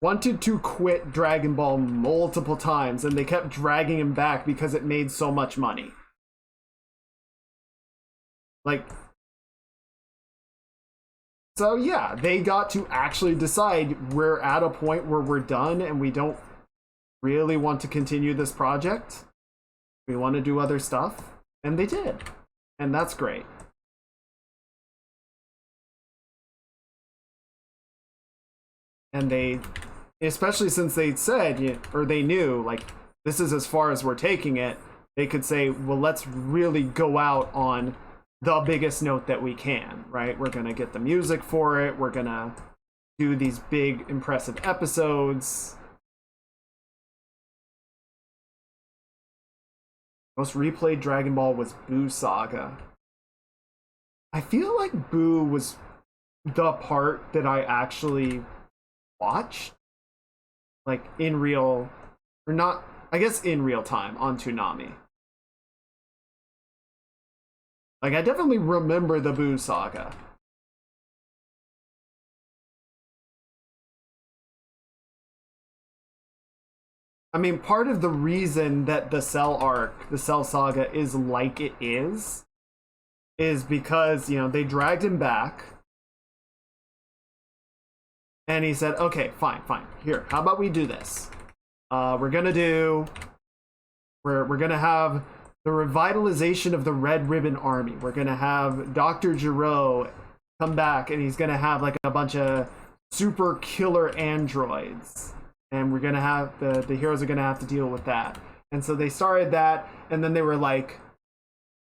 wanted to quit Dragon Ball multiple times, and they kept dragging him back because it made so much money. Like, so yeah, they got to actually decide we're at a point where we're done and we don't really want to continue this project. We want to do other stuff, and they did. And that's great. And they, especially since they said, or they knew, like, this is as far as we're taking it, they could say, well, let's really go out on the biggest note that we can, right? We're gonna get the music for it, we're gonna do these big, impressive episodes. Most replayed Dragon Ball was Buu Saga. I feel like Buu was the part that I actually watched, like in real, or not, I guess in real time on Toonami. Like, I definitely remember the Buu Saga. I mean, part of the reason that the Cell arc, the Cell saga, is like it is because, you know, they dragged him back. And he said, okay, fine. Here, how about we do this? We're gonna have the revitalization of the Red Ribbon Army. We're gonna have Dr. Giro come back, and he's gonna have like a bunch of super killer androids. And we're gonna have the heroes are gonna have to deal with that. And so they started that, and then they were like,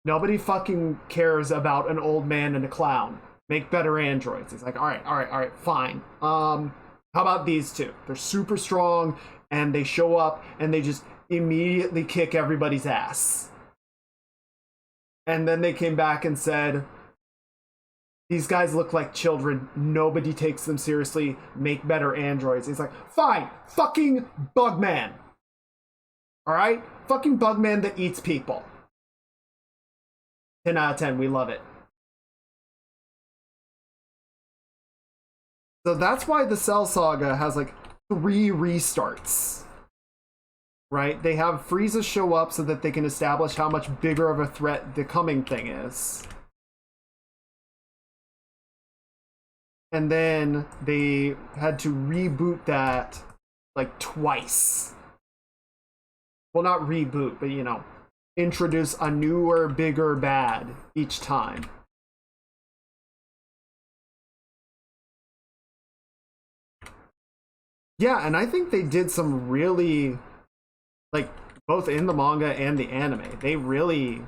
nobody fucking cares about an old man and a clown. Make better androids. It's like, all right, fine. How about these two? They're super strong, and they show up, and they just immediately kick everybody's ass. And then they came back and said, these guys look like children. Nobody takes them seriously. Make better androids. He's like, fine. Fucking Bugman. All right? Fucking Bugman that eats people. 10 out of 10. We love it. So that's why the Cell Saga has like 3 restarts. Right? They have Frieza show up so that they can establish how much bigger of a threat the coming thing is. And then they had to reboot that like twice. Well, not reboot, but you know, introduce a newer, bigger bad each time. Yeah, and I think they did some really, like, both in the manga and the anime, they really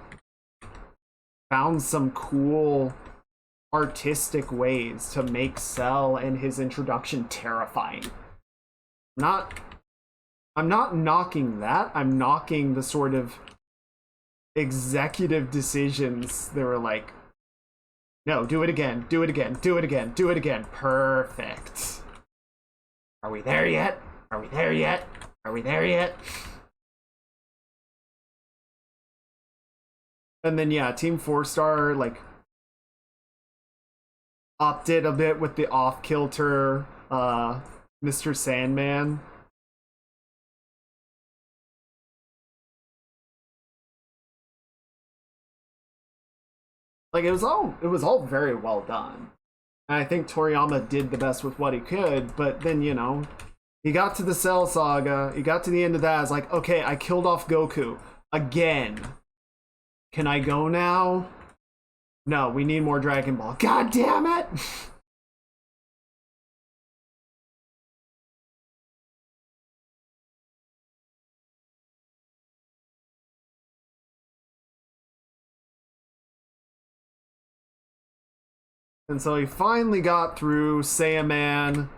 found some cool artistic ways to make Cell and his introduction terrifying. I'm not knocking that. I'm knocking the sort of executive decisions that were like, no, do it again. Perfect. Are we there yet? And then yeah, Team 4-Star like opted a bit with the off-kilter Mr. Sandman. Like it was all very well done. And I think Toriyama did the best with what he could, but then, you know, he got to the Cell Saga, he got to the end of that, it's like, okay, I killed off Goku again. Can I go now? No, we need more Dragon Ball. God damn it! And so he finally got through Saiyaman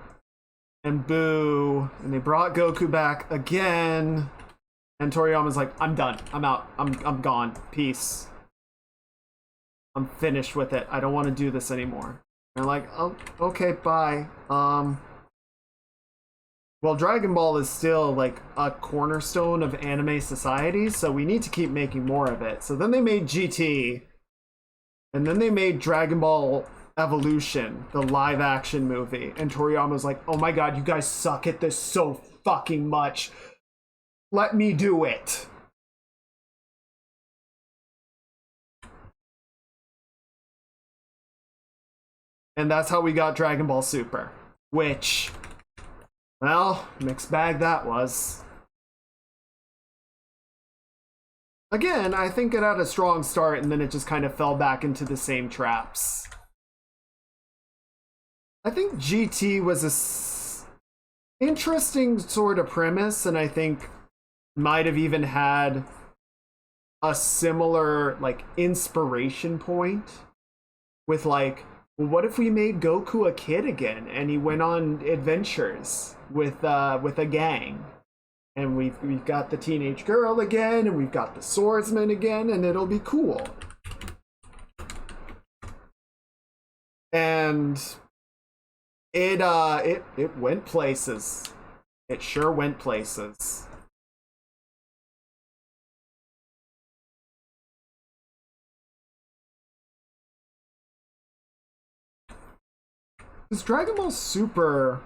and Boo, and they brought Goku back again. And Toriyama's like, I'm done. I'm out. I'm gone. Peace. I'm finished with it. I don't want to do this anymore. And they're like, oh, okay, bye. Well, Dragon Ball is still like a cornerstone of anime society, so we need to keep making more of it. So then they made GT, and then they made Dragon Ball Evolution, the live action movie. And Toriyama's like, oh my god, you guys suck at this so fucking much. Let me do it. And that's how we got Dragon Ball Super, which, well, mixed bag that was. Again, I think it had a strong start and then it just kind of fell back into the same traps. I think GT was a interesting sort of premise, and I think might have even had a similar like inspiration point with like, well, what if we made Goku a kid again and he went on adventures with a gang, and we've got the teenage girl again, and we've got the swordsman again, and it'll be cool. And it went places. It sure went places. Because Dragon Ball Super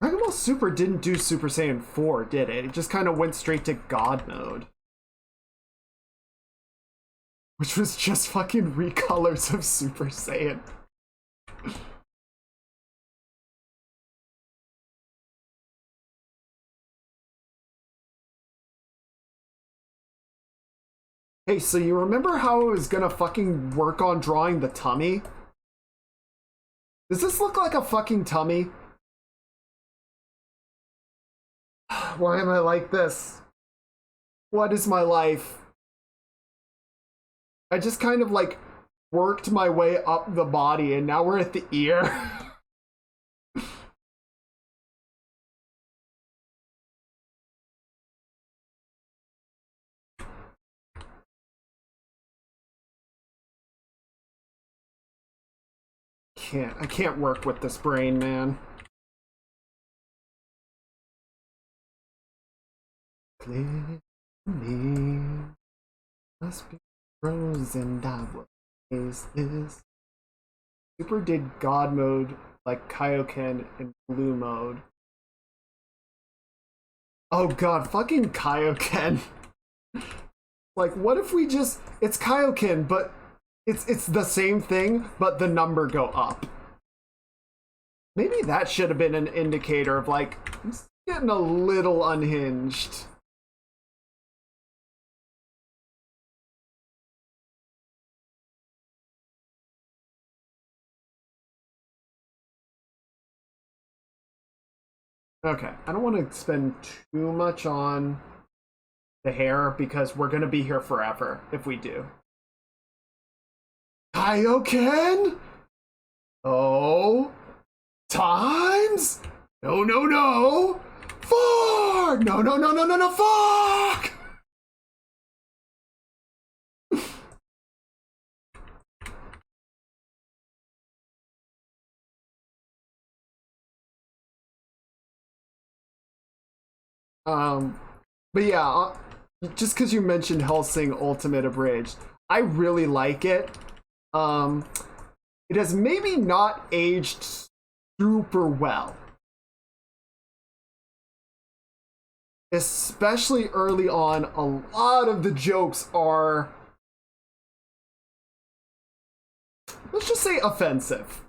Dragon Ball Super didn't do Super Saiyan 4, did it? It just kind of went straight to God mode. Which was just fucking recolors of Super Saiyan. Hey, so you remember how I was gonna fucking work on drawing the tummy? Does this look like a fucking tummy? Why am I like this? What is my life? I just kind of like worked my way up the body and now we're at the ear. I can't work with this brain, man. Clearly, must be frozen. What is this? Super did God mode like Kaioken in blue mode. Oh god, fucking Kaioken. Like, what if we just... It's Kaioken, but it's the same thing, but the number go up. Maybe that should have been an indicator of, like, it's getting a little unhinged. Okay, I don't want to spend too much on the hair because we're going to be here forever if we do. Kaioken? Oh, times? No, no, no. 4! No, no, no, no, no, no, fuck! But yeah, just because you mentioned Hellsing Ultimate Abridged, I really like it. It has maybe not aged super well. Especially early on, a lot of the jokes are, let's just say, offensive.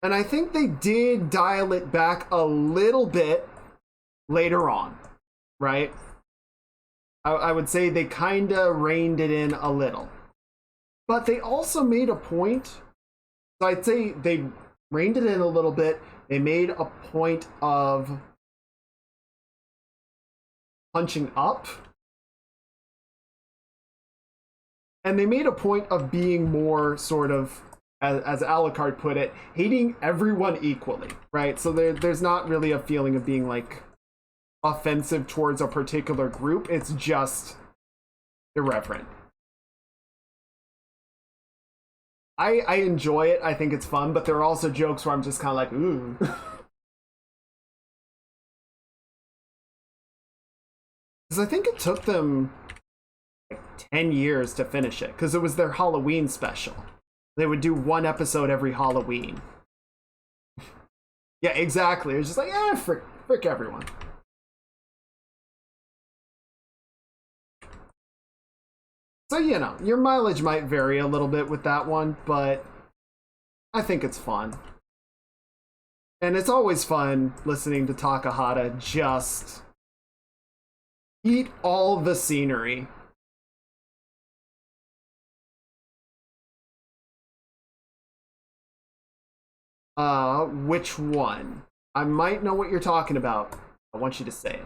And I think they did dial it back a little bit later on, right? I would say they kind of reined it in a little. But they also made a point. So I'd say they reined it in a little bit. They made a point of punching up. And they made a point of being more sort of, as Alucard put it, hating everyone equally, right? So there's not really a feeling of being like offensive towards a particular group. It's just irreverent. I enjoy it. I think it's fun, but there are also jokes where I'm just kind of like, ooh. Because I think it took them like 10 years to finish it, because it was their Halloween special. They would do one episode every Halloween. Yeah, exactly. It was just like, frick everyone. So, you know, your mileage might vary a little bit with that one, but I think it's fun. And it's always fun listening to Takahata just eat all the scenery. Which one? I might know what you're talking about. I want you to say it.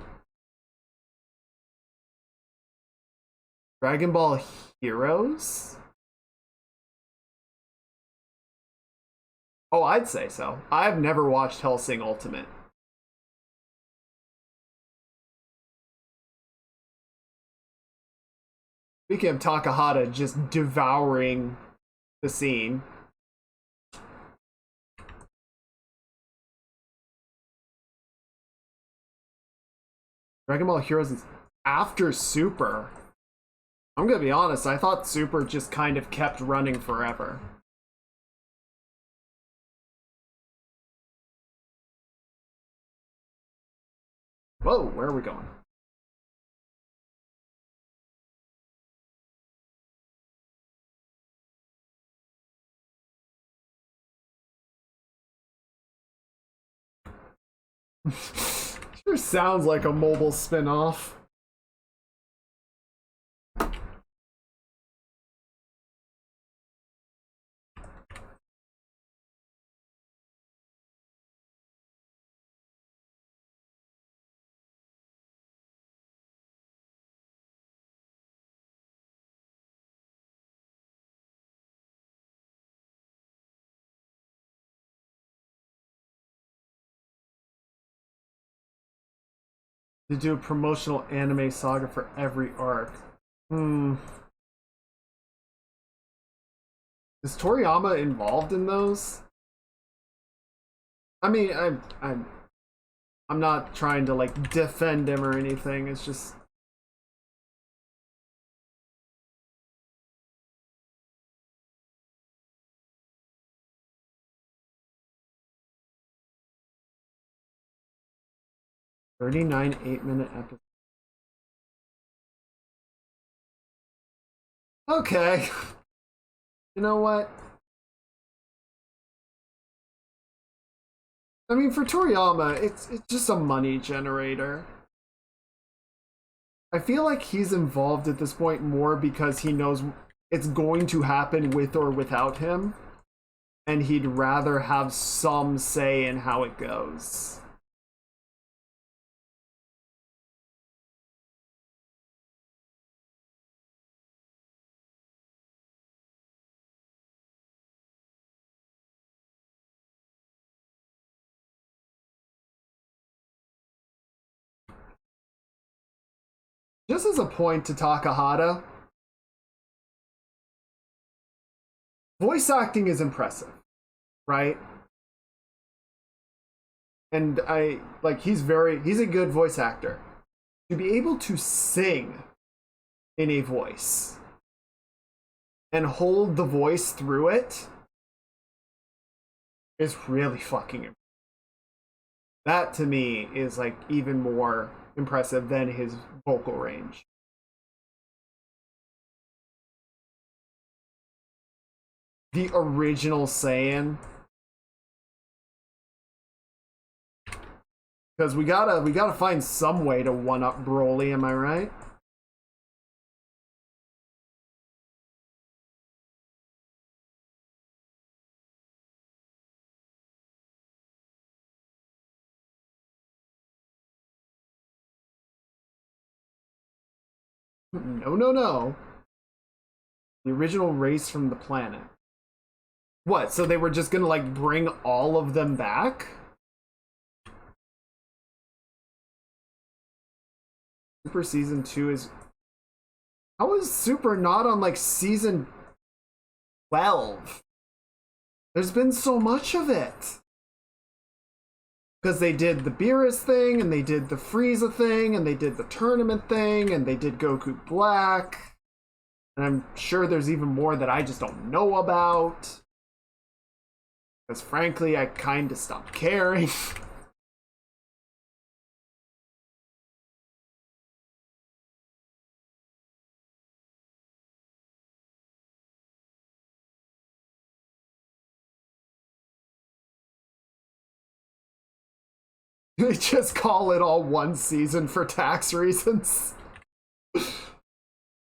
Dragon Ball Heroes? Oh, I'd say so. I've never watched Hellsing Ultimate. Speaking of Takahata just devouring the scene. Dragon Ball Heroes is after Super. I'm gonna be honest, I thought Super just kind of kept running forever. Whoa, where are we going? Sure sounds like a mobile spin-off. To do a promotional anime saga for every arc. Is Toriyama involved in those? I mean, I'm not trying to like defend him or anything. It's just $39 8-minute episode. Okay. You know what? I mean, for Toriyama, it's just a money generator. I feel like he's involved at this point more because he knows it's going to happen with or without him, and he'd rather have some say in how it goes. Just as a point to Takahata, voice acting is impressive, right? And he's a good voice actor. To be able to sing in a voice and hold the voice through it is really fucking impressive. That to me is like even more impressive than his vocal range. The original Saiyan, because we gotta find some way to one up Broly. Am I right? No. The original race from the planet. What? So they were just gonna like bring all of them back? Super season 2 is. How is Super not on like season 12? There's been so much of it. Because they did the Beerus thing, and they did the Frieza thing, and they did the tournament thing, and they did Goku Black. And I'm sure there's even more that I just don't know about. Because frankly, I kind of stopped caring. They just call it all one season for tax reasons.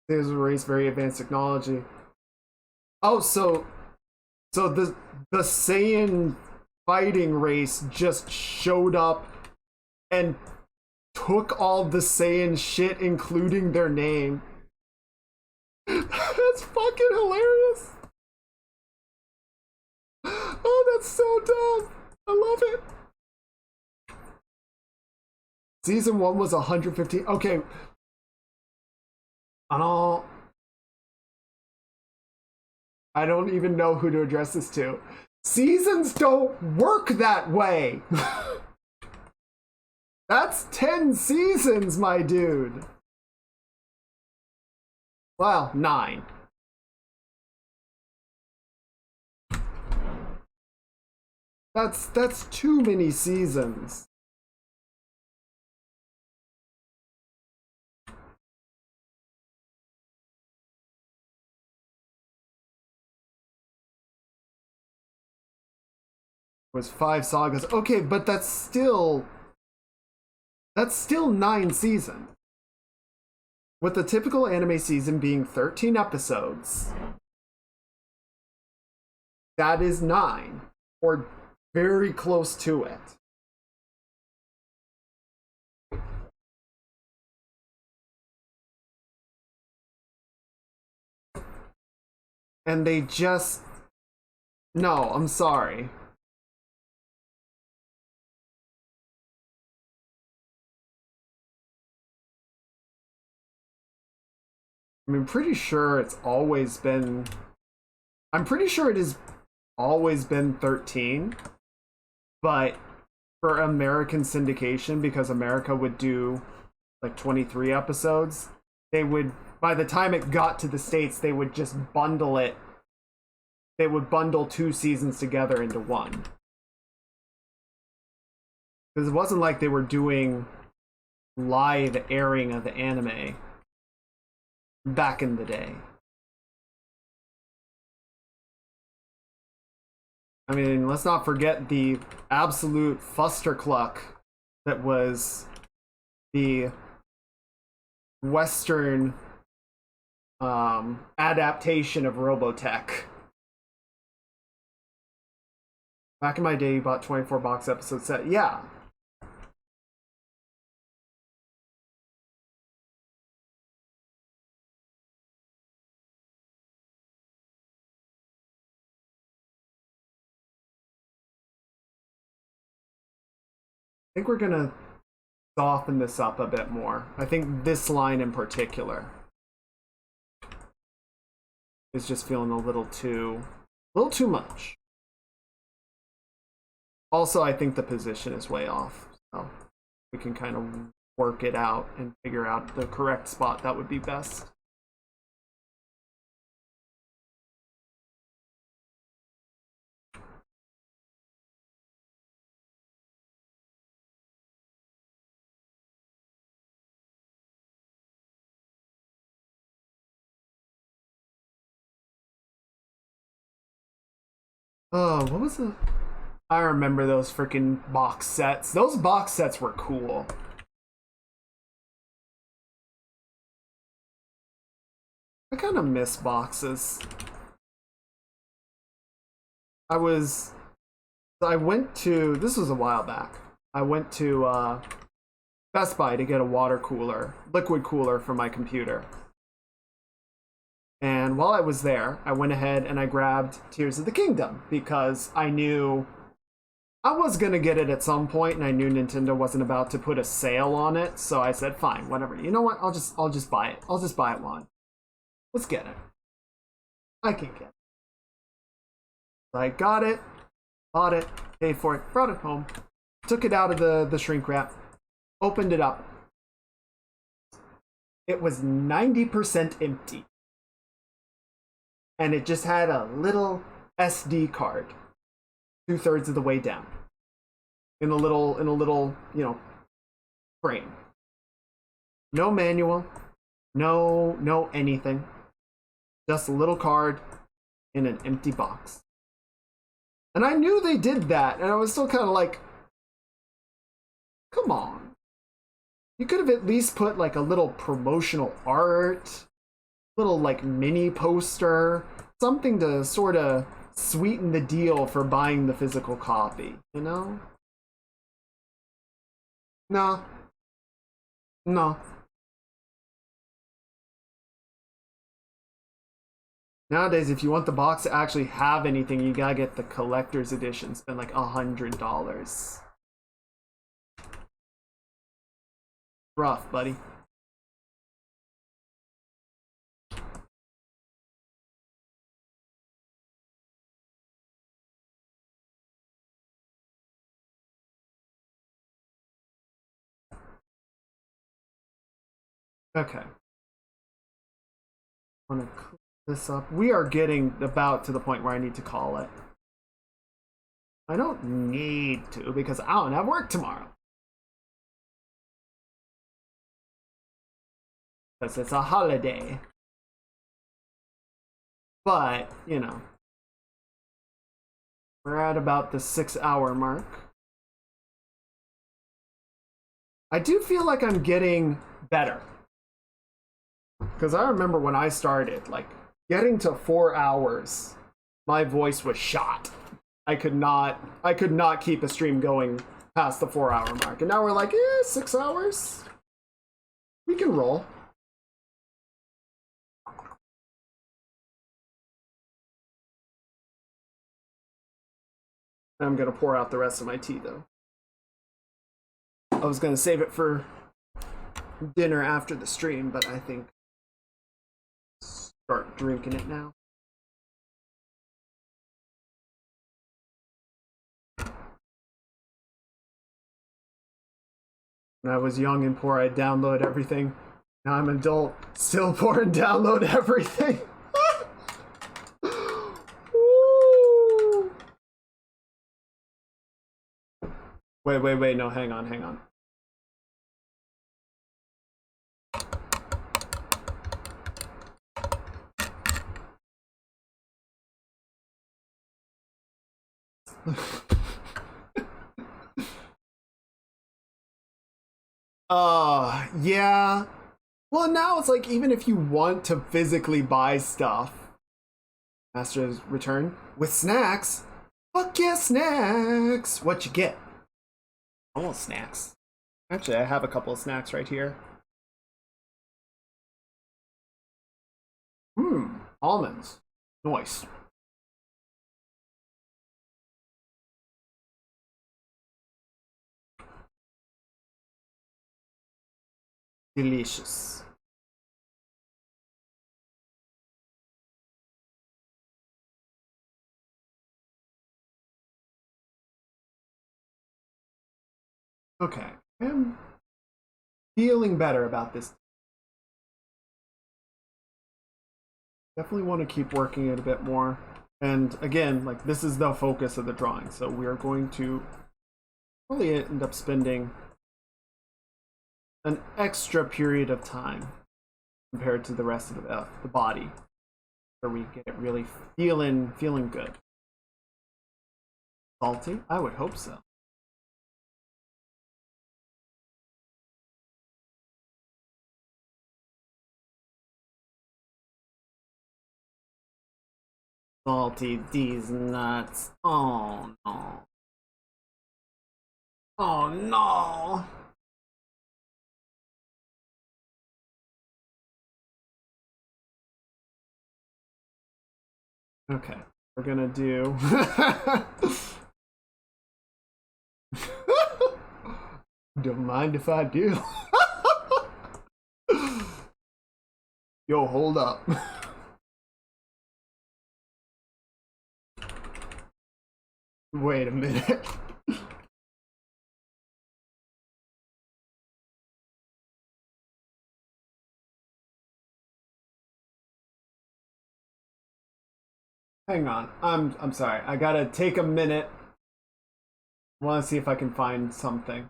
There's a race very advanced technology. Oh, so the Saiyan fighting race just showed up and took all the Saiyan shit, including their name. That's fucking hilarious. Oh, that's so dumb. I love it. Season 1 was 115. Okay. I don't even know who to address this to. Seasons don't work that way. That's 10 seasons, my dude. Well, 9. That's too many seasons. was 5 sagas. Okay, but that's still 9 seasons. With the typical anime season being 13 episodes, that is 9, or very close to it. And they just... No, I'm sorry. I mean, pretty sure it's always been... I'm pretty sure it has always been 13, but for American syndication, because America would do like 23 episodes, they would, by the time it got to the States, they would just bundle it. They would bundle 2 seasons together into one. Because it wasn't like they were doing live airing of the anime back in the day. I mean, let's not forget the absolute fustercluck that was the Western adaptation of Robotech. Back in my day, you bought 24 box episode set. Yeah. I think we're gonna soften this up a bit more. I think this line in particular is just feeling a little too much. Also, I think the position is way off, so we can kind of work it out and figure out the correct spot that would be best. Oh, what was the... I remember those freaking box sets. Those box sets were cool. I kind of miss boxes. I went to... This was a while back. I went to Best Buy to get a water cooler, liquid cooler for my computer. And while I was there, I went ahead and I grabbed Tears of the Kingdom because I knew I was gonna get it at some point, and I knew Nintendo wasn't about to put a sale on it. So I said, "Fine, whatever. You know what? I'll just buy it. I'll just buy it one. Let's get it. I can get it." So I got it, bought it, paid for it, brought it home, took it out of the shrink wrap, opened it up. It was 90% empty. And it just had a little SD card 2/3 of the way down in a little frame. No manual, no anything, just a little card in an empty box. And I knew they did that, and I was still kind of like, come on, you could have at least put like a little promotional art, little like mini poster, something to sort of sweeten the deal for buying the physical copy, you know? No. Nowadays, if you want the box to actually have anything, you gotta get the collector's edition. Spend like $100. Rough, buddy. Okay. I'm gonna clean this up. We are getting about to the point where I need to call it. I don't need to because I don't have work tomorrow. Because it's a holiday. But, you know, We're at about the 6-hour mark. I do feel like I'm getting better. Because I remember when I started, like, getting to 4 hours, my voice was shot. I could not keep a stream going past the 4-hour mark. And now we're like, 6 hours? We can roll. I'm gonna pour out the rest of my tea though. I was gonna save it for dinner after the stream, but I think start drinking it now. When I was young and poor, I'd download everything. Now I'm an adult, still poor and download everything. Woo! Wait, no, hang on. Yeah. Well, now it's like, even if you want to physically buy stuff, Master's Return, with snacks, fuck yeah, snacks! What you get? I want snacks. Actually, I have a couple of snacks right here. Almonds. Nice. Delicious. Okay, I'm feeling better about this. Definitely want to keep working it a bit more. And again, like, this is the focus of the drawing, so we are going to probably end up spending an extra period of time compared to the rest of the body, where we get it really feeling good. Salty? I would hope so. Salty these nuts. Oh no. Oh no. Okay, we're gonna do. Don't mind if I do. Yo, hold up. Wait a minute. Hang on. I'm sorry. I gotta take a minute. I want to see if I can find something.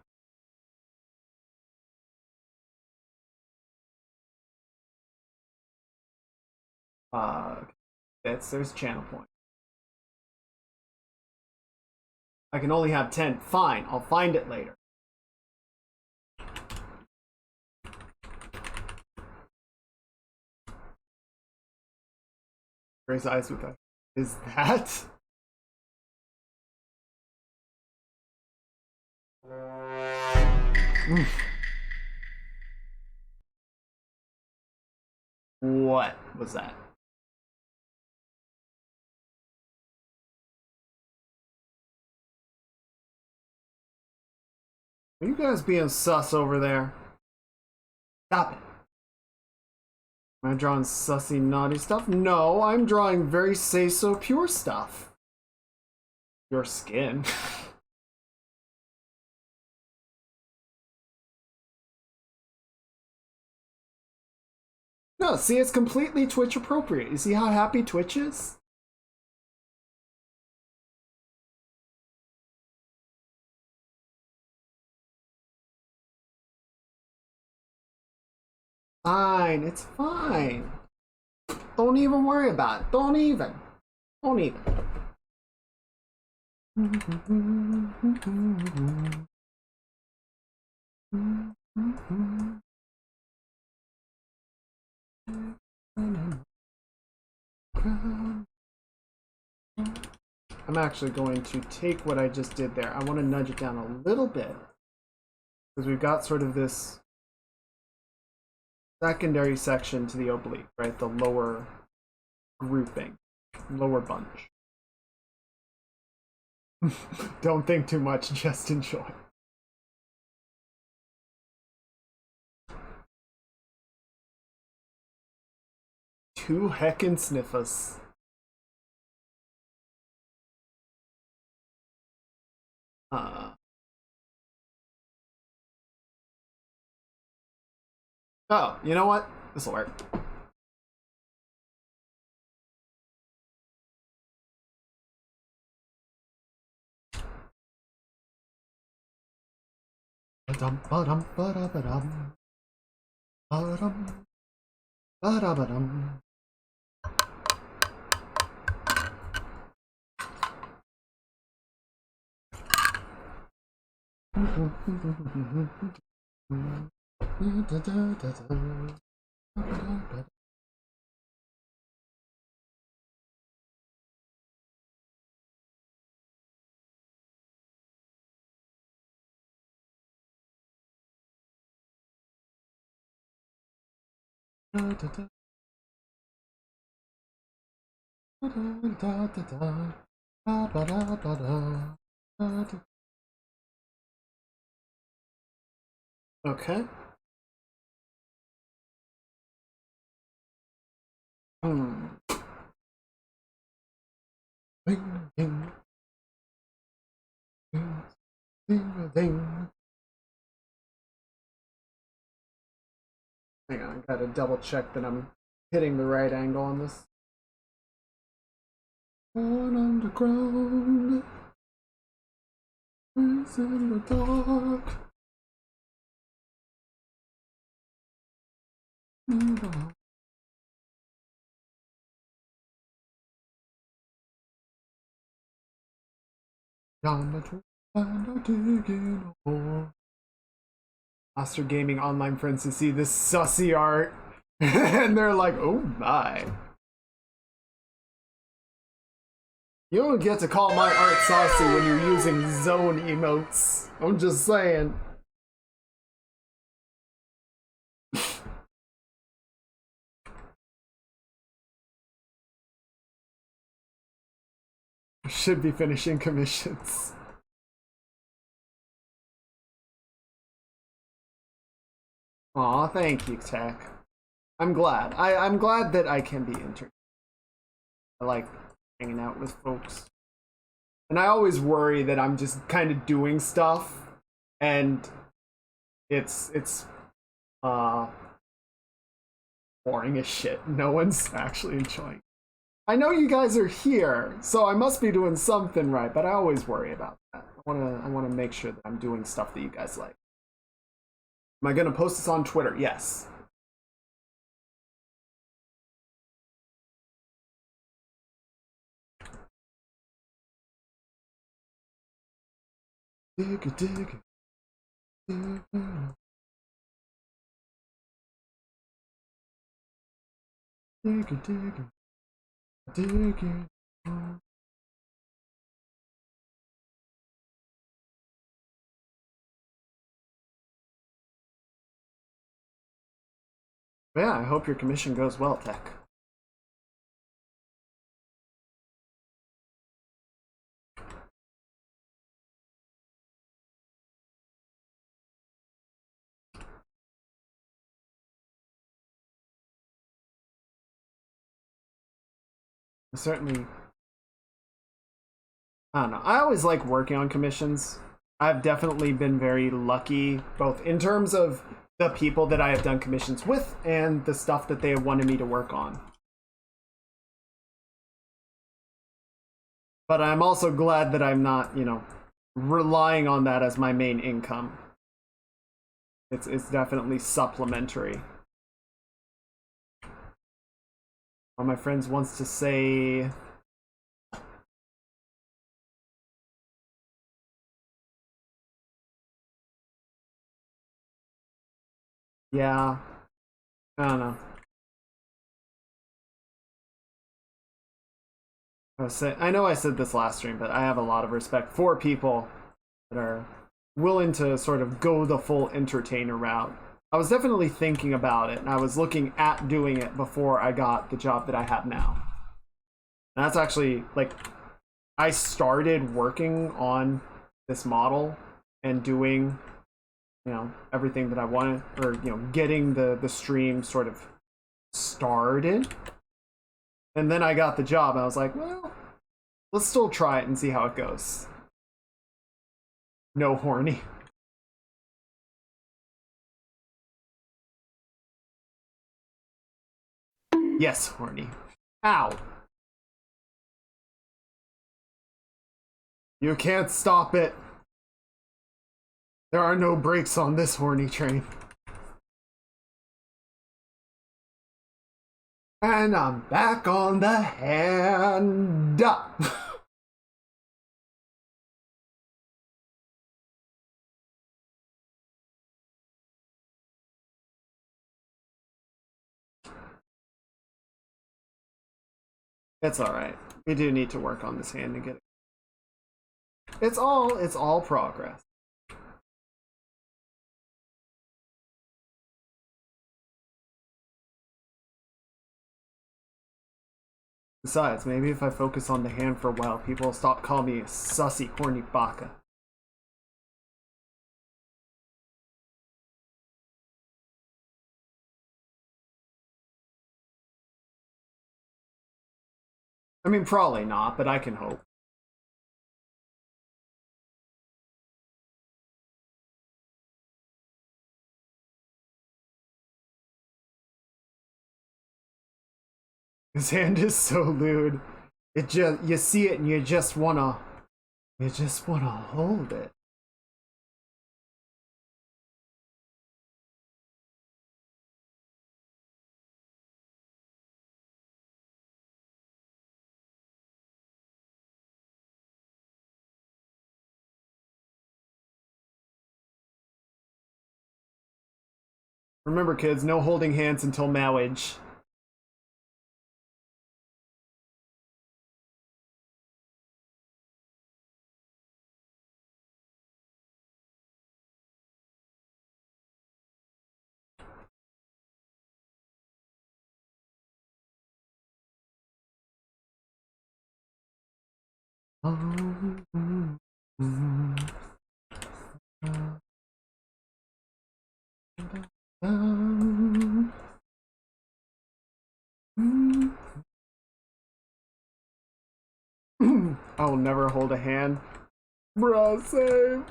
There's channel point. I can only have 10. Fine, I'll find it later. Raise eyes with that. Is that? What was that? Are you guys being sus over there? Stop it. Am I drawing sussy, naughty stuff? No, I'm drawing very say-so pure stuff. Your skin. No, see, it's completely Twitch appropriate. You see how happy Twitch is? Fine, it's fine. Don't even worry about it. Don't even. I'm actually going to take what I just did there. I want to nudge it down a little bit because we've got sort of this secondary section to the oblique, right? The lower grouping, lower bunch. Don't think too much, just enjoy. Two heckin' sniffers. Oh, you know what? This'll work. Ba-dum, ba-dum, ba-da-ba-dum. Ba-dum, ba-da-ba-dum. Okay. Ding, ding, ding, ding, ding. Hang on, I gotta double check that I'm hitting the right angle on this. On underground, is in the dark. Down the trail and I'm digging a hole. Master Gaming online friends to see this sussy art, and they're like, "Oh my." You don't get to call my art saucy when you're using zone emotes. I'm just saying. Should be finishing commissions. Aw, thank you, Tech. I'm glad. I'm glad that I can be entertained. I like hanging out with folks. And I always worry that I'm just kind of doing stuff and it's boring as shit. No one's actually enjoying it. I know you guys are here, so I must be doing something right, but I always worry about that. I wanna make sure that I'm doing stuff that you guys like. Am I gonna post this on Twitter? Yes. Dig it, dig it. Dig it. Dig it, dig it. Dig it. Yeah, I hope your commission goes well, Tech. Certainly, I don't know. I always like working on commissions. I've definitely been very lucky, both in terms of the people that I have done commissions with and the stuff that they have wanted me to work on. But I'm also glad that I'm not, relying on that as my main income. It's definitely supplementary. One of my friends wants to say Yeah. I don't know. I know I said this last stream, but I have a lot of respect for people that are willing to sort of go the full entertainer route. I was definitely thinking about it, and I was looking at doing it before I got the job that I have now. And that's actually, like, I started working on this model and doing, you know, everything that I wanted, or, you know, getting the stream sort of started. And then I got the job, and I was like, well, let's still try it and see how it goes. No horny. Yes, horny. Ow. You can't stop it. There are no brakes on this horny train. And I'm back on the hand up. It's alright. We do need to work on this hand to get it. It's all progress. Besides, maybe if I focus on the hand for a while, people will stop calling me a sussy, horny baka. I mean, probably not, but I can hope. His hand is so lewd. It just, you see it and you just wanna hold it. Remember, kids, no holding hands until marriage. I will never hold a hand. Bruh, save.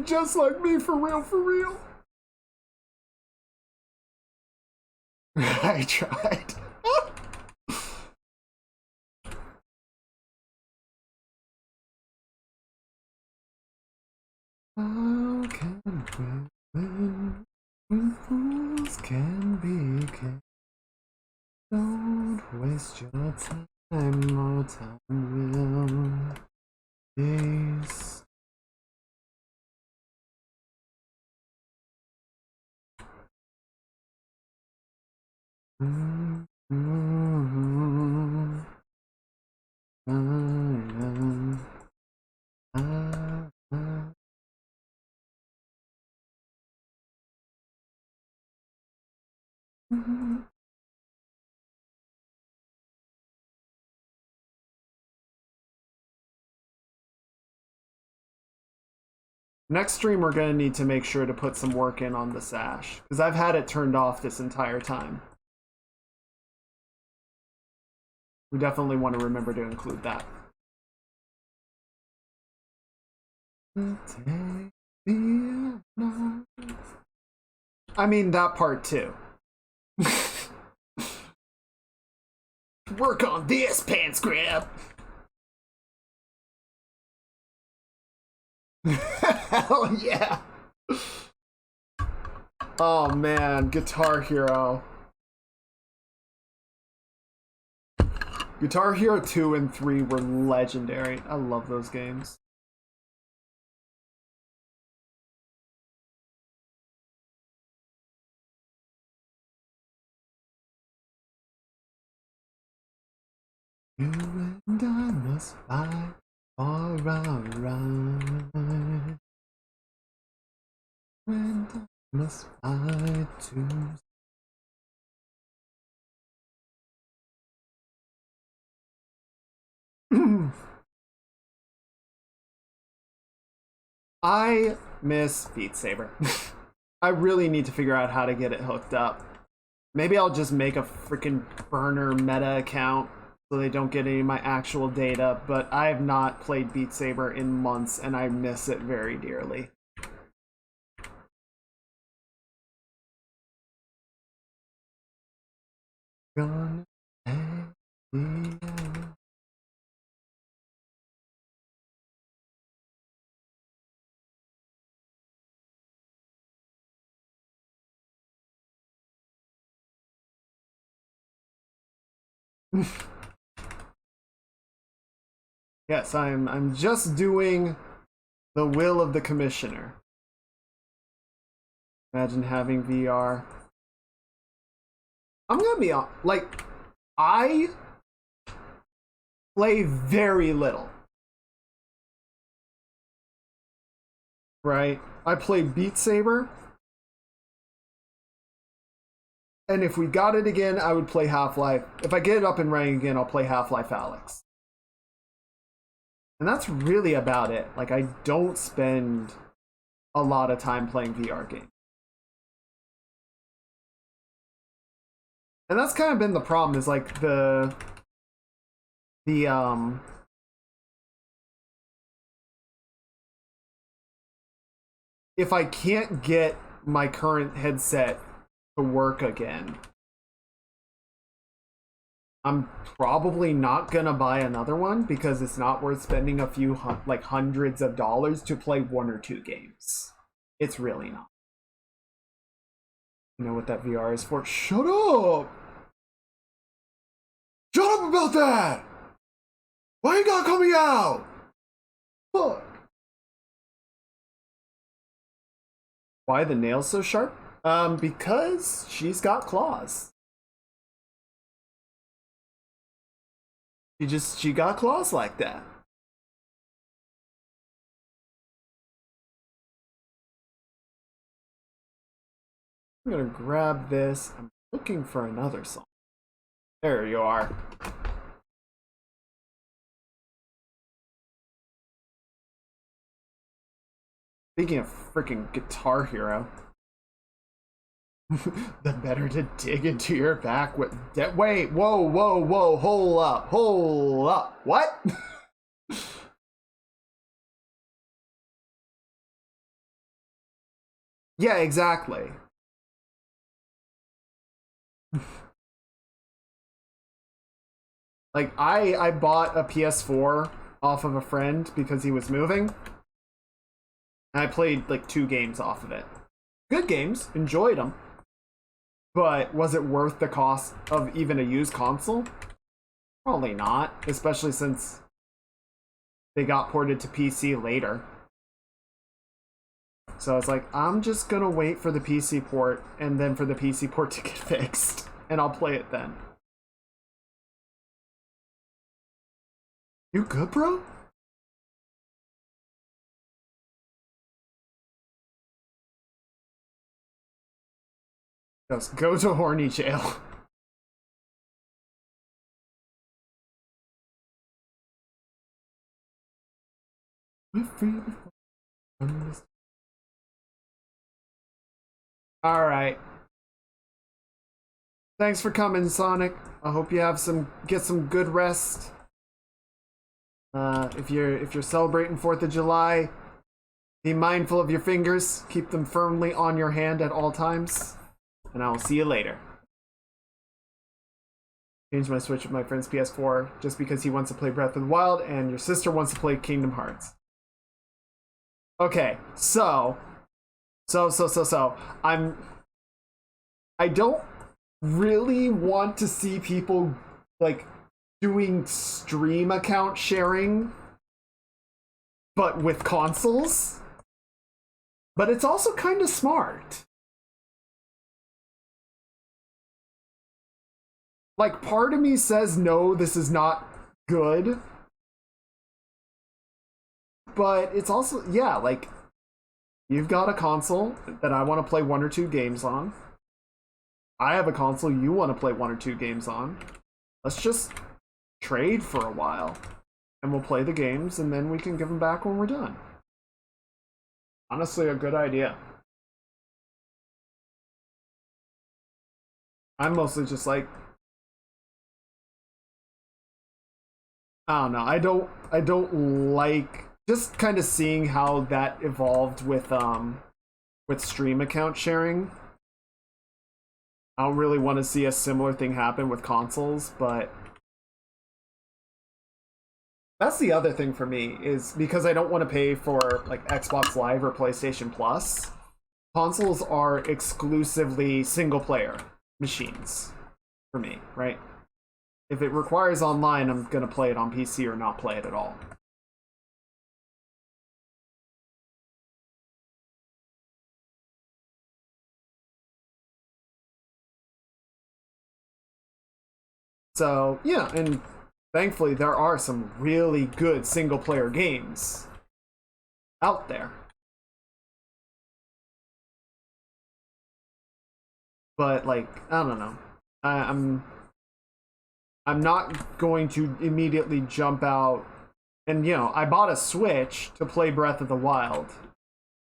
Just like me, for real, for real. I tried. How can we win when fools can be king? Don't waste your time, more time will peace. Next stream, we're gonna need to make sure to put some work in on the sash, because I've had it turned off this entire time. We definitely want to remember to include that. I mean, that part too. Work on this, pants grab. Hell yeah. Oh man, Guitar Hero. Guitar Hero 2 and 3 were legendary. I love those games. You and I must fight for our right. And I must fight to. I miss Beat Saber. I really need to figure out how to get it hooked up. Maybe I'll just make a freaking burner meta account so they don't get any of my actual data, but I have not played Beat Saber in months and I miss it very dearly. Gonna take me out. Yes, I'm just doing the will of the commissioner. Imagine having VR. I'm gonna be like, I play very little. Right? I play Beat Saber. And if we got it again, I would play Half-Life. If I get it up and running again, I'll play Half-Life Alyx. And that's really about it. Like, I don't spend a lot of time playing VR games. And that's kind of been the problem, is like if I can't get my current headset to work again, I'm probably not gonna buy another one because it's not worth spending a few like hundreds of dollars to play 1 or 2 games. It's really not. You know what that VR is for? Shut up! Shut up about that! Why you gotta call me out? Fuck. Why are the nails so sharp? Because she's got claws. She got claws like that. I'm gonna grab this. I'm looking for another song. There you are. Speaking of freaking Guitar Hero, the better to dig into your back with wait, whoa, hold up. What? Yeah, exactly. Like, I bought a PS4 off of a friend because he was moving. And I played like 2 games off of it. Good games, enjoyed them. But was it worth the cost of even a used console? Probably not, especially since they got ported to PC later. So I was like, I'm just gonna wait for the PC port and then for the PC port to get fixed. And I'll play it then. You good, bro? Just go to horny jail. Alright. Thanks for coming, Sonic. I hope you have get some good rest. If you're celebrating 4th of July, be mindful of your fingers. Keep them firmly on your hand at all times. And I will see you later. Changed my Switch with my friend's PS4 just because he wants to play Breath of the Wild and your sister wants to play Kingdom Hearts. Okay, so I don't really want to see people like doing stream account sharing, but with consoles. But it's also kind of smart. Like, part of me says, no, this is not good. But it's also, yeah, like, you've got a console that I want to play 1 or 2 games on. I have a console you want to play 1 or 2 games on. Let's just trade for a while. And we'll play the games, and then we can give them back when we're done. Honestly, a good idea. I'm mostly just like, I don't know. I don't like just kind of seeing how that evolved with stream account sharing. I don't really want to see a similar thing happen with consoles, but that's the other thing for me, is because I don't want to pay for like Xbox Live or PlayStation Plus. Consoles are exclusively single player machines for me, right? If it requires online, I'm gonna play it on PC or not play it at all. So yeah, and thankfully there are some really good single player games out there. But like, I don't know. I'm not going to immediately jump out. And you know, I bought a Switch to play Breath of the Wild.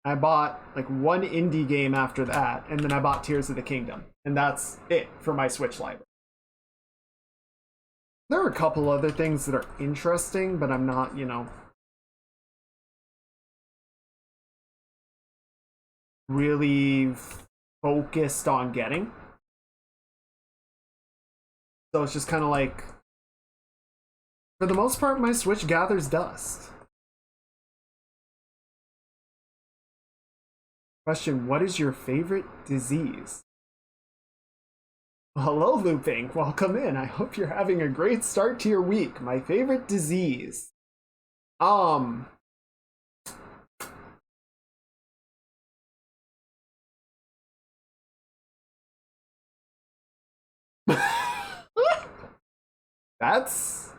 I bought like 1 indie game after that, and then I bought Tears of the Kingdom. And that's it for my Switch library. There are a couple other things that are interesting, but I'm not, you know, really focused on getting. So it's just kind of like, for the most part, my Switch gathers dust. Question, what is your favorite disease? Hello, Looping. Welcome in. I hope you're having a great start to your week. My favorite disease. That's...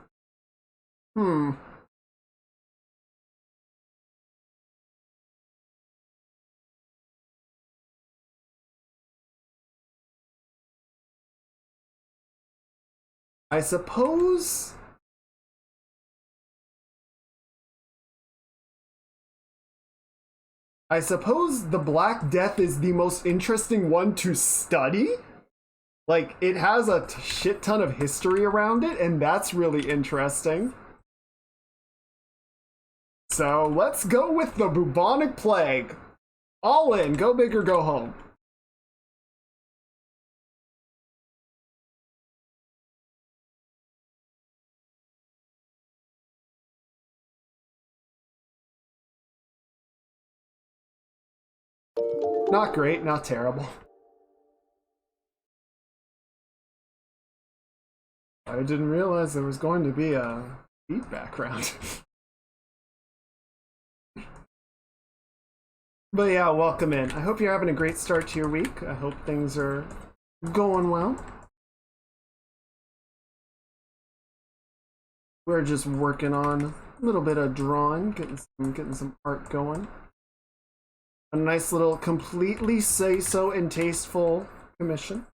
I suppose... the Black Death is the most interesting one to study. Like, it has a shit ton of history around it, and that's really interesting. So, let's go with the bubonic plague. All in, go big or go home. Not great, not terrible. I didn't realize there was going to be a feedback round. But yeah, welcome in. I hope you're having a great start to your week. I hope things are going well. We're just working on a little bit of drawing, getting some art going. A nice little completely say-so and tasteful commission.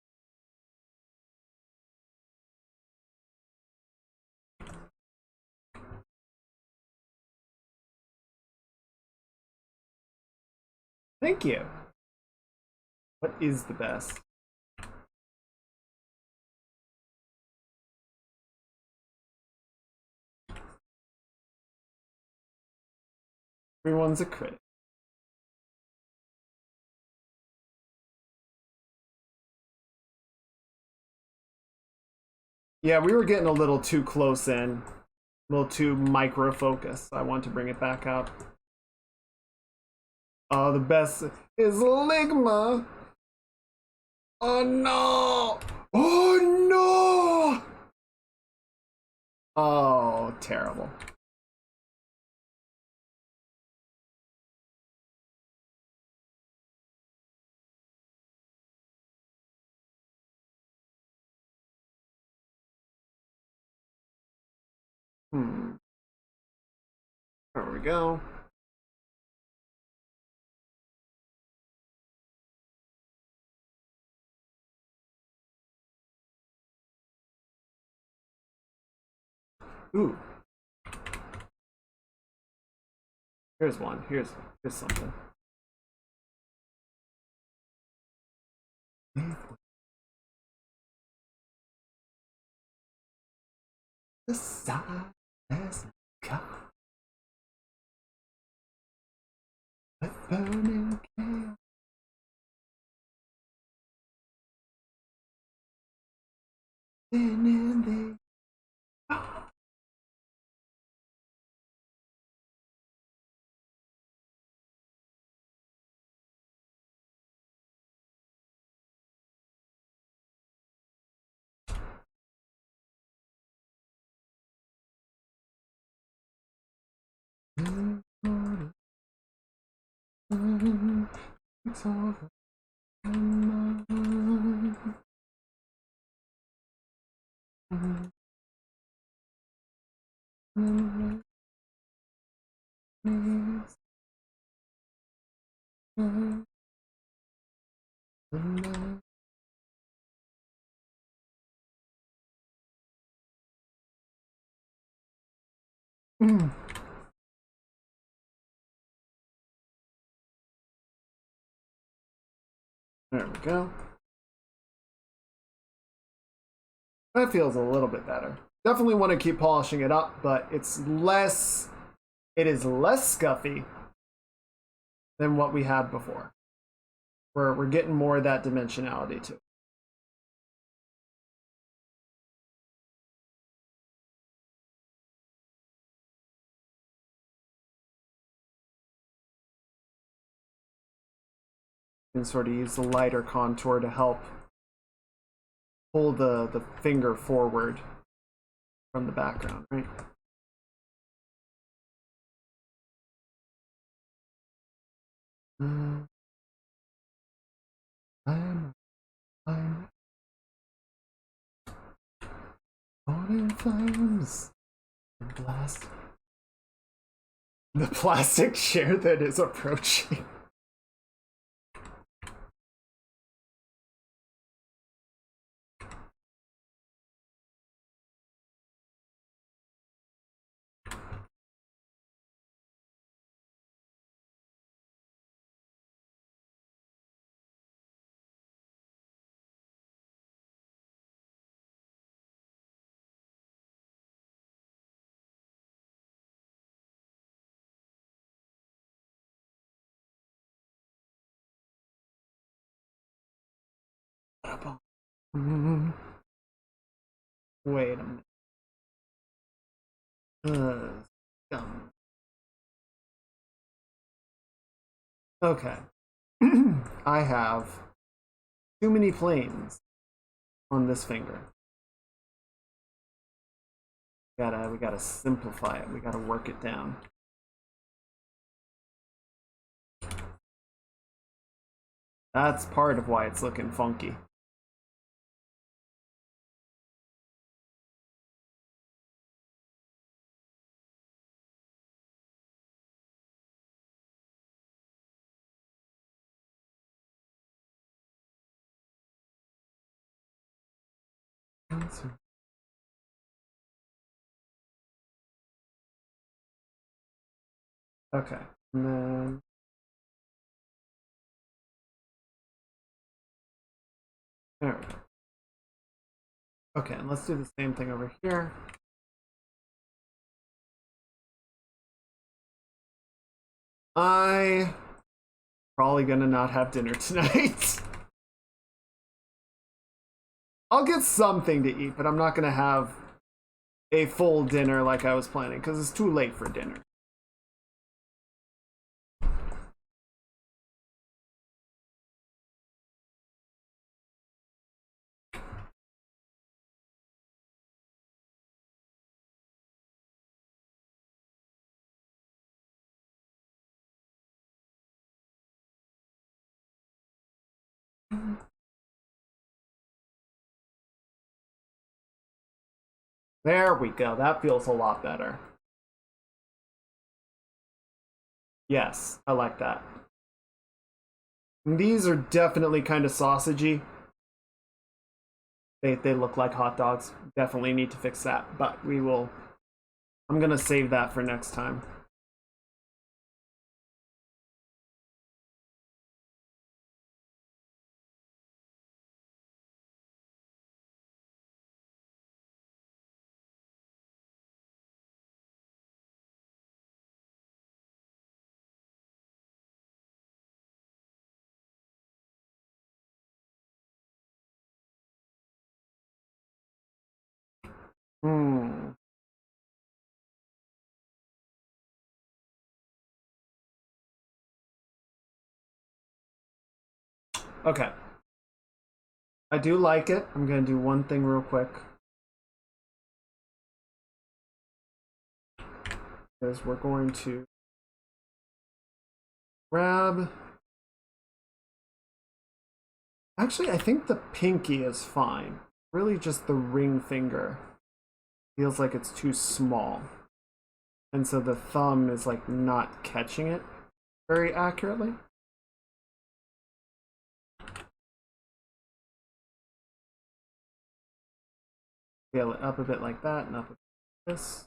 Thank you. What is the best? Everyone's a critic. Yeah, we were getting a little too close in. A little too micro-focused. I want to bring it back up. Oh, the best is Ligma. Oh no! Oh no! Oh, terrible. There we go. Ooh. Here's one. Here's something. The side has come. With burning chaos. Then in the it's over. There we go. That feels a little bit better. Definitely want to keep polishing it up, but it is less scuffy than what we had before. We're getting more of that dimensionality to it. And sort of use the lighter contour to help pull the finger forward from the background, right? I'm on in flames and blast the plastic chair that is approaching. Wait a minute. Okay. I have too many planes on this finger. We gotta simplify it. We gotta work it down. That's part of why it's looking funky. Okay, and then there we go. Okay, and let's do the same thing over here. I probably gonna not have dinner tonight. I'll get something to eat, but I'm not gonna have a full dinner like I was planning because it's too late for dinner. There we go. That feels a lot better. Yes, I like that. And these are definitely kind of sausagey. They look like hot dogs. Definitely need to fix that, but we will. I'm gonna save that for next time. Hmm. Okay. I do like it. I'm gonna do one thing real quick. Because we're going to grab. Actually, I think the pinky is fine. Really, just the ring finger feels like it's too small. And so the thumb is like not catching it very accurately. Scale it up a bit like that and up a bit like this.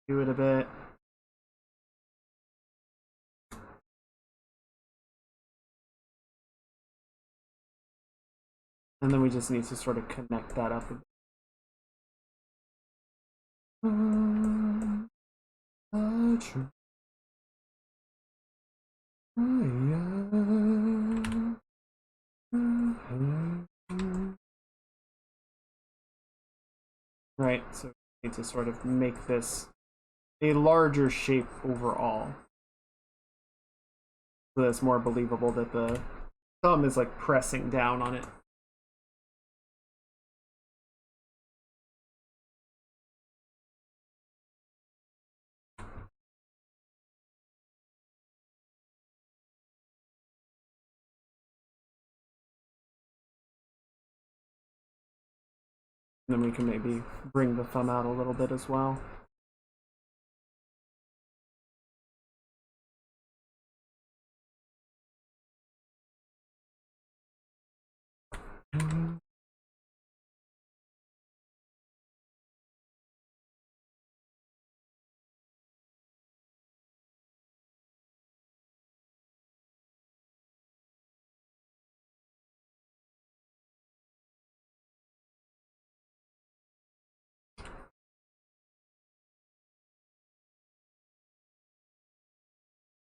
Do it a bit. And then we just need to sort of connect that up a bit. Right, so we need to sort of make this a larger shape overall. So that it's more believable that the thumb is like pressing down on it. And then we can maybe bring the thumb out a little bit as well.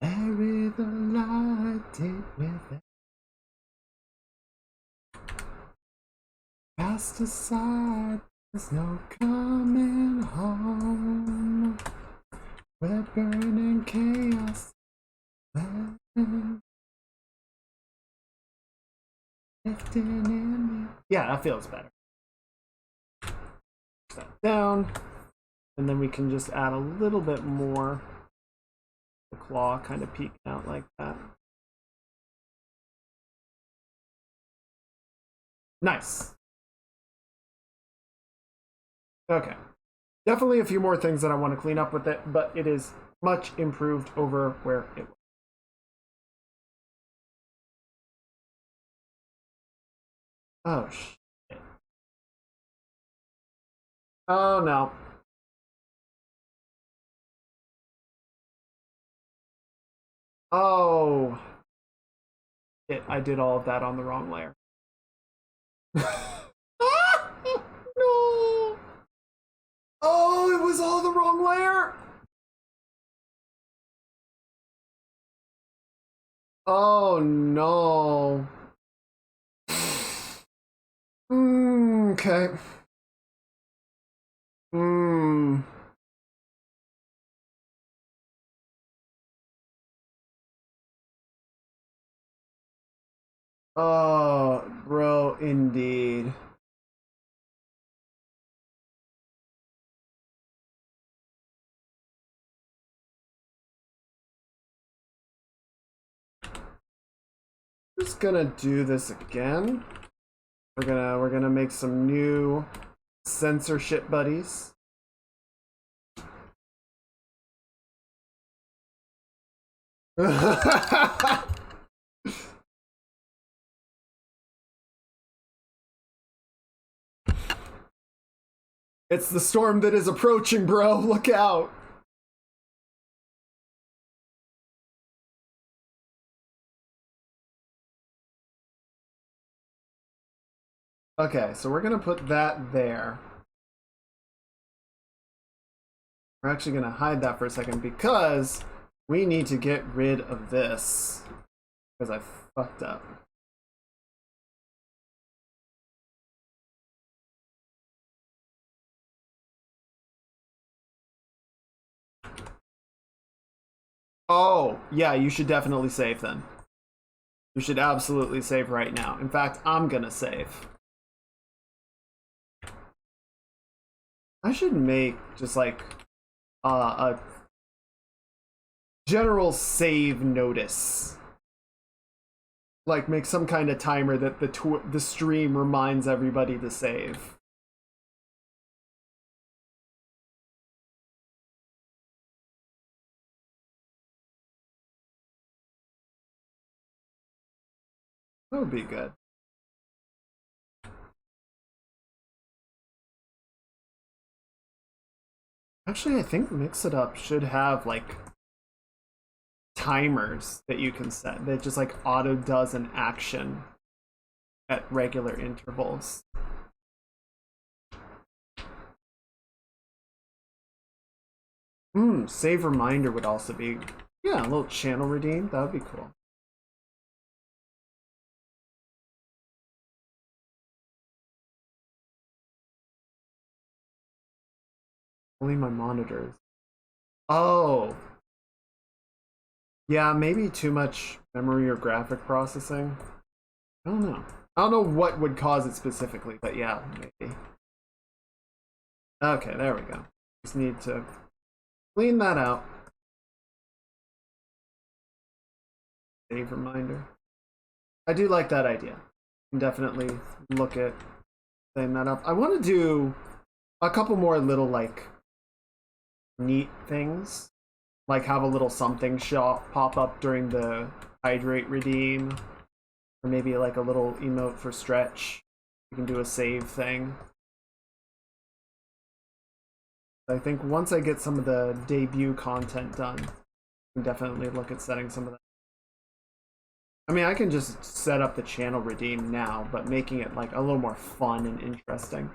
Bury the light deep within. Cast aside, there's no coming home. We're burning chaos. Lifting in. Yeah, that feels better. Push that down. And then we can just add a little bit more. The claw kind of peeking out like that. Nice. Okay. Definitely a few more things that I want to clean up with it, but it is much improved over where it was. Oh, shit. Oh, no. Oh. Shit, I did all of that on the wrong layer. No. Oh, it was all the wrong layer. Oh, no. Okay. Oh, bro, indeed. Just gonna do this again. We're gonna make some new censorship buddies. It's the storm that is approaching, bro. Look out. Okay, so we're gonna put that there. We're actually gonna hide that for a second because we need to get rid of this because I fucked up. Oh, yeah, you should definitely save then. You should absolutely save right now. In fact, I'm gonna save. I should make just like a general save notice. Like make some kind of timer that the stream reminds everybody to save. That would be good. Actually, I think Mix It Up should have like timers that you can set that just like auto does an action at regular intervals. Save reminder would also be, yeah, a little channel redeem. That would be cool. Only my monitors. Oh. Yeah, maybe too much memory or graphic processing. I don't know. I don't know what would cause it specifically, but yeah, maybe. Okay, there we go. Just need to clean that out. Save reminder. I do like that idea. Can definitely look at setting that up. I want to do a couple more little like neat things, like have a little something shop pop up during the hydrate redeem, or maybe like a little emote for stretch. You can do a save thing. I think once I get some of the debut content done, I can definitely look at setting some of that. I mean, I can just set up the channel redeem now, but making it like a little more fun and interesting.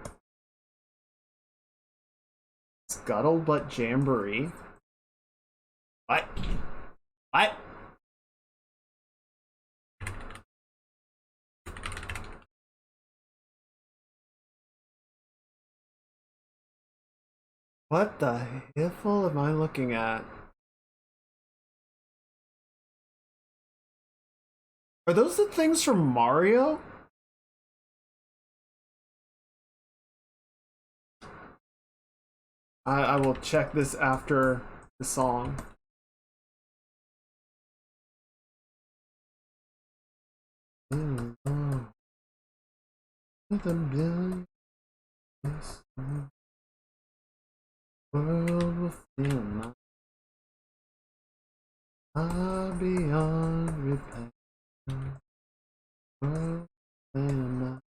Scuttlebutt Jamboree? What? What? What the hiffle am I looking at? Are those the things from Mario? I will check this after the song. With a million world within my beyond repair. World within my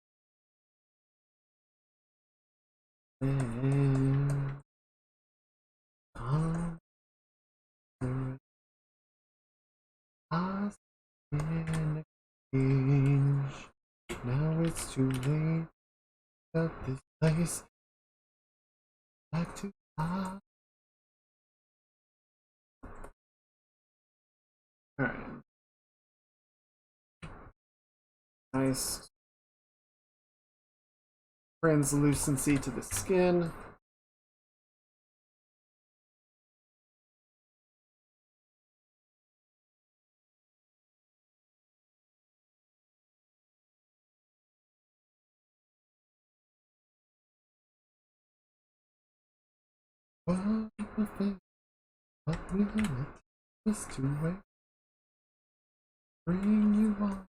I can exchange. Now it's too late. Got this place back to us. Alright. Nice translucency to the skin. What the thing? What will it was to wait? Bring you on.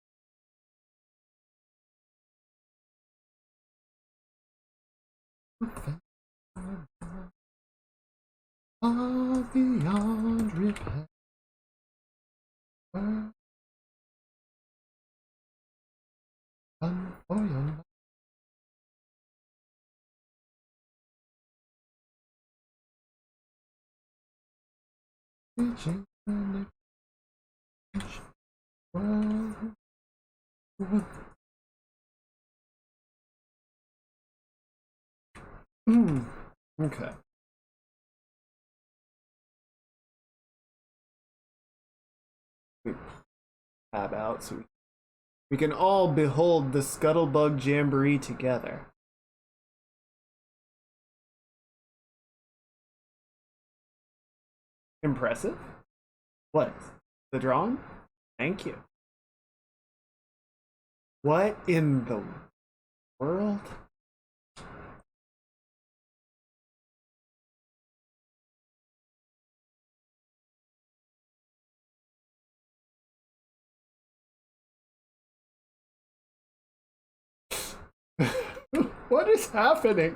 Are beyond repair. Done for your reaching the next world. Okay. We tab out so we can all behold the Scuttlebug Jamboree together. Impressive? What? The drawing? Thank you. What in the world? What is happening?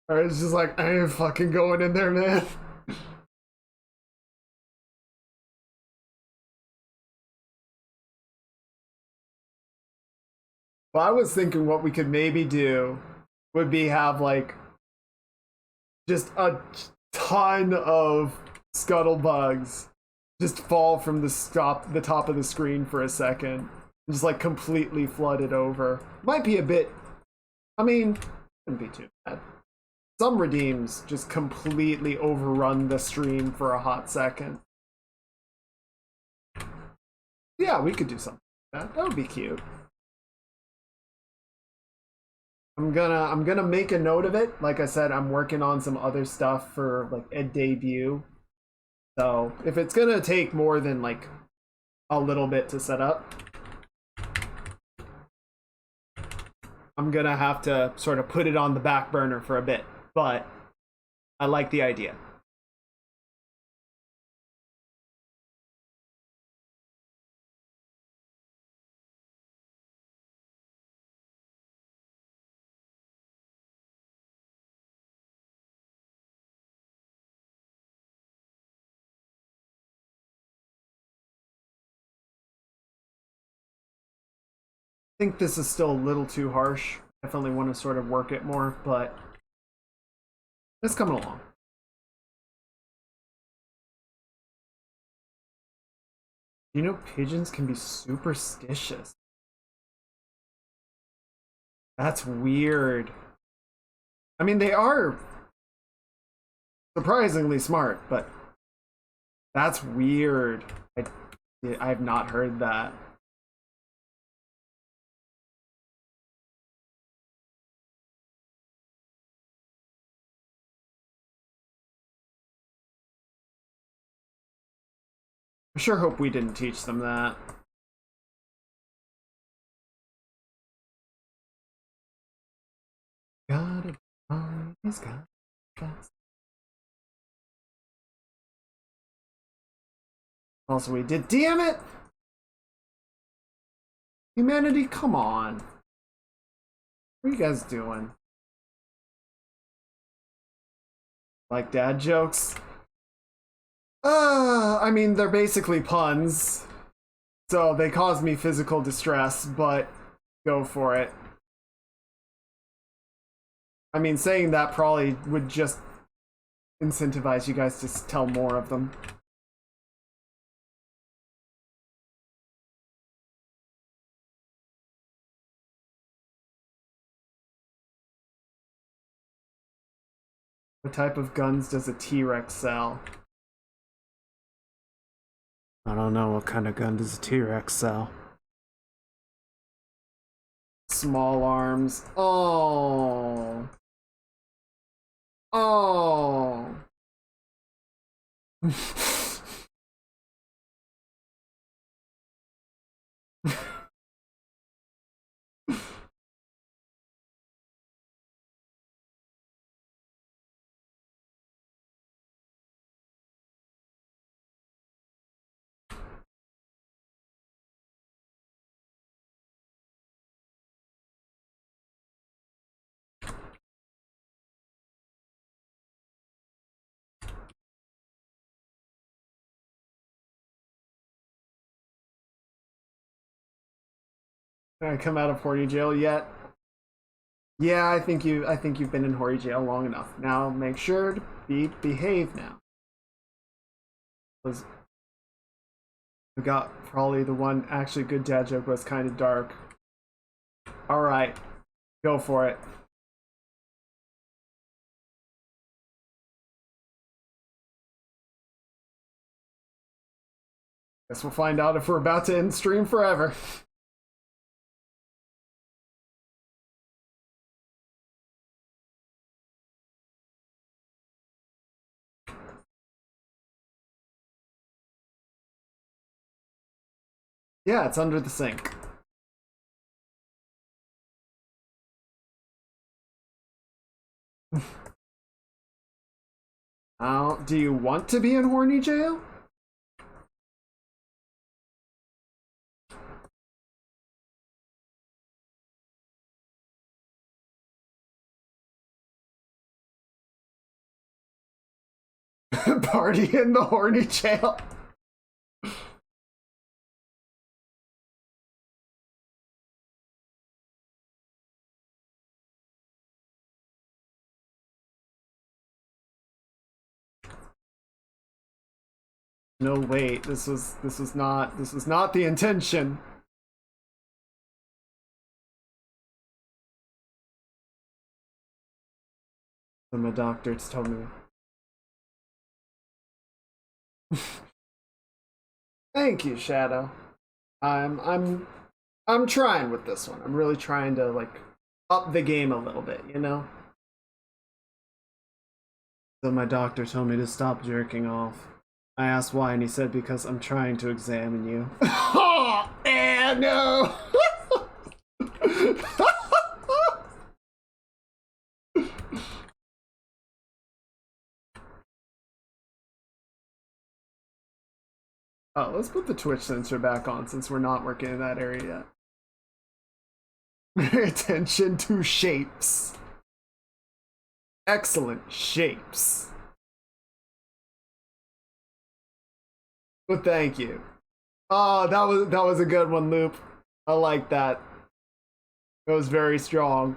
Or it's just like, I ain't fucking going in there, man. Well, I was thinking what we could maybe do would be have like just a ton of scuttlebugs just fall from the top of the screen for a second. Just like completely flood it over. Might be a bit, I mean, wouldn't be too bad. Some redeems just completely overrun the stream for a hot second. Yeah, we could do something like that. That would be cute. I'm gonna make a note of it. Like I said, I'm working on some other stuff for like a debut. So if it's gonna take more than like a little bit to set up, I'm gonna have to sort of put it on the back burner for a bit. But I like the idea. I think this is still a little too harsh. Definitely want to sort of work it more, but it's coming along. You know, pigeons can be superstitious. That's weird. I mean, they are surprisingly smart, but that's weird. I have not heard that. I sure hope we didn't teach them that. Gotta always got fast. Also, we did. Damn it! Humanity, come on. What are you guys doing? Like dad jokes? I mean, they're basically puns. So they cause me physical distress, but go for it. I mean, saying that probably would just incentivize you guys to tell more of them. What type of guns does a T-Rex sell? I don't know, what kind of gun does a T-Rex sell? small arms. Oh. Oh. Can I come out of Horny jail yet? Yeah, I think you've been in Horny jail long enough. Now make sure to behave now. We got probably the one actually good dad joke was kind of dark. All right, go for it. Guess we'll find out if we're about to end stream forever. Yeah, it's under the sink. Do you want to be in Horny jail? Party in the Horny jail. No, wait. This was not the intention. So my doctors told me. Thank you, Shadow. I'm trying with this one. I'm really trying to like up the game a little bit, you know? So my doctor told me to stop jerking off. I asked why, and he said because I'm trying to examine you. Oh, no! Oh, let's put the Twitch sensor back on since we're not working in that area yet. Attention to shapes. Excellent shapes. Well, thank you. Oh, that was a good one, Loop. I like that. It was very strong.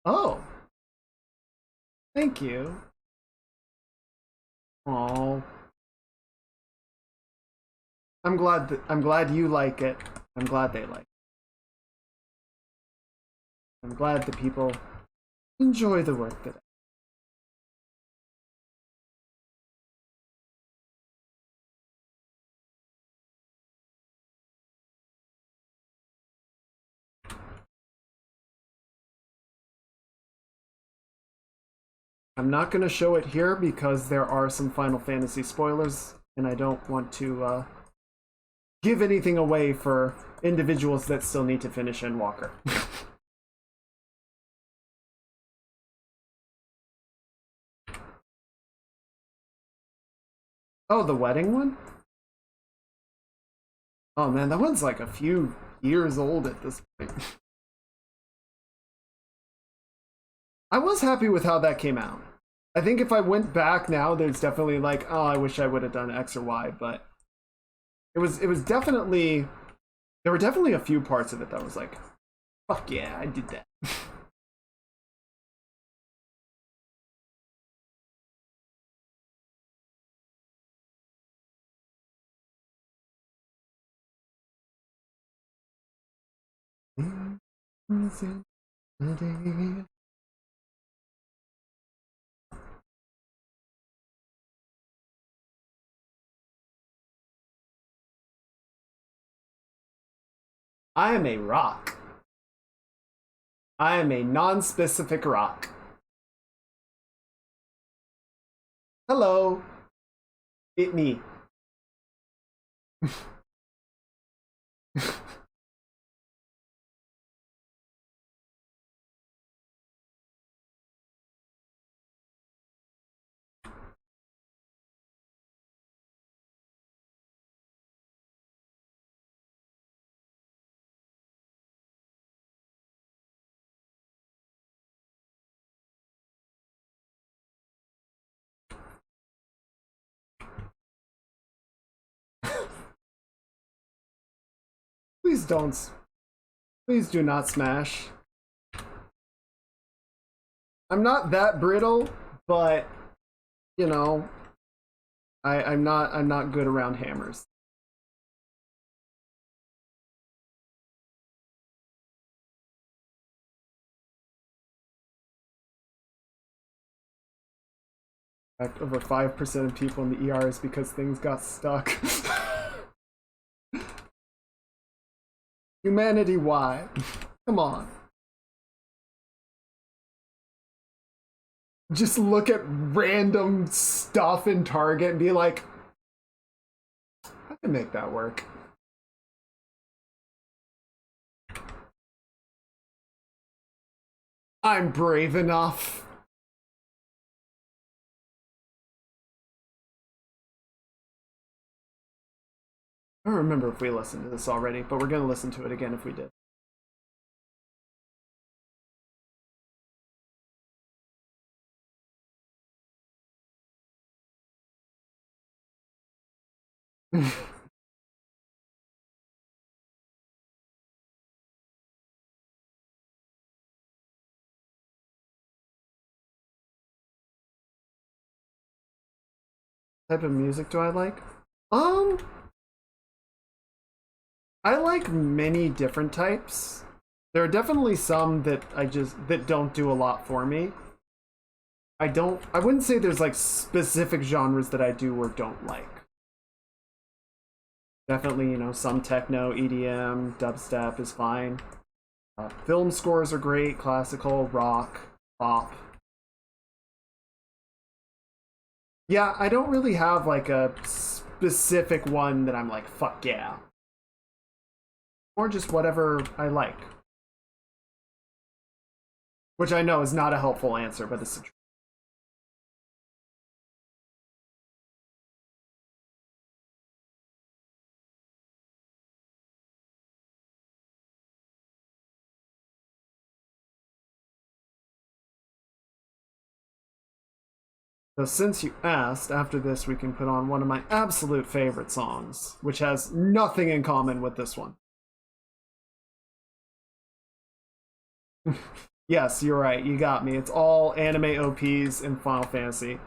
Oh, thank you. Oh, I'm glad you like it. I'm glad they like it. I'm glad the people enjoy the work that I'm not going to show it here because there are some Final Fantasy spoilers, and I don't want to give anything away for individuals that still need to finish Endwalker. Oh, the wedding one? Oh man, that one's like a few years old at this point. I was happy with how that came out. I think if I went back now, there's definitely like, oh, I wish I would have done X or Y, but it was definitely, there were definitely a few parts of it that was like, fuck yeah, I did that. I am a rock. I am a non-specific rock. Hello. It me. Please don't. Please do not smash. I'm not that brittle, but you know, I'm not good around hammers. In fact, over 5% of people in the ER is because things got stuck. Humanity, why? Come on. Just look at random stuff in Target and be like, I can make that work. I'm brave enough. I don't remember if we listened to this already, but we're going to listen to it again if we did. Type of music do I like? I like many different types. There are definitely some that that don't do a lot for me. I wouldn't say there's like specific genres that I do or don't like. Definitely, you know, some techno, EDM, dubstep is fine. Film scores are great, classical, rock, pop. Yeah, I don't really have like a specific one that I'm like, fuck yeah. Or just whatever I like. Which I know is not a helpful answer, but it's the truth. So since you asked, after this we can put on one of my absolute favorite songs, which has nothing in common with this one. Yes, you're right, you got me. It's all anime OPs in Final Fantasy.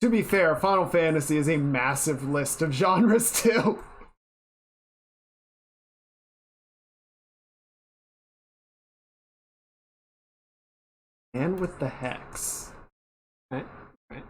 To be fair, Final Fantasy is a massive list of genres too. And with the hex. Right, right.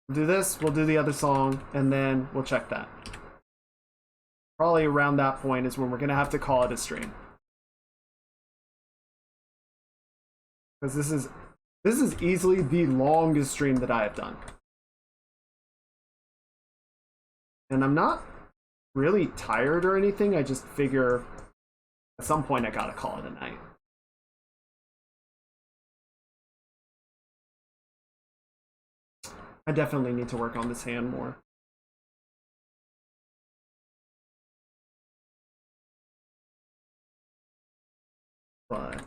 We'll do this, we'll do the other song, and then we'll check that. Probably around that point is when we're gonna have to call it a stream. Because this is easily the longest stream that I have done. And I'm not really tired or anything, I just figure at some point I gotta call it a night. I definitely need to work on this hand more. But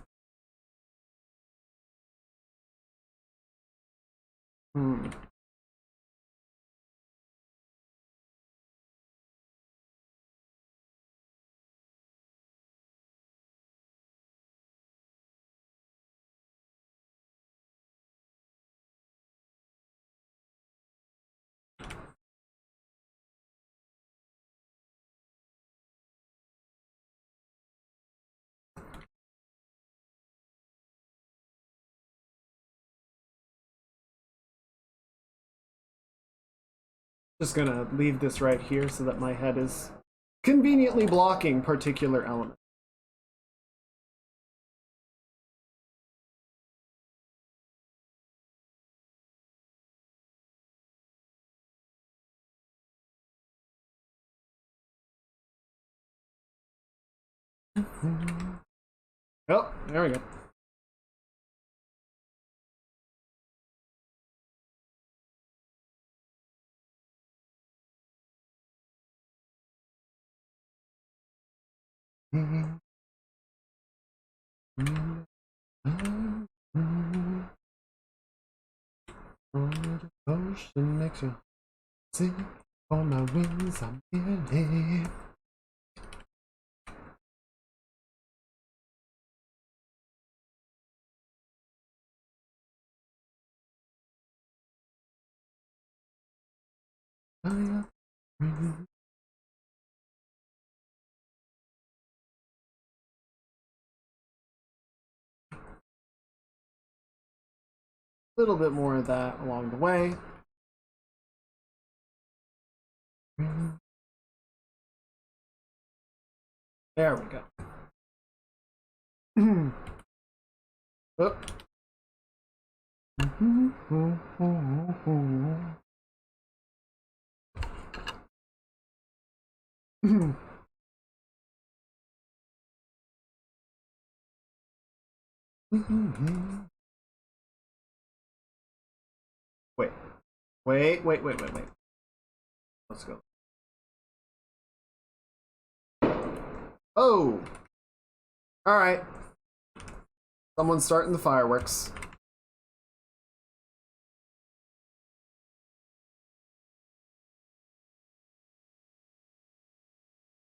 just gonna leave this right here so that my head is conveniently blocking particular elements. Oh, there we go. Ocean makes you sing on my wings, I'm feeling it. A little bit more of that along the way. There we go. Oh. Wait. Let's go. Oh! Alright. Someone's starting the fireworks.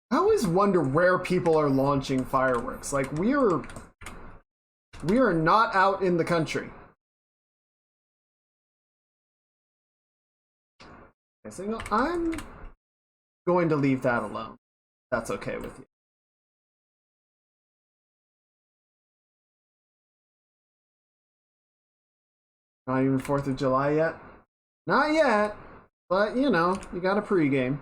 I always wonder where people are launching fireworks. Like, we are not out in the country. Okay, so I'm going to leave that alone. That's okay with you. Not even 4th of July yet? Not yet, but you know, you got a pregame.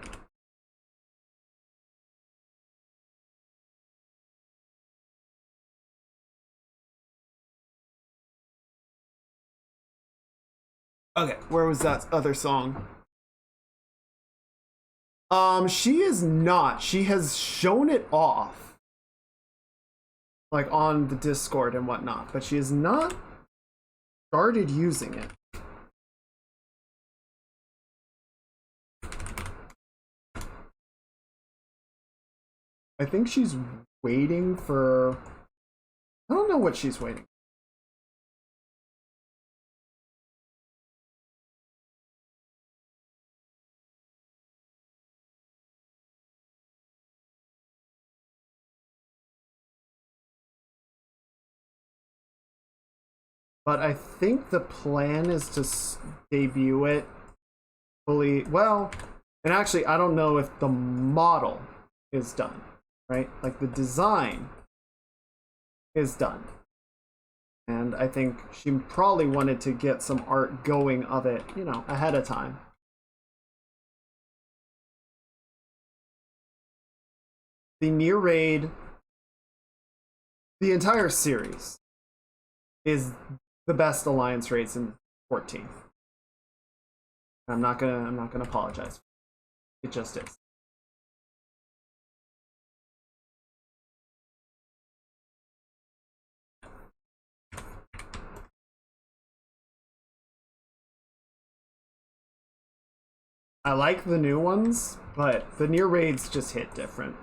Okay, where was that other song? She is not. She has shown it off. Like on the Discord and whatnot, but she has not started using it. I think she's waiting for... I don't know what she's waiting. But I think the plan is to debut it fully. Well, and actually, I don't know if the model is done, right? Like the design is done. And I think she probably wanted to get some art going of it, you know, ahead of time. the near raid, the entire series is the best alliance raids in 14. I'm not gonna apologize. It just is. I like the new ones, but the near raids just hit different.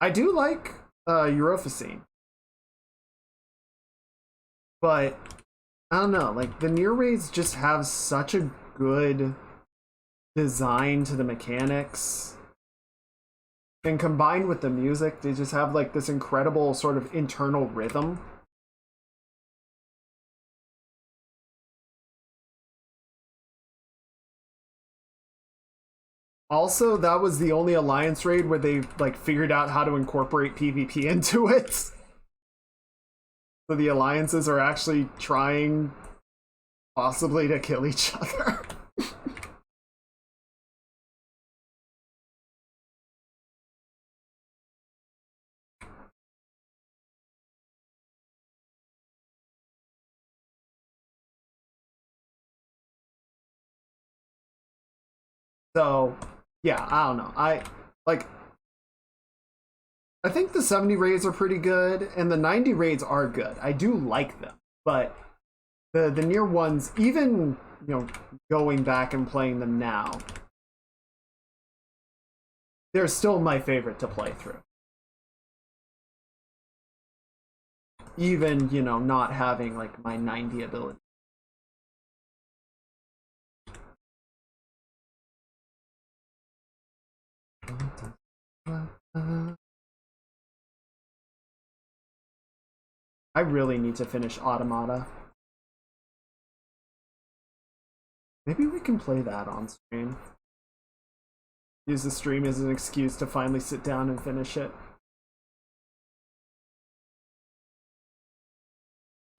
I do like Europhocene, but I don't know, like the near raids just have such a good design to the mechanics, and combined with the music, they just have like this incredible sort of internal rhythm. Also, that was the only alliance raid where they like figured out how to incorporate PvP into it. So the alliances are actually trying possibly to kill each other. So, yeah, I don't know. I think the 70 raids are pretty good, and the 90 raids are good. I do like them, but the near ones, even going back and playing them now, they're still my favorite to play through. Even not having like my 90 ability. I really need to finish Automata. Maybe we can play that on stream. Use the stream as an excuse to finally sit down and finish it.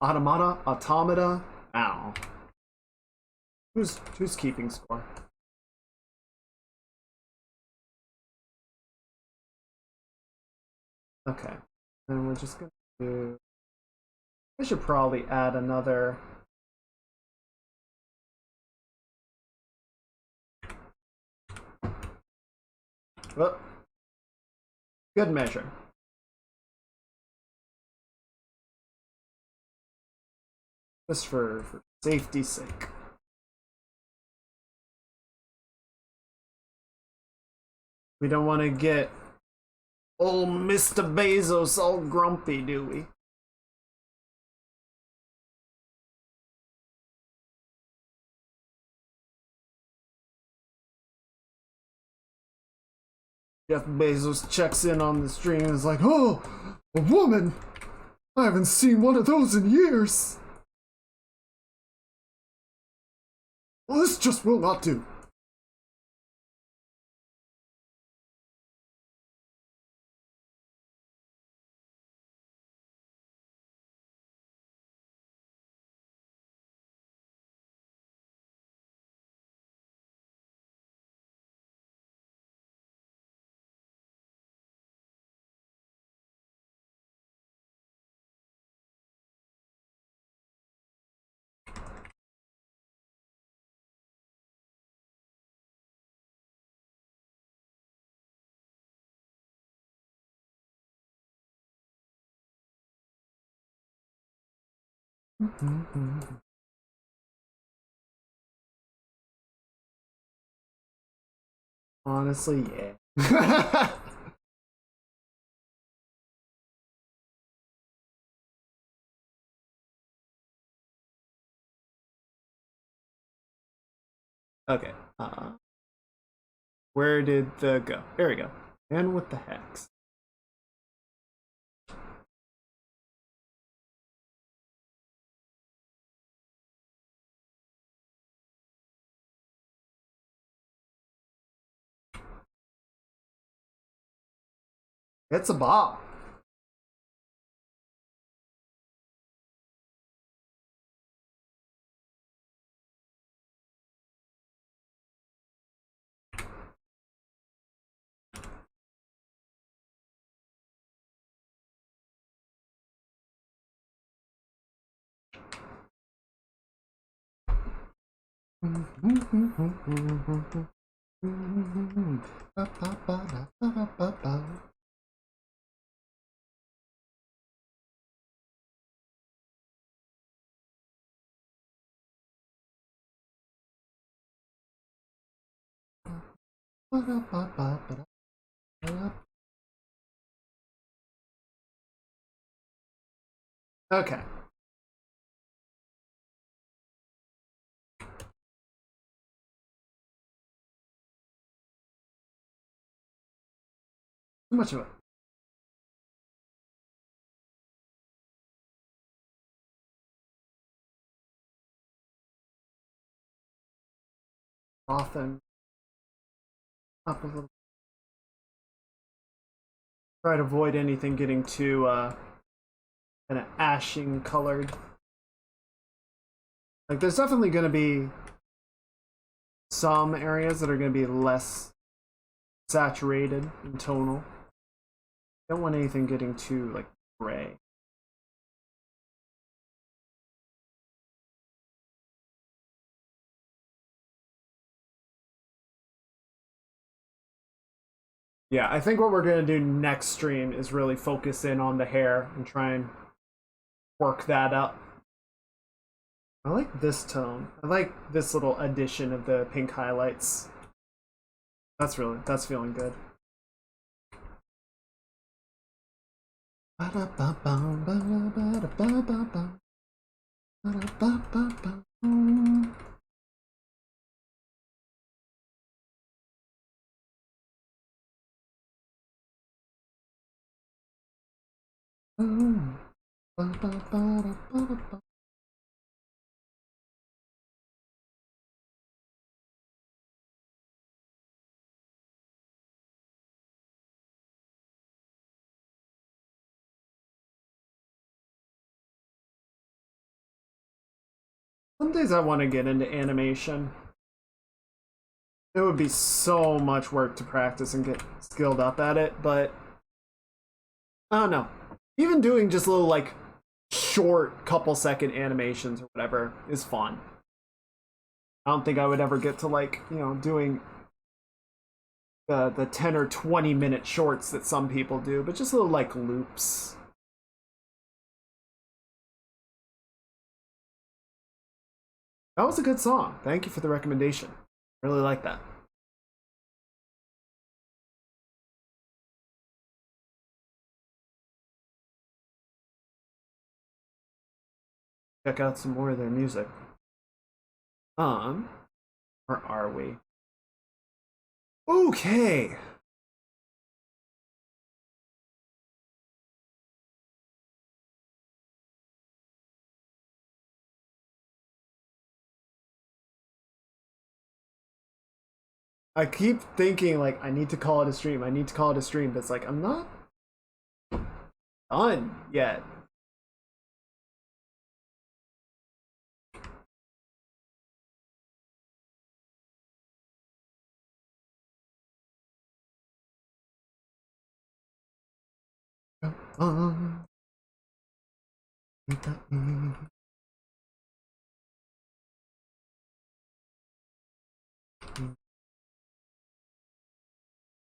Automata? Ow. Who's keeping score? Okay. And we're just gonna do... I should probably add another... Oh. Good measure. Just for safety's sake. We don't want to get old Mr. Bezos all grumpy, do we? Jeff Bezos checks in on the stream and is like, "Oh, a woman! I haven't seen one of those in years! Well, this just will not do." Honestly, yeah. Okay. Where did the go? There we go. And with the hex. It's a bop. Okay. Too much of it. Often up a little. Try to avoid anything getting too kind of ashing colored. Like there's definitely going to be some areas that are going to be less saturated and tonal. Don't want anything getting too like gray. Yeah, I think what we're going to do next stream is really focus in on the hair and try and work that up. I like this tone. I like this little addition of the pink highlights. That's feeling good. Some days I want to get into animation. It would be so much work to practice and get skilled up at it, but I don't know. Even doing just little like short couple second animations or whatever is fun. I don't think I would ever get to like, you know, doing the 10 or 20 minute shorts that some people do, but just little like loops. That was a good song. Thank you for the recommendation. Really like that. Check out some more of their music. Where are we? Okay. I keep thinking like I need to call it a stream. I need to call it a stream, but it's like I'm not done yet.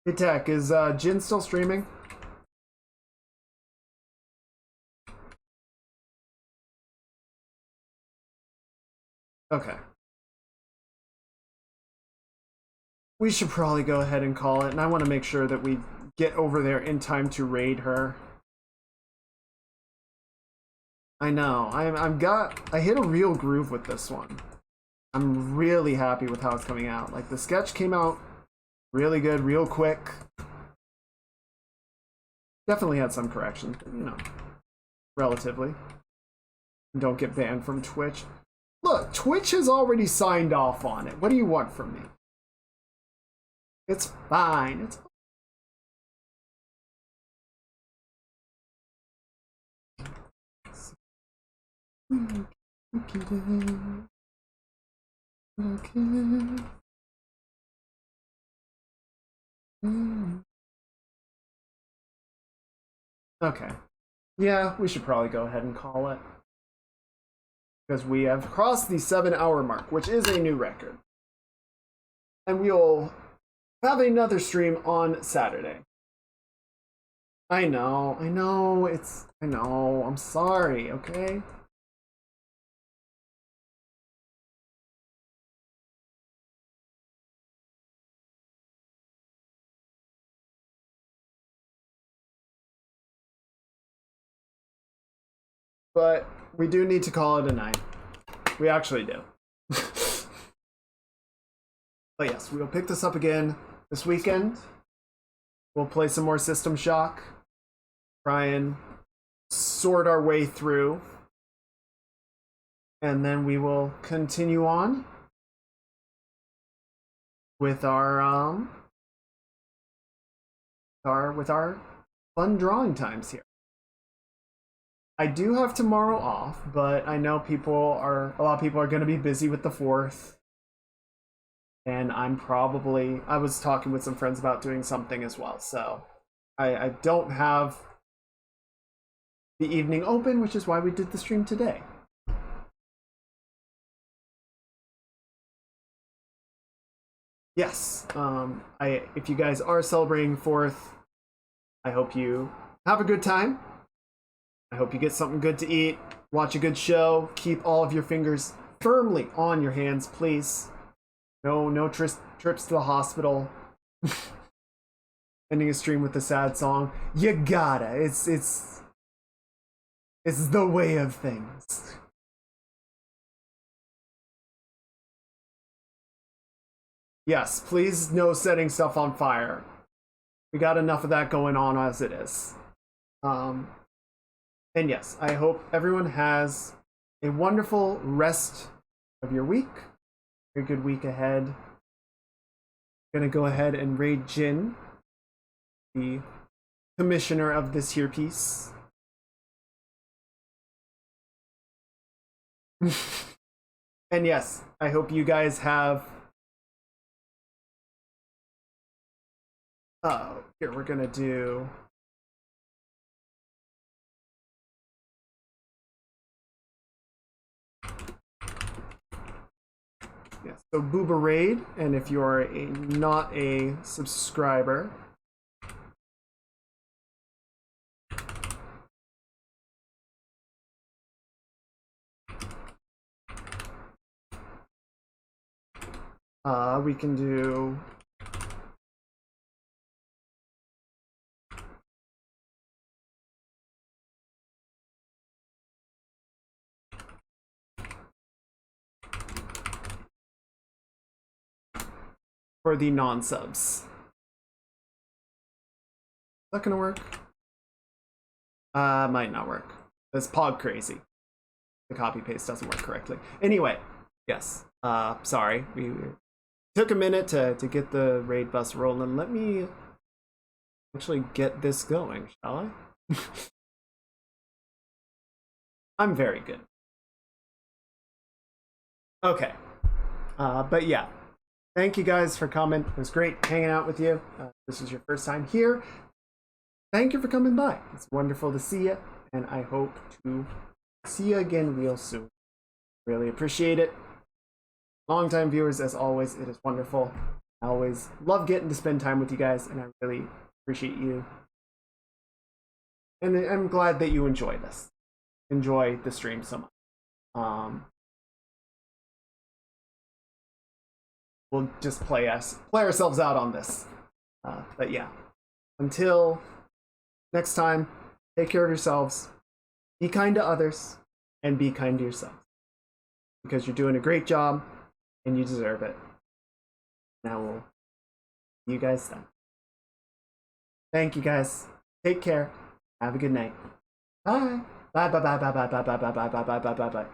Hey Tech, is Jin still streaming? Okay. We should probably go ahead and call it, and I want to make sure that we get over there in time to raid her. I know. I hit a real groove with this one. I'm really happy with how it's coming out. Like the sketch came out really good, real quick. Definitely had some corrections, but you know, relatively. Don't get banned from Twitch. Look, Twitch has already signed off on it. What do you want from me? It's fine. It's okay. Okay. Yeah, we should probably go ahead and call it. because we have crossed the 7-hour mark, which is a new record. And we'll have another stream on Saturday. I know, I'm sorry, okay? But we do need to call it a night. We actually do. But yes, we'll pick this up again this weekend. We'll play some more System Shock. Try and sort our way through. And then we will continue on with our fun drawing times here. I do have tomorrow off, but I know a lot of people are going to be busy with the 4th. And I was talking with some friends about doing something as well. So I don't have the evening open, which is why we did the stream today. Yes, if you guys are celebrating 4th, I hope you have a good time. I hope you get something good to eat, watch a good show, keep all of your fingers firmly on your hands, please. No trips to the hospital. Ending a stream with a sad song. You gotta. It's the way of things. Yes, please no setting stuff on fire. We got enough of that going on as it is. And yes, I hope everyone has a wonderful rest of your week. A good week ahead. Gonna go ahead and raid Jin, the commissioner of this here piece. And yes, I hope you guys have here we're gonna do yes, so Booba Raid, and if you are not a subscriber, we can do for the non-subs. Is that gonna work? Might not work. That's Pog crazy. The copy paste doesn't work correctly. Anyway, yes. Sorry. We took a minute to get the raid bus rolling. Let me actually get this going, shall I? I'm very good. Okay. But yeah. Thank you guys for coming. It was great hanging out with you. This is your first time here. Thank you for coming by. It's wonderful to see you, and I hope to see you again real soon. Really appreciate it. Long-time viewers, as always, it is wonderful. I always love getting to spend time with you guys, and I really appreciate you. And I'm glad that you enjoy this. Enjoy the stream so much. We'll just play ourselves out on this. But yeah, until next time, take care of yourselves, be kind to others, and be kind to yourselves. Because you're doing a great job, and you deserve it. Now we'll see you guys then. Thank you guys. Take care. Have a good night. Bye. Bye bye bye bye bye bye bye bye bye bye bye bye bye bye.